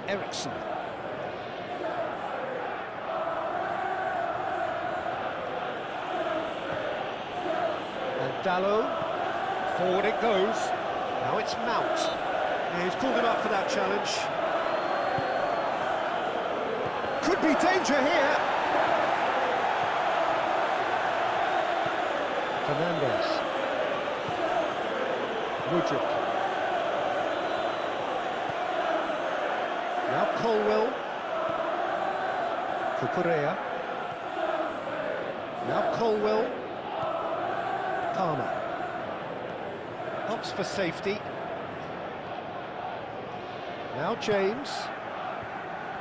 Eriksen. And Dalot. Forward it goes. Now it's Mount. Yeah, he's pulled him up for that challenge. Could be danger here. Fernandes. Mudryk. Now Colwell. Cucurella. Now Colwell. Palmer. Opts for safety. Now James.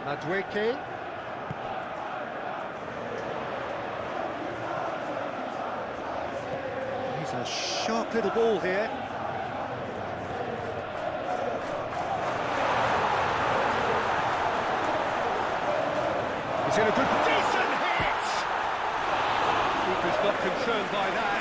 Madueke. He's a sharp little ball here. He's in a good... Decent hit! Keeper's not concerned by that.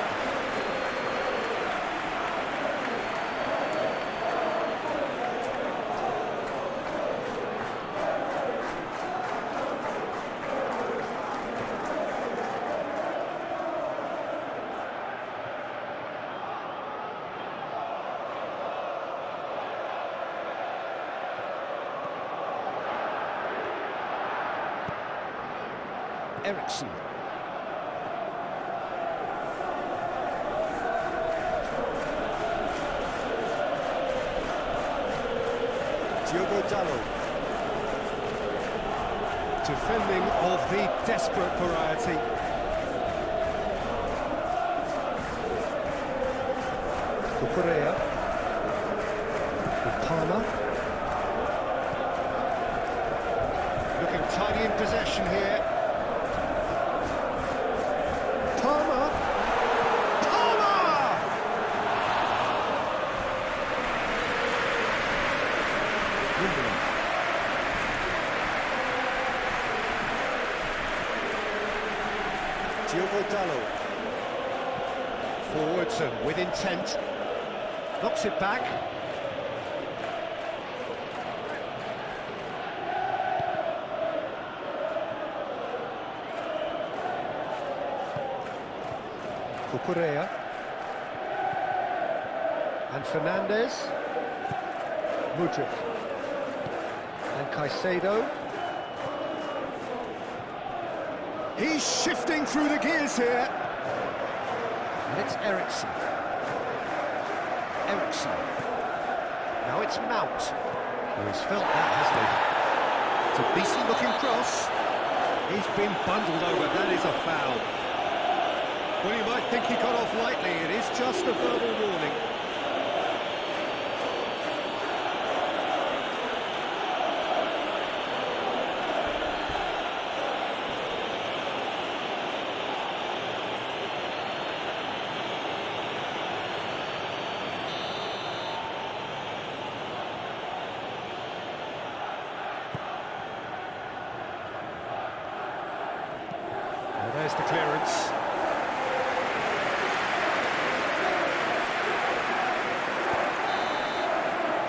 Ericsson. Diogo Dalot. Defending of the desperate variety. Cucurella. Palmer. Looking tidy in possession here. Palmer! Palmer! Lindelof. Diogo Dalot. Forwards and with intent. Knocks it back. Cucurella and Fernandez, Mudryk and Caicedo. He's shifting through the gears here. And it's Ericsson. Ericsson. Now it's Mount, who has felt that, hasn't he? It's a decent looking cross. He's been bundled over. That is a foul. Well, you might think he got off lightly. It is just a verbal warning. Well, there's the clearance.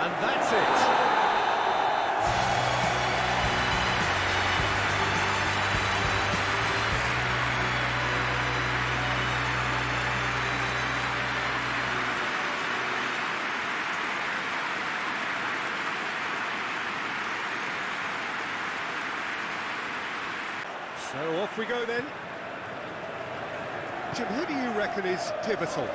And that's it. So off we go then. Jim, who do you reckon is pivotal?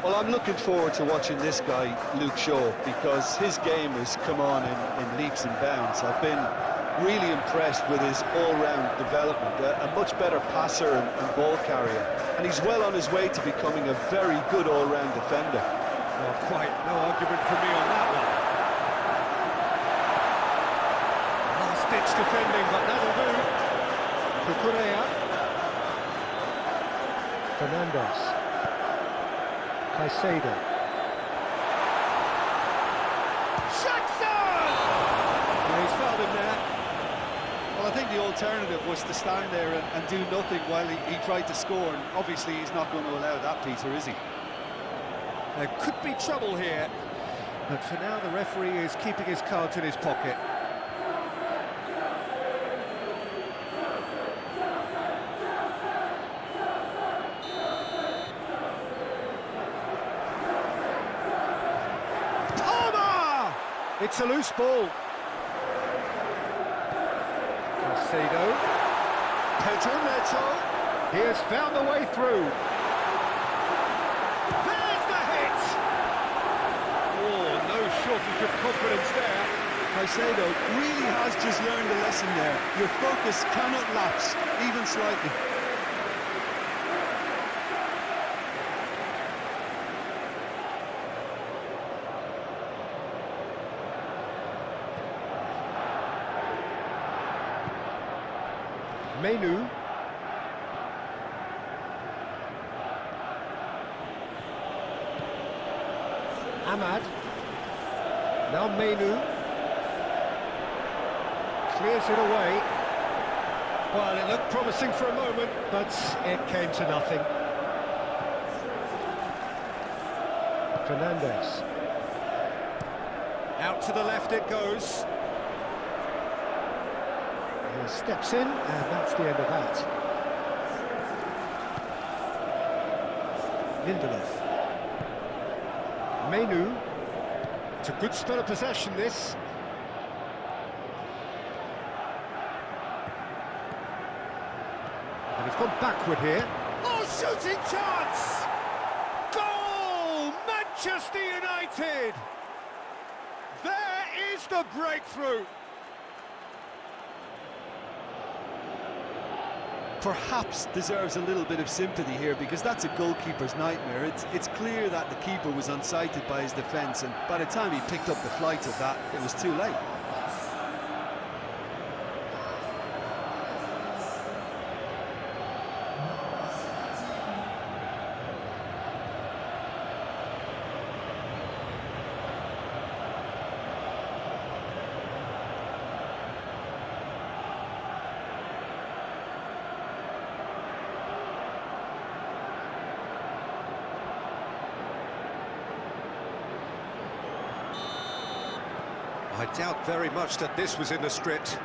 Well, I'm looking forward to watching this guy, Luke Shaw, because his game has come on in leaps and bounds. I've been really impressed with his all-round development, a much better passer and ball carrier, and he's well on his way to becoming a very good all-round defender. Well, quite no argument for me on that one. Last-ditch defending, but that'll do. Cucurella. Fernandez. Caicedo. Jackson! Yeah, he's fouled him there. Well, I think the alternative was to stand there and do nothing while he tried to score, and obviously he's not going to allow that, Peter, is he? There could be trouble here, but for now the referee is keeping his cards in his pocket. It's a loose ball. Caicedo. Pedro Neto. He has found the way through. There's the hit! Oh, no shortage of confidence there. Caicedo really has just learned a lesson there. Your focus cannot lapse, even slightly. Menu. Ahmad. Now Menu. Clears it away. Well, it looked promising for a moment, but it came to nothing. Fernandes. Out to the left it goes. He steps in, and that's the end of that. Lindelof. Menu. It's a good spell of possession, this. And he's gone backward here. Oh, shooting chance! Goal! Manchester United! There is the breakthrough! Perhaps deserves a little bit of sympathy here, because that's a goalkeeper's nightmare. It's clear that the keeper was unsighted by his defence, and by the time he picked up the flight of that, it was too late. I doubt very much that this was in the script.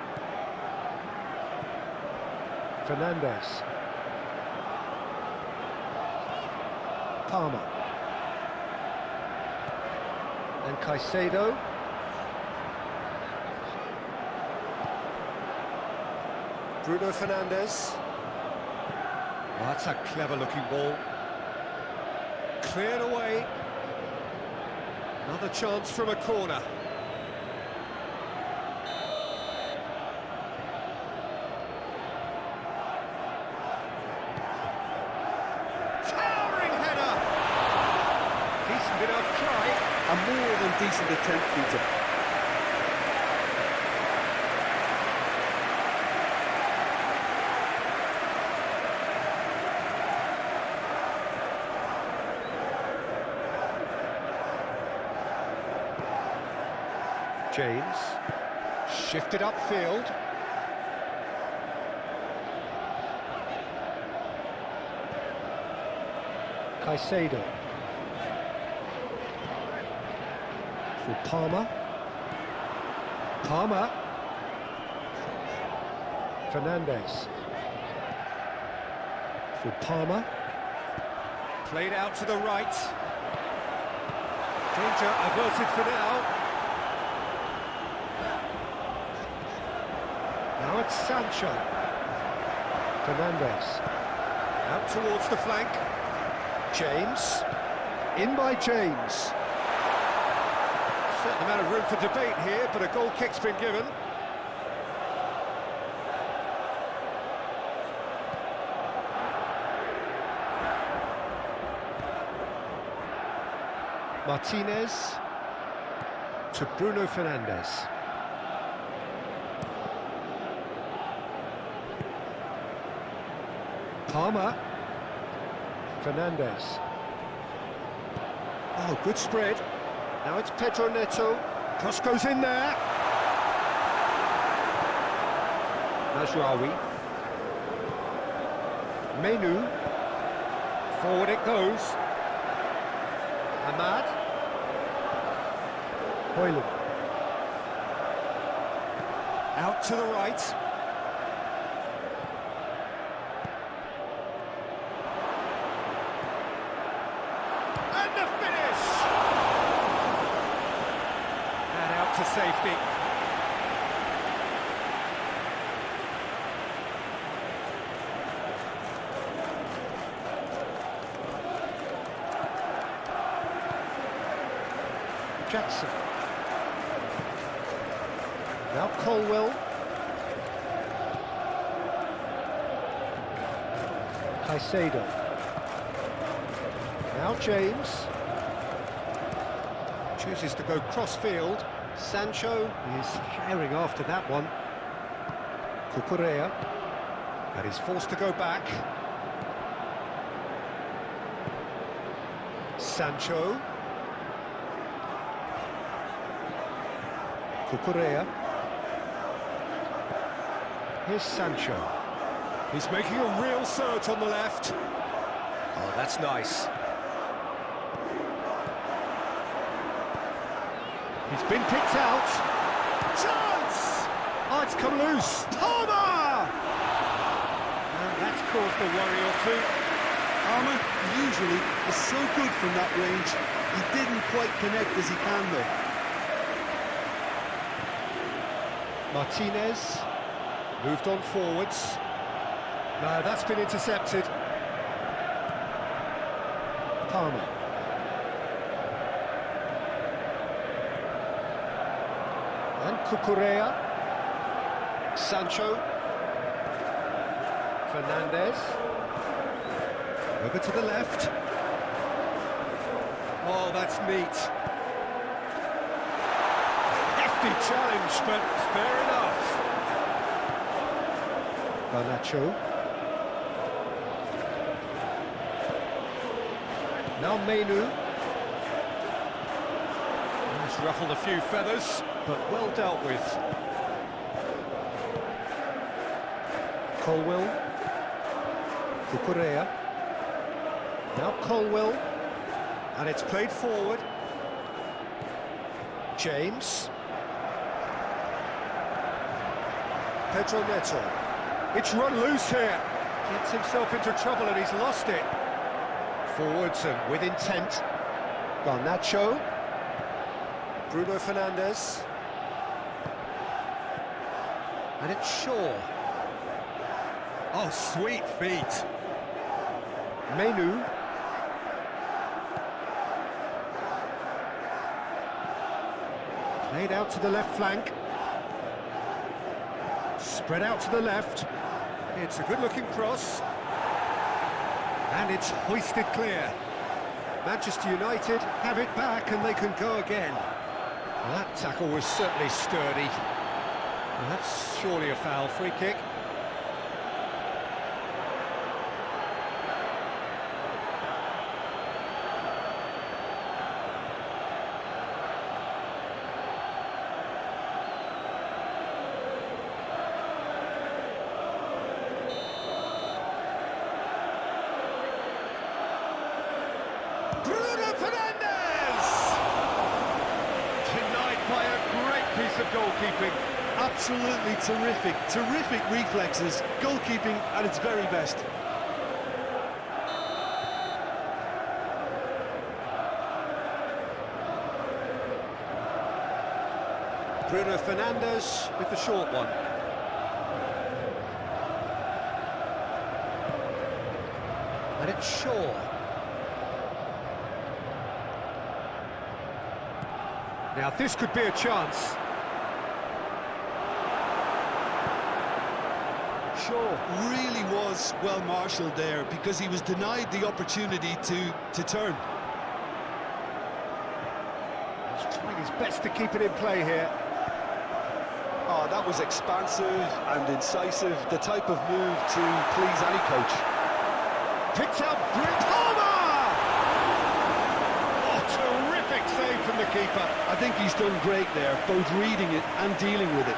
Fernandes. Palmer. And Caicedo. Bruno Fernandes. Oh, that's a clever-looking ball. Cleared away. Another chance from a corner. A more than decent attempt, Peter. James. Shifted upfield. Caicedo. For Palmer. Palmer. Fernandes. For Palmer. Played out to the right. Danger averted for now. Now it's Sancho. Fernandes. Out towards the flank. James. In by James. Certain amount of room for debate here, but a goal kick's been given. Martinez to Bruno Fernandes. Palmer. Fernandes. Oh, good spread. Now it's Pedro Neto. Cross goes in there. Mazraoui. Menu. Forward it goes. Ahmad. Hoyland. Out to the right. And the finish! And out to safety. Jackson. Colwill. Caicedo. Now James. Chooses to go cross-field. Sancho is firing after that one. Cucurella. And he's forced to go back. Sancho. Cucurella. Here's Sancho. He's making a real surge on the left. Oh, that's nice. He's been picked out. Chance! Oh, it's come loose. Palmer! And that's caused a worry or two. Palmer usually is so good from that range. He didn't quite connect as he can though. Martinez moved on forwards. No, that's been intercepted. Palmer. And Cucurella. Sancho. Fernandez. Over to the left. Oh, that's neat. Hefty challenge, but fair enough. Garnacho. Now Menu. He's ruffled a few feathers, but well dealt with. Colwill. Cucurella. Now Colwill. And it's played forward. James. Pedro Neto. It's run loose here. Gets himself into trouble and he's lost it. Forwards and with intent. Garnacho. Bruno Fernandes. And it's Shaw. Oh, sweet feet. Menu. Played out to the left flank. Spread out to the left. It's a good-looking cross. And it's hoisted clear. Manchester United have it back and they can go again. Well, that tackle was certainly sturdy. Well, that's surely a foul. Free kick. Of goalkeeping. Absolutely terrific reflexes, goalkeeping at its very best. Bruno Fernandes with the short one. And it's Shaw. Now this could be a chance. Shaw really was well marshalled there because he was denied the opportunity to turn. He's trying his best to keep it in play here. Oh, that was expansive and incisive, the type of move to please any coach. Picked out Palmer! Oh, terrific save from the keeper. I think he's done great there, both reading it and dealing with it.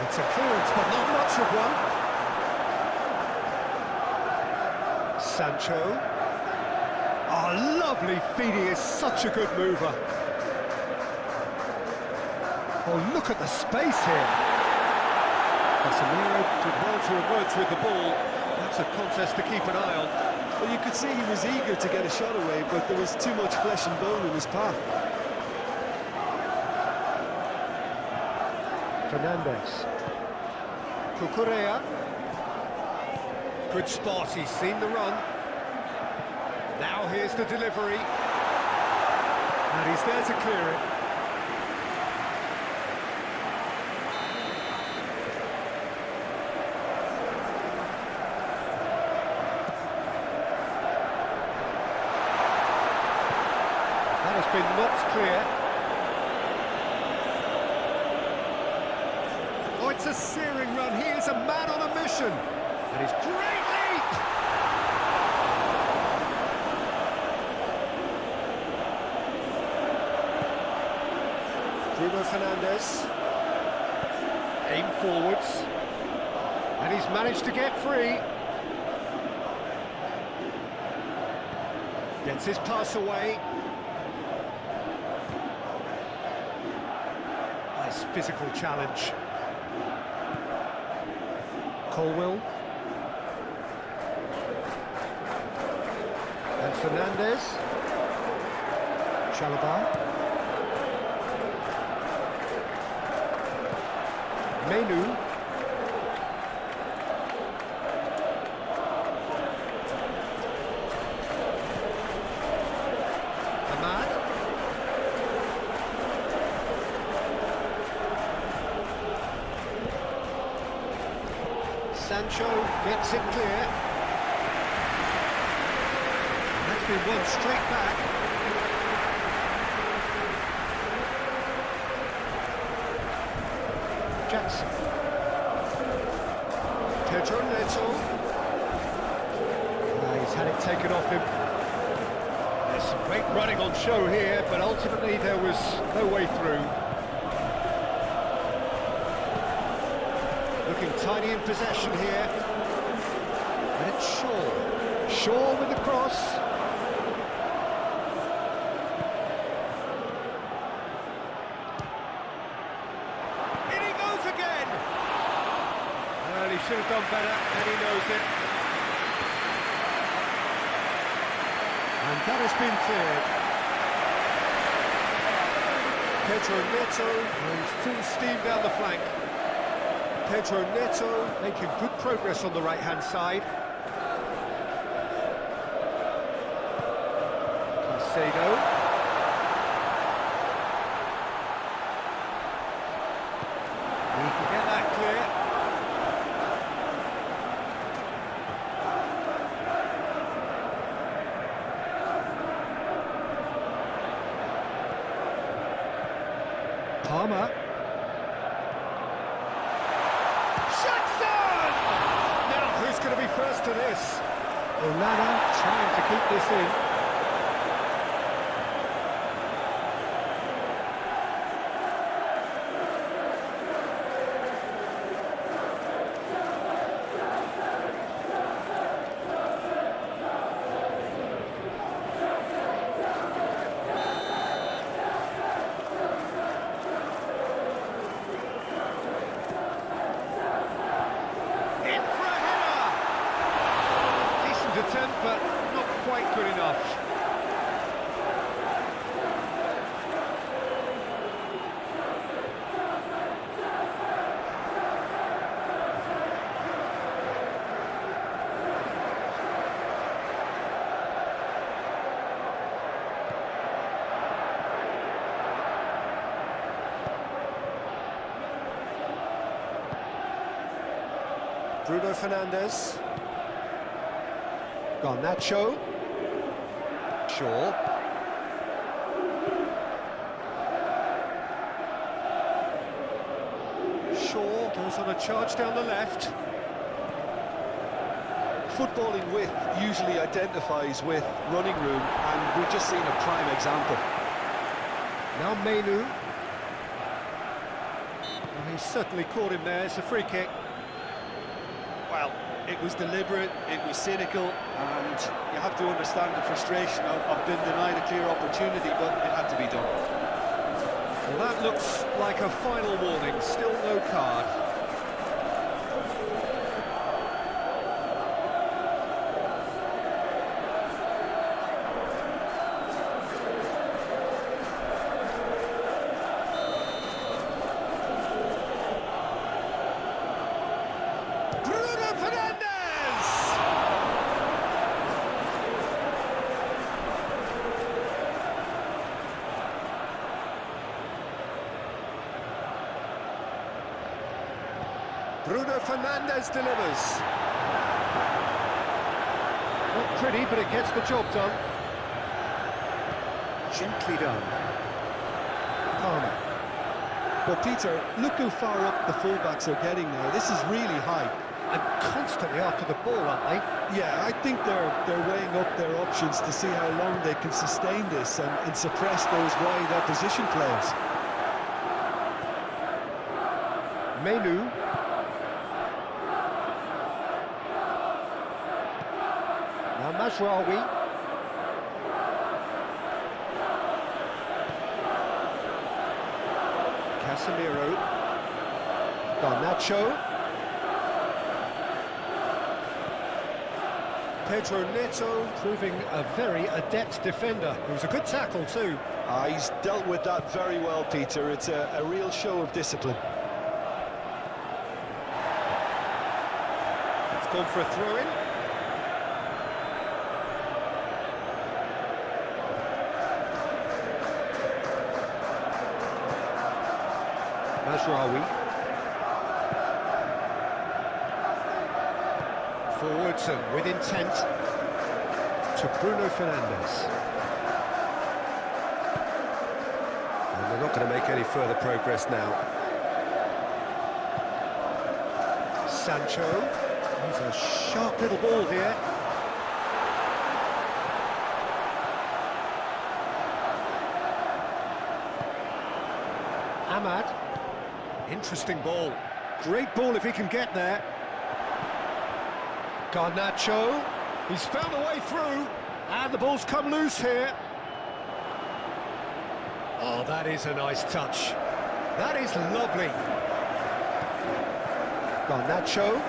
It's a clearance, but not much of one. Sancho. Oh, lovely feed. He is such a good mover. Oh, look at the space here. Casemiro did well to emerge with the ball. That's a contest to keep an eye on. Well, you could see he was eager to get a shot away, but there was too much flesh and bone in his path. Fernandez. Cucurella. Good spot, he's seen the run. Now here's the delivery. And he's there to clear it. That has been knocked clear. Oh, it's a searing run. He is a man on a mission. And he's great leap! Bruno Fernandes. Aim forwards. And he's managed to get free. Gets his pass away. Nice physical challenge. Colwill. And Fernandez. Chalobah. Menu. Ahmad. Sancho gets it clear. That's been won straight back. Jackson. Pedro Neto. He's had it taken off him. There's some great running on show here, but ultimately there was no way through. Looking tiny in possession here. And it's Shaw. Shaw with the cross. In he goes again! Well, he should have done better, and he knows it. And that has been cleared. Pedro Neto goes full steam down the flank. Pedro Neto making good progress on the right-hand side. Caicedo. He can get that clear. Palmer. Now, who's going to be first to this? Onana trying to keep this in. Attempt, but not quite good enough. Bruno Fernandes. Garnacho. Shaw. Shaw goes on a charge down the left. Footballing width usually identifies with running room, and we've just seen a prime example. Now Menu. Well, he's certainly caught him there. It's a free kick. Well, it was deliberate, it was cynical, and you have to understand the frustration of being denied a clear opportunity, but it had to be done. Well, that looks like a final warning. Still no card. Bruno Fernandes delivers. Not pretty, but it gets the job done. Gently done. Palmer. Well, Peter, look how far up the fullbacks are getting now. This is really high. And constantly after the ball, aren't they? Yeah, I think they're weighing up their options to see how long they can sustain this and suppress those wide opposition players. Menu. Now Mazraoui. Casemiro. Garnacho. Pedro Neto proving a very adept defender. It was a good tackle too. He's dealt with that very well, Peter. It's a real show of discipline. It's gone for a throw-in. Mazraoui. Forwards and with intent to Bruno Fernandes. And they're not going to make any further progress now. Sancho. He's a sharp little ball here. Ahmad. Interesting ball. Great ball if he can get there. Garnacho, he's found a way through, and the ball's come loose here. Oh, that is a nice touch. That is lovely. Garnacho.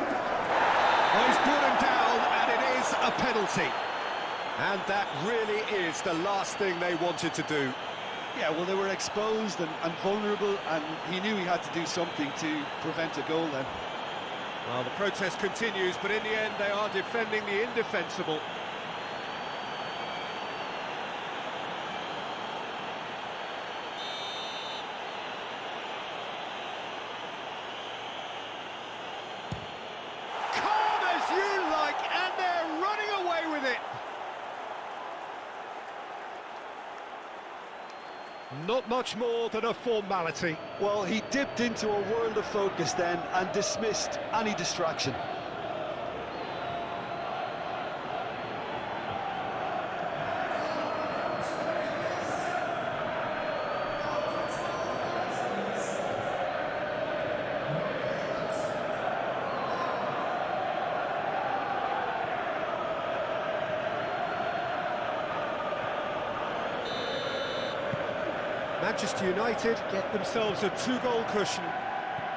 Oh, he's brought him down, and it is a penalty. And that really is the last thing they wanted to do. Yeah, well, they were exposed and vulnerable, and he knew he had to do something to prevent a goal then. Well, the protest continues, but in the end they are defending the indefensible. Calm as you like, and they're running away with it. Not much more than a formality. Well, he dipped into a world of focus then and dismissed any distraction. Manchester United get themselves a 2-goal cushion.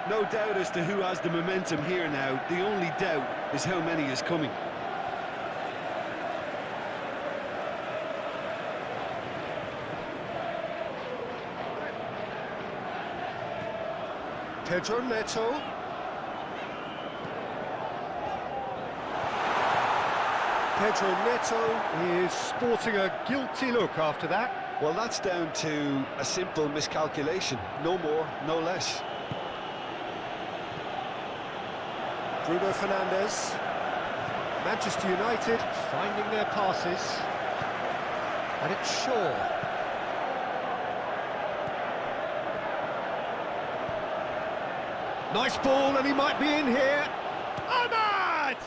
No doubt as to who has the momentum here now. The only doubt is how many is coming. Pedro Neto. Pedro Neto is sporting a guilty look after that. Well, that's down to a simple miscalculation. No more, no less. Bruno Fernandes. Manchester United finding their passes. And it's Shaw. Nice ball, and he might be in here. Ahmad!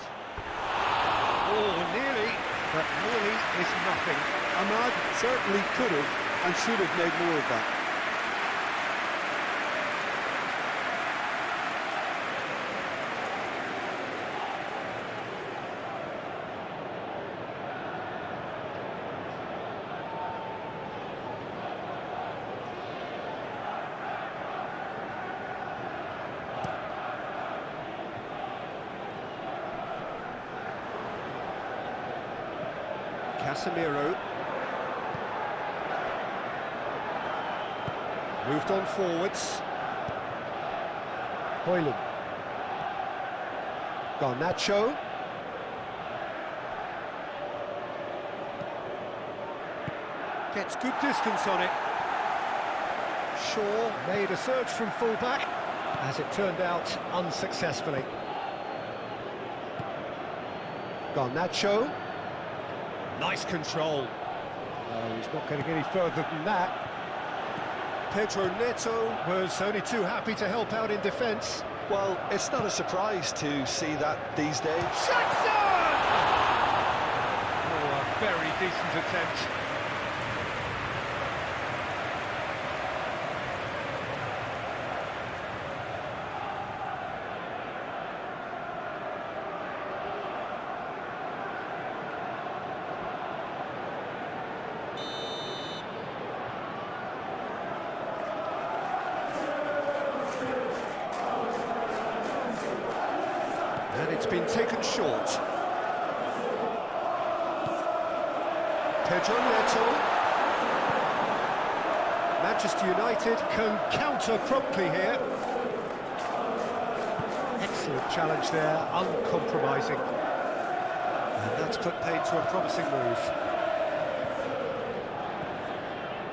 Oh, nearly, but nearly is nothing. Ahmad certainly could have and should have made more of that. Casemiro. Moved on forwards. Hoyland. Garnacho. Gets good distance on it. Shaw made a surge from fullback. As it turned out, unsuccessfully. Garnacho. Nice control. Oh, he's not getting any further than that. Pedro Neto was only too happy to help out in defence. Well, it's not a surprise to see that these days. Jackson! Oh, a very decent attempt. And it's been taken short. Pedro Neto. Manchester United can counter promptly here. Excellent challenge there, uncompromising. And that's put paid to a promising move.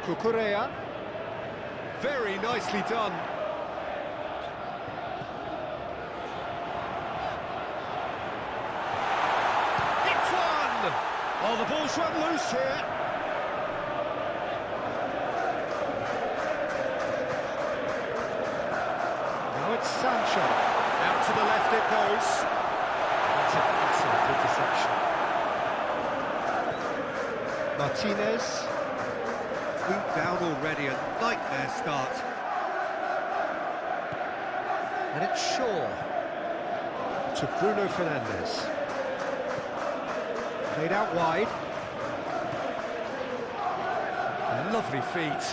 Cucurella. Very nicely done. Oh, the ball's run loose here. Now it's Sancho. Out to the left it goes. That's an excellent interception. Martinez. 2 down already, a nightmare start. And it's Shaw. To Bruno Fernandes. Played out wide. Lovely feet.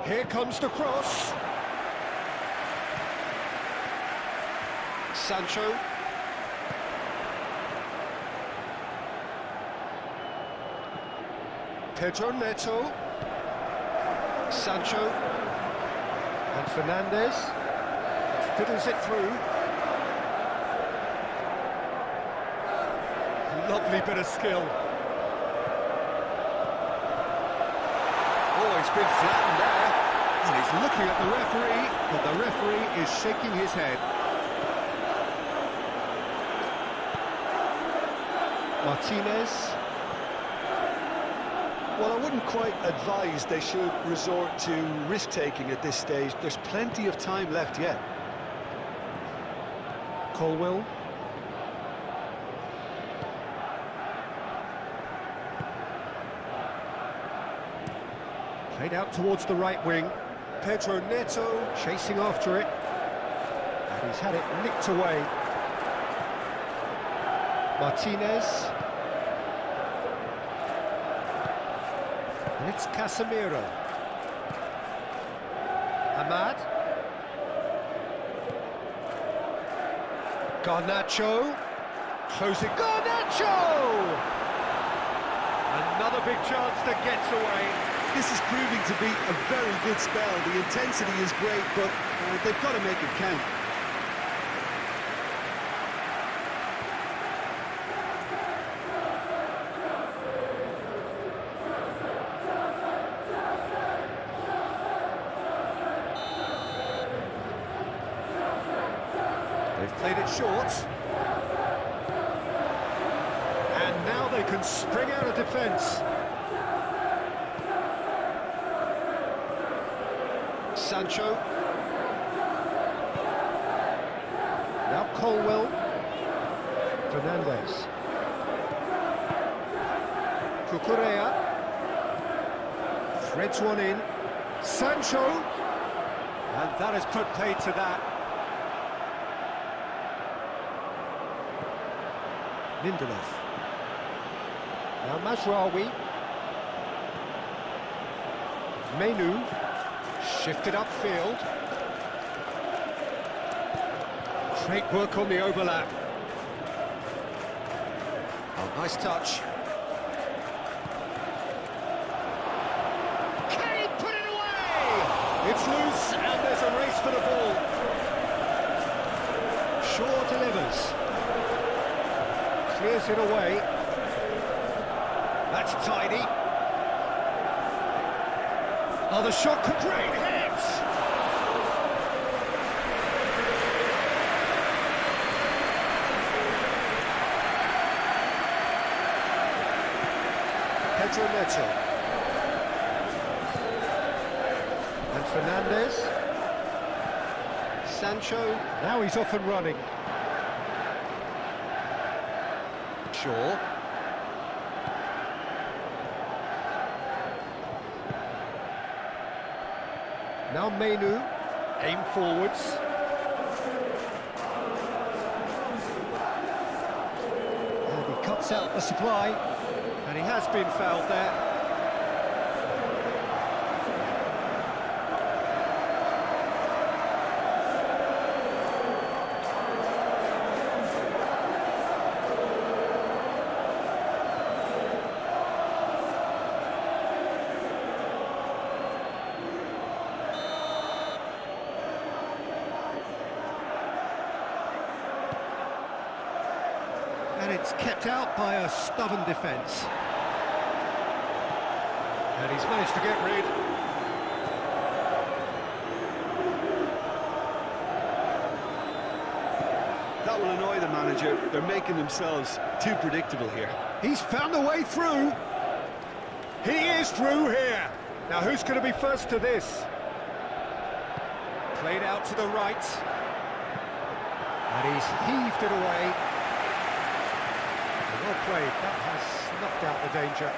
Here comes the cross. Sancho. Pedro Neto. Sancho. And Fernandes. Fiddles it through. Lovely bit of skill. Oh, he's been flattened there. And he's looking at the referee, but the referee is shaking his head. Martinez. Well, I wouldn't quite advise they should resort to risk-taking at this stage. There's plenty of time left yet. Colwill. Played out towards the right wing. Pedro Neto chasing after it. And he's had it nicked away. Martinez. And it's Casemiro. Ahmad. Garnacho. Closing. Garnacho! Another big chance that gets away. This is proving to be a very good spell. The intensity is great, but they've got to make it count. They've played it short. And now they can spring out of defence. Sancho. Now Colwill. Fernandes. Cucurella. Threads one in. Sancho. And that has put paid to that. Lindelof. Now Mazraoui. Menu. Shifted upfield. Great work on the overlap. Oh, nice touch. Can he put it away? It's loose and there's a race for the ball. Shaw delivers. Clears it away. That's tidy. Oh, the shot could great hit! Pedro Neto. And Fernandez. Sancho. Now he's off and running. Shaw. Now Menu, aim forwards. And he cuts out the supply, and he has been fouled there. And it's kept out by a stubborn defence. And he's managed to get rid. That will annoy the manager. They're making themselves too predictable here. He's found a way through. He is through here. Now who's going to be first to this? Played out to the right. And he's heaved it away. Well played, that has snuffed out the danger.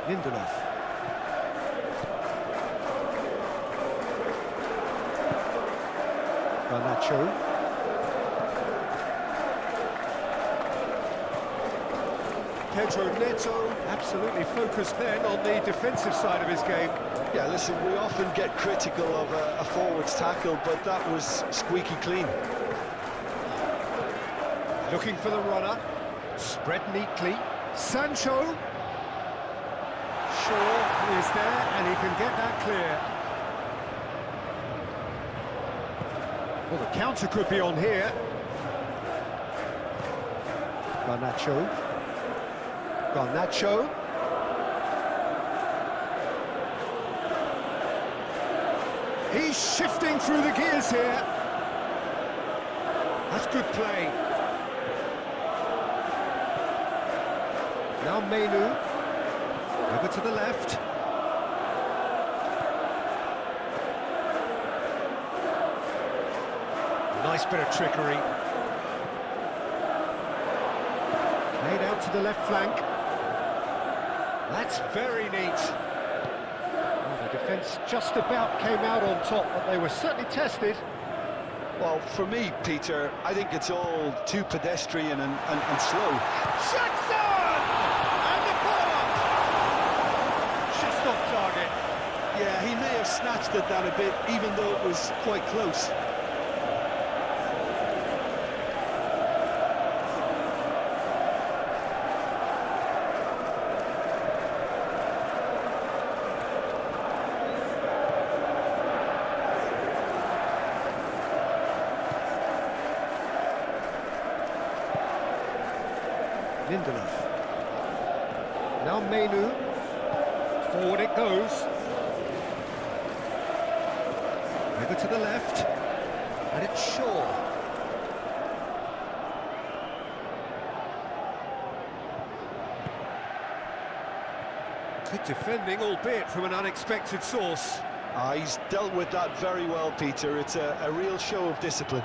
Lindelof. Garnacho. Pedro Neto, absolutely focused then on the defensive side of his game. Yeah, listen, we often get critical of a forward's tackle, but that was squeaky clean. Looking for the runner, spread neatly. Sancho. Shaw is there, and he can get that clear. Well, the counter could be on here. Garnacho. Garnacho. He's shifting through the gears here. That's good play. Now Menu, over to the left. Nice bit of trickery. Played out to the left flank. That's very neat. Well, the defence just about came out on top, but they were certainly tested. Well, for me, Peter, I think it's all too pedestrian and slow. Jackson! And the follow-up! Just off target. Yeah, he may have snatched at that a bit, even though it was quite close. Lindelof. Now Menu. Forward it goes. Over to the left. And it's Shaw. Good defending, albeit from an unexpected source. He's dealt with that very well, Peter. It's a real show of discipline.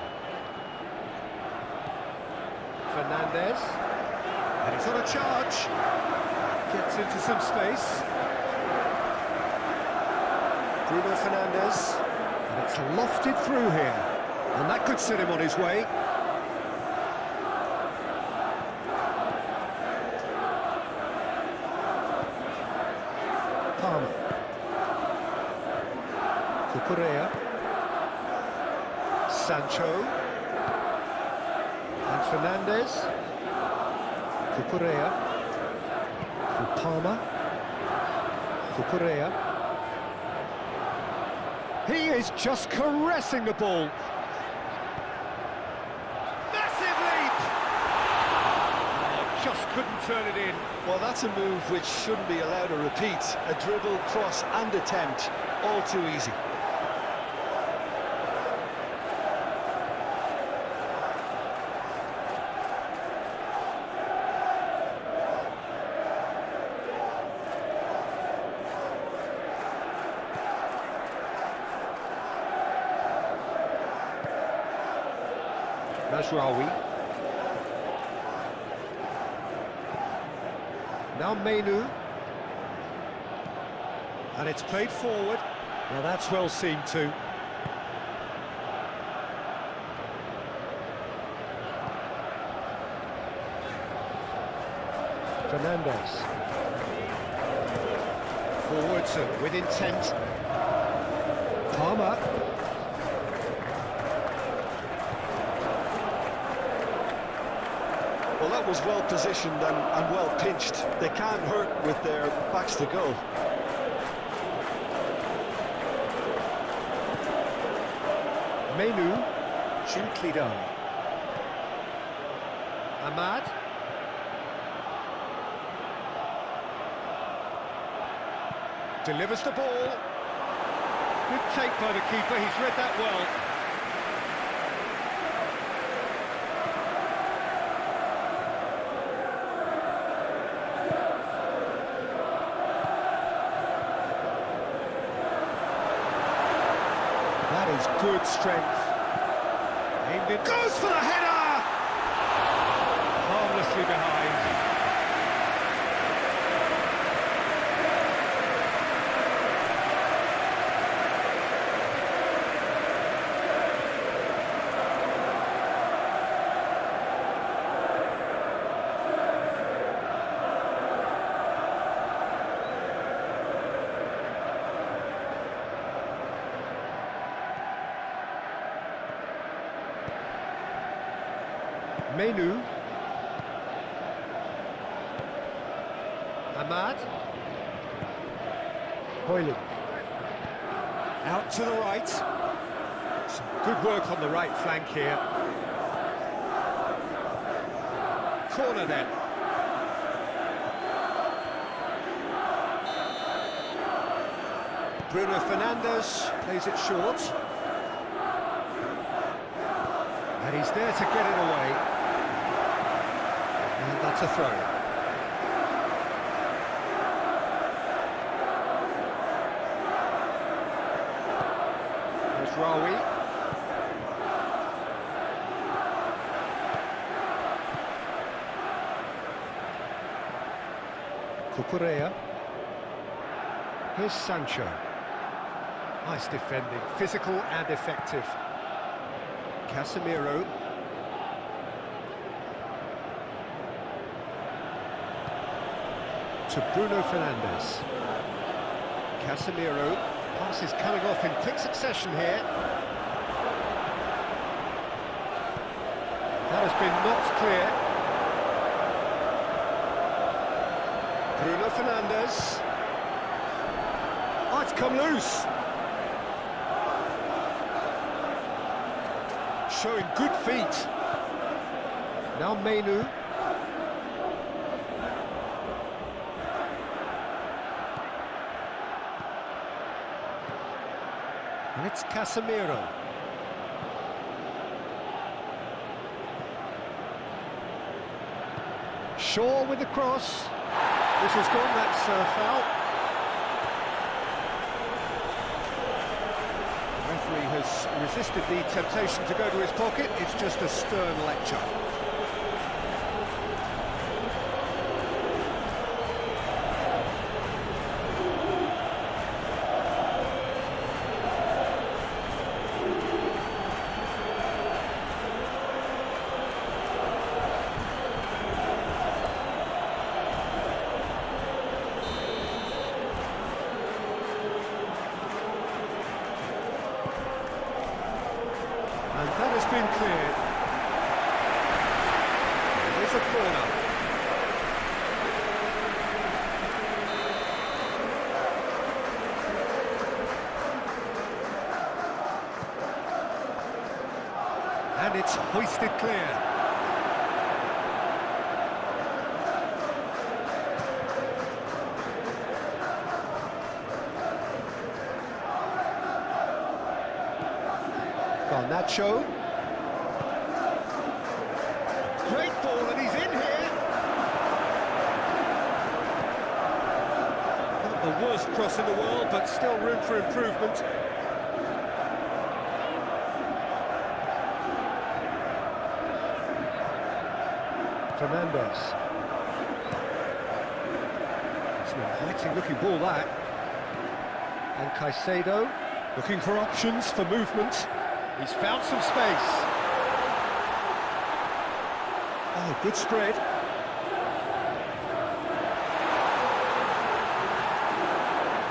Fernandez. And he's on a charge. Gets into some space. Bruno Fernandez. And it's lofted through here. And that could set him on his way. Palmer. Cucurella. Sancho. And Fernandez. Cucurella. For Palmer. Cucurella. He is just caressing the ball. Massive leap! just couldn't turn it in. Well, that's a move which shouldn't be allowed to repeat. A dribble, cross and attempt, all too easy. Mazraoui. Now Menu. And it's played forward. Now that's well seen too. Fernandez. Forwards and with intent. Palmer. Well, that was well positioned and well pinched. They can't hurt with their backs to goal. Menu, gently done. Ahmad. Delivers the ball. Good take by the keeper, he's read that well. That is good strength. Aimed it. Goes for the header! Harmlessly behind. Menu. Ahmad. Hoyland. Out to the right. Some good work on the right flank here. Corner then. Bruno Fernandes plays it short. And he's there to get it away. And that's a throw. There's Rawi. Cucurella. Here's Sancho. Nice defending, physical and effective. Casemiro. To Bruno Fernandes. Casemiro. Pass is coming off in quick succession here. That has been knocked clear. Bruno Fernandes. Oh, it's come loose. Showing good feet. Now Menu. And it's Casemiro. Shaw with the cross. This has gone, that's foul. The referee has resisted the temptation to go to his pocket. It's just a stern lecture. And that has been cleared. There's a corner. And it's hoisted clear. Garnacho. Great ball, and he's in here. Not the worst cross in the world, but still room for improvement. Fernandez. It's an inviting looking ball, that. And Caicedo looking for options for movement. He's found some space. Oh, good spread.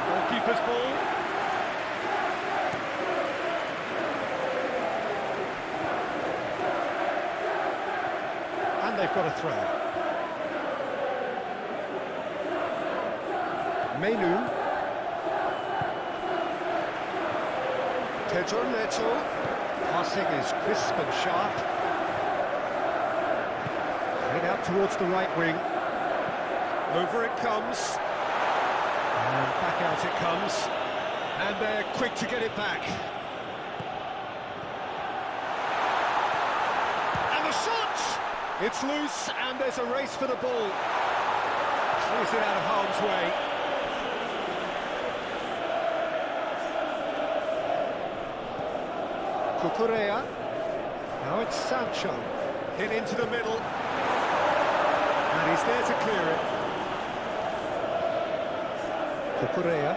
Goalkeeper's ball. And they've got a throw. Menu. Pedro Neto. Passing is crisp and sharp. Played out towards the right wing. Over it comes. And back out it comes. And they're quick to get it back. And the shot! It's loose, and there's a race for the ball. Clears it out of harm's way. Cucurella. Now it's Sancho. Hit into the middle. And he's there to clear it. Cucurella.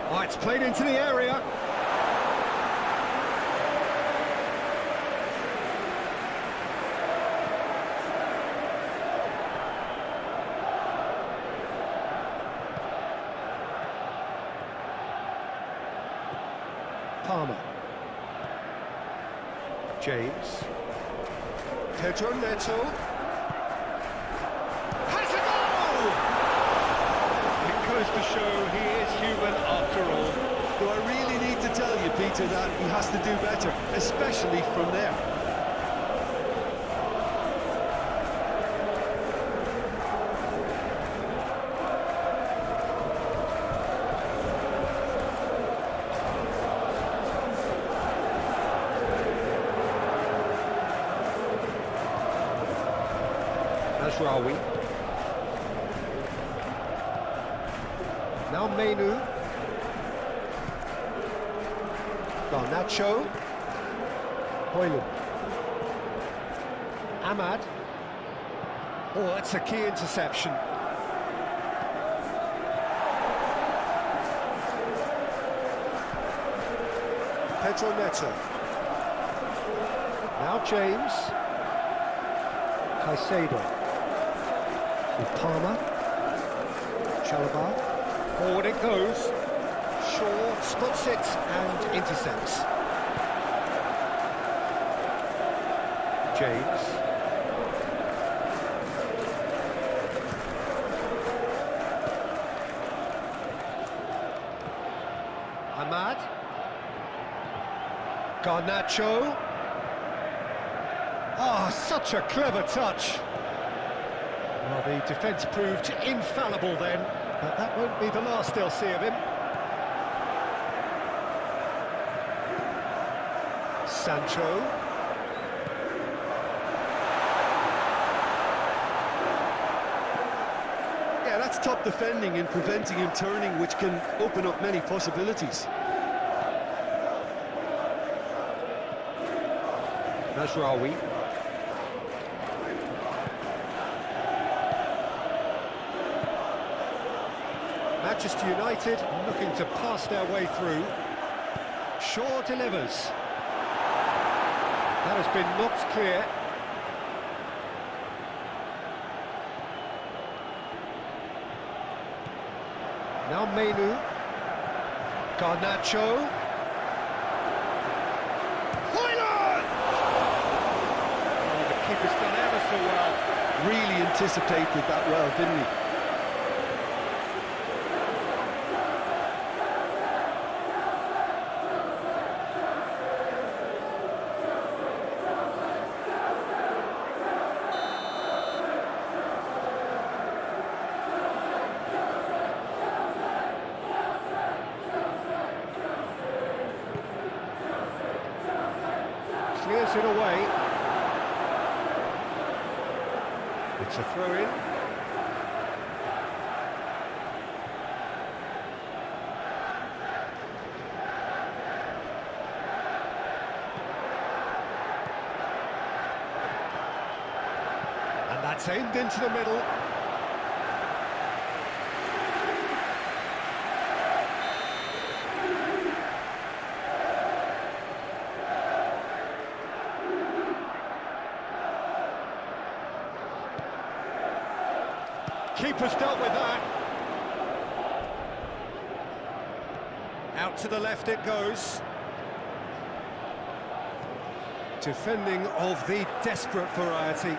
Oh, it's played into the area. Palmer. James. Pedro Neto. Has a goal! It goes to show he is human after all. Do I really need to tell you, Peter, that he has to do better, especially from there? Ashrawi. Now Menu. Garnacho. Hoyland. Ahmad. Oh, that's a key interception. Pedro Neto. Now James. Caicedo. With Palmer. Chalobah. Forward it goes. Shaw spots it and intercepts. James. Ahmad. Garnacho. Oh, such a clever touch. Well, the defence proved infallible then, but that won't be the last they'll see of him. Sancho. Yeah, that's top defending and preventing him turning, which can open up many possibilities. Mazraoui. Manchester United looking to pass their way through. Shaw delivers. That has been knocked clear. Now Menu. Garnacho. Hoyland! Oh, the keeper's done ever so well. Really anticipated that well, didn't he? It's a throw-in. And that's aimed into the middle. Keeper's dealt with that. Out to the left it goes. Defending of the desperate variety.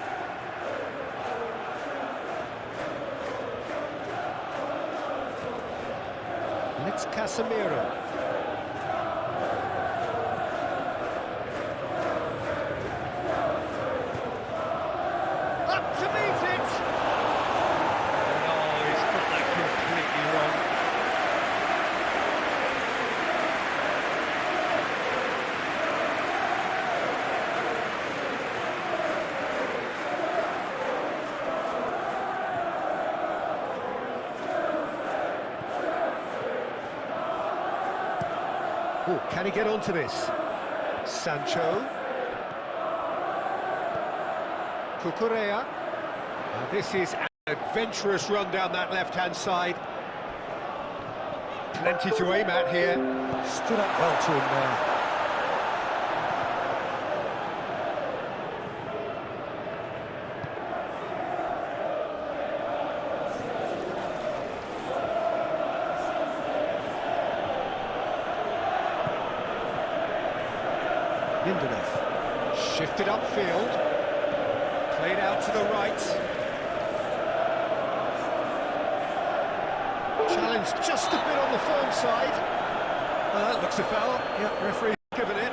And it's Casemiro. Up to meet it! Oh, he's got that completely wrong. Oh, can he get onto this? Sancho. Cucurella. Now this is an adventurous run down that left-hand side. Plenty to aim at here. Stood up well to him there. Lindelof, shifted upfield, played out to the right. Challenged just a bit on the firm side. Well, that looks a foul. Yeah, referee given it.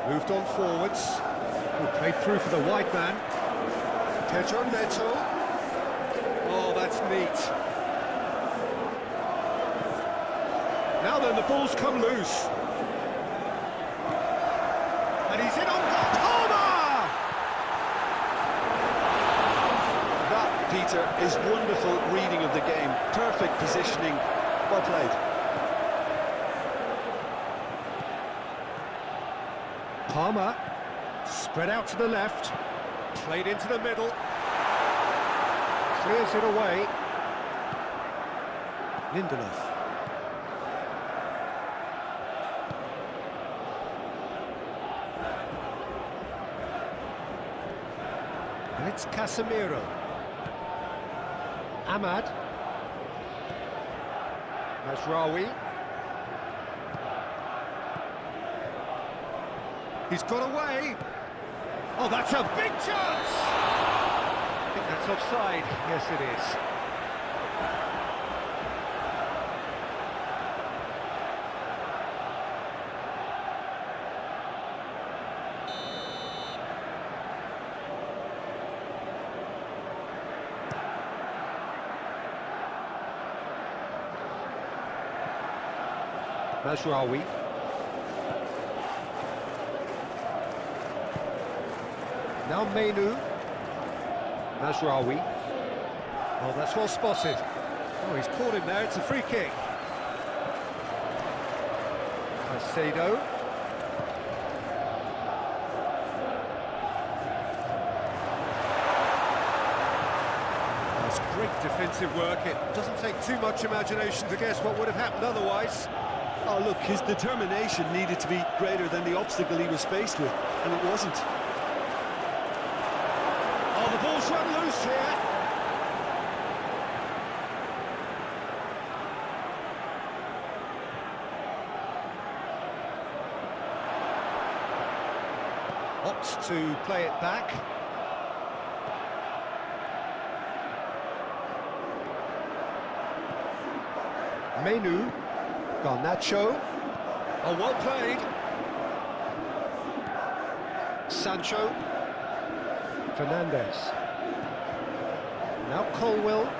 Moved on forwards. Oh, played through for the wide man. Pedro Neto. Oh, that's neat. Now then, the ball's come loose. And he's in on goal. Palmer! That, Peter, is wonderful reading of the game. Perfect positioning. Well played. Palmer, spread out to the left, played into the middle, clears it away. Lindelof. And it's Casemiro. Ahmad. Mazraoui. He's got away. Oh, that's a big chance! I think that's offside. Yes, it is. Mazraoui. Now Menu. Mazraoui. Oh, that's well spotted. Oh, he's caught him there. It's a free kick. Caicedo. That's great defensive work. It doesn't take too much imagination to guess what would have happened otherwise. Oh, look, his determination needed to be greater than the obstacle he was faced with, and it wasn't. Oh, the ball's run loose here. Opts to play it back. Menu. Garnacho. Oh, well played. Sancho. Fernandez. Now Colwell.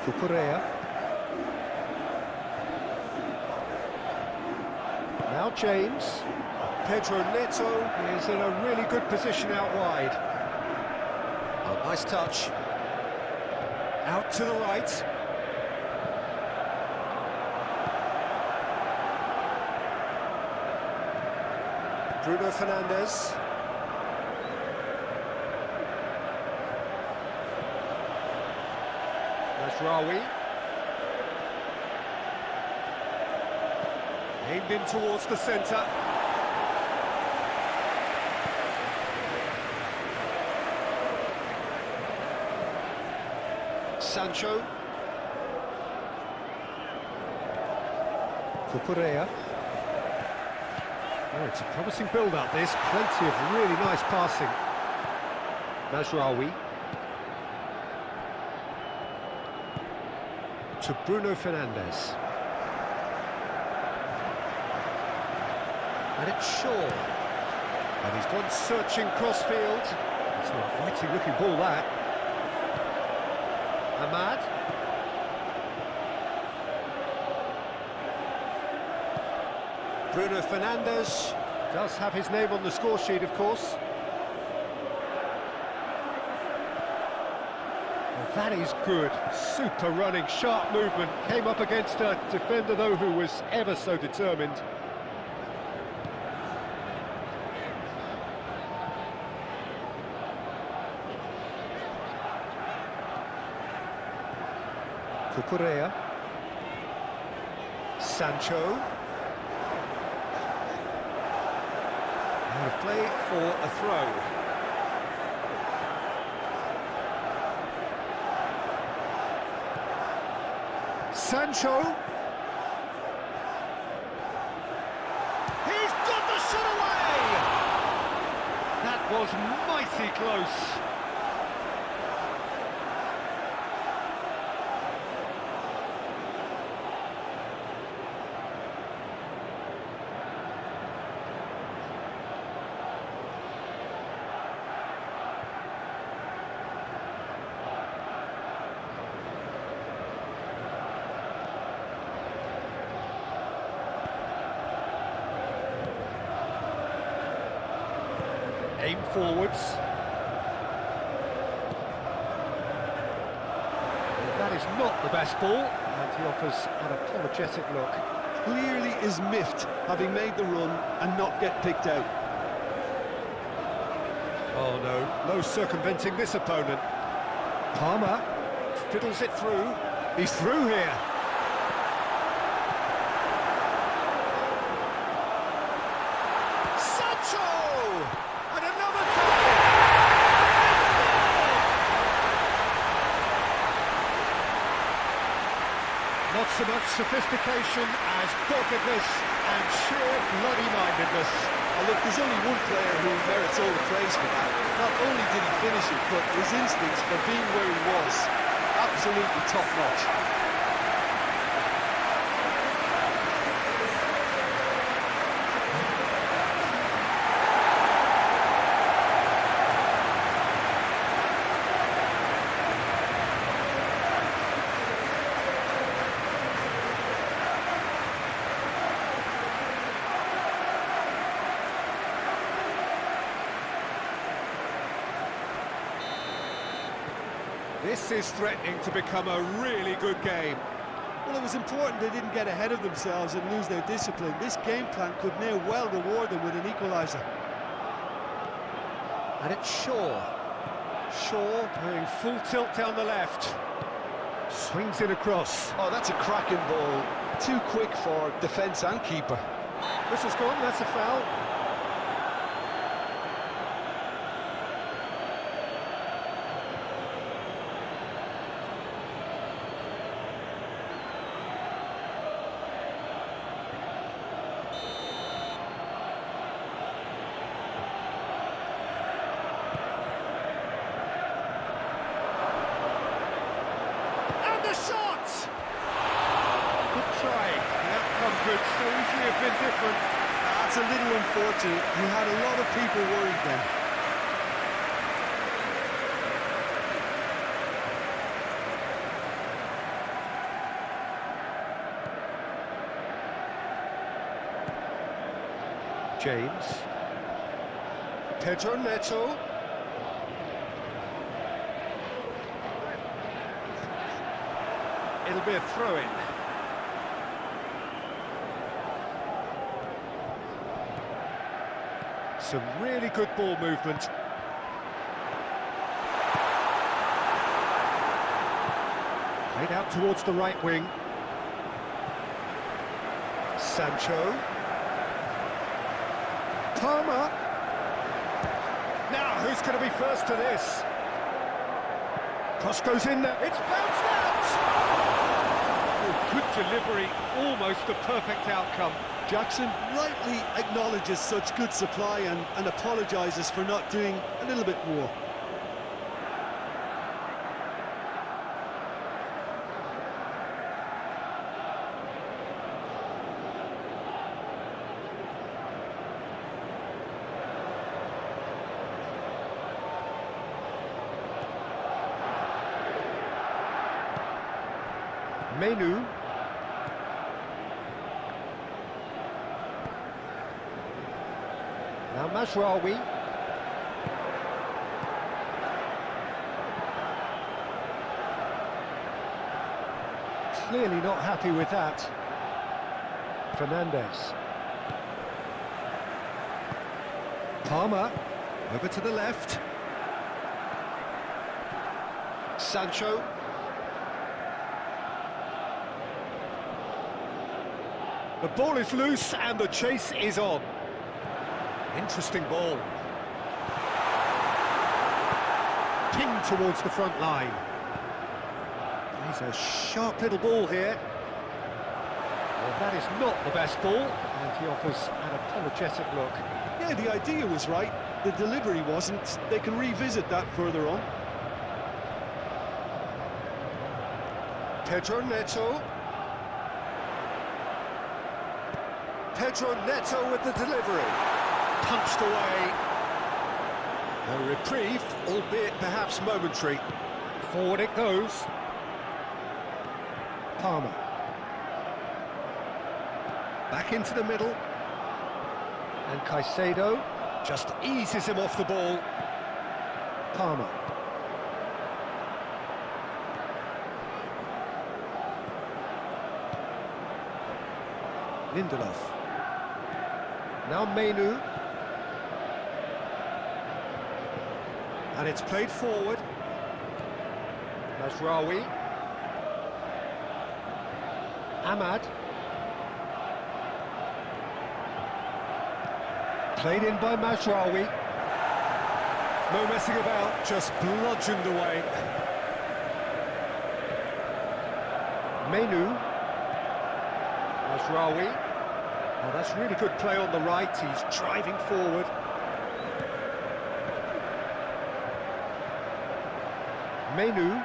Cucurella. Now James. Pedro Neto is in a really good position out wide. Oh, nice touch. Out to the right. Bruno Fernandes. Mazraoui. Aimed in towards the centre. Sancho. Cucurella. Oh, it's a promising build-up, this. Plenty of really nice passing. Mazraoui. To Bruno Fernandes. And it's Shaw. And he's gone searching crossfield. It's not a fighting looking ball, that. Ahmad. Bruno Fernandes does have his name on the score sheet, of course. Well, that is good. Super running, sharp movement. Came up against a defender, though, who was ever so determined. Cucurella. Sancho. Out of play for a throw. Sancho. He's got the shot away! That was mighty close. Aim forwards. Well, that is not the best ball, and he offers an apologetic look. Clearly is miffed, having made the run and not get picked out. Oh no, no circumventing this opponent. Palmer fiddles it through. He's through here. Not so much sophistication as doggedness and sheer bloody-mindedness. Look, there's only one player who merits all the praise for that. Not only did he finish it, but his instincts for being where he was, absolutely top-notch. This is threatening to become a really good game. Well, it was important they didn't get ahead of themselves and lose their discipline. This game plan could now well reward them with an equaliser. And it's Shaw. Shaw going full tilt down the left. Swings it across. Oh, that's a cracking ball. Too quick for defence and keeper. Whistle's gone, that's a foul. could so easily have been different. That's a little unfortunate. He had a lot of people worried then. James. Pedro Neto. It'll be a throw-in. Some really good ball movement. Played out towards the right wing. Sancho. Palmer. Now, who's going to be first to this? Cross goes in there. It's bounced out! Oh, good delivery, almost a perfect outcome. Jackson rightly acknowledges such good supply and apologises for not doing a little bit more. Menu. Now Mazraoui. Clearly not happy with that. Fernandez. Palmer. Over to the left. Sancho. The ball is loose and the chase is on. Interesting ball. Pinged towards the front line. He's a sharp little ball here. Well, that is not the best ball, and he offers an apologetic look. Yeah, the idea was right, the delivery wasn't. They can revisit that further on. Pedro Neto. Pedro Neto with the delivery. Punched away. A reprieve, albeit perhaps momentary. Forward it goes. Palmer. Back into the middle. And Caicedo just eases him off the ball. Palmer. Lindelof. Now Menu. And it's played forward. Mazraoui. Ahmad. Played in by Mazraoui. No messing about, just bludgeoned away. Menu. Mazraoui. Oh, that's really good play on the right, he's driving forward. Menu.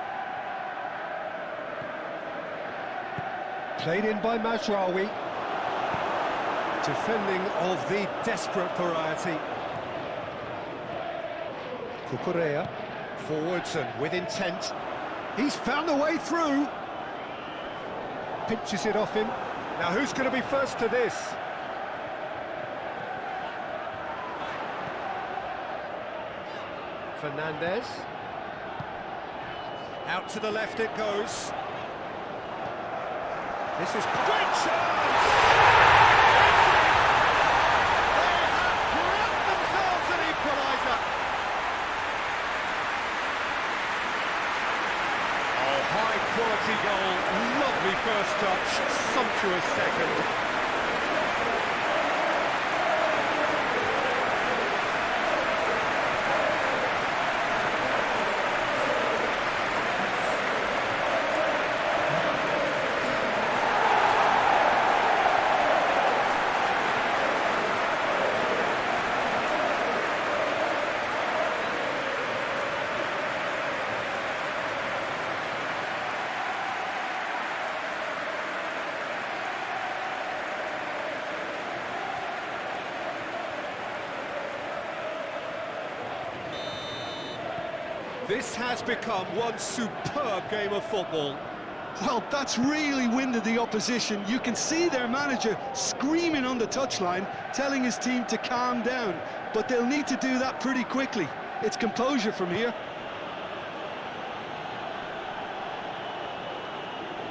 Played in by Mazraoui. Defending of the desperate variety. Cucurella. Forwards and with intent. He's found a way through. Pinches it off him. Now who's going to be first to this? Fernandez. Out to the left it goes. This is great chance! They have grabbed themselves an equaliser. Oh, high quality goal, lovely first touch, sumptuous second. This has become one superb game of football. Well, that's really winded the opposition. You can see their manager screaming on the touchline, telling his team to calm down. But they'll need to do that pretty quickly. It's composure from here.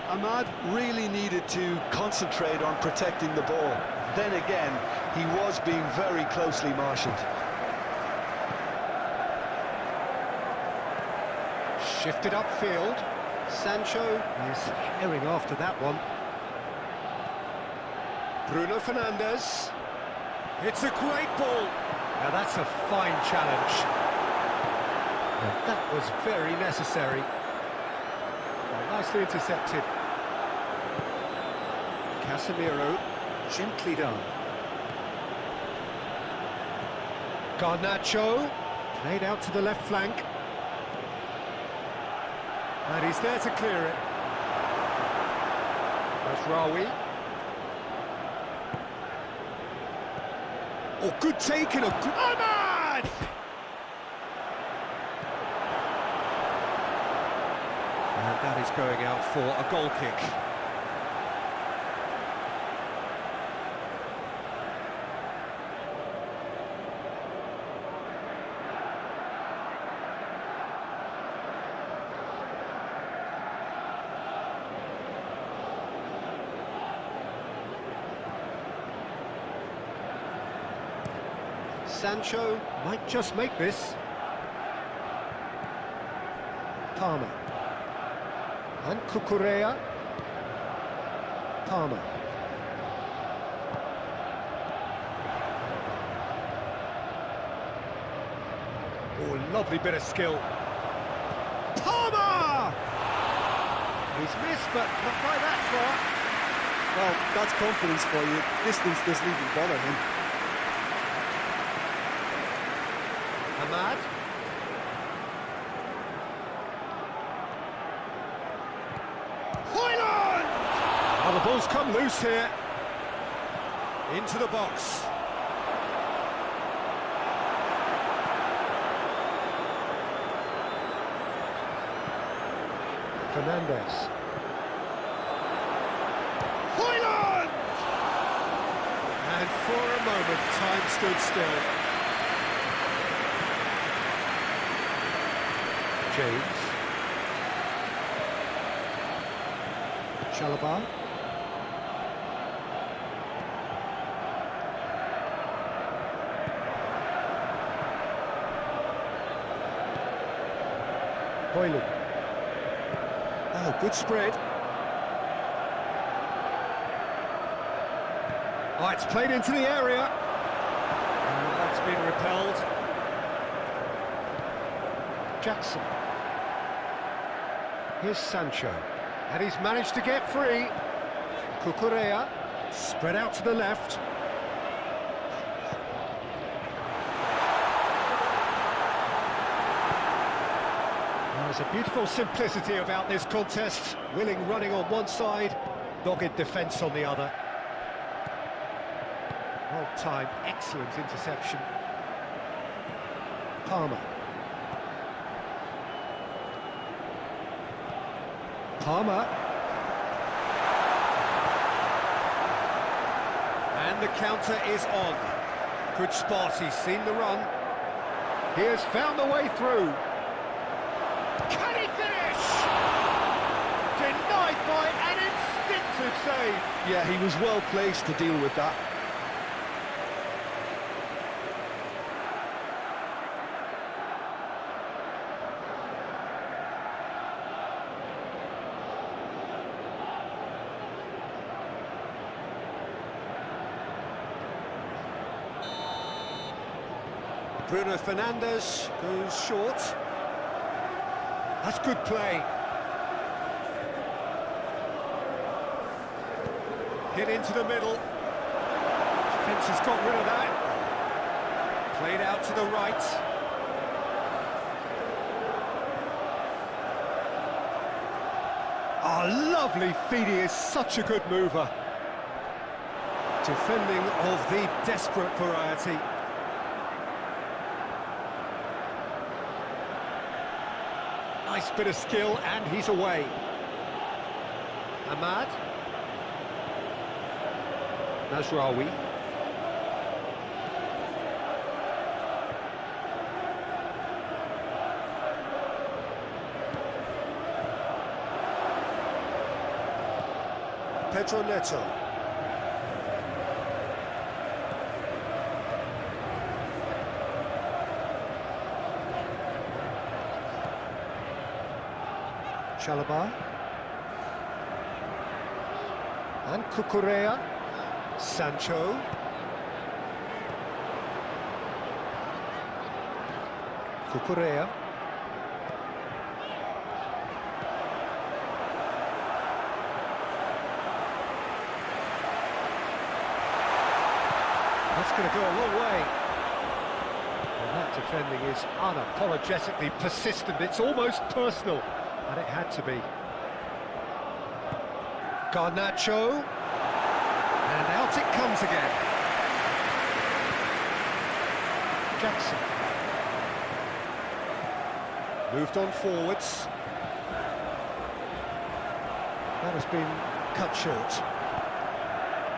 Ahmad really needed to concentrate on protecting the ball. Then again, he was being very closely marshalled. Shifted upfield. Sancho is herring after that one. Bruno Fernandes. It's a great ball. Now that's a fine challenge. Now that was very necessary. Well, nicely intercepted. Casemiro, gently done. Garnacho, played out to the left flank. And he's there to clear it. Rawi. Oh, good take and a good... Ahmad! And that is going out for a goal kick. Sancho might just make this. Palmer. And Cucurella. Palmer. Oh, lovely bit of skill. Palmer! He's missed, but not by that far. Well, that's confidence for you. Distance doesn't even bother him. Ahmad. Hoyland! Oh, the ball's come loose here. Into the box. Fernandes. Hoyland! And for a moment, time stood still. James. Chalobah. Hoyland. Oh, good spread. Oh, it's played into the area. And that's been repelled. Jackson. Here's Sancho, and he's managed to get free. Cucurella, spread out to the left. There's a beautiful simplicity about this contest. Willing running on one side, dogged defence on the other. Well timed, excellent interception. Palmer. Palmer. And the counter is on. Good spot, he's seen the run. He has found the way through. Can he finish? Denied by an instinctive save. Yeah, he was well placed to deal with that. Bruno Fernandes goes short. That's good play. Hit into the middle. Defence has got rid of that. Played out to the right. Oh, lovely feed. He is such a good mover. Defending of the desperate variety. bit of skill, and he's away. Ahmad. Nasraoui. Pedro Neto. Chalobah. And Cucurella. Sancho. Cucurella. That's going to go a long way. And that defending is unapologetically persistent. It's almost personal, and it had to be. Garnacho. And out it comes again. Jackson. Moved on forwards. That has been cut short.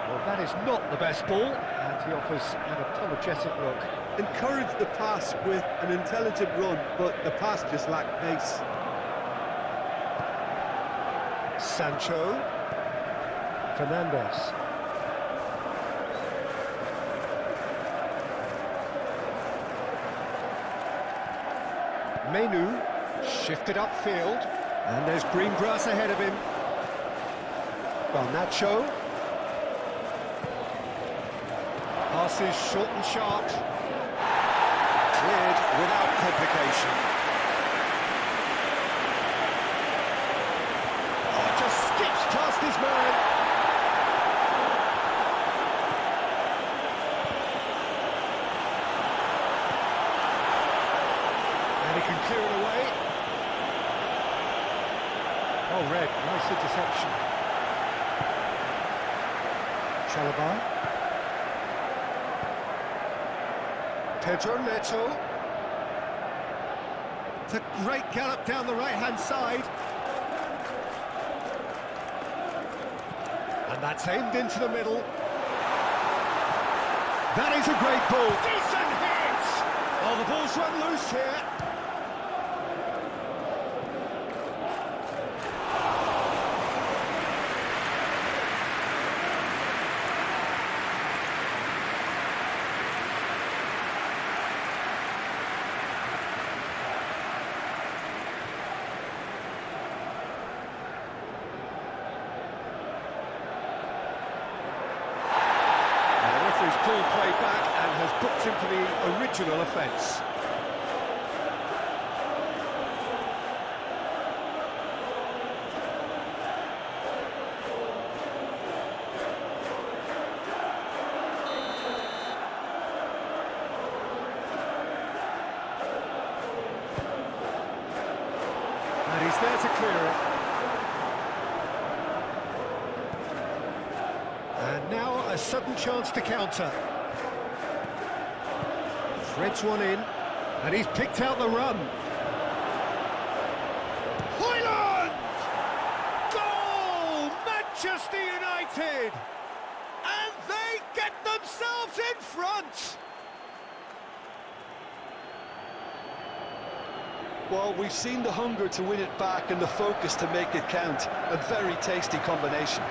Well, that is not the best ball, and he offers an apologetic look. Encouraged the pass with an intelligent run, but the pass just lacked pace. Sancho. Fernandes. Menu, shifted upfield, and there's green grass ahead of him. Garnacho. Passes short and sharp. Cleared without complication. Oh, just skips past his man. And he can clear it away. Oh, red, nice interception. Chalobah. Pedro Neto. It's a great gallop down the right-hand side. And that's aimed into the middle. That is a great ball. Decent hit! Oh, the ball's run loose here. He's pulled play back and has booked him for the original offence. And he's there to clear it. And now a sudden chance to counter. Threads one in, and he's picked out the run. Højlund! Goal! Manchester United! And they get themselves in front! Well, we've seen the hunger to win it back and the focus to make it count. A very tasty combination.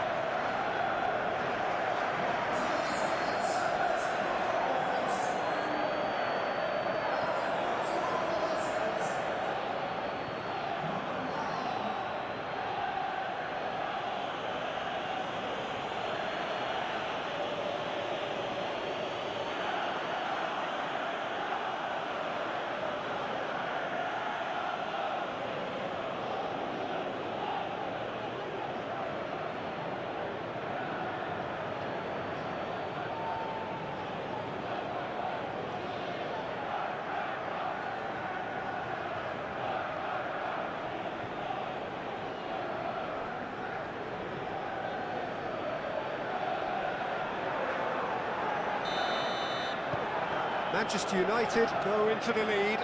Manchester United go into the lead.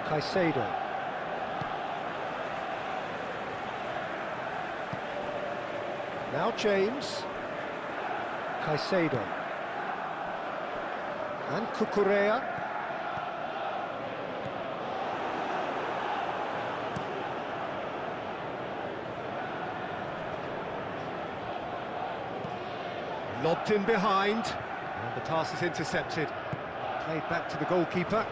Caicedo. Now James. Caicedo. And Cucurella. Lobbed in behind. And the pass is intercepted. Played back to the goalkeeper.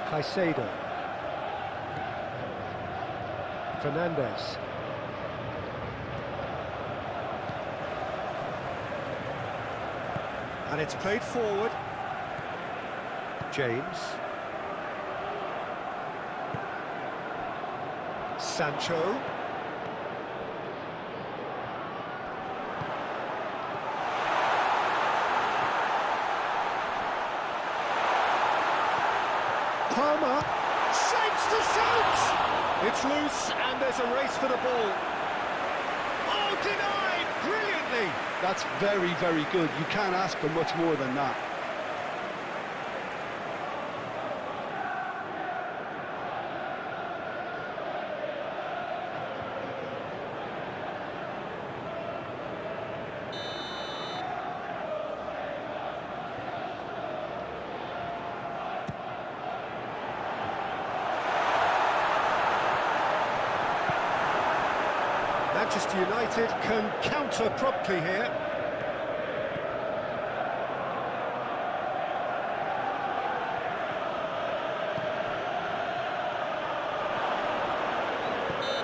Caicedo. Fernandez. And it's played forward. James. Sancho. Palmer shapes to shoot! It's loose and there's a race for the ball. Oh, denied brilliantly! That's very, very good. You can't ask for much more than that. Manchester United can counter promptly here.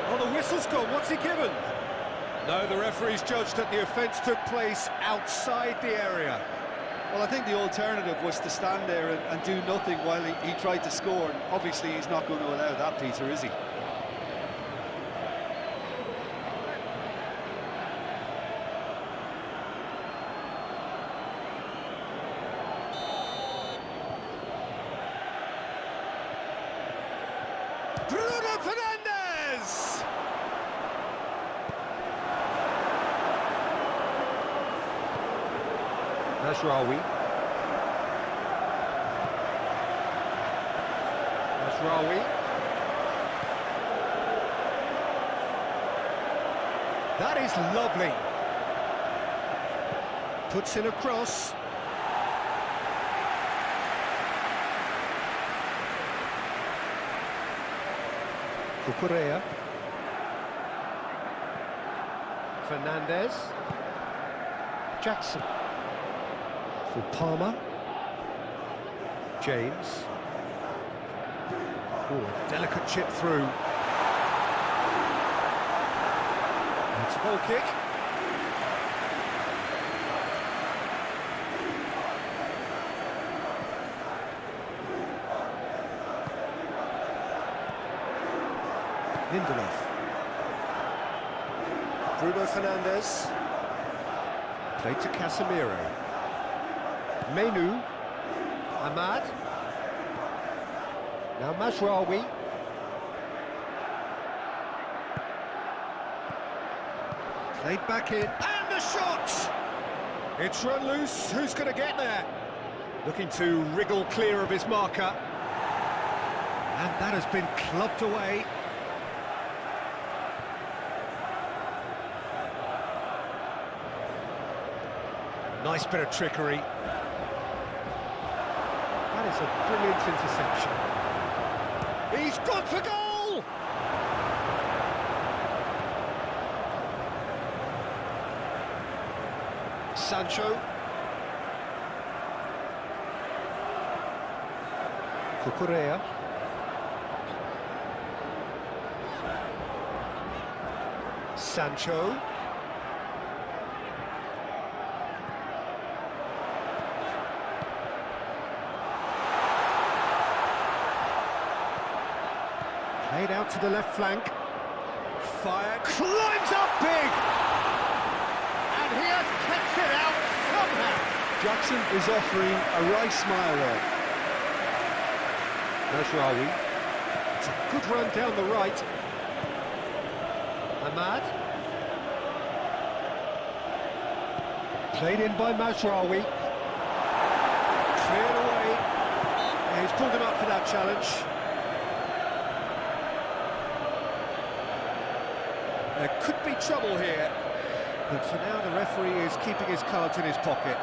Oh, the whistle's gone. What's he given? No, the referee's judged that the offence took place outside the area. Well, I think the alternative was to stand there and do nothing while he tried to score. And obviously, he's not going to allow that, Peter, is he? Bruno Fernandes! Mazraoui. That is lovely. Puts in a cross. Cucurella. Fernandez. Jackson. For Palmer. James. Oh, delicate chip through. It's a goal kick. Lindelof. Bruno Fernandes. Played to Casemiro. Menu. Ahmad. Now Mazraoui. Played back in. And the shot! It's run loose. Who's going to get there? Looking to wriggle clear of his marker. And that has been clubbed away. Nice bit of trickery. That is a brilliant interception. He's gone for goal! Sancho. Cucurella. Sancho. Played out to the left flank. Fired. Climbs up big! And he has kept it out somehow. Jackson is offering a wry smile there. Mazraoui. It's a good run down the right. Ahmad. Played in by Mazraoui. Cleared away. Yeah, he's pulled him up for that challenge. There could be trouble here, but for now the referee is keeping his cards in his pocket.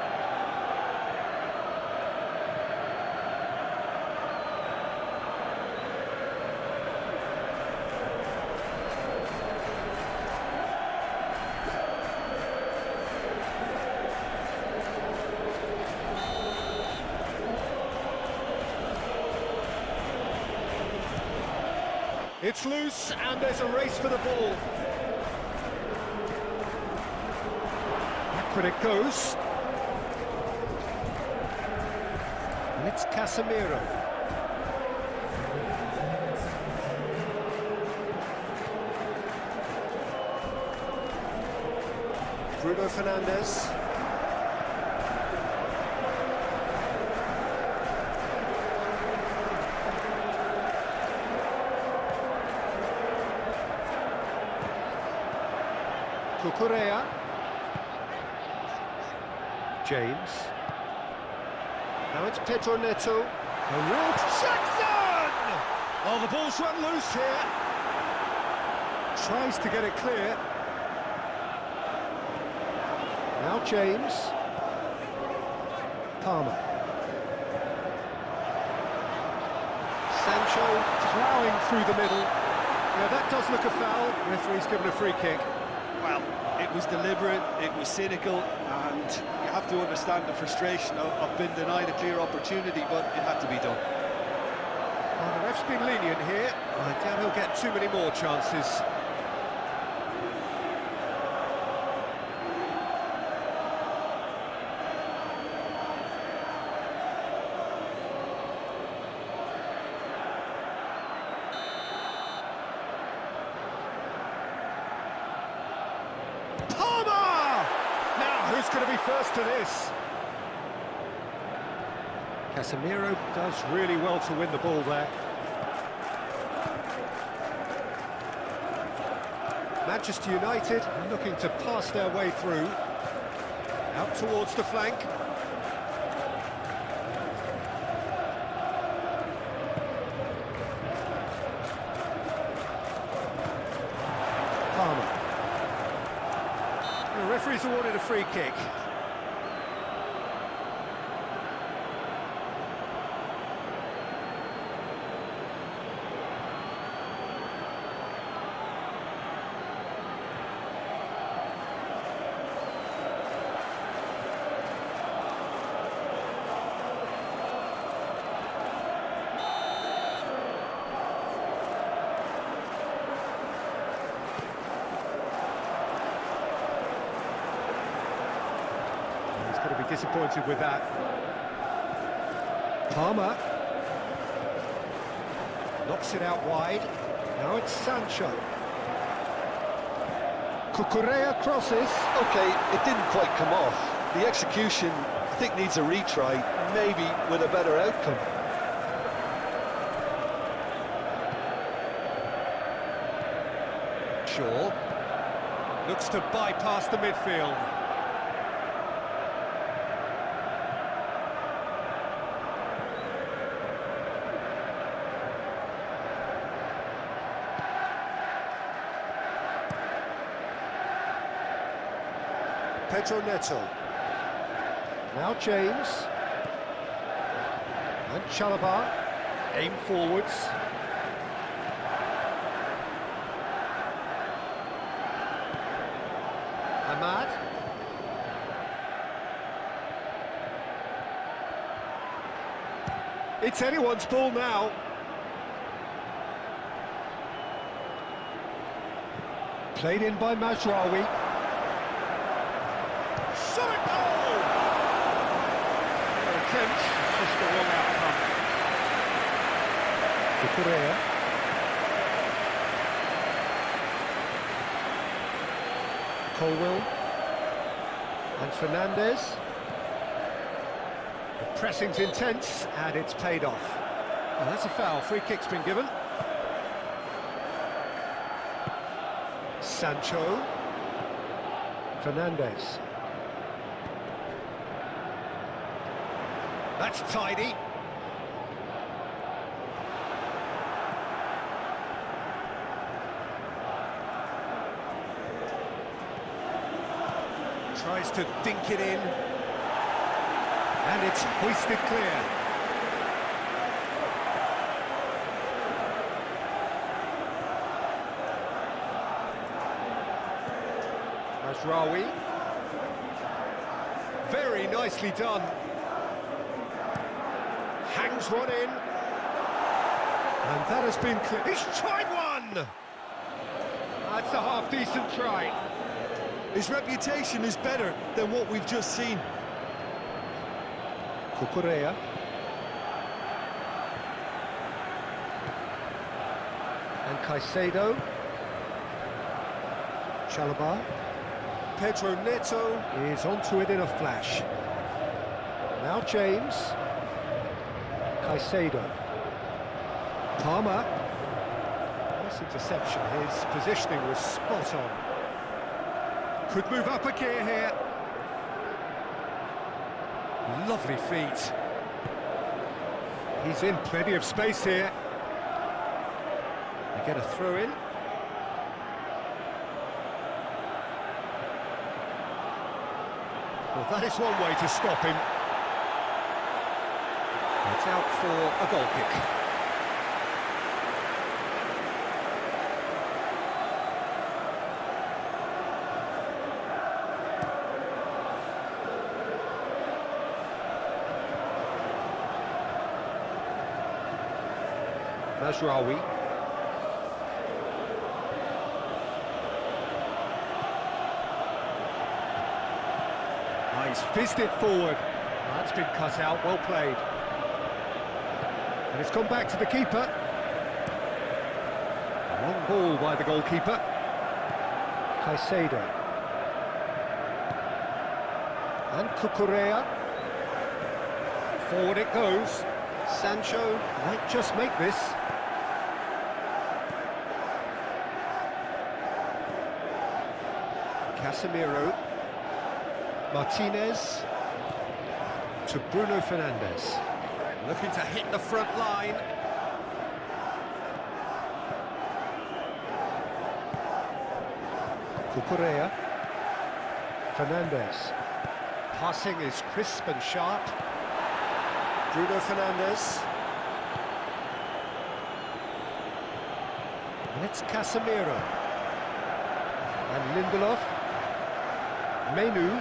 It's loose, and there's a race for the ball. Backward it goes. And it's Casemiro. Bruno Fernandes. Cucurella. James. Now it's Pes21. Jackson! Oh, the ball's run loose here. Tries to get it clear. Now James. Palmer. Sancho ploughing through the middle. Yeah, that does look a foul. Referee's given a free kick. Well, it was deliberate, it was cynical, and you have to understand the frustration of being denied a clear opportunity, but it had to be done. Well, the ref's been lenient here. I doubt he'll get too many more chances. Who's going to be first to this? Casemiro does really well to win the ball there. Manchester United looking to pass their way through. Out towards the flank. Palmer. The referee's awarded a free kick. Going to be disappointed with that. Palmer knocks it out wide. Now it's Sancho. Cucurella crosses. Okay, it didn't quite come off. The execution, I think, needs a retry, maybe with a better outcome. Shaw looks to bypass the midfield. Pes21. Now James. And Chalobah. Aim forwards. Ahmad. It's anyone's ball now. Played in by Mazraoui. Solid goal! Attempts, just the wrong outcome. Cucurella. Colwill. And Fernandes. The pressing's intense, and it's paid off. Oh, that's a foul. Free kick's been given. Sancho. Fernandes. That's tidy. Tries to dink it in. And it's hoisted clear. Mazraoui. Very nicely done. Hangs one in. And that has been clear. He's tried one! That's a half-decent try. His reputation is better than what we've just seen. Cucurella. And Caicedo. Chalobah. Pedro Neto is onto it in a flash. Now James. Caicedo. Palmer. Nice interception. His positioning was spot on. Could move up a gear here. Lovely feet. He's in plenty of space here. They get a throw in. Well, that is one way to stop him. It's out for a goal kick. Mazraoui. He's fizzed it forward. That's been cut out, well played. And it's gone back to the keeper. A long ball by the goalkeeper. Caicedo. And Cucurella. Forward it goes. Sancho might just make this. Casemiro. Martinez to Bruno Fernandes. Looking to hit the front line. Cucurella. Fernandes. Passing is crisp and sharp. Bruno Fernandes. And it's Casemiro. And Lindelof. Menu.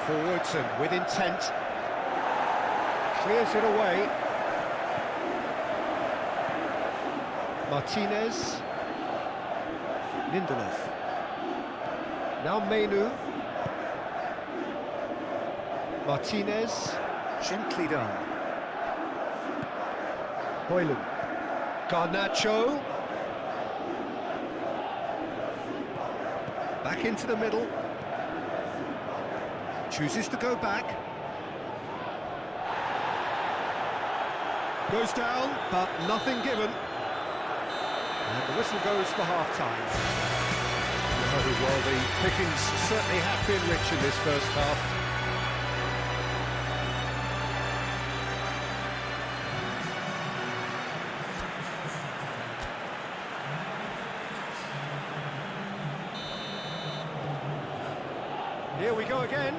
Forwards and with intent. Clears it away. Martinez. Lindelof. Now Menu. Martinez. Gently done. Højlund. Garnacho. Back into the middle. Chooses to go back. Goes down, but nothing given. And the whistle goes for half-time. Well, the pickings certainly have been rich in this first half. Here we go again.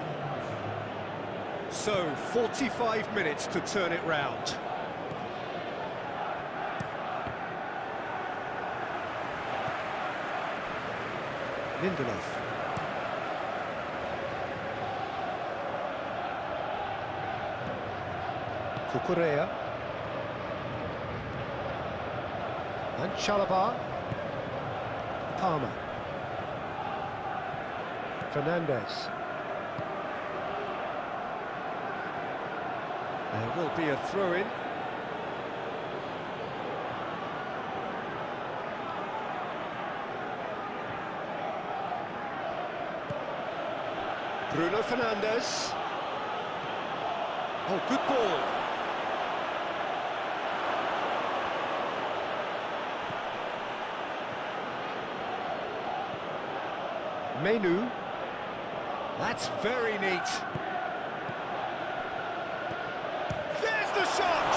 So, 45 minutes to turn it round. Lindelof. Cucurella. And Chalobah. Palmer. Fernandes. There will be a throw-in. Bruno Fernandes. Oh, good ball. Menu. That's very neat. There's the shot!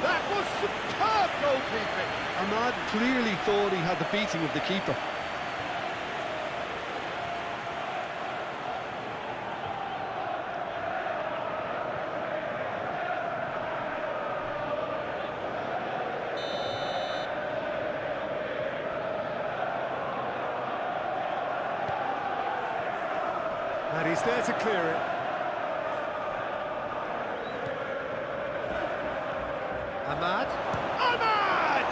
That was superb goalkeeping. Ahmad clearly thought he had the beating of the keeper. And he's there to clear it. Ahmad. Ahmad!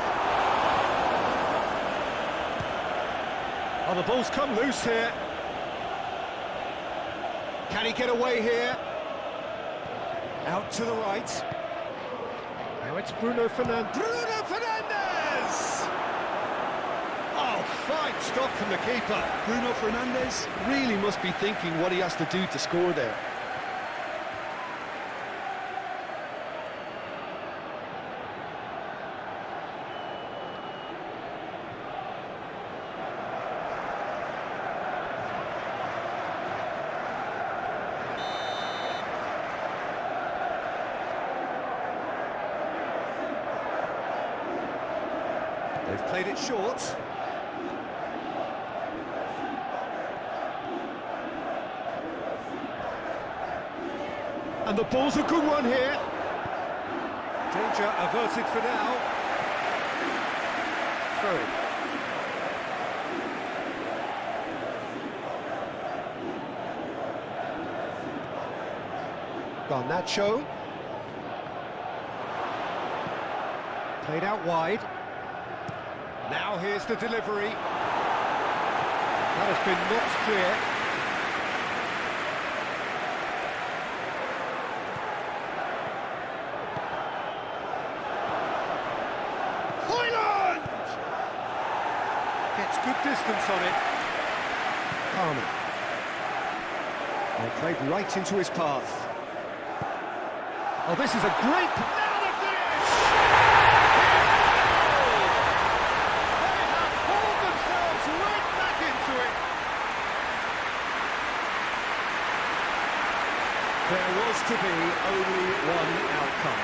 Oh, the ball's come loose here. Can he get away here? Out to the right. Now it's Bruno Fernandes. Bruno Fernandes! Oh, fine stop from the keeper. Bruno Fernandes really must be thinking what he has to do to score there. They've played it short. And the ball's a good one here. Danger averted for now. Throw. Garnacho. Played out wide. Now here's the delivery. That has been knocked clear. Hoyland! Gets good distance on it. Palmer. They played right into his path. Oh, this is a great... Now the finish! There was to be only one outcome.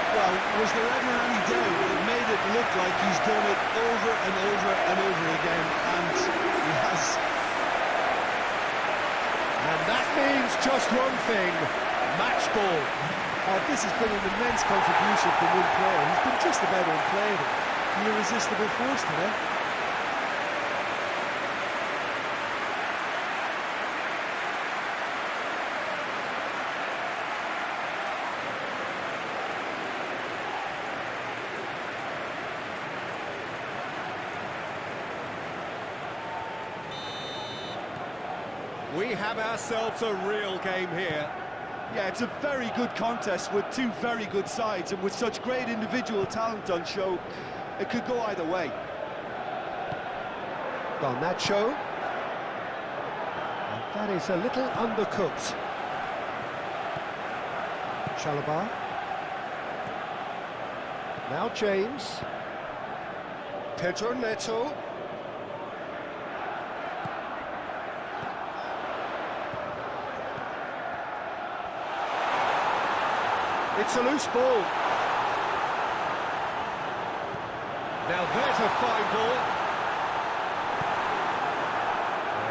Well, was there ever any doubt? It made it look like he's done it over and over and over again, and he has. And that means just one thing, match ball. This has been an immense contribution from one player. He's been just about unplayable. The irresistible force today. We have ourselves a real game here. Yeah, it's a very good contest with two very good sides, and with such great individual talent on show, it could go either way. Garnacho. And that is a little undercooked. Chalobah. Now James. Pedro Neto. It's a loose ball. Now there's a fine ball.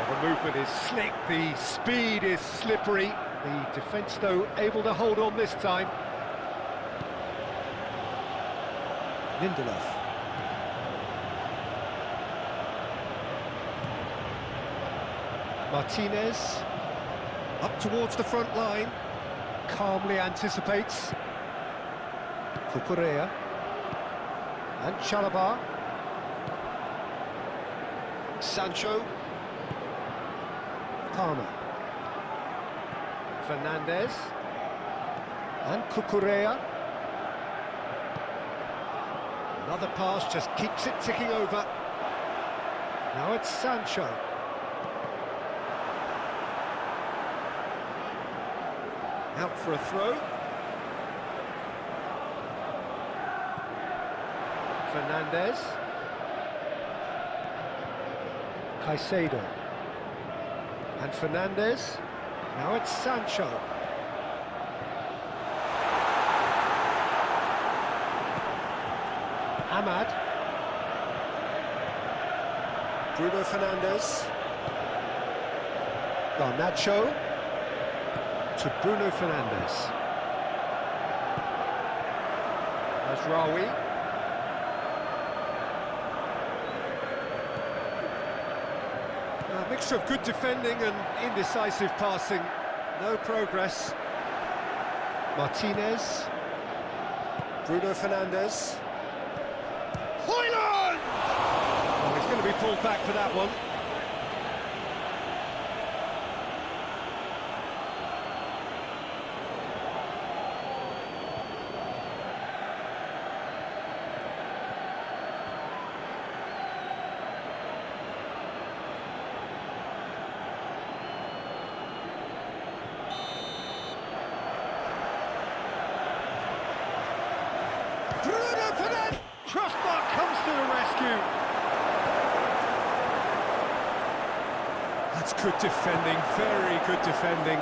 The movement is slick, the speed is slippery. The defence, though, able to hold on this time. Lindelof. Martinez. Up towards the front line. Calmly anticipates. Cucurella. And Chalobah. Sancho. Palmer. Fernandes. And Cucurella. Another pass just keeps it ticking over. Now it's Sancho. Out for a throw. Fernandes. Caicedo. And Fernandes. Now it's Sancho. Ahmad. Bruno Fernandes. Garnacho. To Bruno Fernandes. Mazraoui. A mixture of good defending and indecisive passing. No progress. Martinez. Bruno Fernandes. Højlund! Oh, he's going to be pulled back for that one. Bruno Fernandes! Crossbar comes to the rescue. That's good defending, very good defending.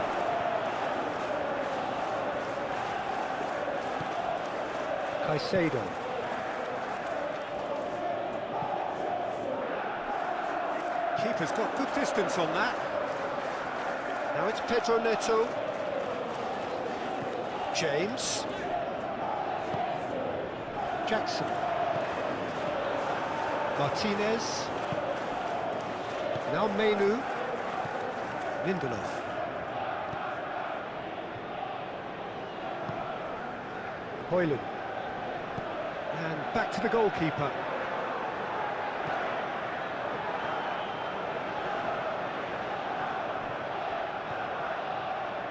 Caicedo. Keeper's got good distance on that. Now it's Pedro Neto. James. Jackson. Martinez. Now Menu. Lindelof. Højlund. And back to the goalkeeper.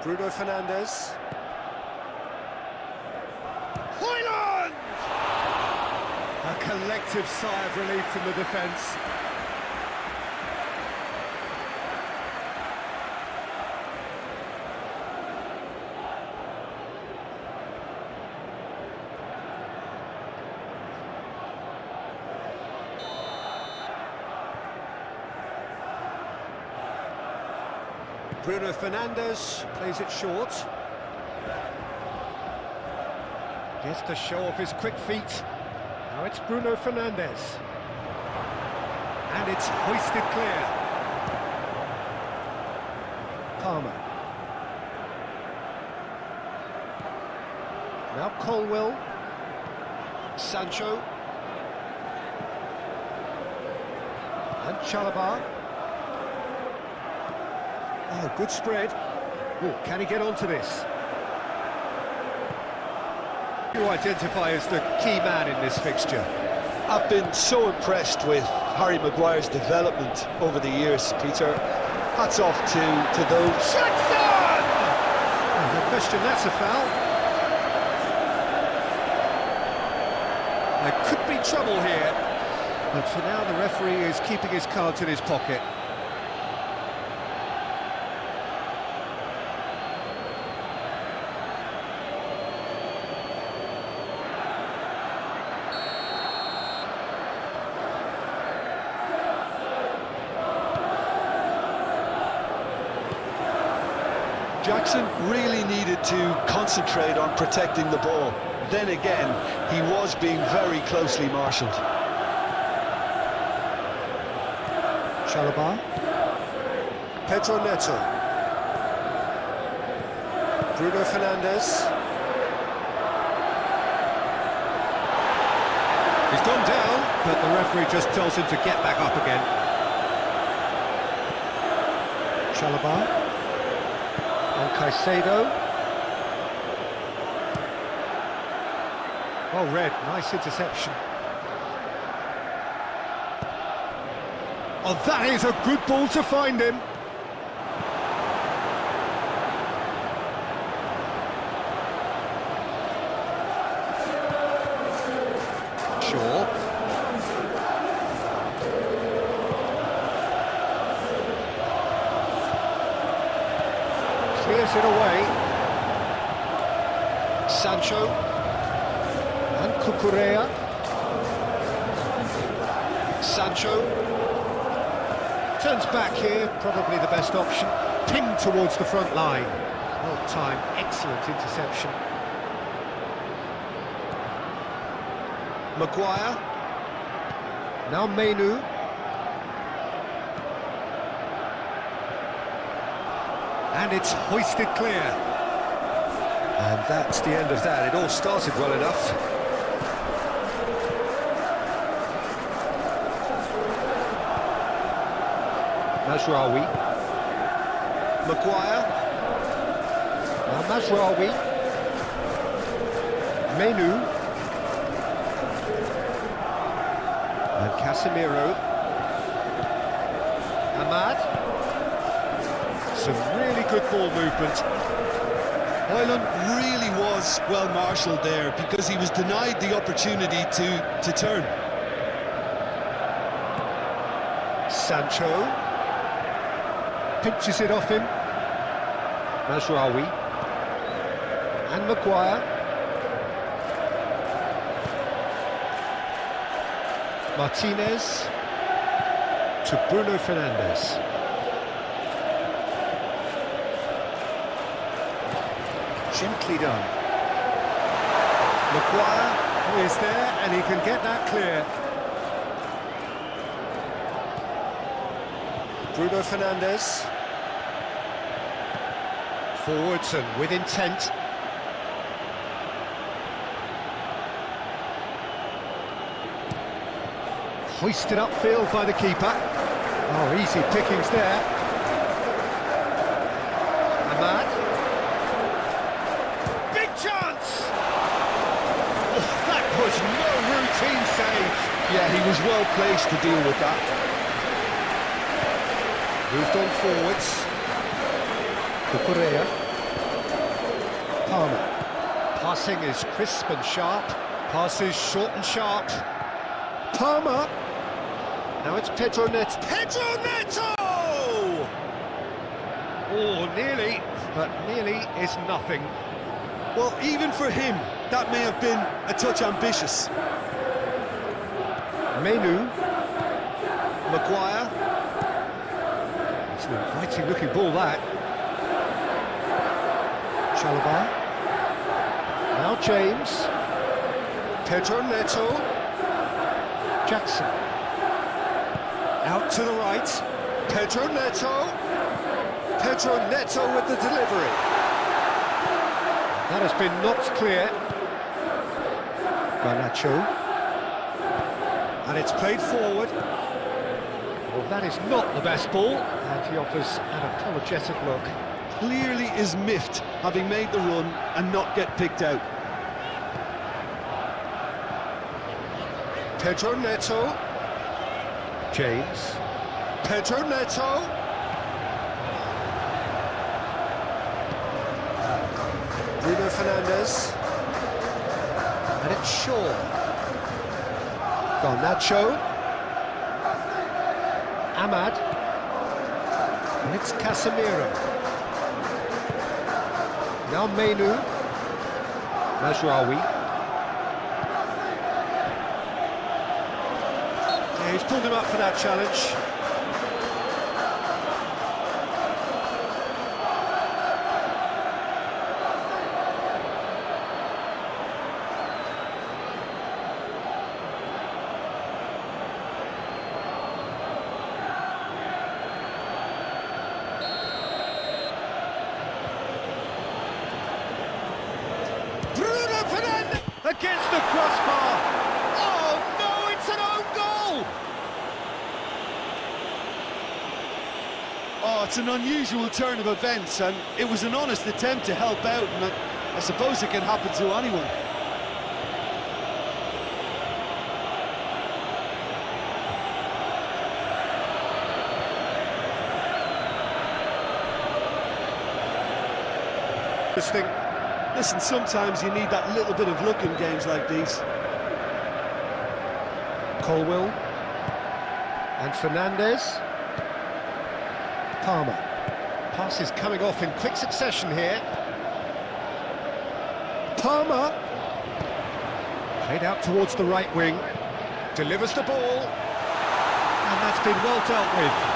Bruno Fernandes. Højlund! A collective sigh of relief from the defence. Bruno Fernandes plays it short. Gets to show off his quick feet. Now it's Bruno Fernandes. And it's hoisted clear. Palmer. Now Colwell. Sancho. And Chalobah. Oh, good spread. Oh, can he get onto this? Who you identify as the key man in this fixture? I've been so impressed with Harry Maguire's development over the years, Peter. Hats off to those. Jackson! Oh, no question, that's a foul. There could be trouble here. But for now, the referee is keeping his cards in his pocket. Jackson really needed to concentrate on protecting the ball. Then again, he was being very closely marshalled. Chalobah. Pedro Neto. Bruno Fernandes. He's gone down, but the referee just tells him to get back up again. Chalobah. On Caicedo. Oh, Red, nice interception. Oh, that is a good ball to find him. Shaw. Clears it away. Sancho. And Cucurella. Sancho. Turns back here, probably the best option. Pinned towards the front line. Well timed, excellent interception. Maguire. Now Menu. And it's hoisted clear. And that's the end of that. It all started well enough. Mazraoui. Maguire. Now Mazraoui. Menu. And Casemiro. Ahmad. Some really good ball movement. Højlund really was well marshalled there because he was denied the opportunity to turn. Sancho. Pinches it off him. Mazraoui. And Maguire. Martinez. To Bruno Fernandes. Gently done. Maguire is there and he can get that clear. Bruno Fernandes. Forwards and with intent. Hoisted upfield by the keeper. Oh, easy pickings there. Ahmad. Big chance! Oh, that was no routine save. Yeah, he was well placed to deal with that. Moved on forwards. Cucurella. Palmer. Passing is crisp and sharp. Passes short and sharp. Palmer. Now it's Pedro Neto. Pedro Neto! Oh, nearly, but nearly is nothing. Well, even for him, that may have been a touch ambitious. Menu. Maguire. It's an inviting looking ball, that. Chalobah. Now James. Pedro Neto. Jackson. Out to the right. Pedro Neto. Pedro Neto with the delivery. That has been knocked clear. Garnacho. And it's played forward. Well, that is not the best ball. And he offers an apologetic look. Clearly is miffed, having made the run and not get picked out. Pedro Neto. James. Pedro Neto. Bruno Fernandes. And it's Shaw. Garnacho. Ahmad. And it's Casemiro. Now Menu. Mazraoui. Yeah, he's pulled him up for that challenge. Bruno Fernandes against the crossbar. Oh no, it's an own goal! Oh, it's an unusual turn of events, and it was an honest attempt to help out, and I suppose it can happen to anyone. This thing. Listen, sometimes you need that little bit of luck in games like these. Colwill. And Fernandes. Palmer. Pass is coming off in quick succession here. Palmer. Played out towards the right wing. Delivers the ball. And that's been well dealt with.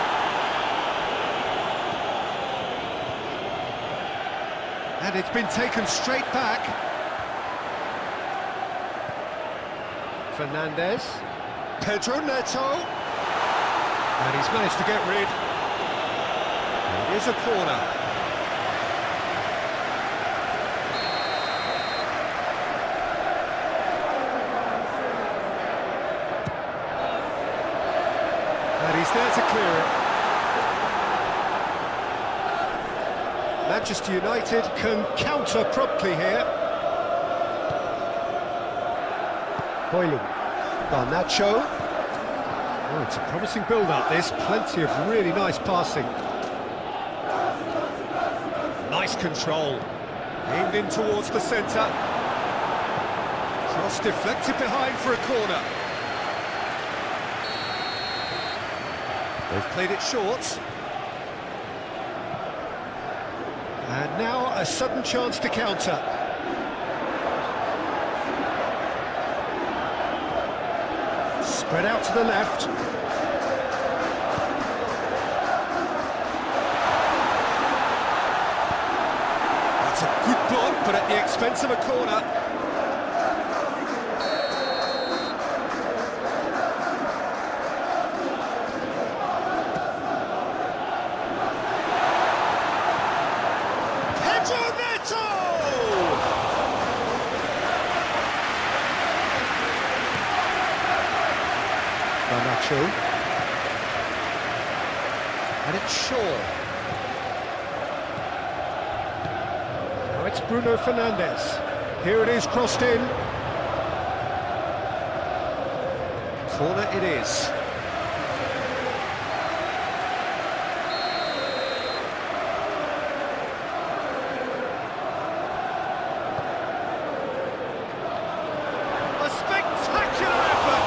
And it's been taken straight back. Fernandes. Pedro Neto. And he's managed to get rid. It is a corner. And he's there to clear it. Manchester United can counter promptly here. Hoylund. Garnacho. Oh, it's a promising build-up, this. Plenty of really nice passing. Nice control. Aimed in towards the centre. Cross deflected behind for a corner. They've played it short. And now a sudden chance to counter. Spread out to the left. That's a good block, but at the expense of a corner. Garnacho. And it's Shaw. Now it's Bruno Fernandes. Here it is, crossed in. Corner it is. A spectacular effort!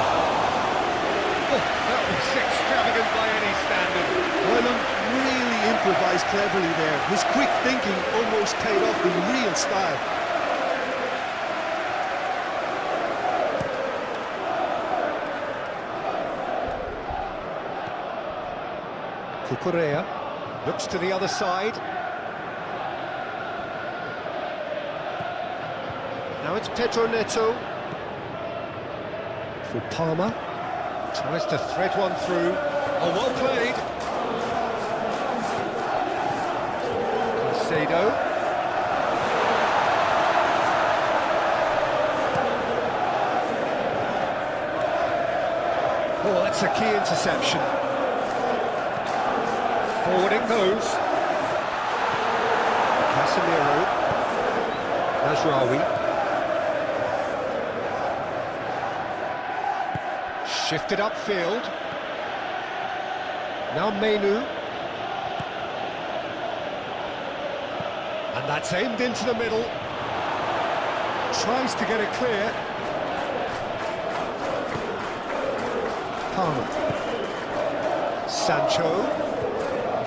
That was extravagant by any standard. Hoylund really improvised cleverly there. His quick thinking almost paid off in real style. Cucurella looks to the other side. Now it's Pedro Neto. For Palmer. Tries to thread one through. Oh, well played. Caicedo. Oh, that's a key interception. Forward it goes. Casemiro. Mazraoui. Shifted upfield. Now Menu. And that's aimed into the middle. Tries to get it clear. Palmer. Sancho.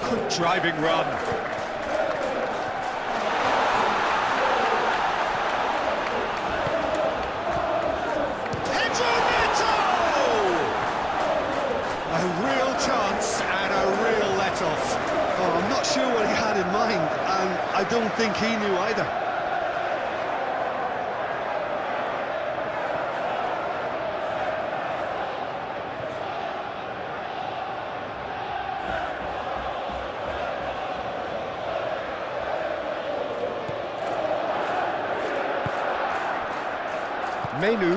Good driving run. A real chance and a real let-off. Oh, I'm not sure what he had in mind, and I don't think he knew either. Menu.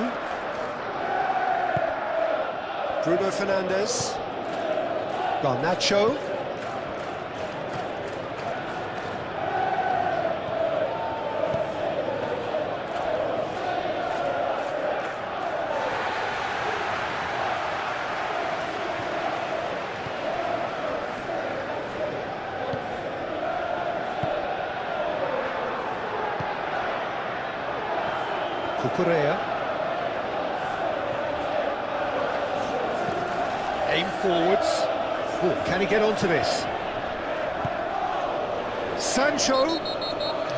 Bruno Fernandes. Garnacho. Cucurella. Aim forwards. Oh, can he get onto this? Sancho.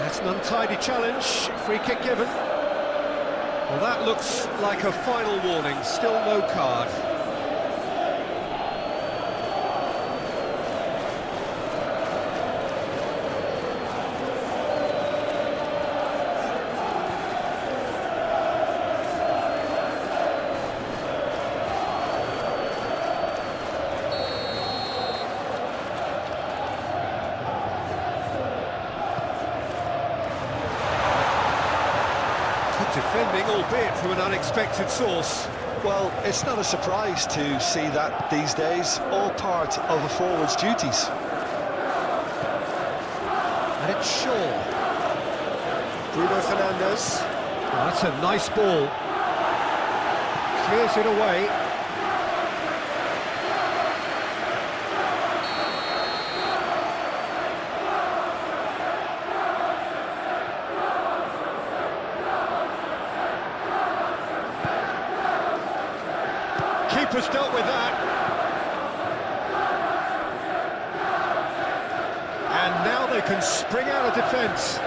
That's an untidy challenge. Free kick given. Well, that looks like a final warning. Still no card. Defending, albeit from an unexpected source. Well, it's not a surprise to see that these days, all part of a forward's duties. And And it's Shaw. Bruno Fernandes. Oh, that's a nice ball. Clears it away. Keeper's dealt with that. And now they can spring out of defence.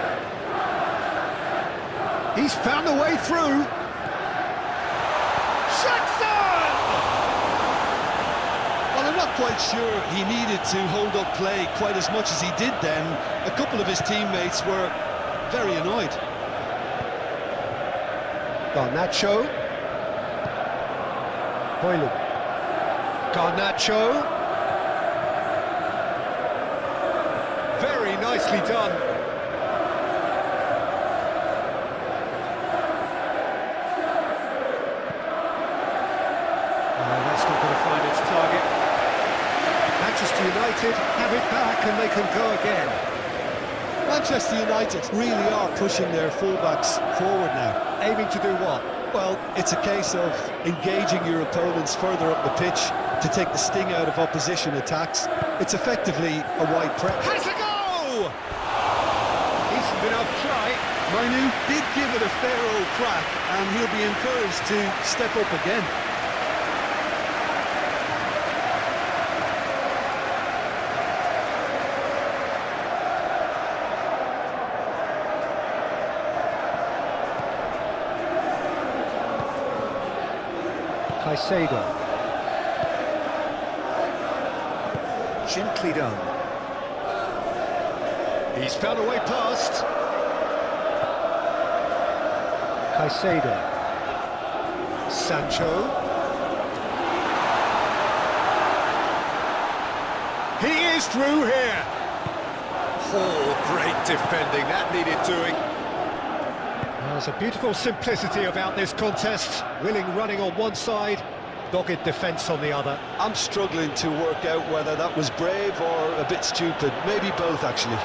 He's found a way through. Jackson! Well, I'm not quite sure he needed to hold up play quite as much as he did then. A couple of his teammates were very annoyed. Garnacho. Hoyland. Garnacho. Very nicely done. That's not going to find its target. Manchester United have it back and they can go again. Manchester United really are pushing their fullbacks forward now. Aiming to do what? Well, it's a case of engaging your opponents further up the pitch to take the sting out of opposition attacks. It's effectively a wide press. Has a go! Decent enough try. Mainu did give it a fair old crack, and he'll be encouraged to step up again. Caicedo. Gently done. He's found a way past. Caicedo. Sancho. He is through here. Oh, great defending. That needed doing. There's a beautiful simplicity about this contest. Willing running on one side, dogged defence on the other. I'm struggling to work out whether that was brave or a bit stupid. Maybe both, actually.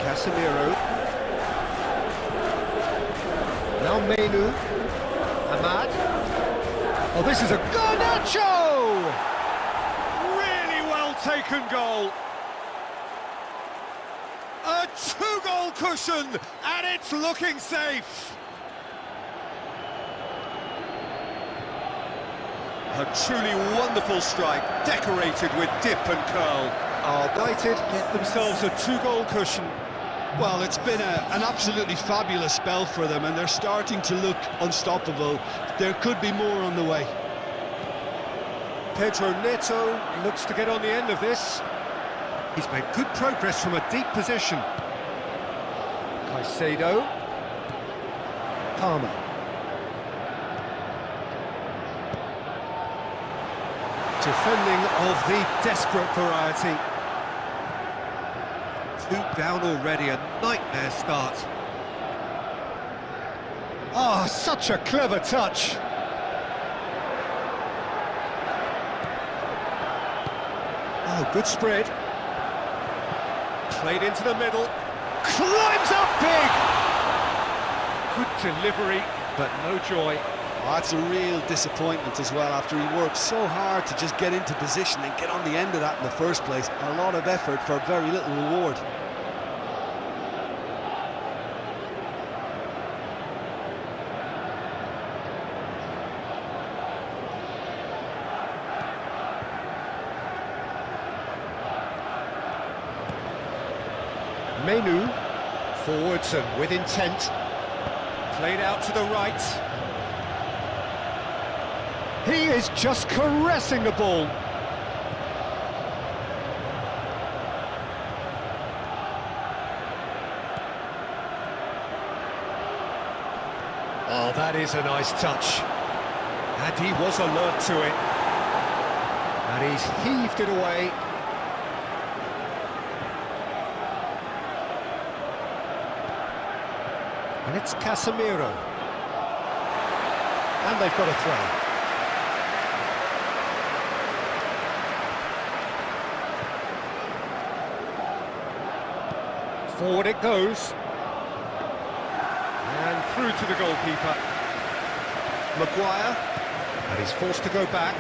Casemiro. Now Mainu. Ahmad. Oh, this is a Garnacho! Really well taken goal. A two-goal cushion, and it's looking safe. A truly wonderful strike, decorated with dip and curl. United get themselves a two-goal cushion. Well, it's been an absolutely fabulous spell for them, and they're starting to look unstoppable. There could be more on the way. Pedro Neto looks to get on the end of this. He's made good progress from a deep position. Caicedo. Palmer. Defending of the desperate variety. Two down already, a nightmare start. Ah, such a clever touch. Oh, good spread. Played into the middle. Climbs up big! Good delivery, but no joy. Oh, that's a real disappointment as well, after he worked so hard to just get into position and get on the end of that in the first place. A lot of effort for very little reward. Mainu, forwards and with intent. Played out to the right. He is just caressing the ball. Oh, that is a nice touch. And he was alert to it. And he's heaved it away. And it's Casemiro. And they've got a throw. Forward it goes. And through to the goalkeeper. Maguire. And he's forced to go back.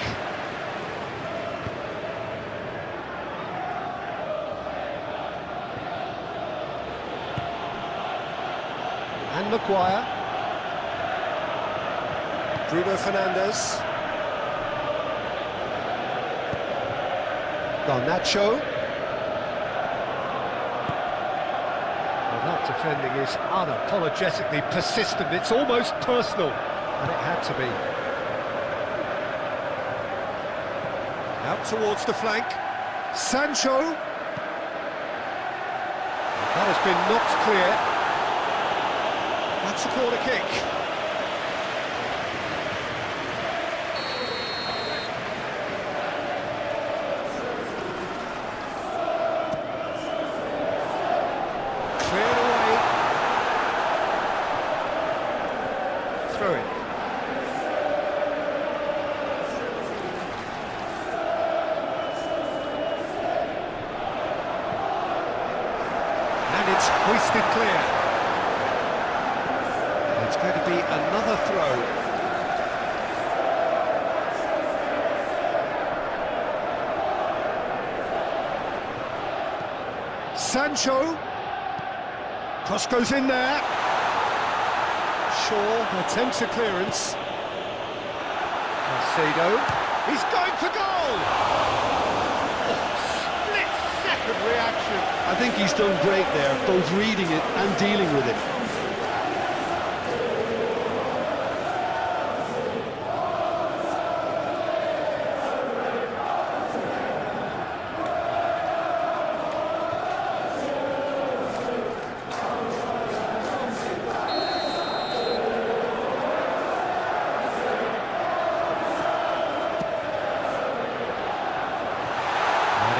And Maguire. Bruno Fernandes. Garnacho. Well, that defending is unapologetically persistent. It's almost personal, and it had to be. Out towards the flank. Sancho. That has been knocked clear. That's a corner kick. Cleared away. Throw it. And it's hoisted clear. It's going to be another throw. Sancho. Cross goes in there. Shaw attempts a clearance. Caicedo. He's going for goal! Oh, split-second reaction. I think he's done great there, both reading it and dealing with it.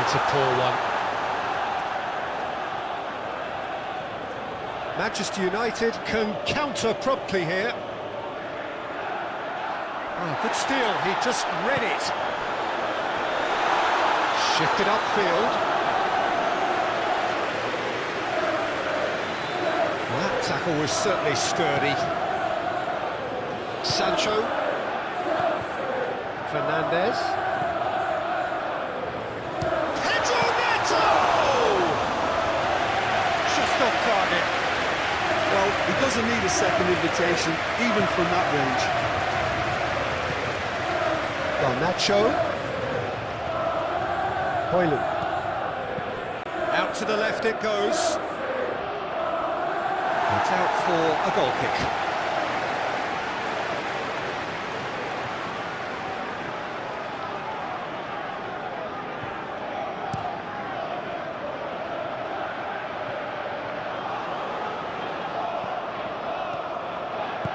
It's a poor one. Manchester United can counter promptly here. Oh, good steal, he just read it. Shifted upfield. Well, that tackle was certainly sturdy. Sancho. Fernandes. Just off target. Well, he doesn't need a second invitation, even from that range. Garnacho. Højlund. Out to the left it goes. It's out for a goal kick.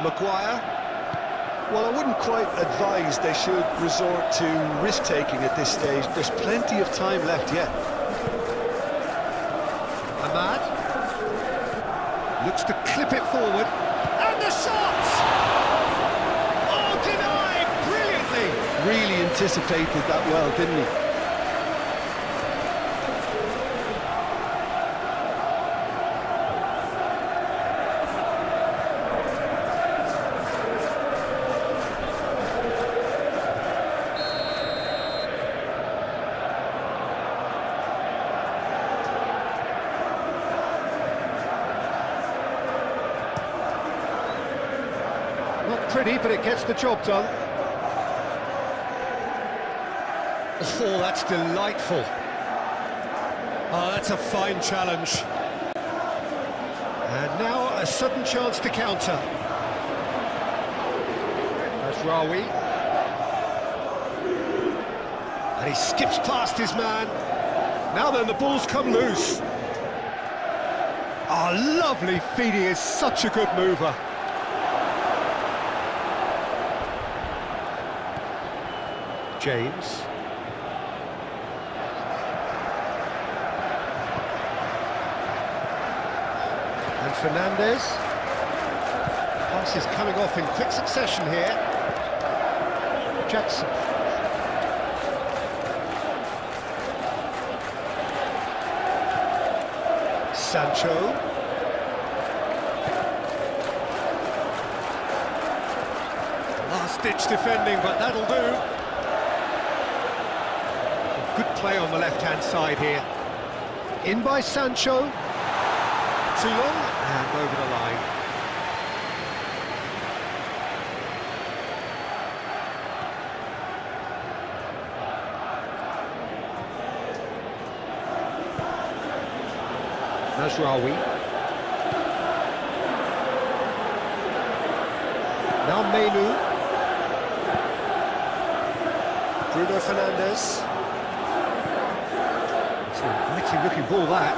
Maguire. Well, I wouldn't quite advise they should resort to risk-taking at this stage. There's plenty of time left yet. Ahmad looks to clip it forward, and the shot! Oh, denied brilliantly! Really anticipated that well, didn't he? Not pretty, but it gets the job done. Oh, that's delightful. Oh, that's a fine challenge. And now a sudden chance to counter. That's Rawi. And he skips past his man. Now then, the ball's come loose. Oh, lovely feed, he is such a good mover. James. And Fernandes. Pass is coming off in quick succession here. Jackson. Sancho. Last-ditch defending, but that'll do. Good play on the left-hand side here. In by Sancho. Too long, and over the line. Mazraoui. Now Menu. Bruno Fernandes. It's a witty looking ball, that.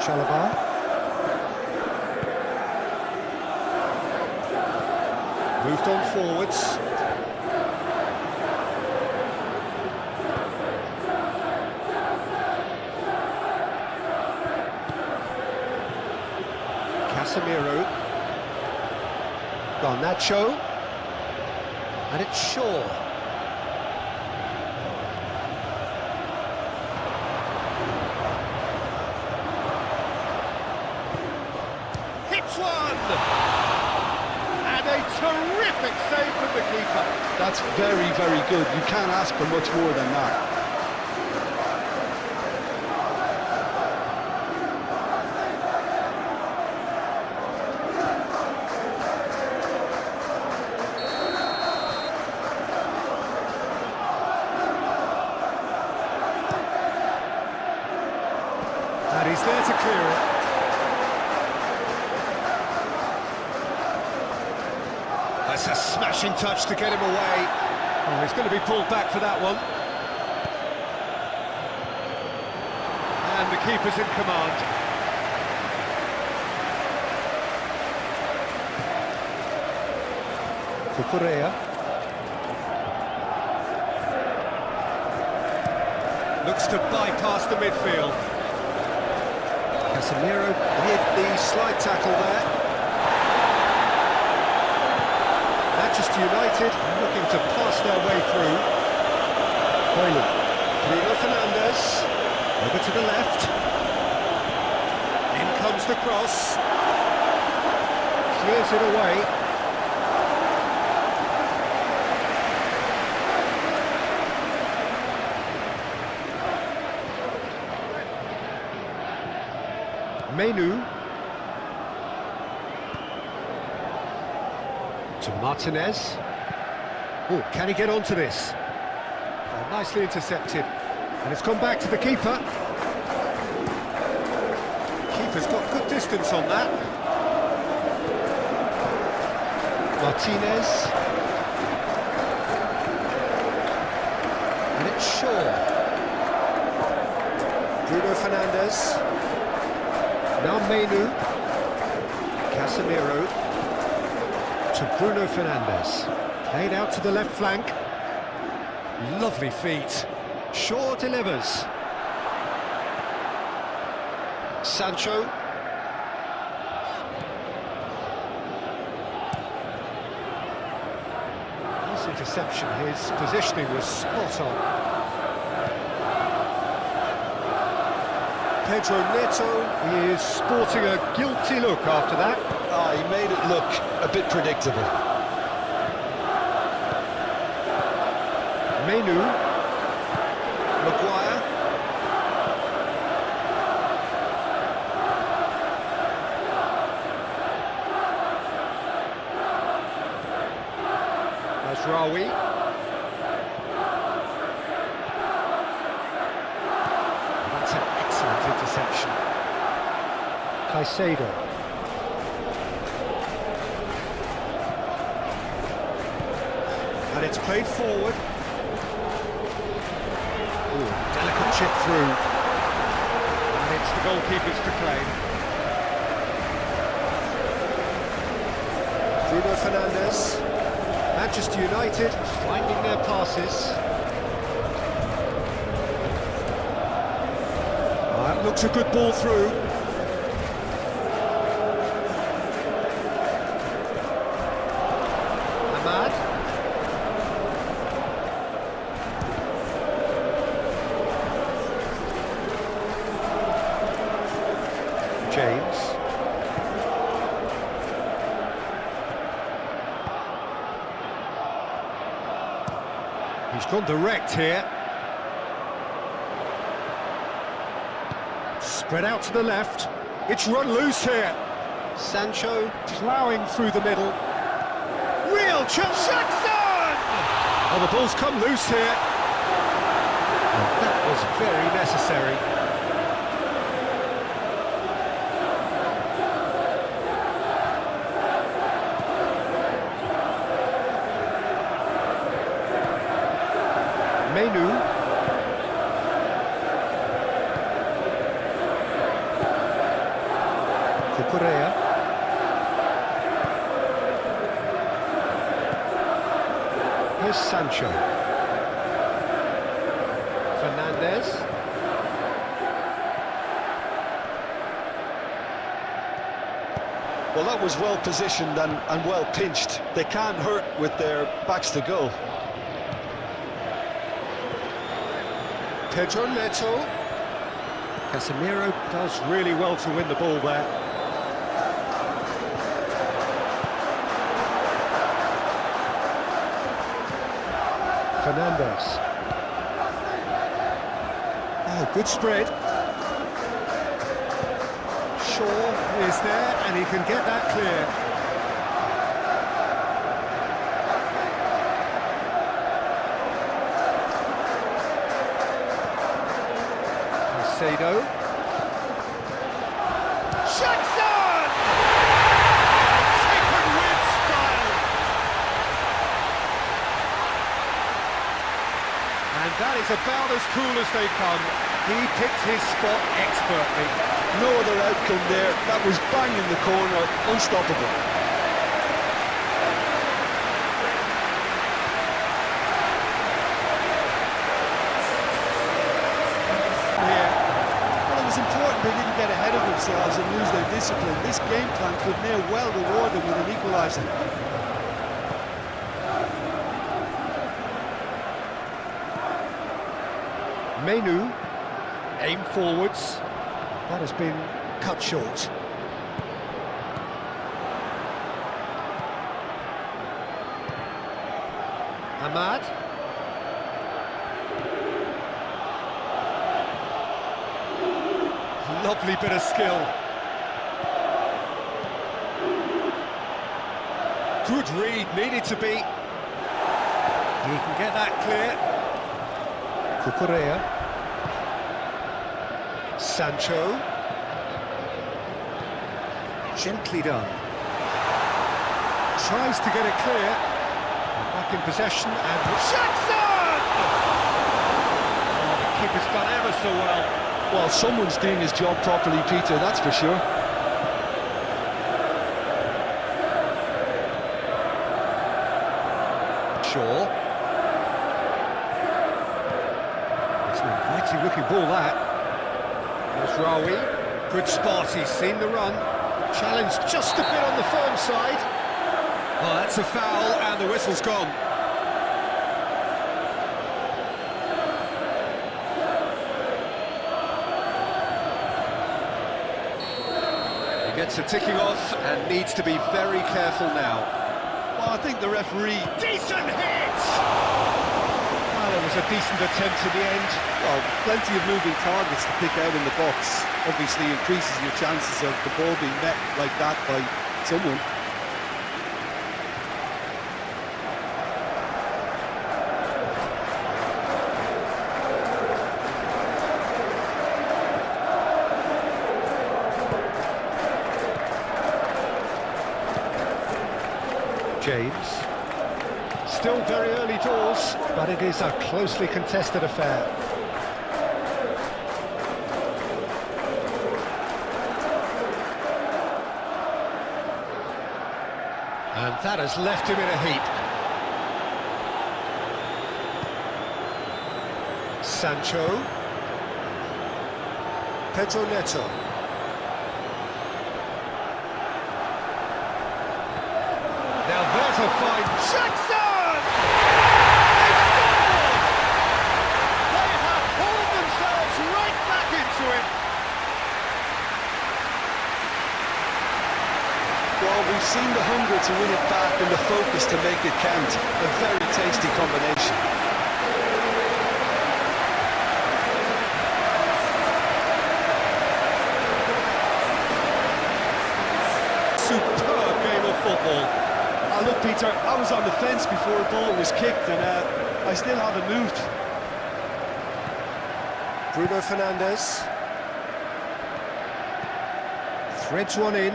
Chalobah. Moved on forwards. Casemiro. Garnacho. And it's Shaw. Hits one! And a terrific save from the keeper. That's very, very good. You can't ask for much more than that. And he's there to clear it. That's a smashing touch to get him away. Oh, he's going to be pulled back for that one. And the keeper's in command. Cucurella. Looks to bypass the midfield. Casemiro hit the slide tackle there. Manchester United looking to pass their way through. Bruno Fernandes, over to the left. In comes the cross. Clears it away. Menu. To Martinez. Oh, can he get onto this? Oh, nicely intercepted. And it's gone back to the keeper. Keeper's got good distance on that. Martinez. And it's Shaw. Bruno Fernandes. Now Menu. Casemiro. To Bruno Fernandes. Played out to the left flank. Lovely feet. Shaw delivers. Sancho. Nice interception. His positioning was spot on. Pedro Neto is sporting a guilty look after that. Oh, he made it look a bit predictable. Menu. Maguire. Mazraoui. That's an excellent interception. Caicedo. And it's played forward. Ooh, delicate chip through. And it's the goalkeepers to claim. Bruno Fernandes. Manchester United finding their passes. Oh, that looks a good ball through. James. He's gone direct here. Spread out to the left. It's run loose here. Sancho ploughing through the middle. Real chance. Jackson! Oh, the ball's come loose here. And that was very necessary. Menu. Cucurella. Here's Sancho. Fernandez. Well, that was well positioned and well pinched. They can't hurt with their backs to goal. Pedro Neto. Casemiro does really well to win the ball there. Fernandez. Oh, good spread. Shaw is there, and he can get that clear. Jackson! Taken with style! And that is about as cool as they come. He picked his spot expertly. No other outcome there. That was bang in the corner, unstoppable. They didn't get ahead of themselves and lose their discipline. This game plan could now well reward them with an equaliser. Menu, aim forwards. That has been cut short. Ahmad. Lovely bit of skill. Good read, needed to be. He can get that clear. Cucurella. Sancho. Gently done. Tries to get it clear. Back in possession and Jackson! Oh, the keeper's done ever so well. Well, someone's doing his job properly, Peter, that's for sure. Shaw. It's an inviting looking ball, that. There's Rawi. Good spot, he's seen the run. Challenge just a bit on the firm side. Oh, that's a foul, and the whistle's gone. Gets a ticking off and needs to be very careful now. Well, I think the referee... Decent hit! Well, it was a decent attempt in the end. Well, plenty of moving targets to pick out in the box. Obviously increases your chances of the ball being met like that by someone. James. Still very early doors, but it is a closely contested affair. And that has left him in a heap. Sancho. Pedro Neto. Now there's a fine... Jackson! They've scored! They have hauled themselves right back into it. Oh, we've seen the hunger to win it back and the focus to make it count. A very tasty combination. Superb game of football. Look, Peter, I was on the fence before a ball was kicked, and I still haven't moved. Bruno Fernandes threads one in.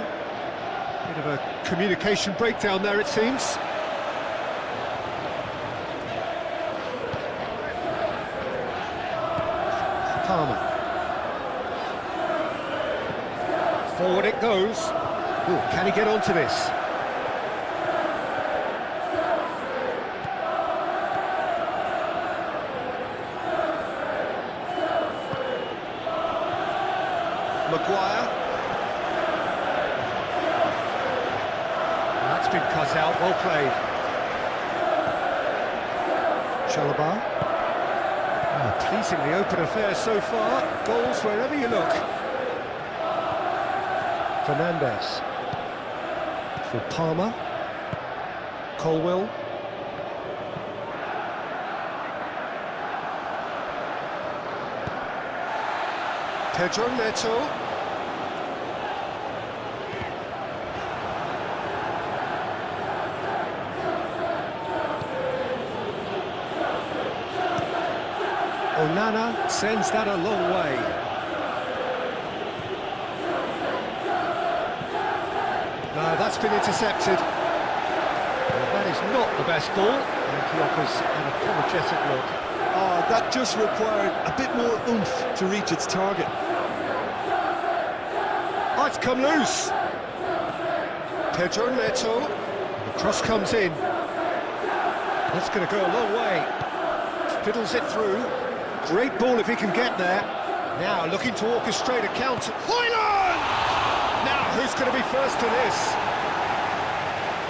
Bit of a communication breakdown there, it seems. Palmer. Forward it goes. Ooh, can he get onto this? Maguire. That's been cut out, well played. Chalobah. Oh, pleasingly open affair so far. Goals wherever you look. Fernandes. For Palmer. Colwill. Pedro Neto. Onana sends that a long way. No, that's been intercepted. Well, that is not the best ball, and he offers an apologetic look. Oh, that just required a bit more oomph to reach its target. Oh, it's come loose. Pedro Neto. The cross comes in. That's going to go a long way. Fiddles it through. Great ball if he can get there. Now looking to orchestrate a counter. Højlund! Now who's going to be first to this?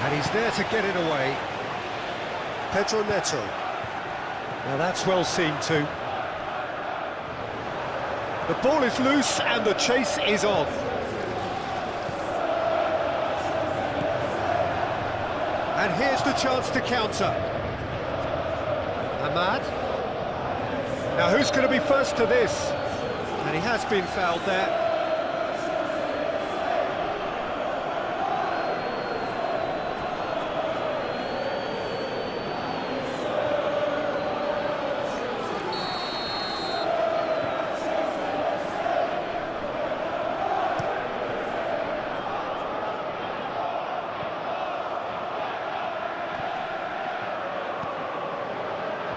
And he's there to get it away. Pedro Neto. Now that's well seen too. The ball is loose and the chase is on. And here's the chance to counter. Ahmad. Now who's going to be first to this? And he has been fouled there.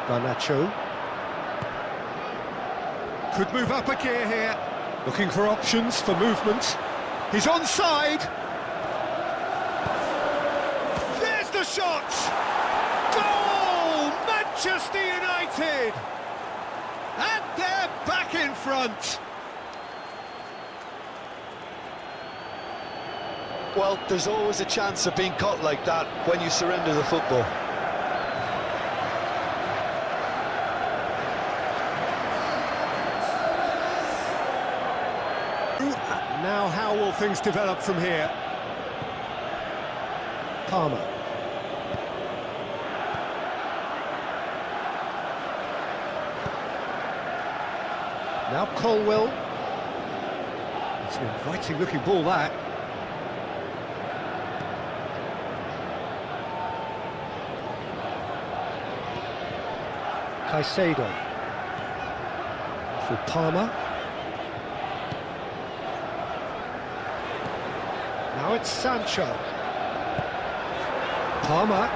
Garnacho. Could move up a gear here. Looking for options for movement. He's onside. There's the shot! Goal! Manchester United! And they're back in front. Well, there's always a chance of being caught like that when you surrender the football. Now how will things develop from here? Palmer. Now Colwill. It's an inviting looking ball, that. Caicedo. For Palmer. Now it's Sancho. Palmer.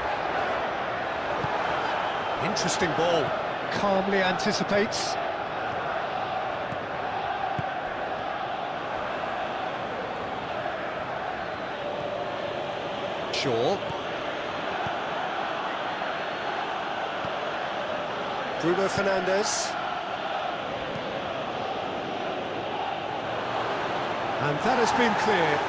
Interesting ball. Calmly anticipates. Shaw. Bruno Fernandes. And that has been cleared.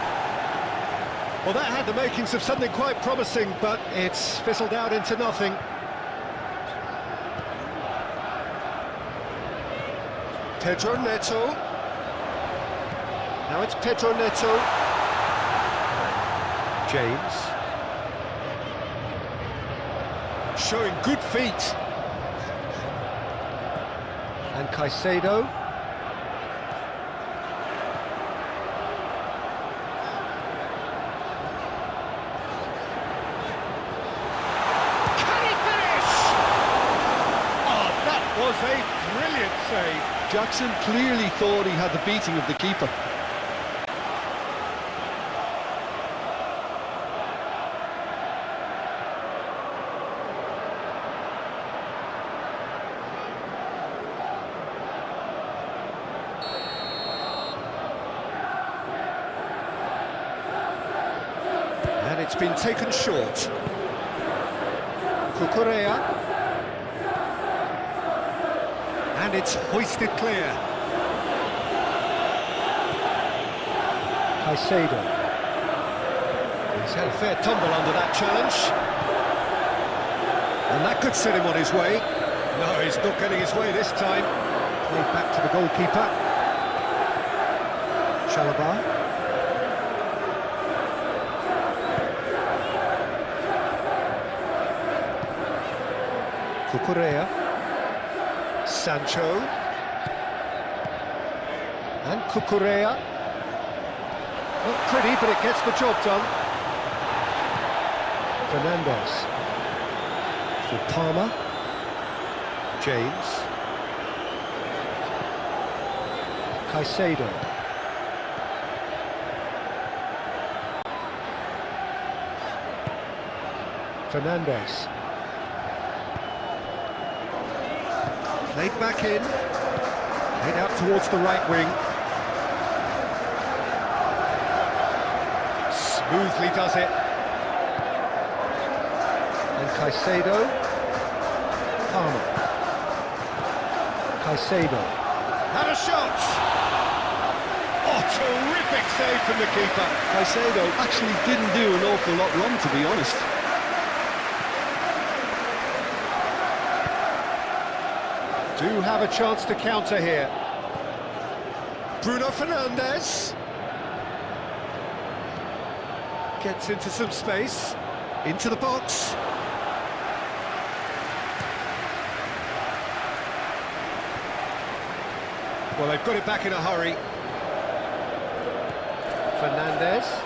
Well, that had the makings of something quite promising, but it's fizzled out into nothing. Pedro Neto. Now it's Pedro Neto. James. Showing good feet. And Caicedo. Can he finish? Oh, that was a brilliant save. Jackson clearly thought he had the beating of the keeper. And it's been taken short. Cucurella. And it's hoisted clear. Caicedo. He's had a fair tumble under that challenge. And that could set him on his way. No, he's not getting his way this time. Played back to the goalkeeper. Chalobah. Cucurella. Sancho. And Cucurella. Not pretty, but it gets the job done. Fernandez. For Palmer. James. Caicedo. Fernandez. Played back in. Head out towards the right wing. Smoothly does it. And Caicedo. Palmer. Caicedo. Had a shot! Oh, terrific save from the keeper. Caicedo actually didn't do an awful lot wrong, to be honest. Do have a chance to counter here. Bruno Fernandes. Gets into some space. Into the box. Well, they've got it back in a hurry. Fernandes.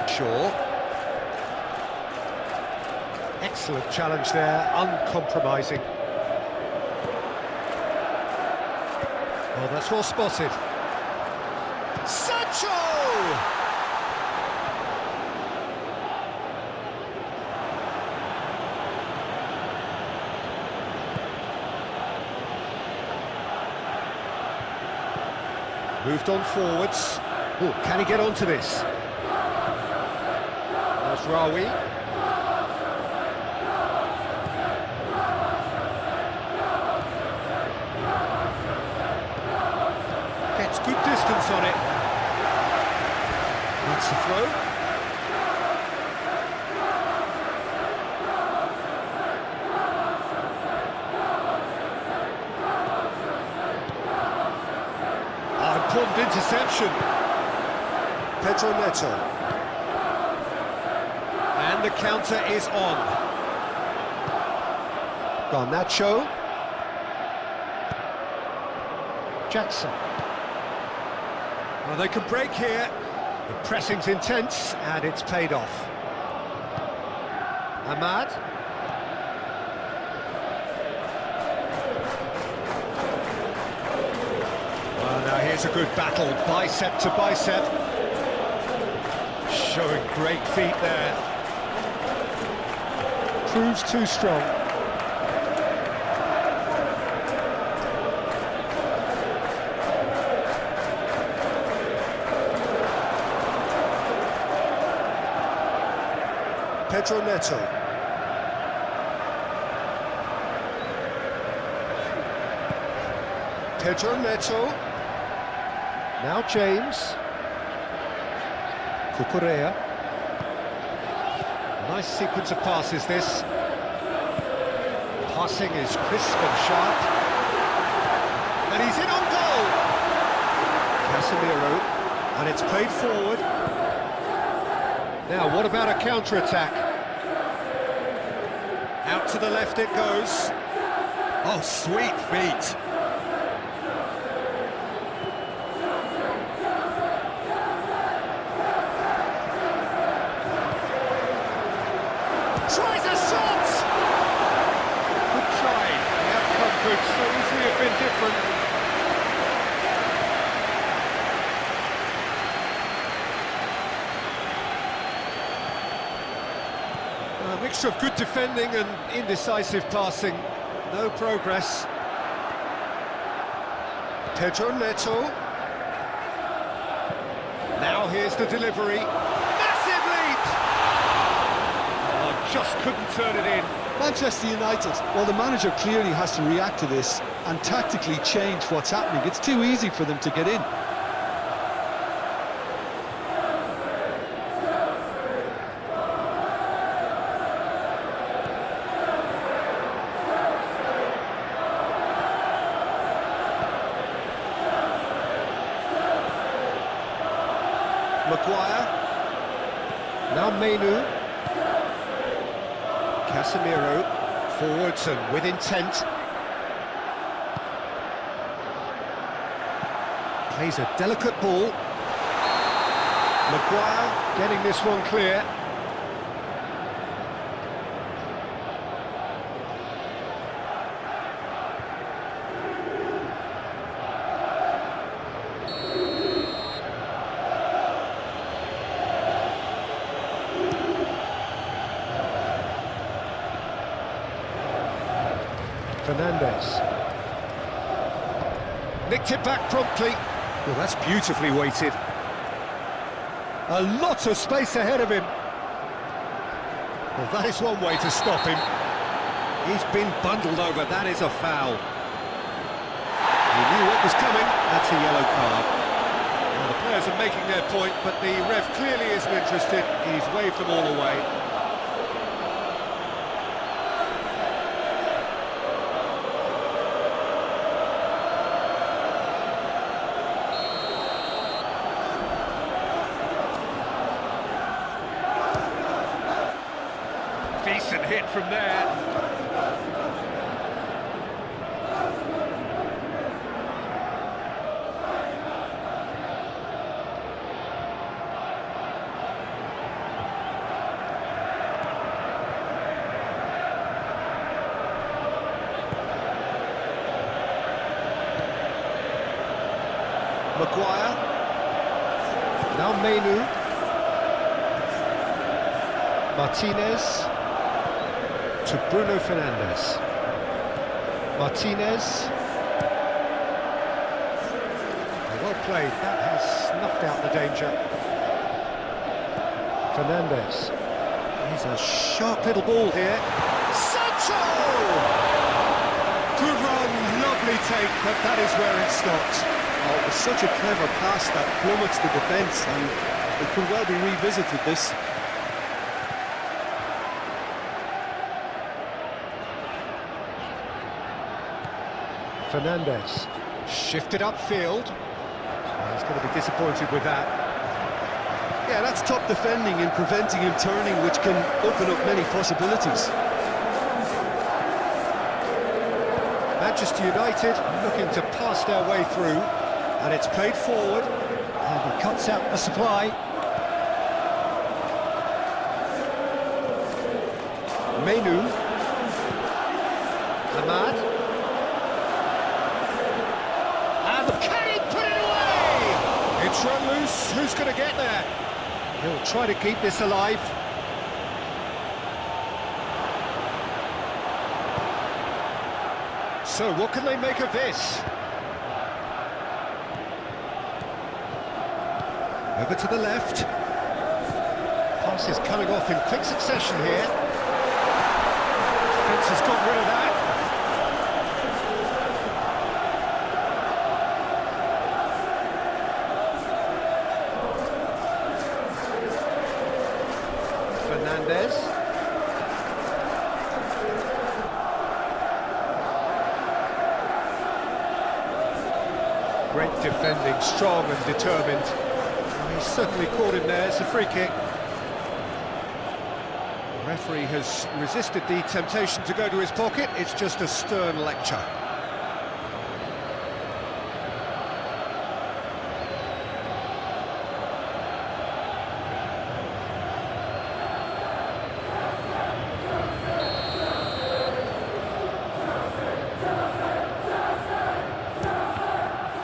Shaw. Excellent challenge there, uncompromising. Oh, that's well spotted. Sancho! Moved on forwards. Oh, can he get onto this? Rawi. Gets good distance on it. That's the throw. Important interception. Pedro Neto. And the counter is on. Garnacho. Jackson. Well, they can break here. The pressing's intense, and it's paid off. Ahmad. Well, now here's a good battle, bicep to bicep. Showing great feet there. Proves too strong. Pedro Neto. Pedro Neto. Now James. Cucurella. Nice sequence of passes, this. Passing is crisp and sharp. and he's in on goal. Casemiro, and it's played forward. Now, what about a counter-attack? Out to the left it goes. Oh, sweet feet. Tries a shot! Good try. The outcome could so easily have been different. A mixture of good defending and indecisive passing. No progress. Pedro Neto. Now here's the delivery. Massive leap! Oh, just couldn't turn it in. Manchester United, well, the manager clearly has to react to this and tactically change what's happening. It's too easy for them to get in. Maguire. Now Menu. Casemiro. Forwards and with intent. Plays a delicate ball. Maguire getting this one clear. Fernandes. Nicked it back promptly. Well, that's beautifully weighted. A lot of space ahead of him. Well, that is one way to stop him. He's been bundled over, that is a foul. He knew what was coming, that's a yellow card. Well, the players are making their point, but the ref clearly isn't interested. He's waved them all away. Decent hit from there. Maguire. Now Menu. Martinez. To Bruno Fernandes. Martinez. Well played, that has snuffed out the danger. Fernandes. He's a sharp little ball here. Sancho! Good run, lovely take, but that is where it stopped. Oh, it was such a clever pass that plummets the defence, and it could well be revisited, this. Fernandes shifted upfield. He's going to be disappointed with that. Yeah, that's top defending and preventing him turning, which can open up many possibilities. Manchester United looking to pass their way through, and it's played forward, and he cuts out the supply. Menu. Ahmad. It's run loose, who's going to get there? He'll try to keep this alive. So, what can they make of this? Over to the left. Passes coming off in quick succession here. Defence has got rid of that. Fernandes. Great defending, strong and determined. And he's certainly caught him there. It's a free kick. The referee has resisted the temptation to go to his pocket. It's just a stern lecture.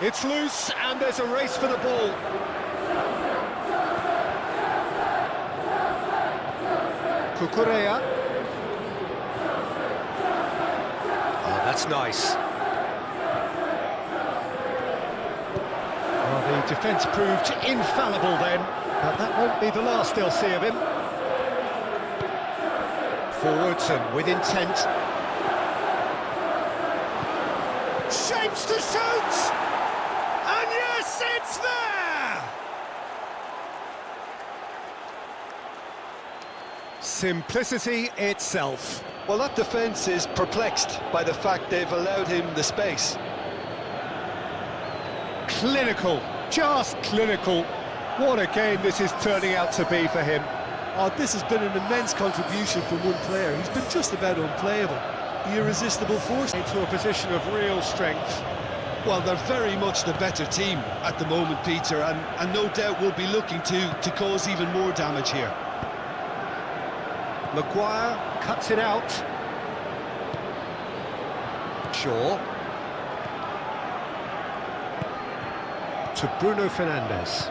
It's loose, and there's a race for the ball. Cucurella. Oh, that's nice. Well, the defence proved infallible then, but that won't be the last they'll see of him. Forwards and with intent. Shapes to shoot! And yes, it's there! Simplicity itself. Well, that defence is perplexed by the fact they've allowed him the space. Clinical, just clinical. What a game this is turning out to be for him. Oh, this has been an immense contribution from one player. He's been just about unplayable. The irresistible force. Into a position of real strength. Well, they're very much the better team at the moment, Peter, and no doubt will be looking to cause even more damage here. Maguire cuts it out. Shaw. To Bruno Fernandes.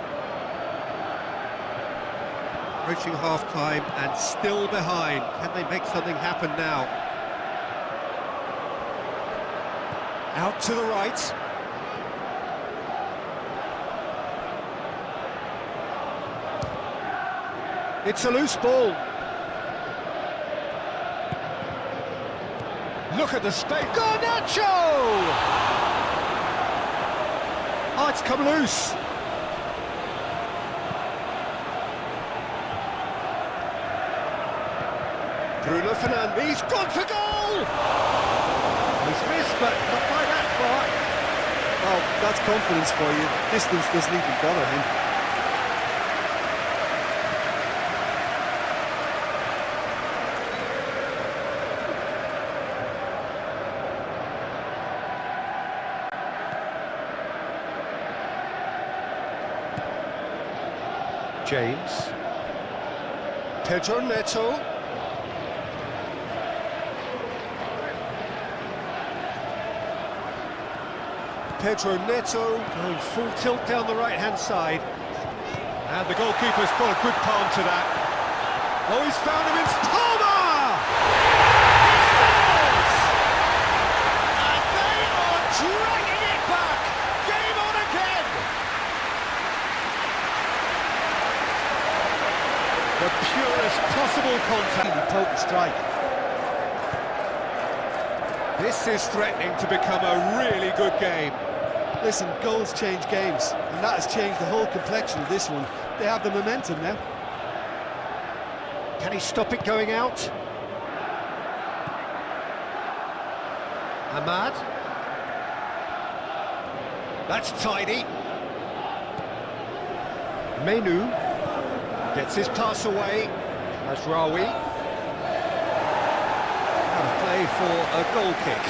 Approaching half-time and still behind. Can they make something happen now? Out to the right. It's a loose ball. Look at the space. Garnacho! Oh, it's come loose. Bruno Fernandes, he's gone for goal! He's missed, but not by that far. Well, that's confidence for you. Distance doesn't even bother him. James. Pedro Neto. Pedro Neto going full tilt down the right-hand side. And the goalkeeper's got a good palm to that. Oh, he's found him in Palmer! He scores! And they are dragging it back! Game on again! The purest possible contact. Really potent strike. This is threatening to become a really good game. Listen, goals change games, and that has changed the whole complexion of this one. They have the momentum now. Can he stop it going out? Ahmad. That's tidy. Menu gets his pass away. Mazraoui. Out of play for a goal kick.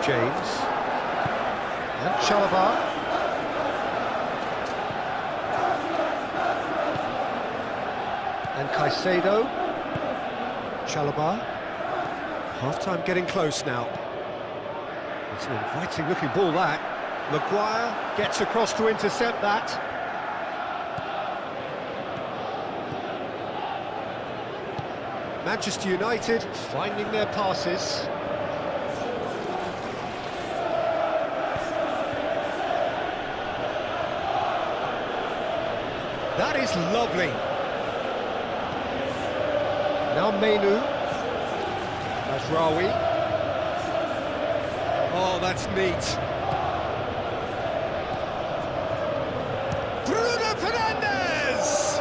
James and Chalobah. And Caicedo. Chalobah. Half-time getting close now. It's an inviting looking ball that. Maguire gets across to intercept that. Manchester United finding their passes. That is lovely. Now Menu. Mazraoui. Oh, that's neat. Bruno Fernandes!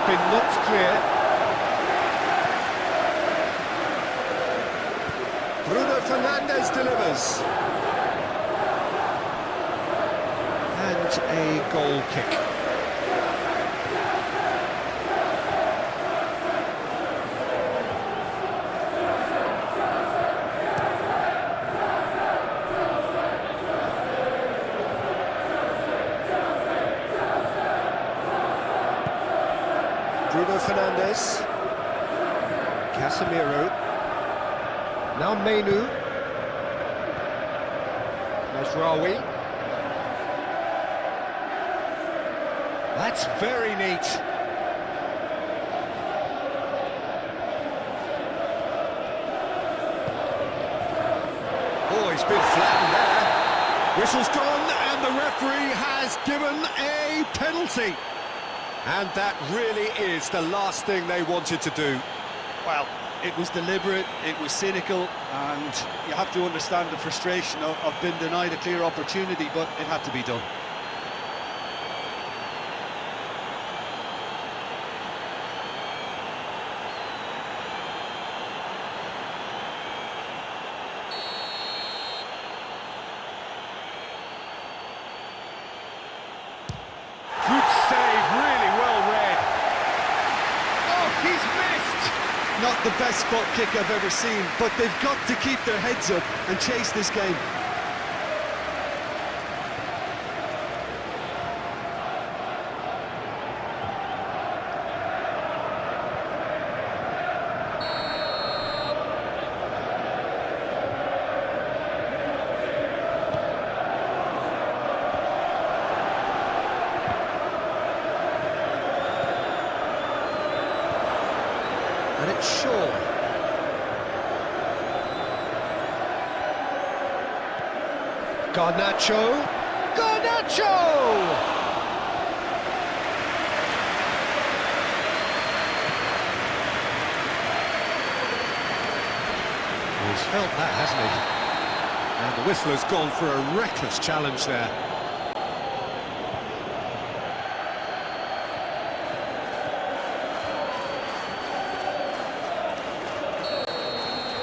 has been knocked clear. Bruno Fernandes delivers. And a goal kick. Bruno Fernandes, Casemiro, now Menu, Mazraoui. That's very neat. Oh, he's been flattened there. Whistle's gone, and the referee has given a penalty. And that really is the last thing they wanted to do. Well, it was deliberate, it was cynical, and you have to understand the frustration of being denied a clear opportunity, but it had to be done. Good save, really well read. Oh, he's missed! Not the best spot kick I've ever seen, but they've got to keep their heads up and chase this game. And it's Shaw. Garnacho. Garnacho! He's felt that, hasn't he? And the whistler's gone for a reckless challenge there.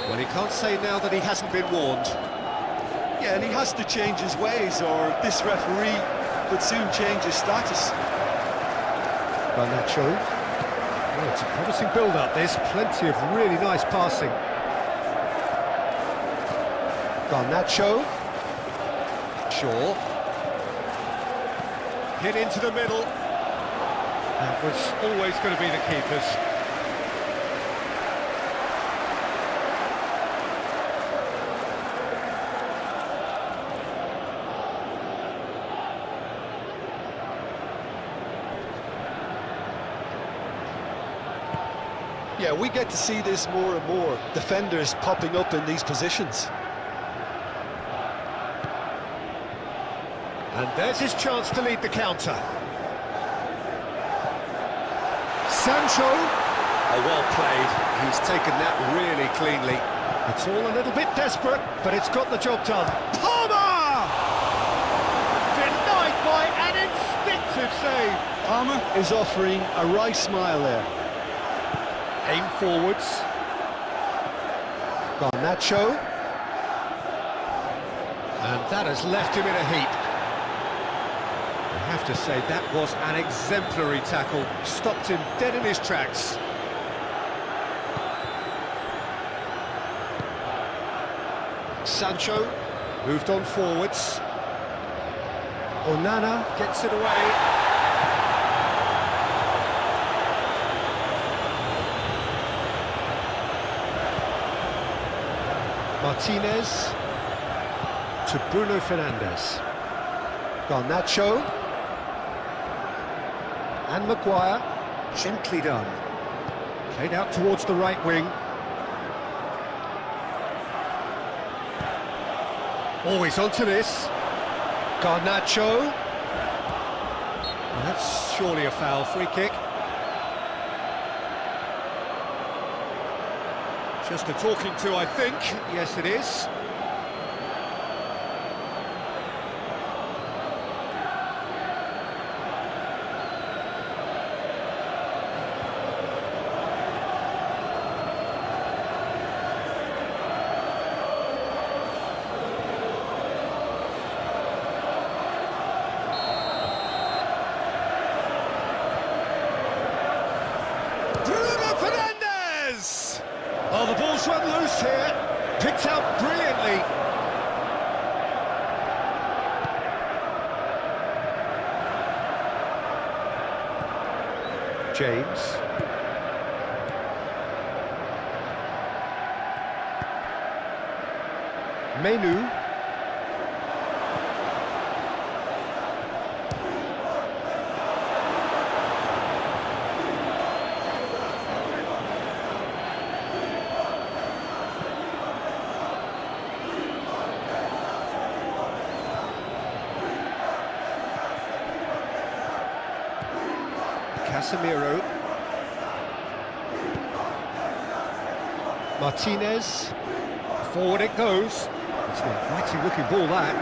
Well, he can't say now that he hasn't been warned. Yeah, and he has to change his ways, or this referee could soon change his status. Garnacho. Well, it's a promising build-up, this. Plenty of really nice passing. Garnacho. Shaw. Hit into the middle. That was always going to be the keeper's. Yeah, we get to see this more and more. Defenders popping up in these positions. And there's his chance to lead the counter. Sancho. Oh, well played. He's taken that really cleanly. It's all a little bit desperate, but it's got the job done. Palmer! Denied by an instinctive save. Palmer is offering a right smile there. Aim forwards. Garnacho. And that has left him in a heap. I have to say, that was an exemplary tackle. Stopped him dead in his tracks. Sancho moved on forwards. Onana gets it away. Martinez to Bruno Fernandes. Garnacho and Maguire, gently done. Played out towards the right wing. Always onto this. Garnacho. Well, that's surely a foul. Free kick. Just a talking to, I think. Yes, it is. Cuts out brilliantly. James. Menu. Casemiro. Martinez. Forward it goes. It's an inviting looking ball, that.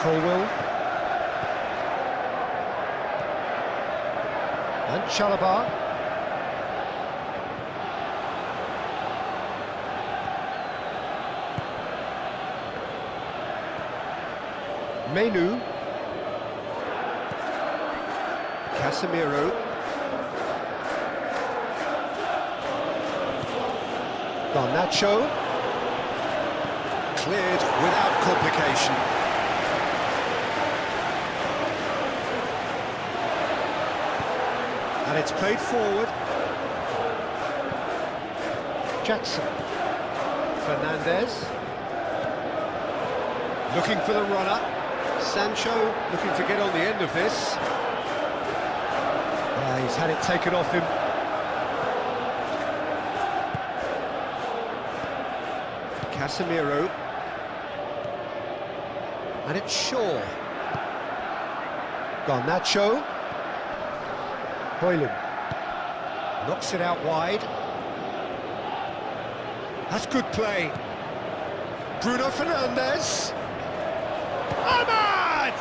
Colwell. And Chalobah. Menu. Casemiro. Garnacho. Cleared without complication. And it's played forward. Jackson. Fernandez. Looking for the runner. Sancho looking to get on the end of this. He's had it taken off him. Casemiro. And it's Shaw. Garnacho. Hoyland. Knocks it out wide. That's good play. Bruno Fernandes. Ahmad!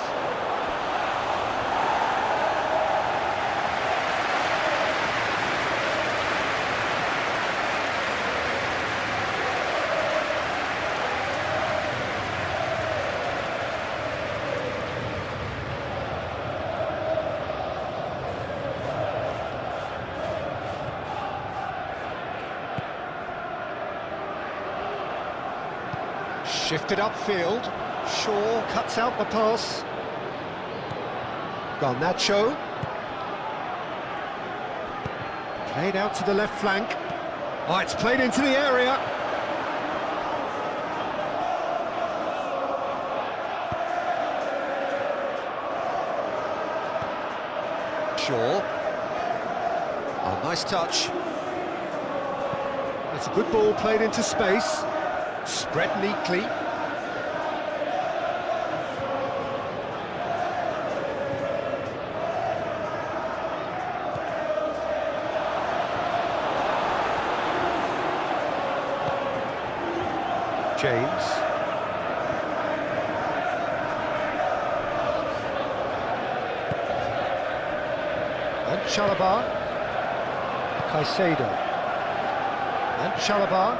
Shifted upfield. Shaw cuts out the pass. Garnacho. Played out to the left flank. Oh, it's played into the area. Shaw. Oh, nice touch. That's a good ball played into space. Spread neatly. James. And Chalobah. Caicedo. And Chalobah.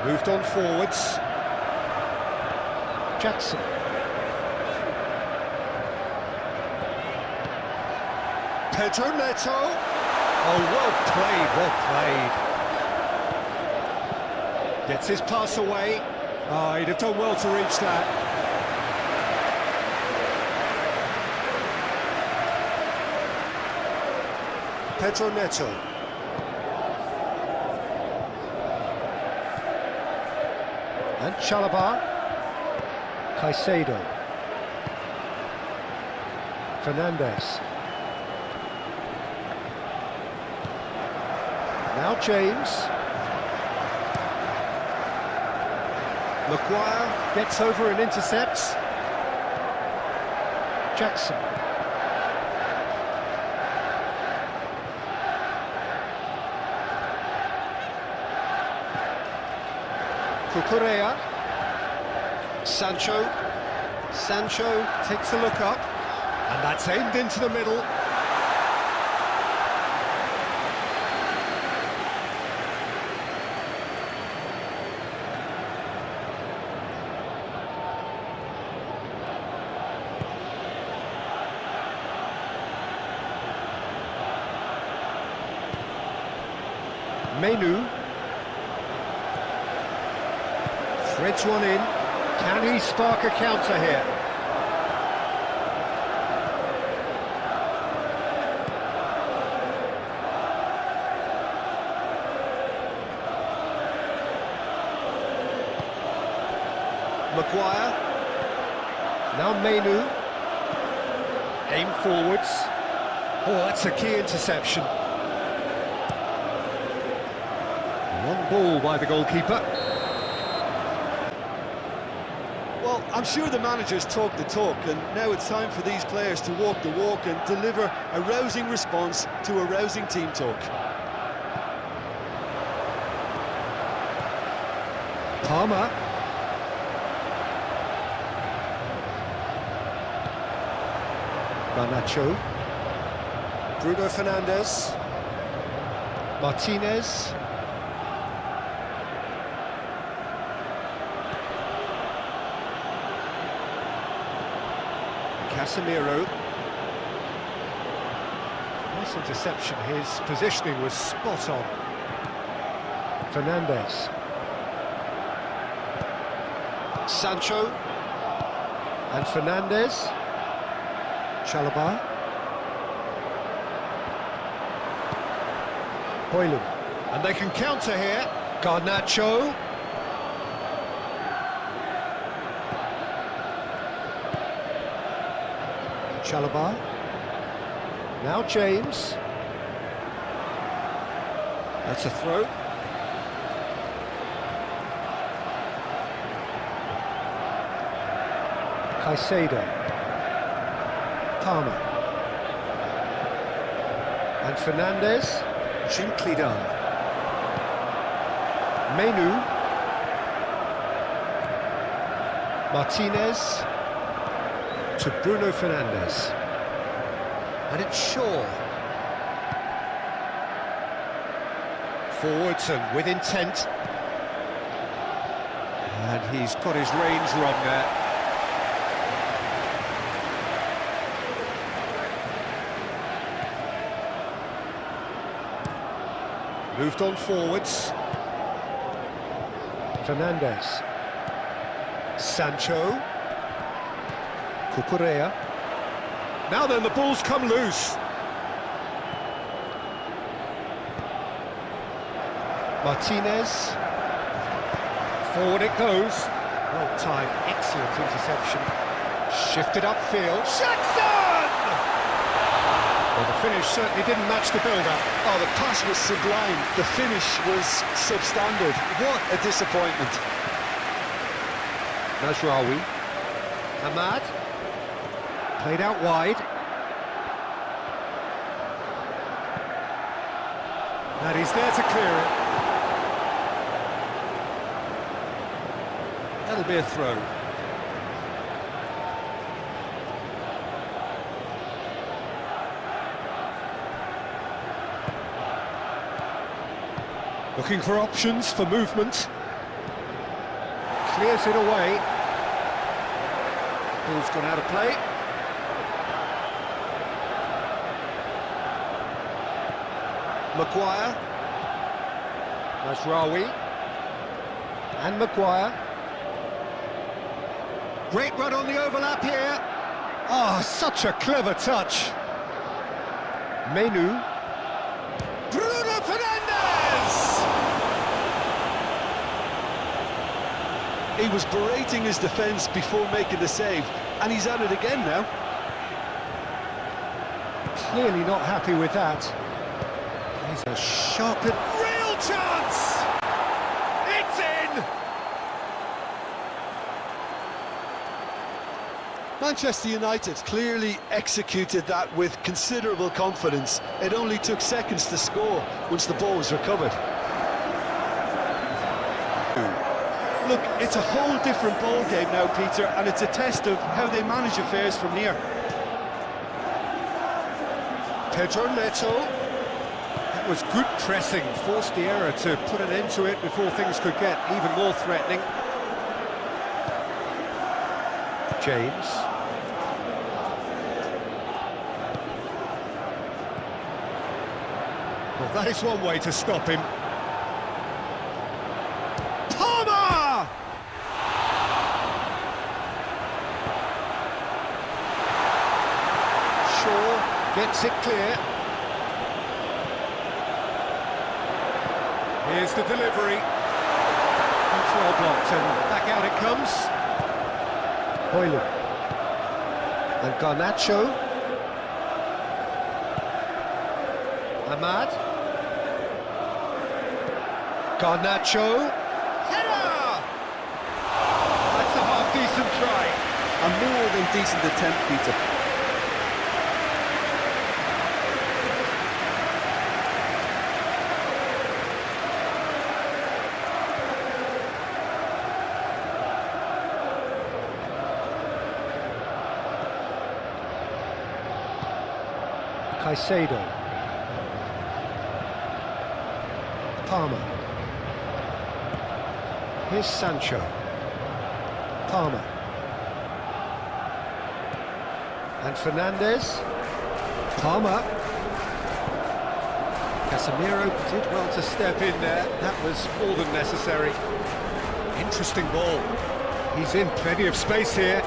Moved on forwards. Jackson. Pedro Neto. Oh, well played, well played. Gets his pass away. Oh, he'd have done well to reach that. Pedro Neto. And Chalobah. Caicedo. Fernandez. Now James. Maguire gets over and intercepts. Jackson. Cucurella. Sancho. Sancho takes a look up, and that's aimed into the middle. Menu. Threads one in. Can he spark a counter here? Maguire. Now Menu. Aim forwards. Oh, that's a key interception. Long ball by the goalkeeper. Well, I'm sure the managers talk the talk, and now it's time for these players to walk the walk and deliver a rousing response to a rousing team talk. Palmer. Garnacho. Bruno Fernandes. Martinez. Casemiro. Nice interception, his positioning was spot on. Fernandes. Sancho. And Fernandes. Chalobah. Hoyland. And they can counter here. Garnacho. Chalobah. Now James. That's a throw. Caicedo. Palmer. And Fernandes. Gently done. Menu. Martinez. To Bruno Fernandes. And it's Shaw. Forwards and with intent. And he's got his range wrong there. Moved on forwards. Fernandes. Sancho. Cucurella. Now then, the ball's come loose. Martinez. Forward it goes. Well timed, excellent interception. Shifted upfield. Jackson! Well, the finish certainly didn't match the build-up. Oh, the pass was sublime. The finish was substandard. What a disappointment. Mazraoui. Ahmad. Played out wide. And he's there to clear it. That'll be a throw. Looking for options for movement. Clears it away. Ball's gone out of play. Maguire. Mazraoui. And Maguire. Great run on the overlap here. Oh, such a clever touch. Menu. Bruno Fernandes! He was berating his defence before making the save, and he's at it again now. Clearly not happy with that. He's a sharp hit. Real chance! It's in! Manchester United clearly executed that with considerable confidence. It only took seconds to score once the ball was recovered. Look, it's a whole different ball game now, Peter, and it's a test of how they manage affairs from here. Pedro Neto. That was good pressing, forced the error to put an end to it before things could get even more threatening. James. Well, that is one way to stop him. Gets it clear. Here's the delivery. It's well blocked, and back out it comes. Hoyland. And Garnacho. Ahmad. Garnacho. Header! That's a half-decent try. A more than decent attempt, Peter. Caicedo. Palmer. Here's Sancho. Palmer. And Fernandez. Palmer. Casemiro did well to step in there. That was more than necessary. Interesting ball. He's in plenty of space here.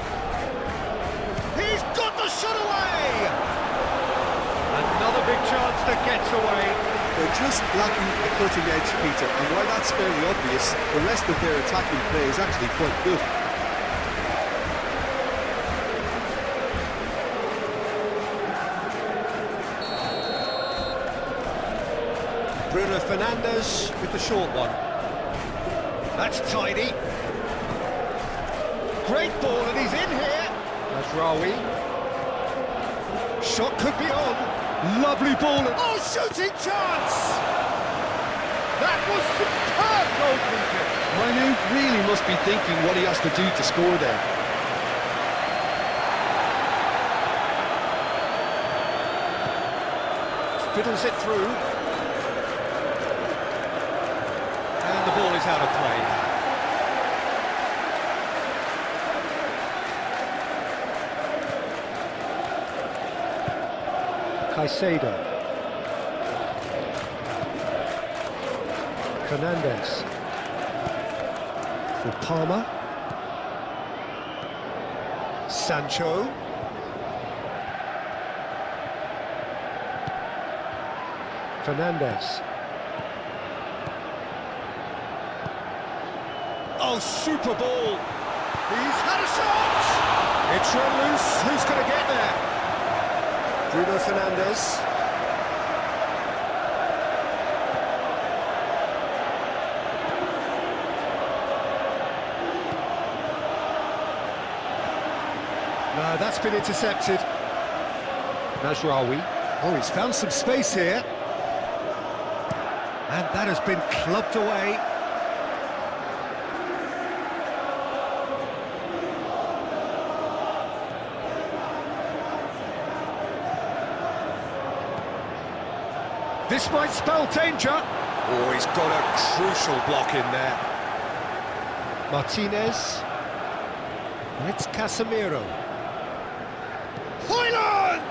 He's got the shot away! Another big chance that gets away. They're just lacking a cutting edge, Peter, and while that's fairly obvious, the rest of their attacking play is actually quite good. Bruno Fernandes with the short one. That's tidy. Great ball, and he's in here. Mazraoui. Shot could be on. Lovely ball. Oh, shooting chance! That was superb goalkeeping. Manu really must be thinking what he has to do to score there. Fiddles it through. And the ball is out of play. Caicedo. Fernandez. For Palmer. Sancho. Fernandez. Oh, super ball! He's had a shot! It's run loose. Who's going to get there? Bruno Fernandes. No, that's been intercepted. Mazraoui. Oh, he's found some space here. And that has been clubbed away. This might spell danger. Oh, he's got a crucial block in there. Martinez. And it's Casemiro. Hoyland!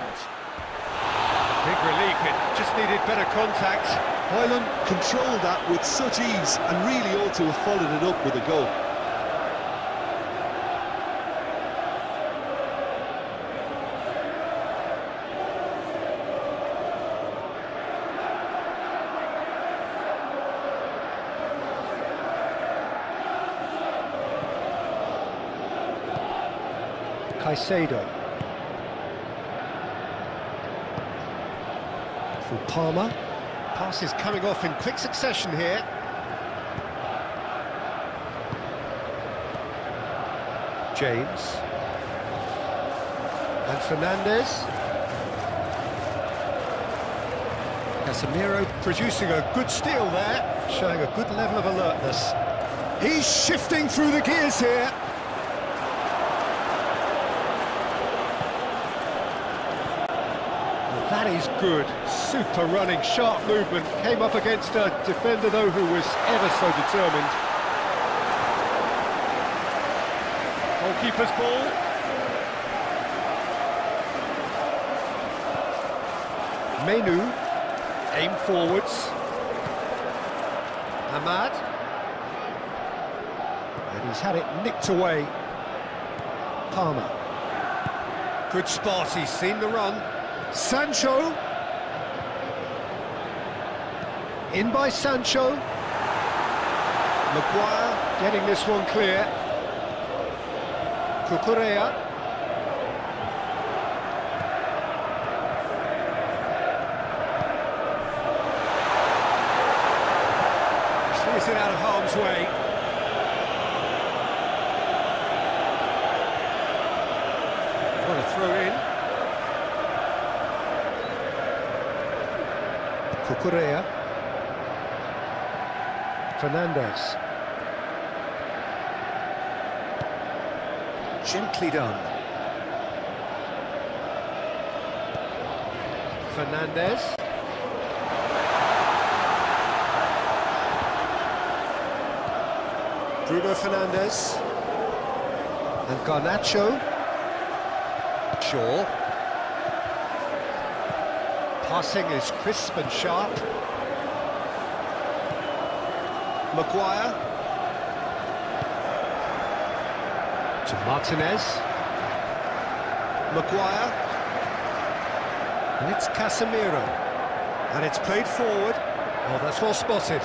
Big relief, it just needed better contact. Hoyland controlled that with such ease and really ought to have followed it up with a goal. Caicedo. For Palmer. Passes coming off in quick succession here. James. And Fernandez. Casemiro producing a good steal there, showing a good level of alertness. He's shifting through the gears here. That is good, super running, sharp movement, came up against a defender though who was ever so determined. Goalkeeper's ball. Menu, aim forwards. Ahmad. And he's had it nicked away. Palmer. Good spot, he's seen the run. Sancho. In by Sancho. Maguire getting this one clear. Cucurella. Clears it out of harm's way. What a throw in. Cucurella. Fernandez. Gently done. Fernandez. Bruno Fernandez. And Garnacho. Shaw. Passing is crisp and sharp. Maguire. To Martinez. Maguire. And it's Casemiro. And it's played forward. Oh, that's well spotted.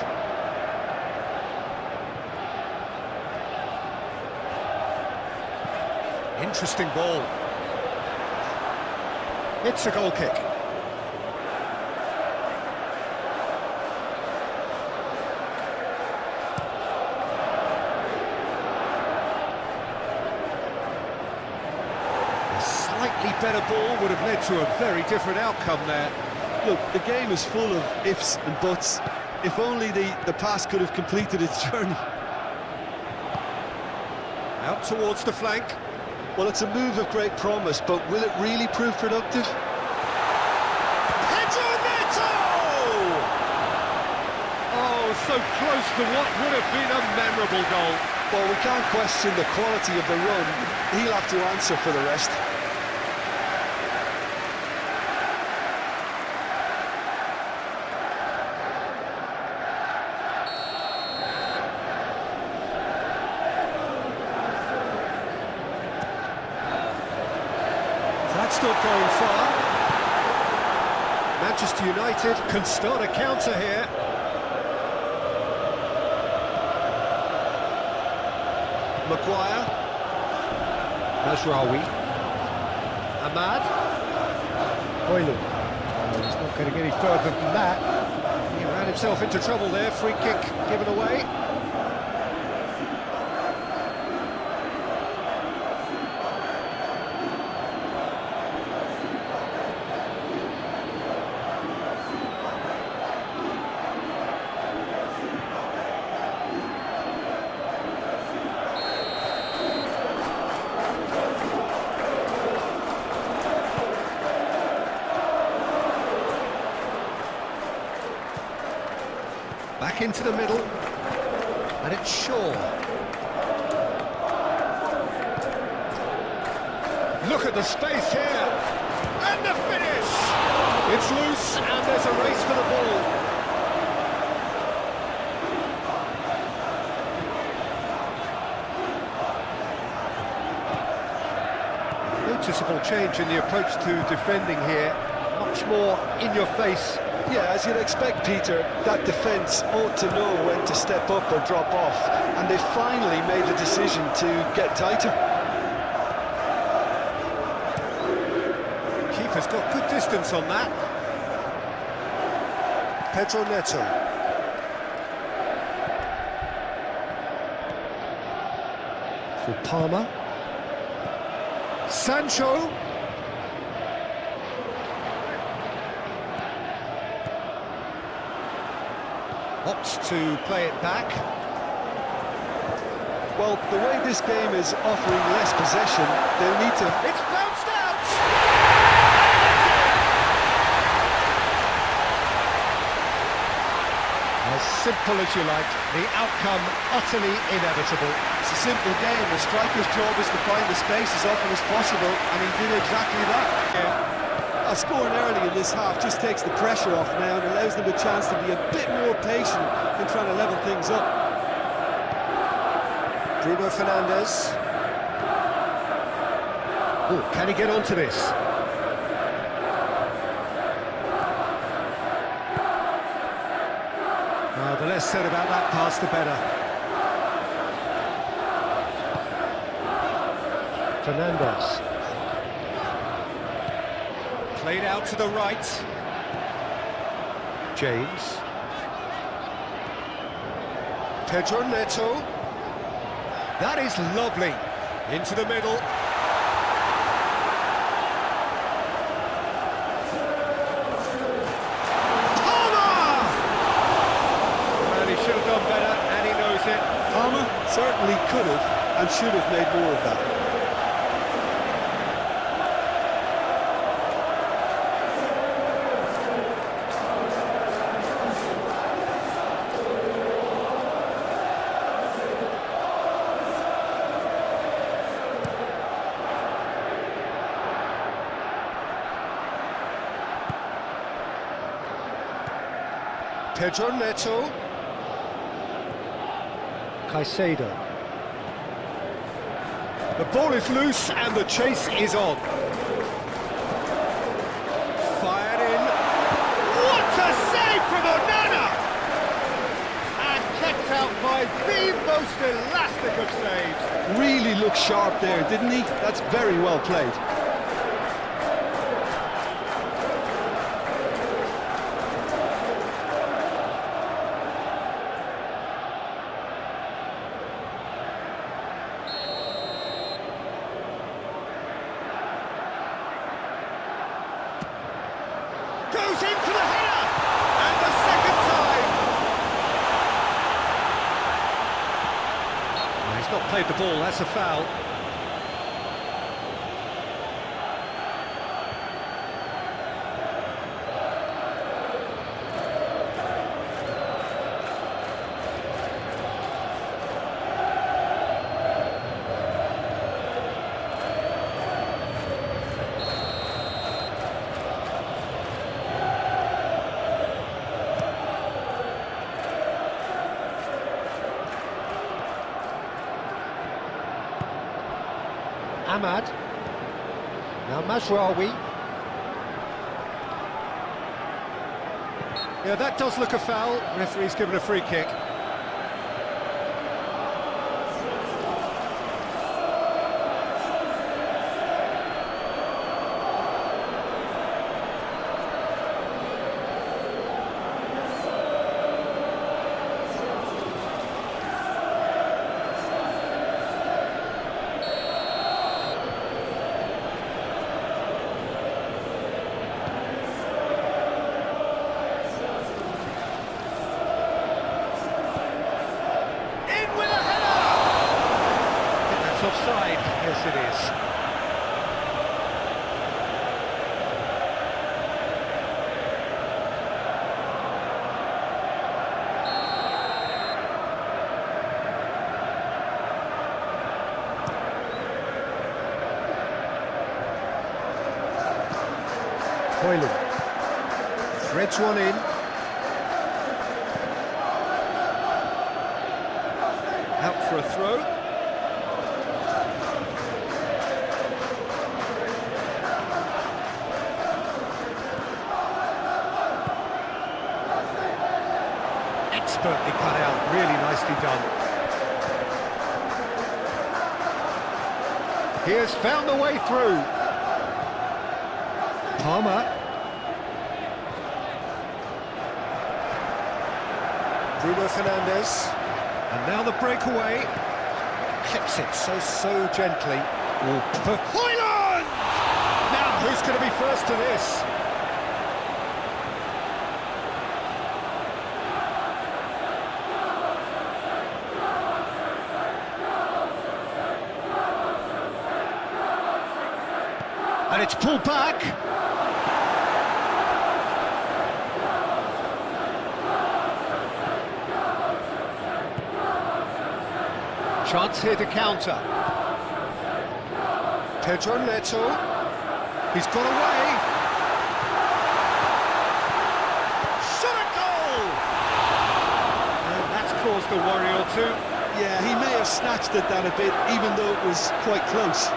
Interesting ball. It's a goal kick. Better ball would have led to a very different outcome there. Look, the game is full of ifs and buts. If only the pass could have completed its journey. Out towards the flank. Well, it's a move of great promise, but will it really prove productive? Oh, so close to what would have been a memorable goal. Well, we can't question the quality of the run. He'll have to answer for the rest. That's not going far. Manchester United can start a counter here. Maguire. Mazraoui. Ahmad. Hoylu. Oh, he's not getting any further than that. He ran himself into trouble there. Free kick given away. Back into the middle, and it's Shaw. Look at the space here, and the finish! It's loose, and there's a race for the ball. Noticeable change in the approach to defending here, much more in your face. Yeah, as you'd expect, Peter, that defence ought to know when to step up or drop off, and they finally made the decision to get tighter. Keeper's got good distance on that. Pedro Neto. For Palmer. Sancho. Opts to play it back. Well, the way this game is offering less possession, they'll need to... It's bounced out! As simple as you like, the outcome utterly inevitable. It's a simple game. The striker's job is to find the space as often as possible, and he did exactly that. Yeah. Scoring early in this half just takes the pressure off now and allows them a chance to be a bit more patient in trying to level things up. Bruno Fernandez. Oh, can he get onto this? Well, the less said about that pass, the better. Fernandez. Played out to the right. James. Pedro Neto. That is lovely. Into the middle. Palmer! Well, he should have done better, and he knows it. Palmer certainly could have and should have made more of that. Pedro Neto. Caicedo. The ball is loose and the chase is on. Fired in. What a save from Onana! And kept out by the most elastic of saves. Really looked sharp there, didn't he? That's very well played. Goes in for the header! And the second time! Well, he's not played the ball, that's a foul. Ahmad. Now Mazraoui. Yeah, that does look a foul. Referee's given a free kick. Offside, yes it is. Hoyland threads one in. Out for a throw. Expertly cut out, really nicely done. He has found the way through. Palmer. Bruno Fernandes. And now the breakaway. Clips it so gently. Hoyland! Now, who's going to be first to this? And it's pulled back. Chance here to counter. Pedro Neto. He's got away. Shot a goal! And that's caused a worry or two. Yeah, he may have snatched at that a bit, even though it was quite close.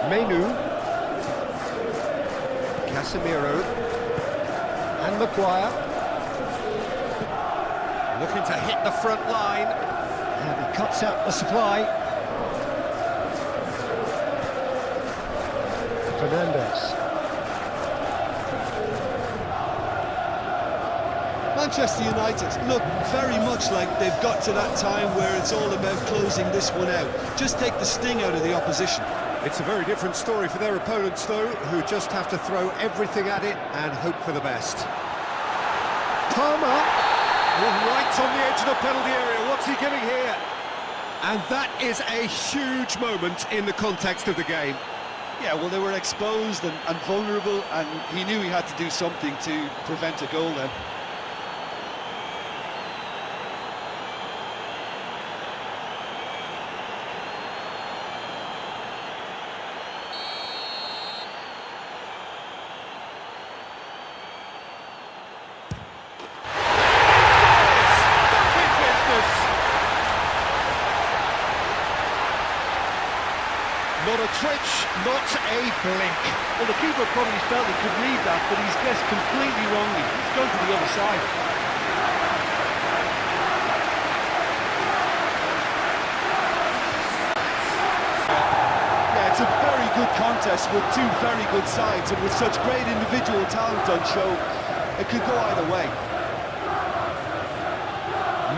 Menu, Casemiro, and Maguire. Looking to hit the front line, and he cuts out the supply. Fernandes. Manchester United look very much like they've got to that time where it's all about closing this one out. Just take the sting out of the opposition. It's a very different story for their opponents, though, who just have to throw everything at it and hope for the best. Palmer, right on the edge of the penalty area. What's he giving here? And that is a huge moment in the context of the game. Yeah, well, they were exposed and vulnerable, and he knew he had to do something to prevent a goal then. Not a twitch, not a blink. Well, the keeper probably felt he could read that, but he's guessed completely wrongly. He's gone to the other side. Yeah, it's a very good contest with two very good sides, and with such great individual talent on show, it could go either way.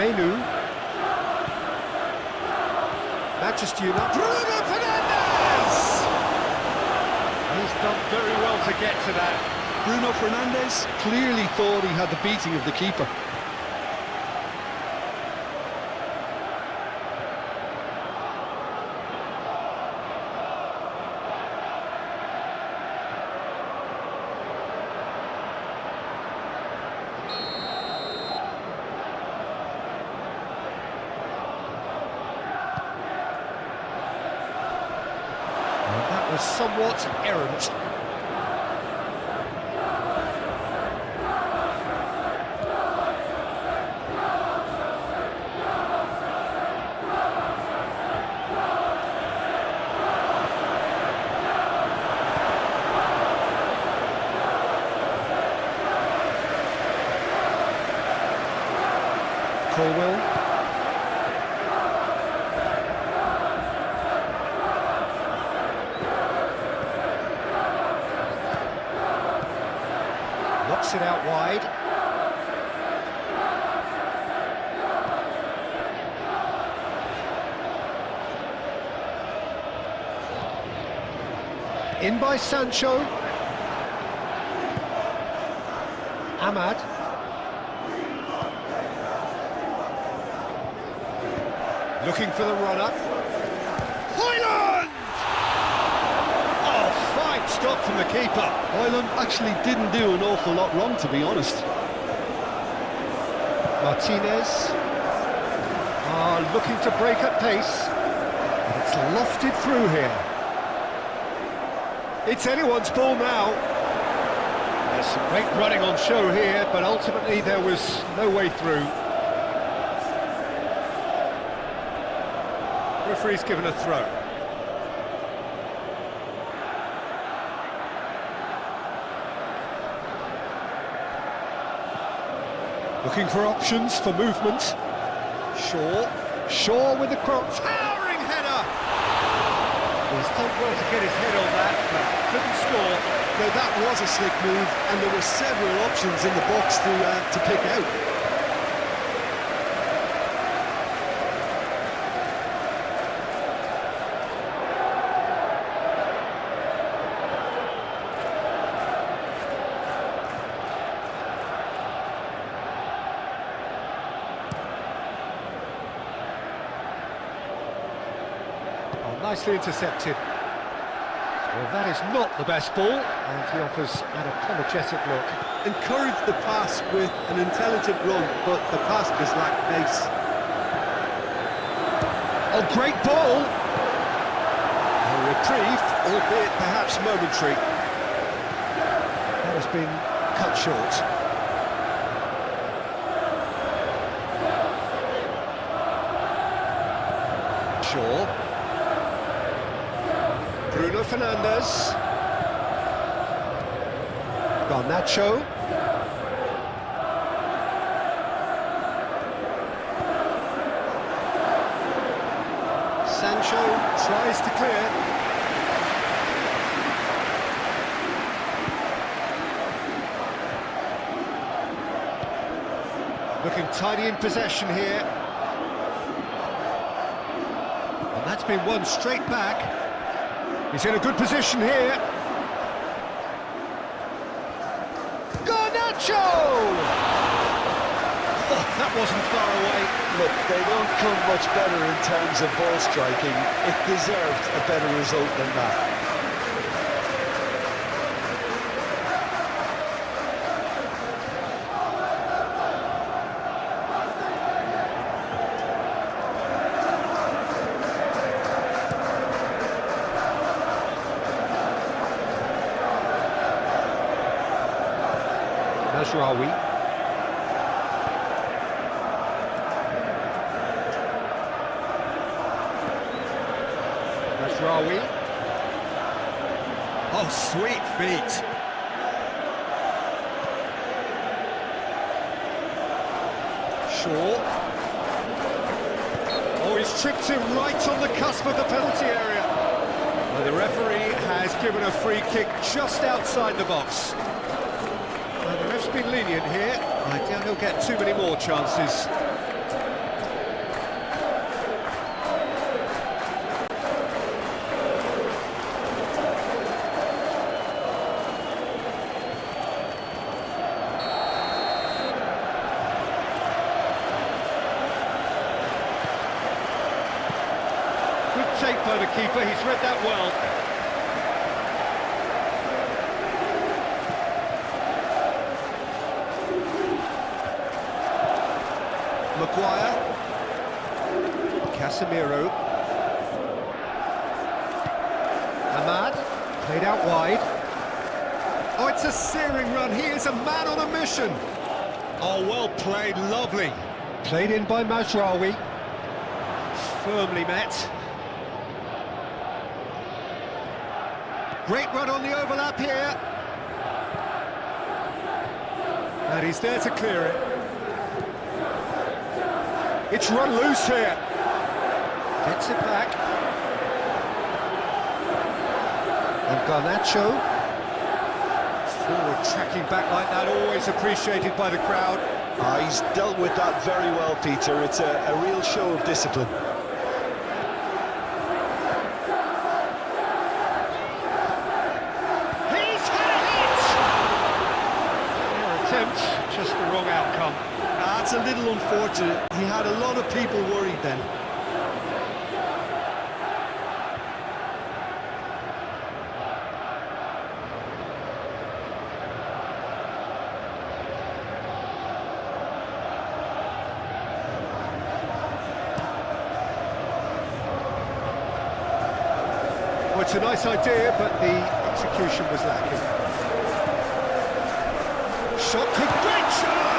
Menu. Manchester United. Bruno Fernandes! He's done very well to get to that. Bruno Fernandes clearly thought he had the beating of the keeper. That was somewhat errant. Colwell. Knocks it out wide. In by Sancho. Ahmad. Looking for the run-up. Hoyland! Oh, fine stop from the keeper. Hoyland actually didn't do an awful lot wrong, to be honest. Martinez. Looking to break at pace. And it's lofted through here. It's anyone's ball now. There's some great running on show here, but ultimately there was no way through. Referee's given a throw. Looking for options for movement. Shaw with the cross. Towering header! He's done well to get his head on that, but couldn't score. Now that was a slick move, and there were several options in the box to pick out. Nicely intercepted. Well, that is not the best ball, and he offers an apologetic look. Encouraged the pass with an intelligent run, but the pass just lacked pace. Oh, great ball! A reprieve, albeit perhaps momentary. That has been cut short. Shaw. Bruno Fernandes. Garnacho. Sancho tries to clear. Looking tidy in possession here. And that's been won straight back. He's in a good position here. Garnacho! Oh, that wasn't far away. Look, they don't come much better in terms of ball striking. It deserved a better result than that. Mazraoui. Mazraoui. Oh, sweet feet. Shaw. Oh, he's tripped him right on the cusp of the penalty area. Well, the referee has given a free kick just outside the box. Well, the ref's been lenient here. I doubt he'll get too many more chances. Good take by the keeper, he's read that well. Maguire. Casemiro. Ahmad. Played out wide. Oh, it's a searing run. He is a man on a mission. Oh, well played. Lovely. Played in by Mazraoui. Firmly met. Great run on the overlap here. And he's there to clear it. It's run loose here. Gets it back. And Garnacho. Forward tracking back like that, always appreciated by the crowd. He's dealt with that very well, Peter. It's a real show of discipline. He's had a hit! Fair attempt, just the wrong outcome. That's a little unfortunate. He had a lot of people worried then. Well, it's a nice idea, but the execution was lacking. Shot could great chance!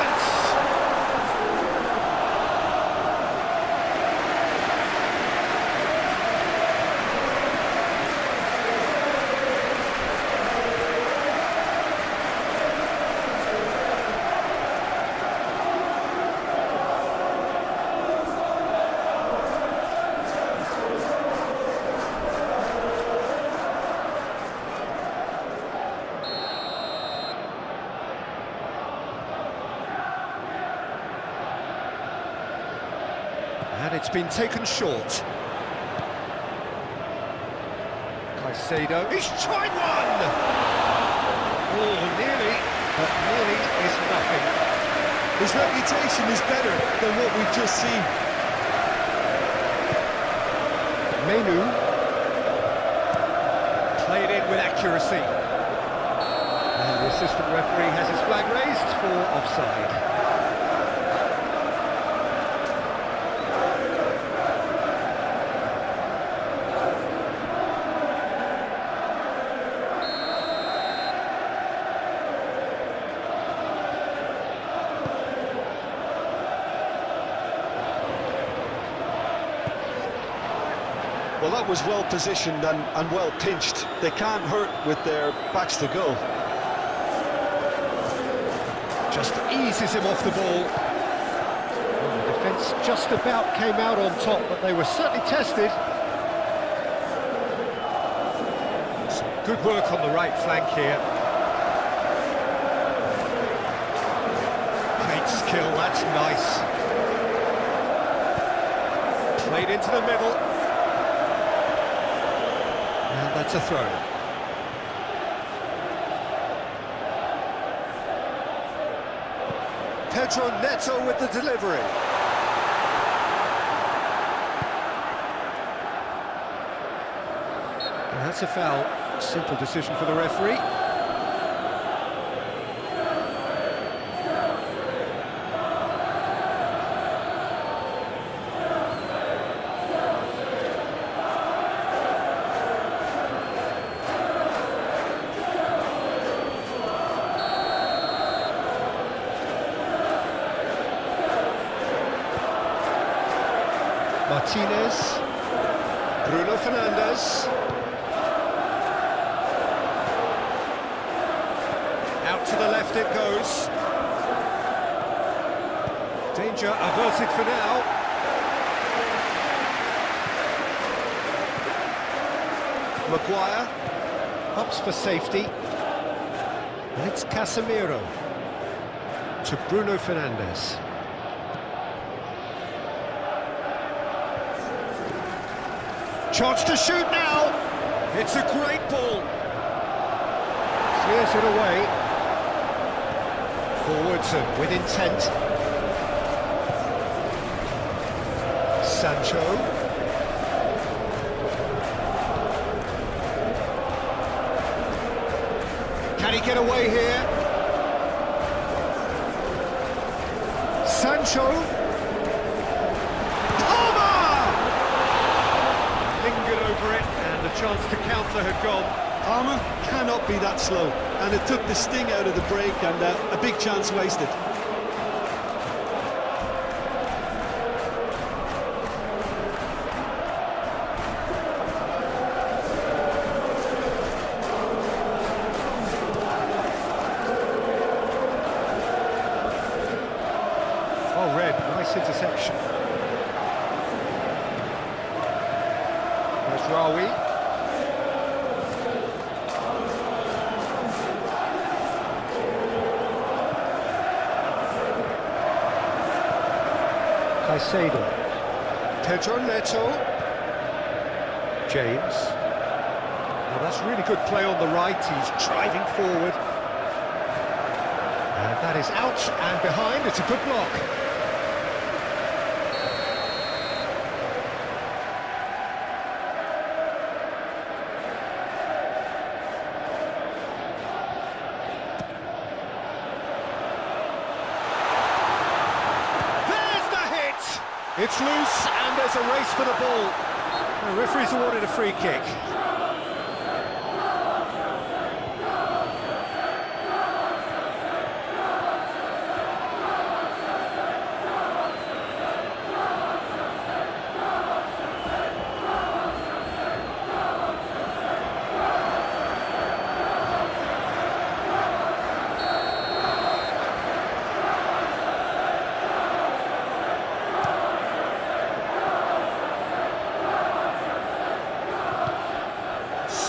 And it's been taken short. Caicedo. He's tried one! Oh, nearly, but nearly is nothing. His reputation is better than what we've just seen. Menu. Played in with accuracy. And the assistant referee has his flag raised for offside. Well, that was well positioned and well pinched. They can't hurt with their backs to goal. Just eases him off the ball. Well, the defence just about came out on top, but they were certainly tested. Some good work on the right flank here. Great skill, that's nice. Played into the middle. And that's a throw. Pedro Neto with the delivery. And that's a foul. Simple decision for the referee. Martinez, Bruno Fernandes, out to the left it goes, danger averted for now. Maguire, ups for safety, and it's Casemiro to Bruno Fernandes. Chance to shoot now. It's a great ball. Clears it away. Forwards and with intent. Sancho. Can he get away here? Sancho. Chance to counter had gone. Palmer cannot be that slow, and it took the sting out of the break, and a big chance wasted. Oh, Red, nice interception. There's Rawi. Caicedo, Pedro Neto, James. Well, that's really good play on the right, he's driving forward. And that is out and behind, it's a good block. It's loose, and there's a race for the ball. The referee's awarded a free kick.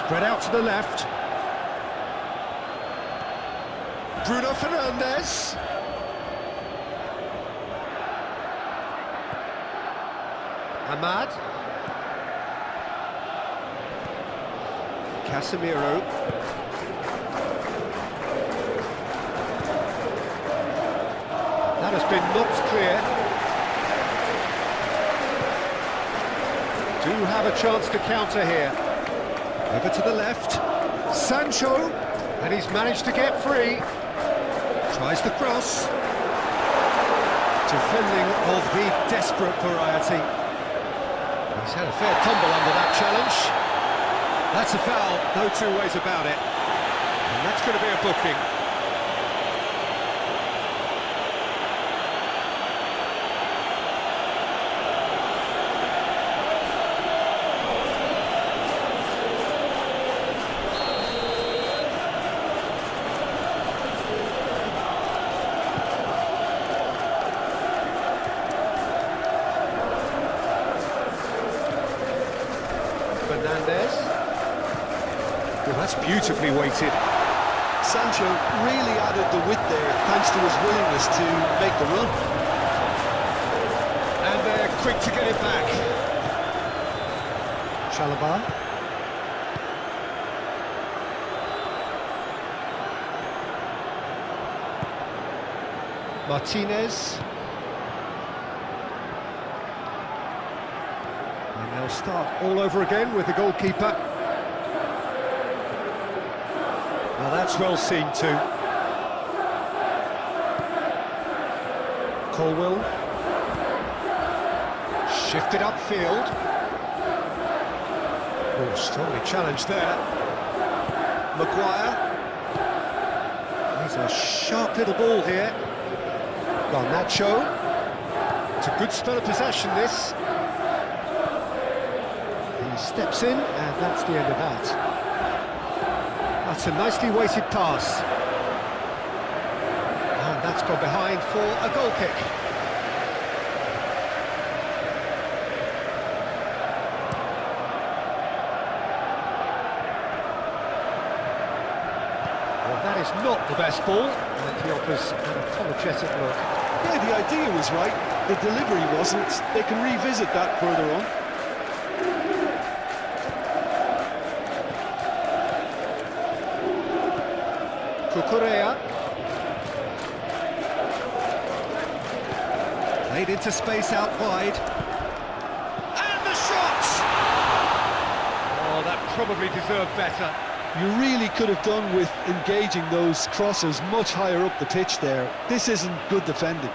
Spread out to the left. Bruno Fernandes. Ahmad. Casemiro. That has been knocked clear. Do have a chance to counter here. Over to the left, Sancho, and he's managed to get free. Tries the cross. Defending of the desperate variety. He's had a fair tumble under that challenge. That's a foul, no two ways about it. And that's going to be a booking. Fernandez. Well, that's beautifully weighted. Sancho really added the width there thanks to his willingness to make the run. And they're quick to get it back. Chalobah. Martinez. And they'll start all over again with the goalkeeper. Now that's well seen too. Colwell. Shifted upfield. Oh, strongly challenged there. Maguire. He's a sharp little ball here. Garnacho. It's a good spell of possession, this. He steps in, and that's the end of that. That's a nicely weighted pass. And that's gone behind for a goal kick. Well, that is not the best ball, and he offers an apologetic look. Yeah, the idea was right, the delivery wasn't. They can revisit that further on. Cucurella. Played into space out wide. And the shot! Oh, that probably deserved better. You really could have done with engaging those crosses much higher up the pitch there. This isn't good defending.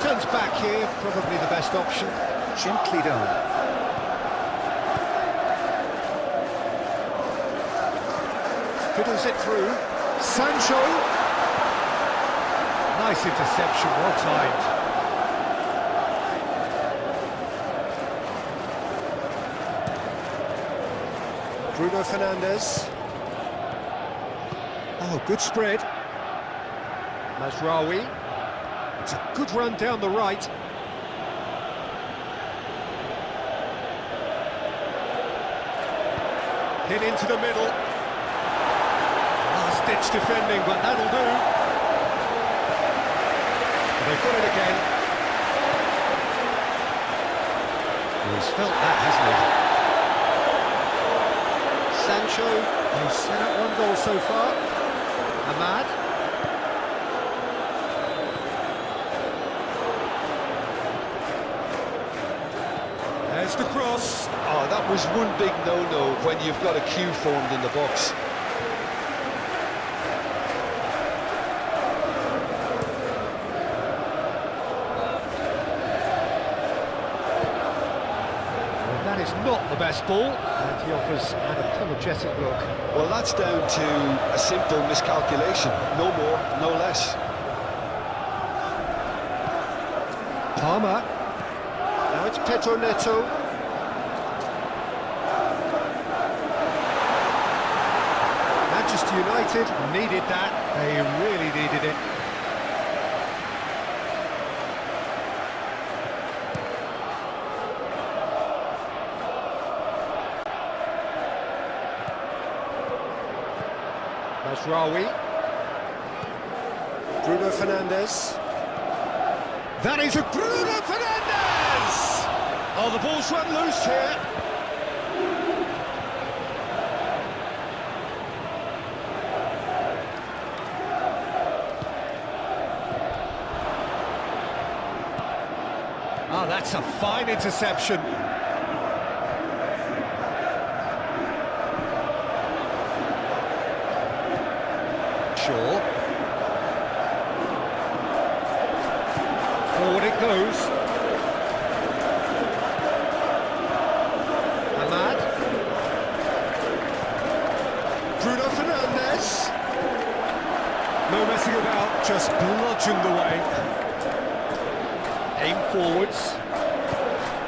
Turns back here, probably the best option. Gently done. Fiddles it through. Sancho. Nice interception, well timed. Bruno Fernandes. Oh, good spread. Mazraoui. It's a good run down the right. Hit into the middle. Last-ditch defending, but that'll do. They've got it again. Well, he's felt that, hasn't he? Sancho, he's set up one goal so far. Ahmad. There's the cross. Oh, that was one big no-no when you've got a queue formed in the box. Well, that is not the best ball, and he offers an apologetic look. Well, that's down to a simple miscalculation. No more, no less. Palmer. Now it's Pedro Neto. Manchester United needed that. They really needed it. Mazraoui. Bruno Fernandes. That is a Bruno Fernandes! Oh, the ball's run loose here. Oh, that's a fine interception. Shaw. Forward it goes. Ahmad. Bruno Fernandes. No messing about, just bludgeoned away. Aim forwards.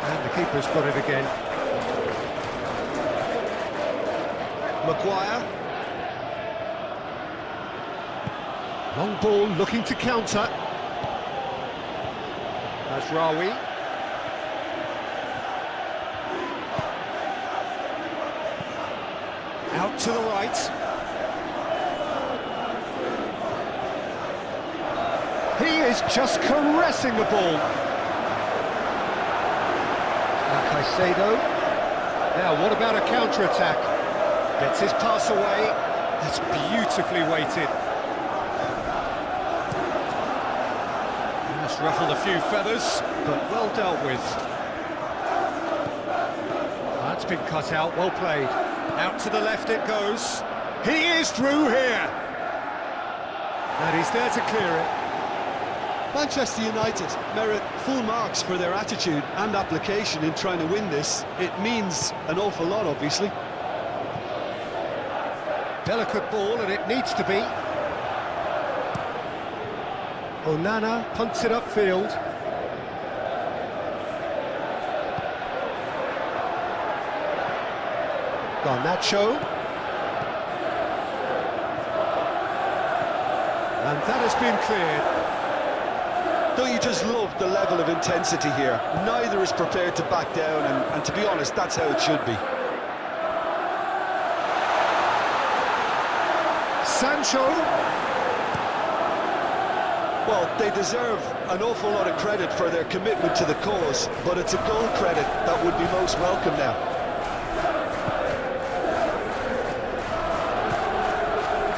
And the keeper's got it again. Maguire. Long ball looking to counter. Rawi. Out to the right. He is just caressing the ball. Now Caicedo. Now what about a counter-attack? Gets his pass away. That's beautifully weighted. That's ruffled a few feathers, but well dealt with. That's been cut out, well played. Out to the left it goes. He is through here. And he's there to clear it. Manchester United merit full marks for their attitude and application in trying to win this. It means an awful lot, obviously. Delicate ball, and it needs to be. Onana punts it upfield. Garnacho. And that has been cleared. Don't you just love the level of intensity here? Neither is prepared to back down, and to be honest, that's how it should be. Sancho. Well, they deserve an awful lot of credit for their commitment to the cause, but it's a goal credit that would be most welcome now.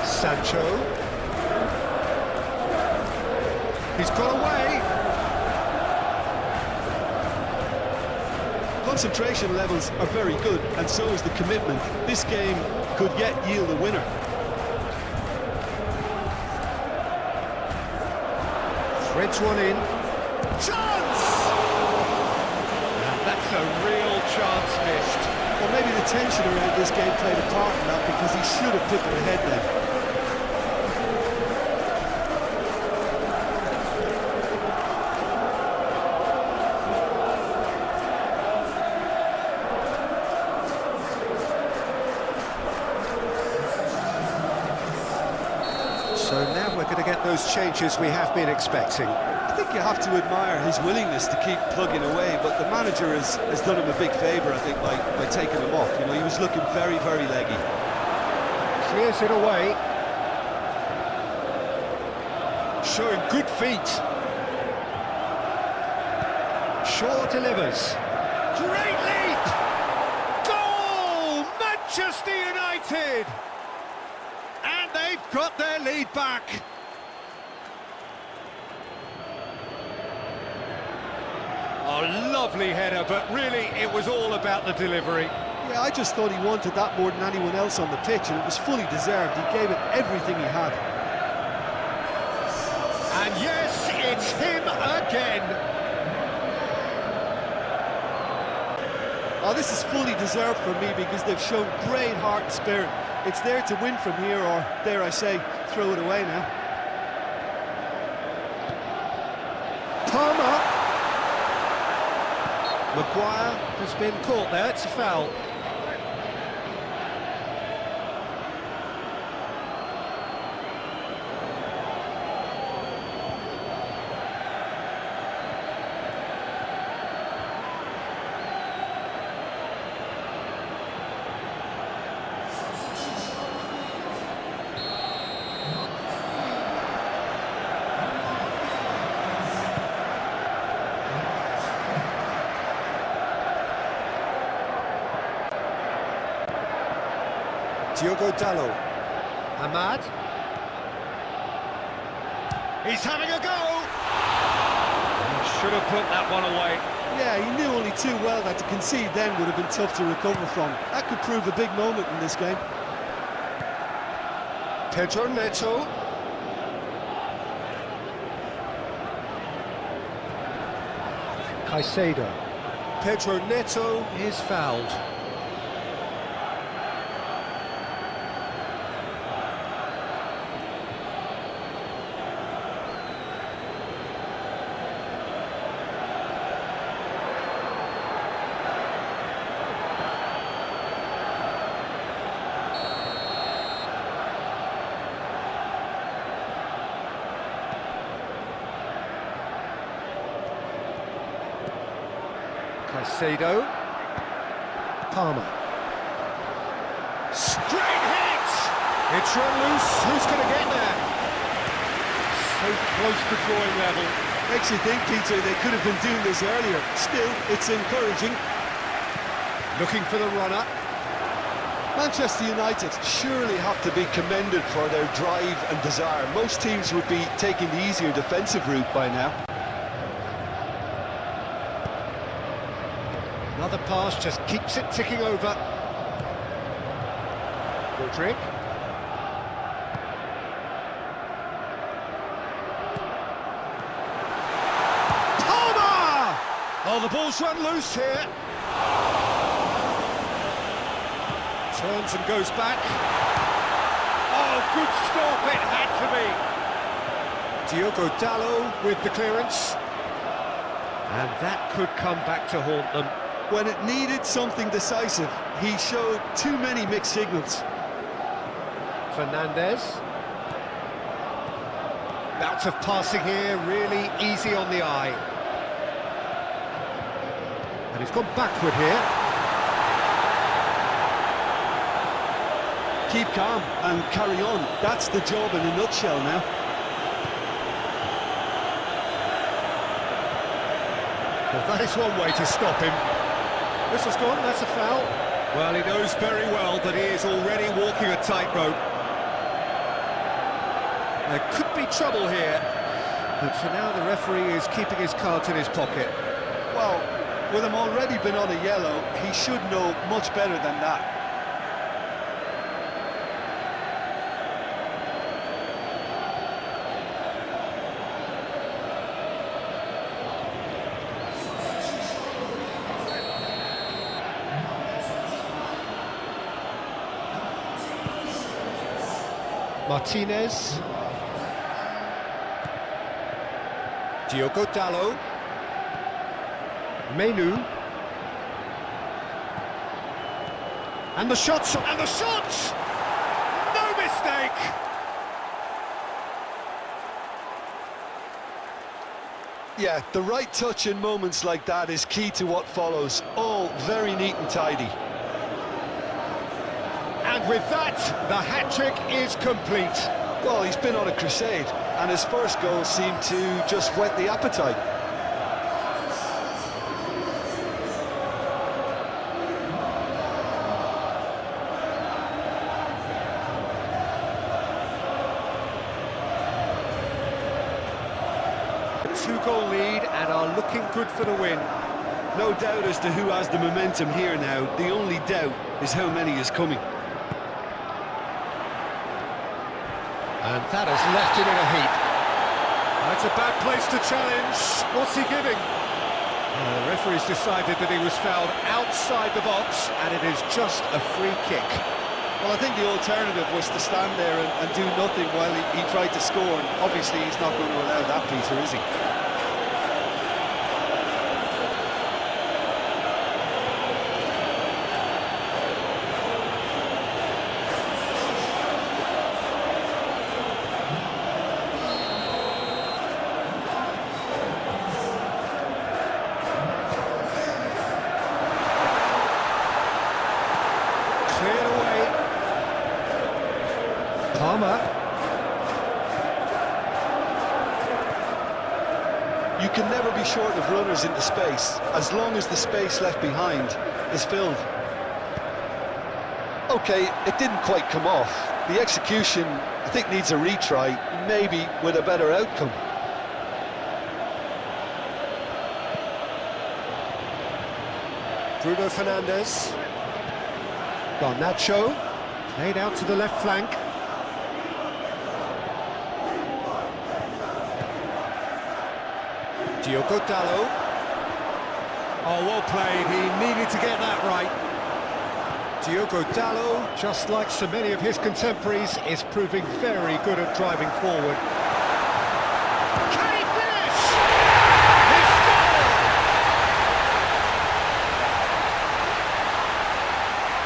Sancho. He's got away. Concentration levels are very good, and so is the commitment. This game could yet yield a winner. Threads one in. Chance! And that's a real chance missed. Well, maybe the tension around this game played a part in that, because he should have put it ahead then. So now we're going to get those changes we have been expecting. I think you have to admire his willingness to keep plugging away, but the manager has done him a big favour, I think, by taking him off. You know, he was looking very, very leggy. Clears it away. Showing good feet. Shaw delivers. Great leap! Goal! Manchester United! And they've got their lead back. A lovely header, but really it was all about the delivery. Yeah, I just thought he wanted that more than anyone else on the pitch, and it was fully deserved. He gave it everything he had. And yes, it's him again. Oh, this is fully deserved for me, because they've shown great heart and spirit. It's there to win from here, or, dare I say, throw it away now. Palmer. Maguire has been caught there, it's a foul. Diogo Dalot. Ahmad. He's having a go! Should have put that one away. Yeah, he knew only too well that to concede then would have been tough to recover from. That could prove a big moment in this game. Pedro Neto. Caicedo. Pedro Neto is fouled. Caicedo. Palmer. Straight hit! It's run loose. Who's going to get there? So close to drawing level. Makes you think, Peter, they could have been doing this earlier. Still, it's encouraging. Looking for the runner. Manchester United surely have to be commended for their drive and desire. Most teams would be taking the easier defensive route by now. Another pass just keeps it ticking over. Rodrigue. Palmer! Oh, the ball's run loose here. Turns and goes back. Oh, good stop, it had to be. Diogo Dalot with the clearance. And that could come back to haunt them. When it needed something decisive, he showed too many mixed signals. Fernandez. Bout of passing here, really easy on the eye. And he's gone backward here. Keep calm and carry on. That's the job in a nutshell now. Well, that is one way to stop him. Whistle's gone, that's a foul. Well, he knows very well that he is already walking a tightrope. There could be trouble here. But for now, the referee is keeping his cards in his pocket. Well, with him already been on a yellow, he should know much better than that. Martinez. Diogo Dalot. Menu. And the shots! And the shots! No mistake! Yeah, the right touch in moments like that is key to what follows. All very neat and tidy. And with that, the hat-trick is complete. Well, he's been on a crusade, and his first goal seemed to just whet the appetite. A two-goal lead and are looking good for the win. No doubt as to who has the momentum here now. The only doubt is how many is coming. And that has left him in a heap. That's a bad place to challenge. What's he giving? The referee's decided that he was fouled outside the box, and it is just a free kick. Well, I think the alternative was to stand there and do nothing while he tried to score, and obviously he's not going to allow that, Peter, is he? Cleared away. Palmer. You can never be short of runners into space, as long as the space left behind is filled. OK, it didn't quite come off. The execution, I think, needs a retry, maybe with a better outcome. Bruno Fernandes. Garnacho. Played out to the left flank. Diogo Dalot. Oh, well played. He needed to get that right. Diogo Dalot, just like so many of his contemporaries, is proving very good at driving forward. Can he finish? He scored!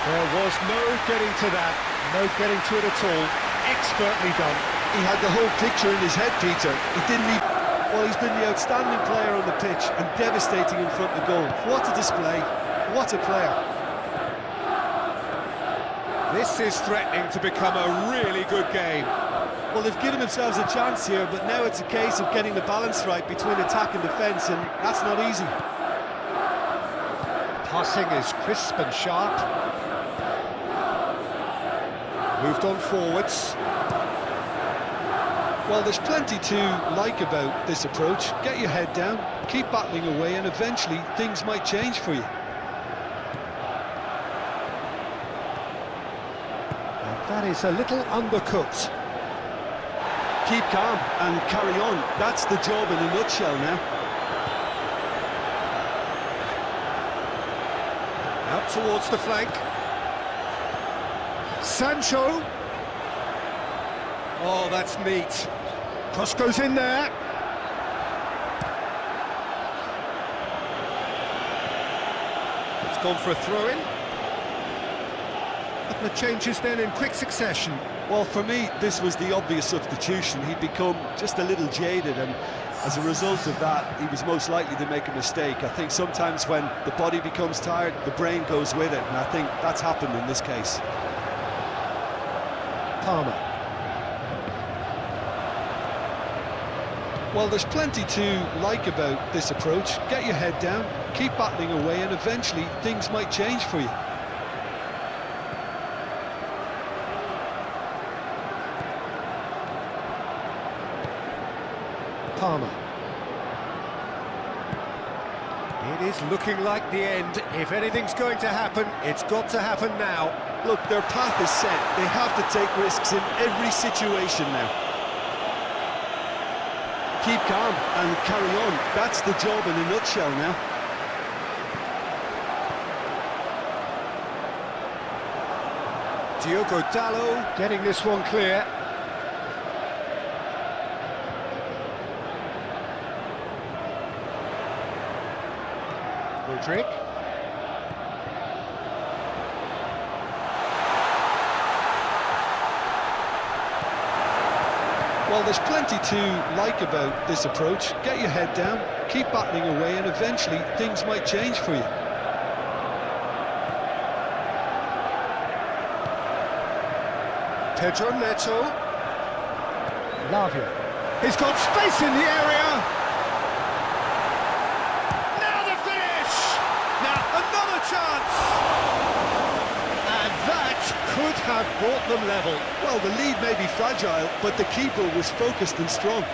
There was no getting to that, no getting to it at all. Expertly done. He had the whole picture in his head, Peter. He didn't even... Well, he's been the outstanding player on the pitch and devastating in front of goal. What a display, what a player. This is threatening to become a really good game. Well, they've given themselves a chance here, but now it's a case of getting the balance right between attack and defence, and that's not easy. Passing is crisp and sharp. Moved on forwards. Well, there's plenty to like about this approach. Get your head down, keep battling away, and eventually things might change for you. And that is a little undercooked. Keep calm and carry on. That's the job in a nutshell now. Out towards the flank. Sancho. Oh, that's neat. Cross goes in there. It's gone for a throw-in. A couple of changes then in quick succession. Well, for me, this was the obvious substitution. He'd become just a little jaded, and as a result of that, he was most likely to make a mistake. I think sometimes when the body becomes tired, the brain goes with it, and I think that's happened in this case. Palmer. Well, there's plenty to like about this approach. Get your head down, keep battling away, and eventually things might change for you. Palmer. It is looking like the end. If anything's going to happen, it's got to happen now. Look, their path is set. They have to take risks in every situation now. Keep calm and carry on. That's the job in a nutshell now. Diogo Dalot getting this one clear. Rodrigue. Well, there's plenty to like about this approach. Get your head down, keep battling away, and eventually things might change for you. Pedro Neto. Lavia. He's got space in the area. Now the finish. Now another chance. And that could have brought them level. Well, the lead may be fragile, but the keeper was focused and strong.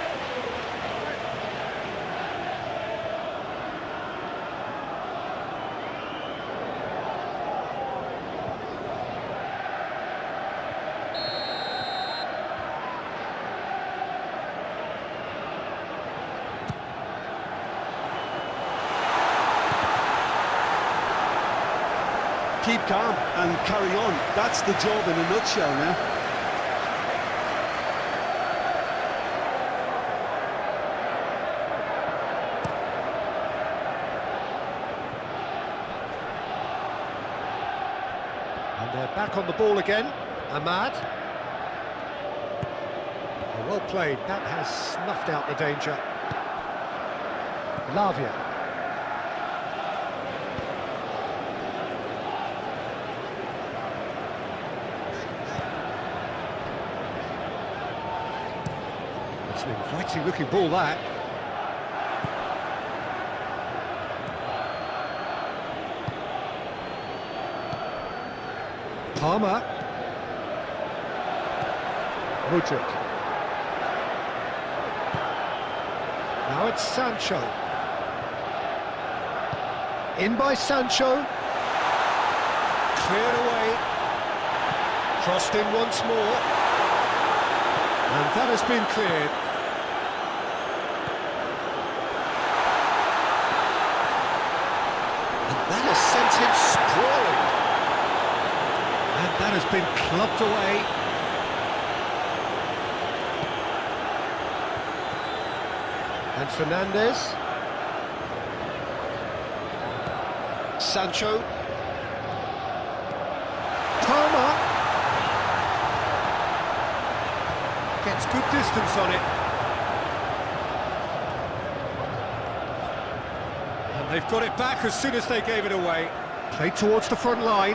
Keep calm and carry on. That's the job in a nutshell now. And they're back on the ball again. Ahmad. Well played. That has snuffed out the danger. Lavia. It's an inviting looking ball, that. Palmer. Rodrigue. Now it's Sancho. In by Sancho. Cleared away. Crossed in once more. And that has been cleared. And that has sent him sprawling. And that has been clubbed away. And Fernandez. Sancho. Palmer. Gets good distance on it. They've got it back as soon as they gave it away. Played towards the front line.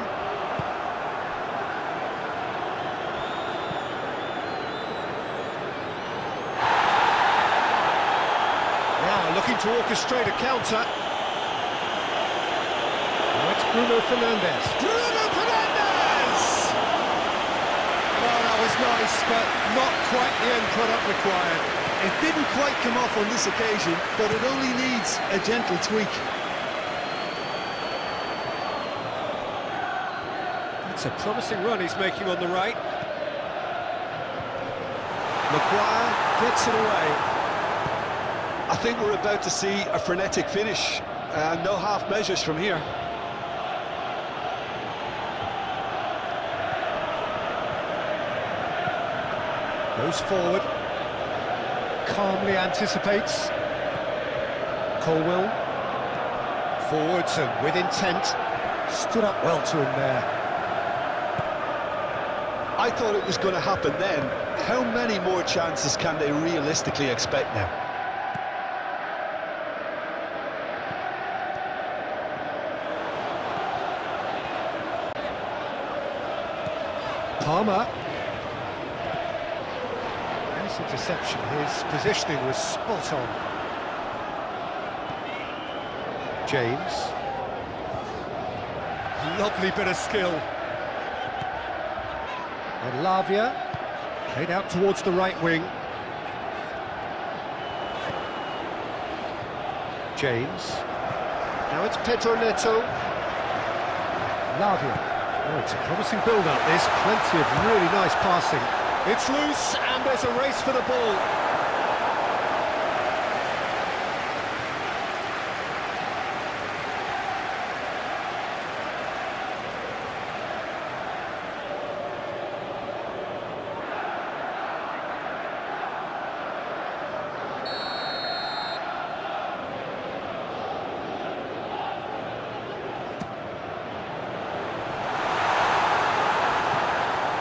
Now looking to orchestrate a counter. Now it's Bruno Fernandes. Bruno Fernandes! Oh, that was nice, but not quite the end product required. It didn't quite come off on this occasion, but it only needs a gentle tweak. It's a promising run he's making on the right. Maguire gets it away. I think we're about to see a frenetic finish, and no half measures from here. Goes forward. Calmly anticipates. Colwell. Forwards and with intent. Stood up well to him there. I thought it was going to happen then. How many more chances can they realistically expect now? Palmer. Nice interception. His positioning was spot on. James. Lovely bit of skill. And Lavia. Played out towards the right wing. James. Now it's Pedro Neto. Lavia. Oh, it's a promising build-up. There's plenty of really nice passing. It's loose, and there's a race for the ball.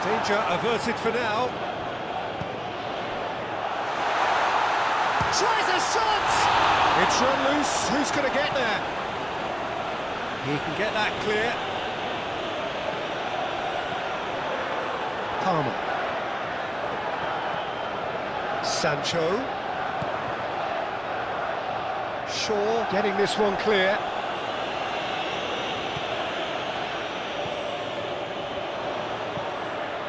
Danger averted for now. Tries a shot! It's run loose. Who's going to get there? He can get that clear. Palmer. Sancho. Shaw getting this one clear.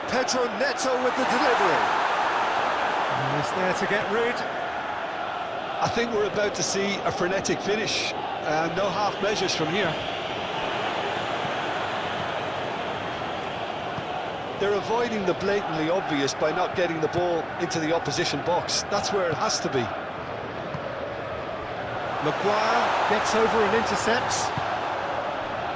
Pedro Neto with the delivery. He's there to get rid. I think we're about to see a frenetic finish, and no half measures from here. They're avoiding the blatantly obvious by not getting the ball into the opposition box. That's where it has to be. Maguire gets over and intercepts.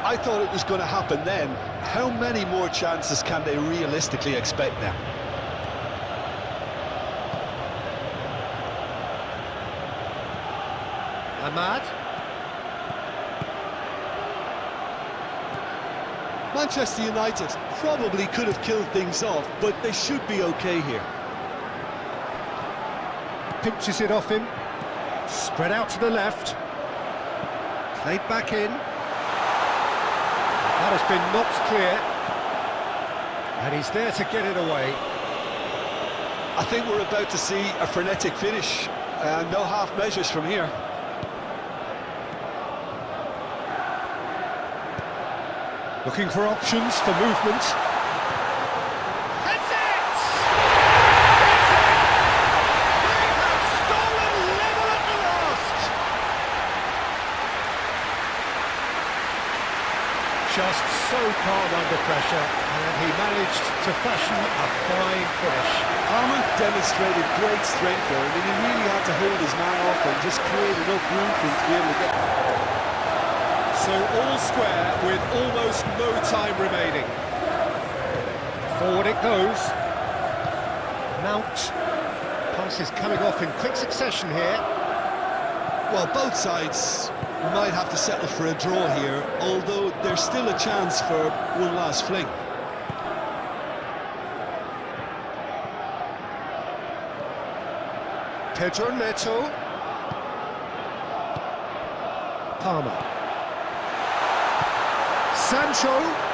I thought it was going to happen then. How many more chances can they realistically expect now? Ahmad. Manchester United probably could have killed things off, but they should be okay here. Pinches it off him. Spread out to the left. Played back in. That has been knocked clear. And he's there to get it away. I think we're about to see a frenetic finish, and no half measures from here. Looking for options for movement. That's it! That's it! They have stolen level at the last! Just so calm under pressure, and he managed to fashion a fine finish. Palmer demonstrated great strength there. I mean, he really had to hold his man off and just create enough room for him to be able to get... So all square with almost no time remaining. Forward it goes. Mount. Pass is coming off in quick succession here. Well, both sides might have to settle for a draw here, although there's still a chance for one last fling. Pedro Neto. Palmer. Sancho!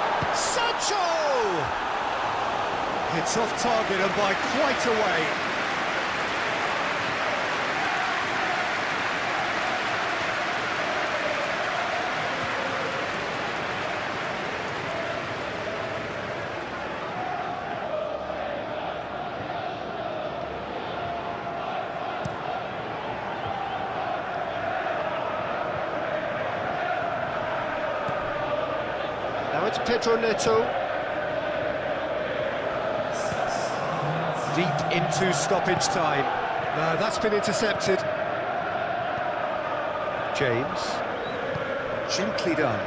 It's off target and by quite a way. Now it's Pedro Neto. Deep into stoppage time. No, that's been intercepted. James. Gently done.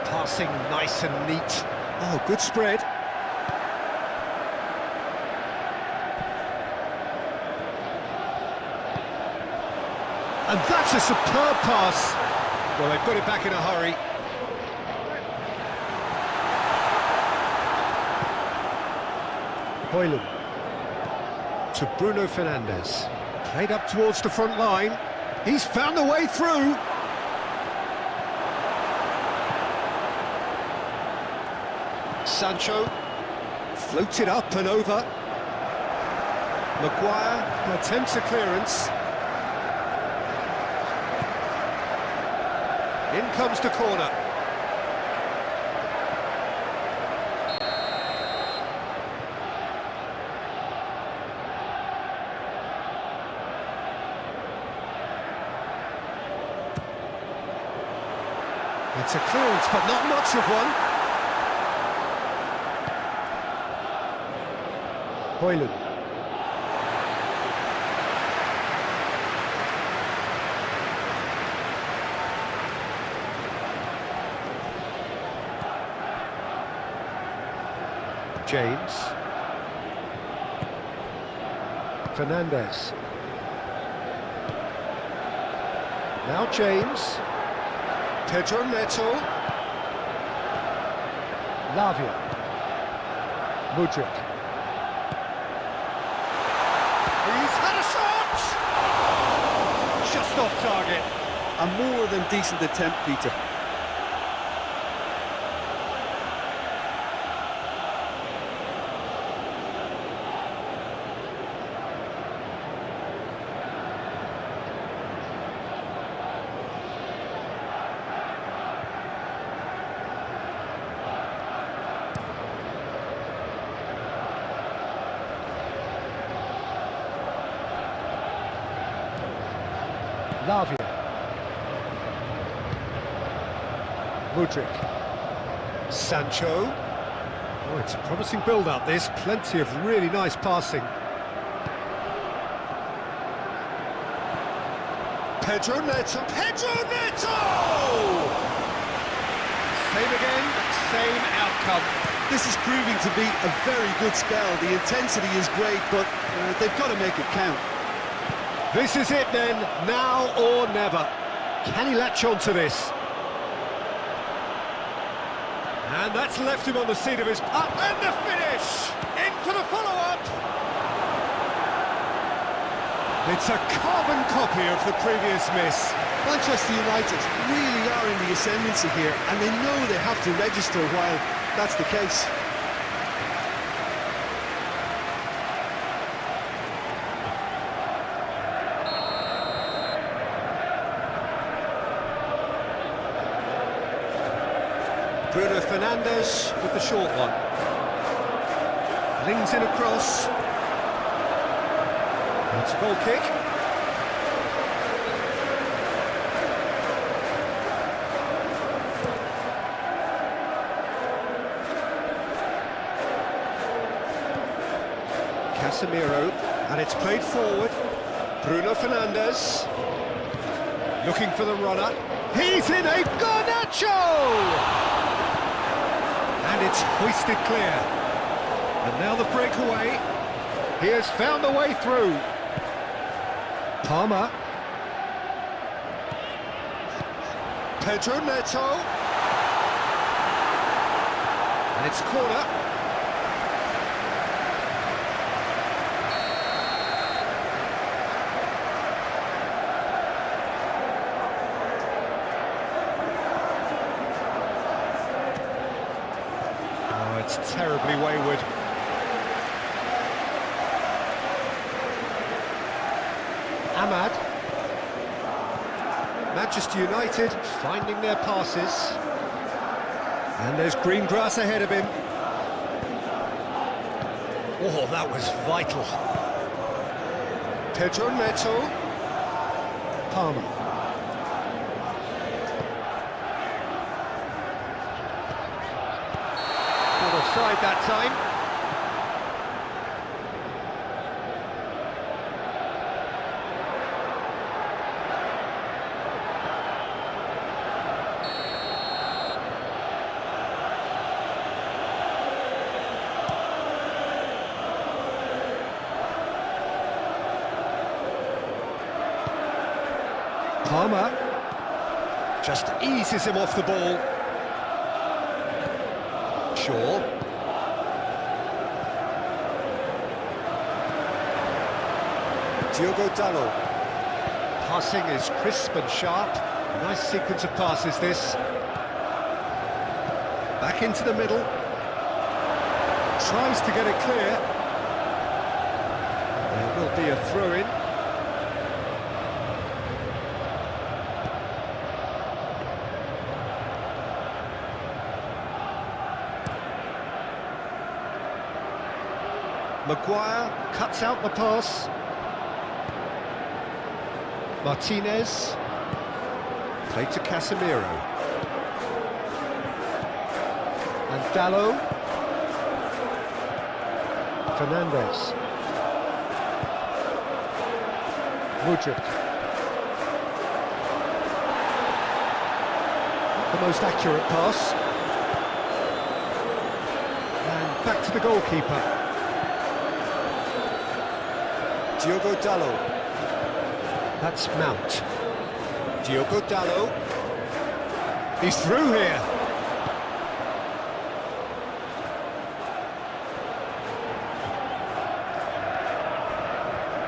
Passing nice and neat. Oh, good spread. And that's a superb pass. Well, they've got it back in a hurry. Hoyland to Bruno Fernandes. Played up towards the front line. He's found a way through. Sancho floated up and over. Maguire attempts a clearance. In comes the corner. It's a clearance, but not much of one. Hoyland. James. Fernandes. Now James. Pedro Neto. Lavia. Mudryk. He's had a shot! Just off target. A more than decent attempt, Peter. Lavia. Mudryk. Sancho. Oh, it's a promising build-up, this. Plenty of really nice passing. Pedro Neto. Pedro Neto! Same again, same outcome. This is proving to be a very good spell. The intensity is great, but they've got to make it count. This is it then, now or never. Can he latch on to this? And that's left him on the seat of his pants. And the finish! In for the follow-up! It's a carbon copy of the previous miss. Manchester United really are in the ascendancy here, and they know they have to register while that's the case. Bruno Fernandes with the short one. Flings in across. It's a goal kick. Casemiro, and it's played forward. Bruno Fernandes looking for the runner. He's in a Garnacho! And it's hoisted clear. And now the breakaway. He has found a way through. Palmer. Pedro Neto. And it's corner. That's terribly wayward. Ahmad. Manchester United finding their passes. And there's green grass ahead of him. Oh, that was vital. Pedro Neto. Palmer. Not offside that time. Palmer just eases him off the ball. Shaw. Diogo Dalot. Passing is crisp and sharp. Nice sequence of passes this. Back into the middle. Tries to get it clear. There will be a throw-in. Maguire cuts out the pass. Martinez. Play to Casemiro. And Dalot. Fernandes. Mudryk. The most accurate pass. And back to the goalkeeper. Diogo Dalot. That's Mount. Diogo Dalot. He's through here.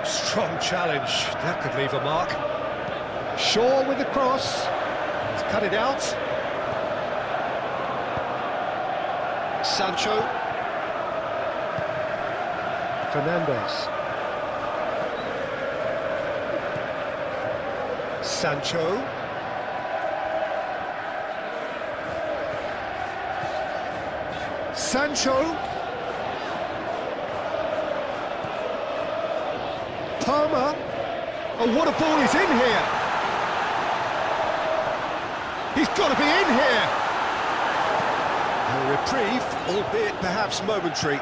Strong challenge. That could leave a mark. Shaw with the cross. He's cut it out. Sancho. Fernandes. Sancho. Sancho. Palmer. Oh, what a ball, he's in here. He's got to be in here. A reprieve, albeit perhaps momentary.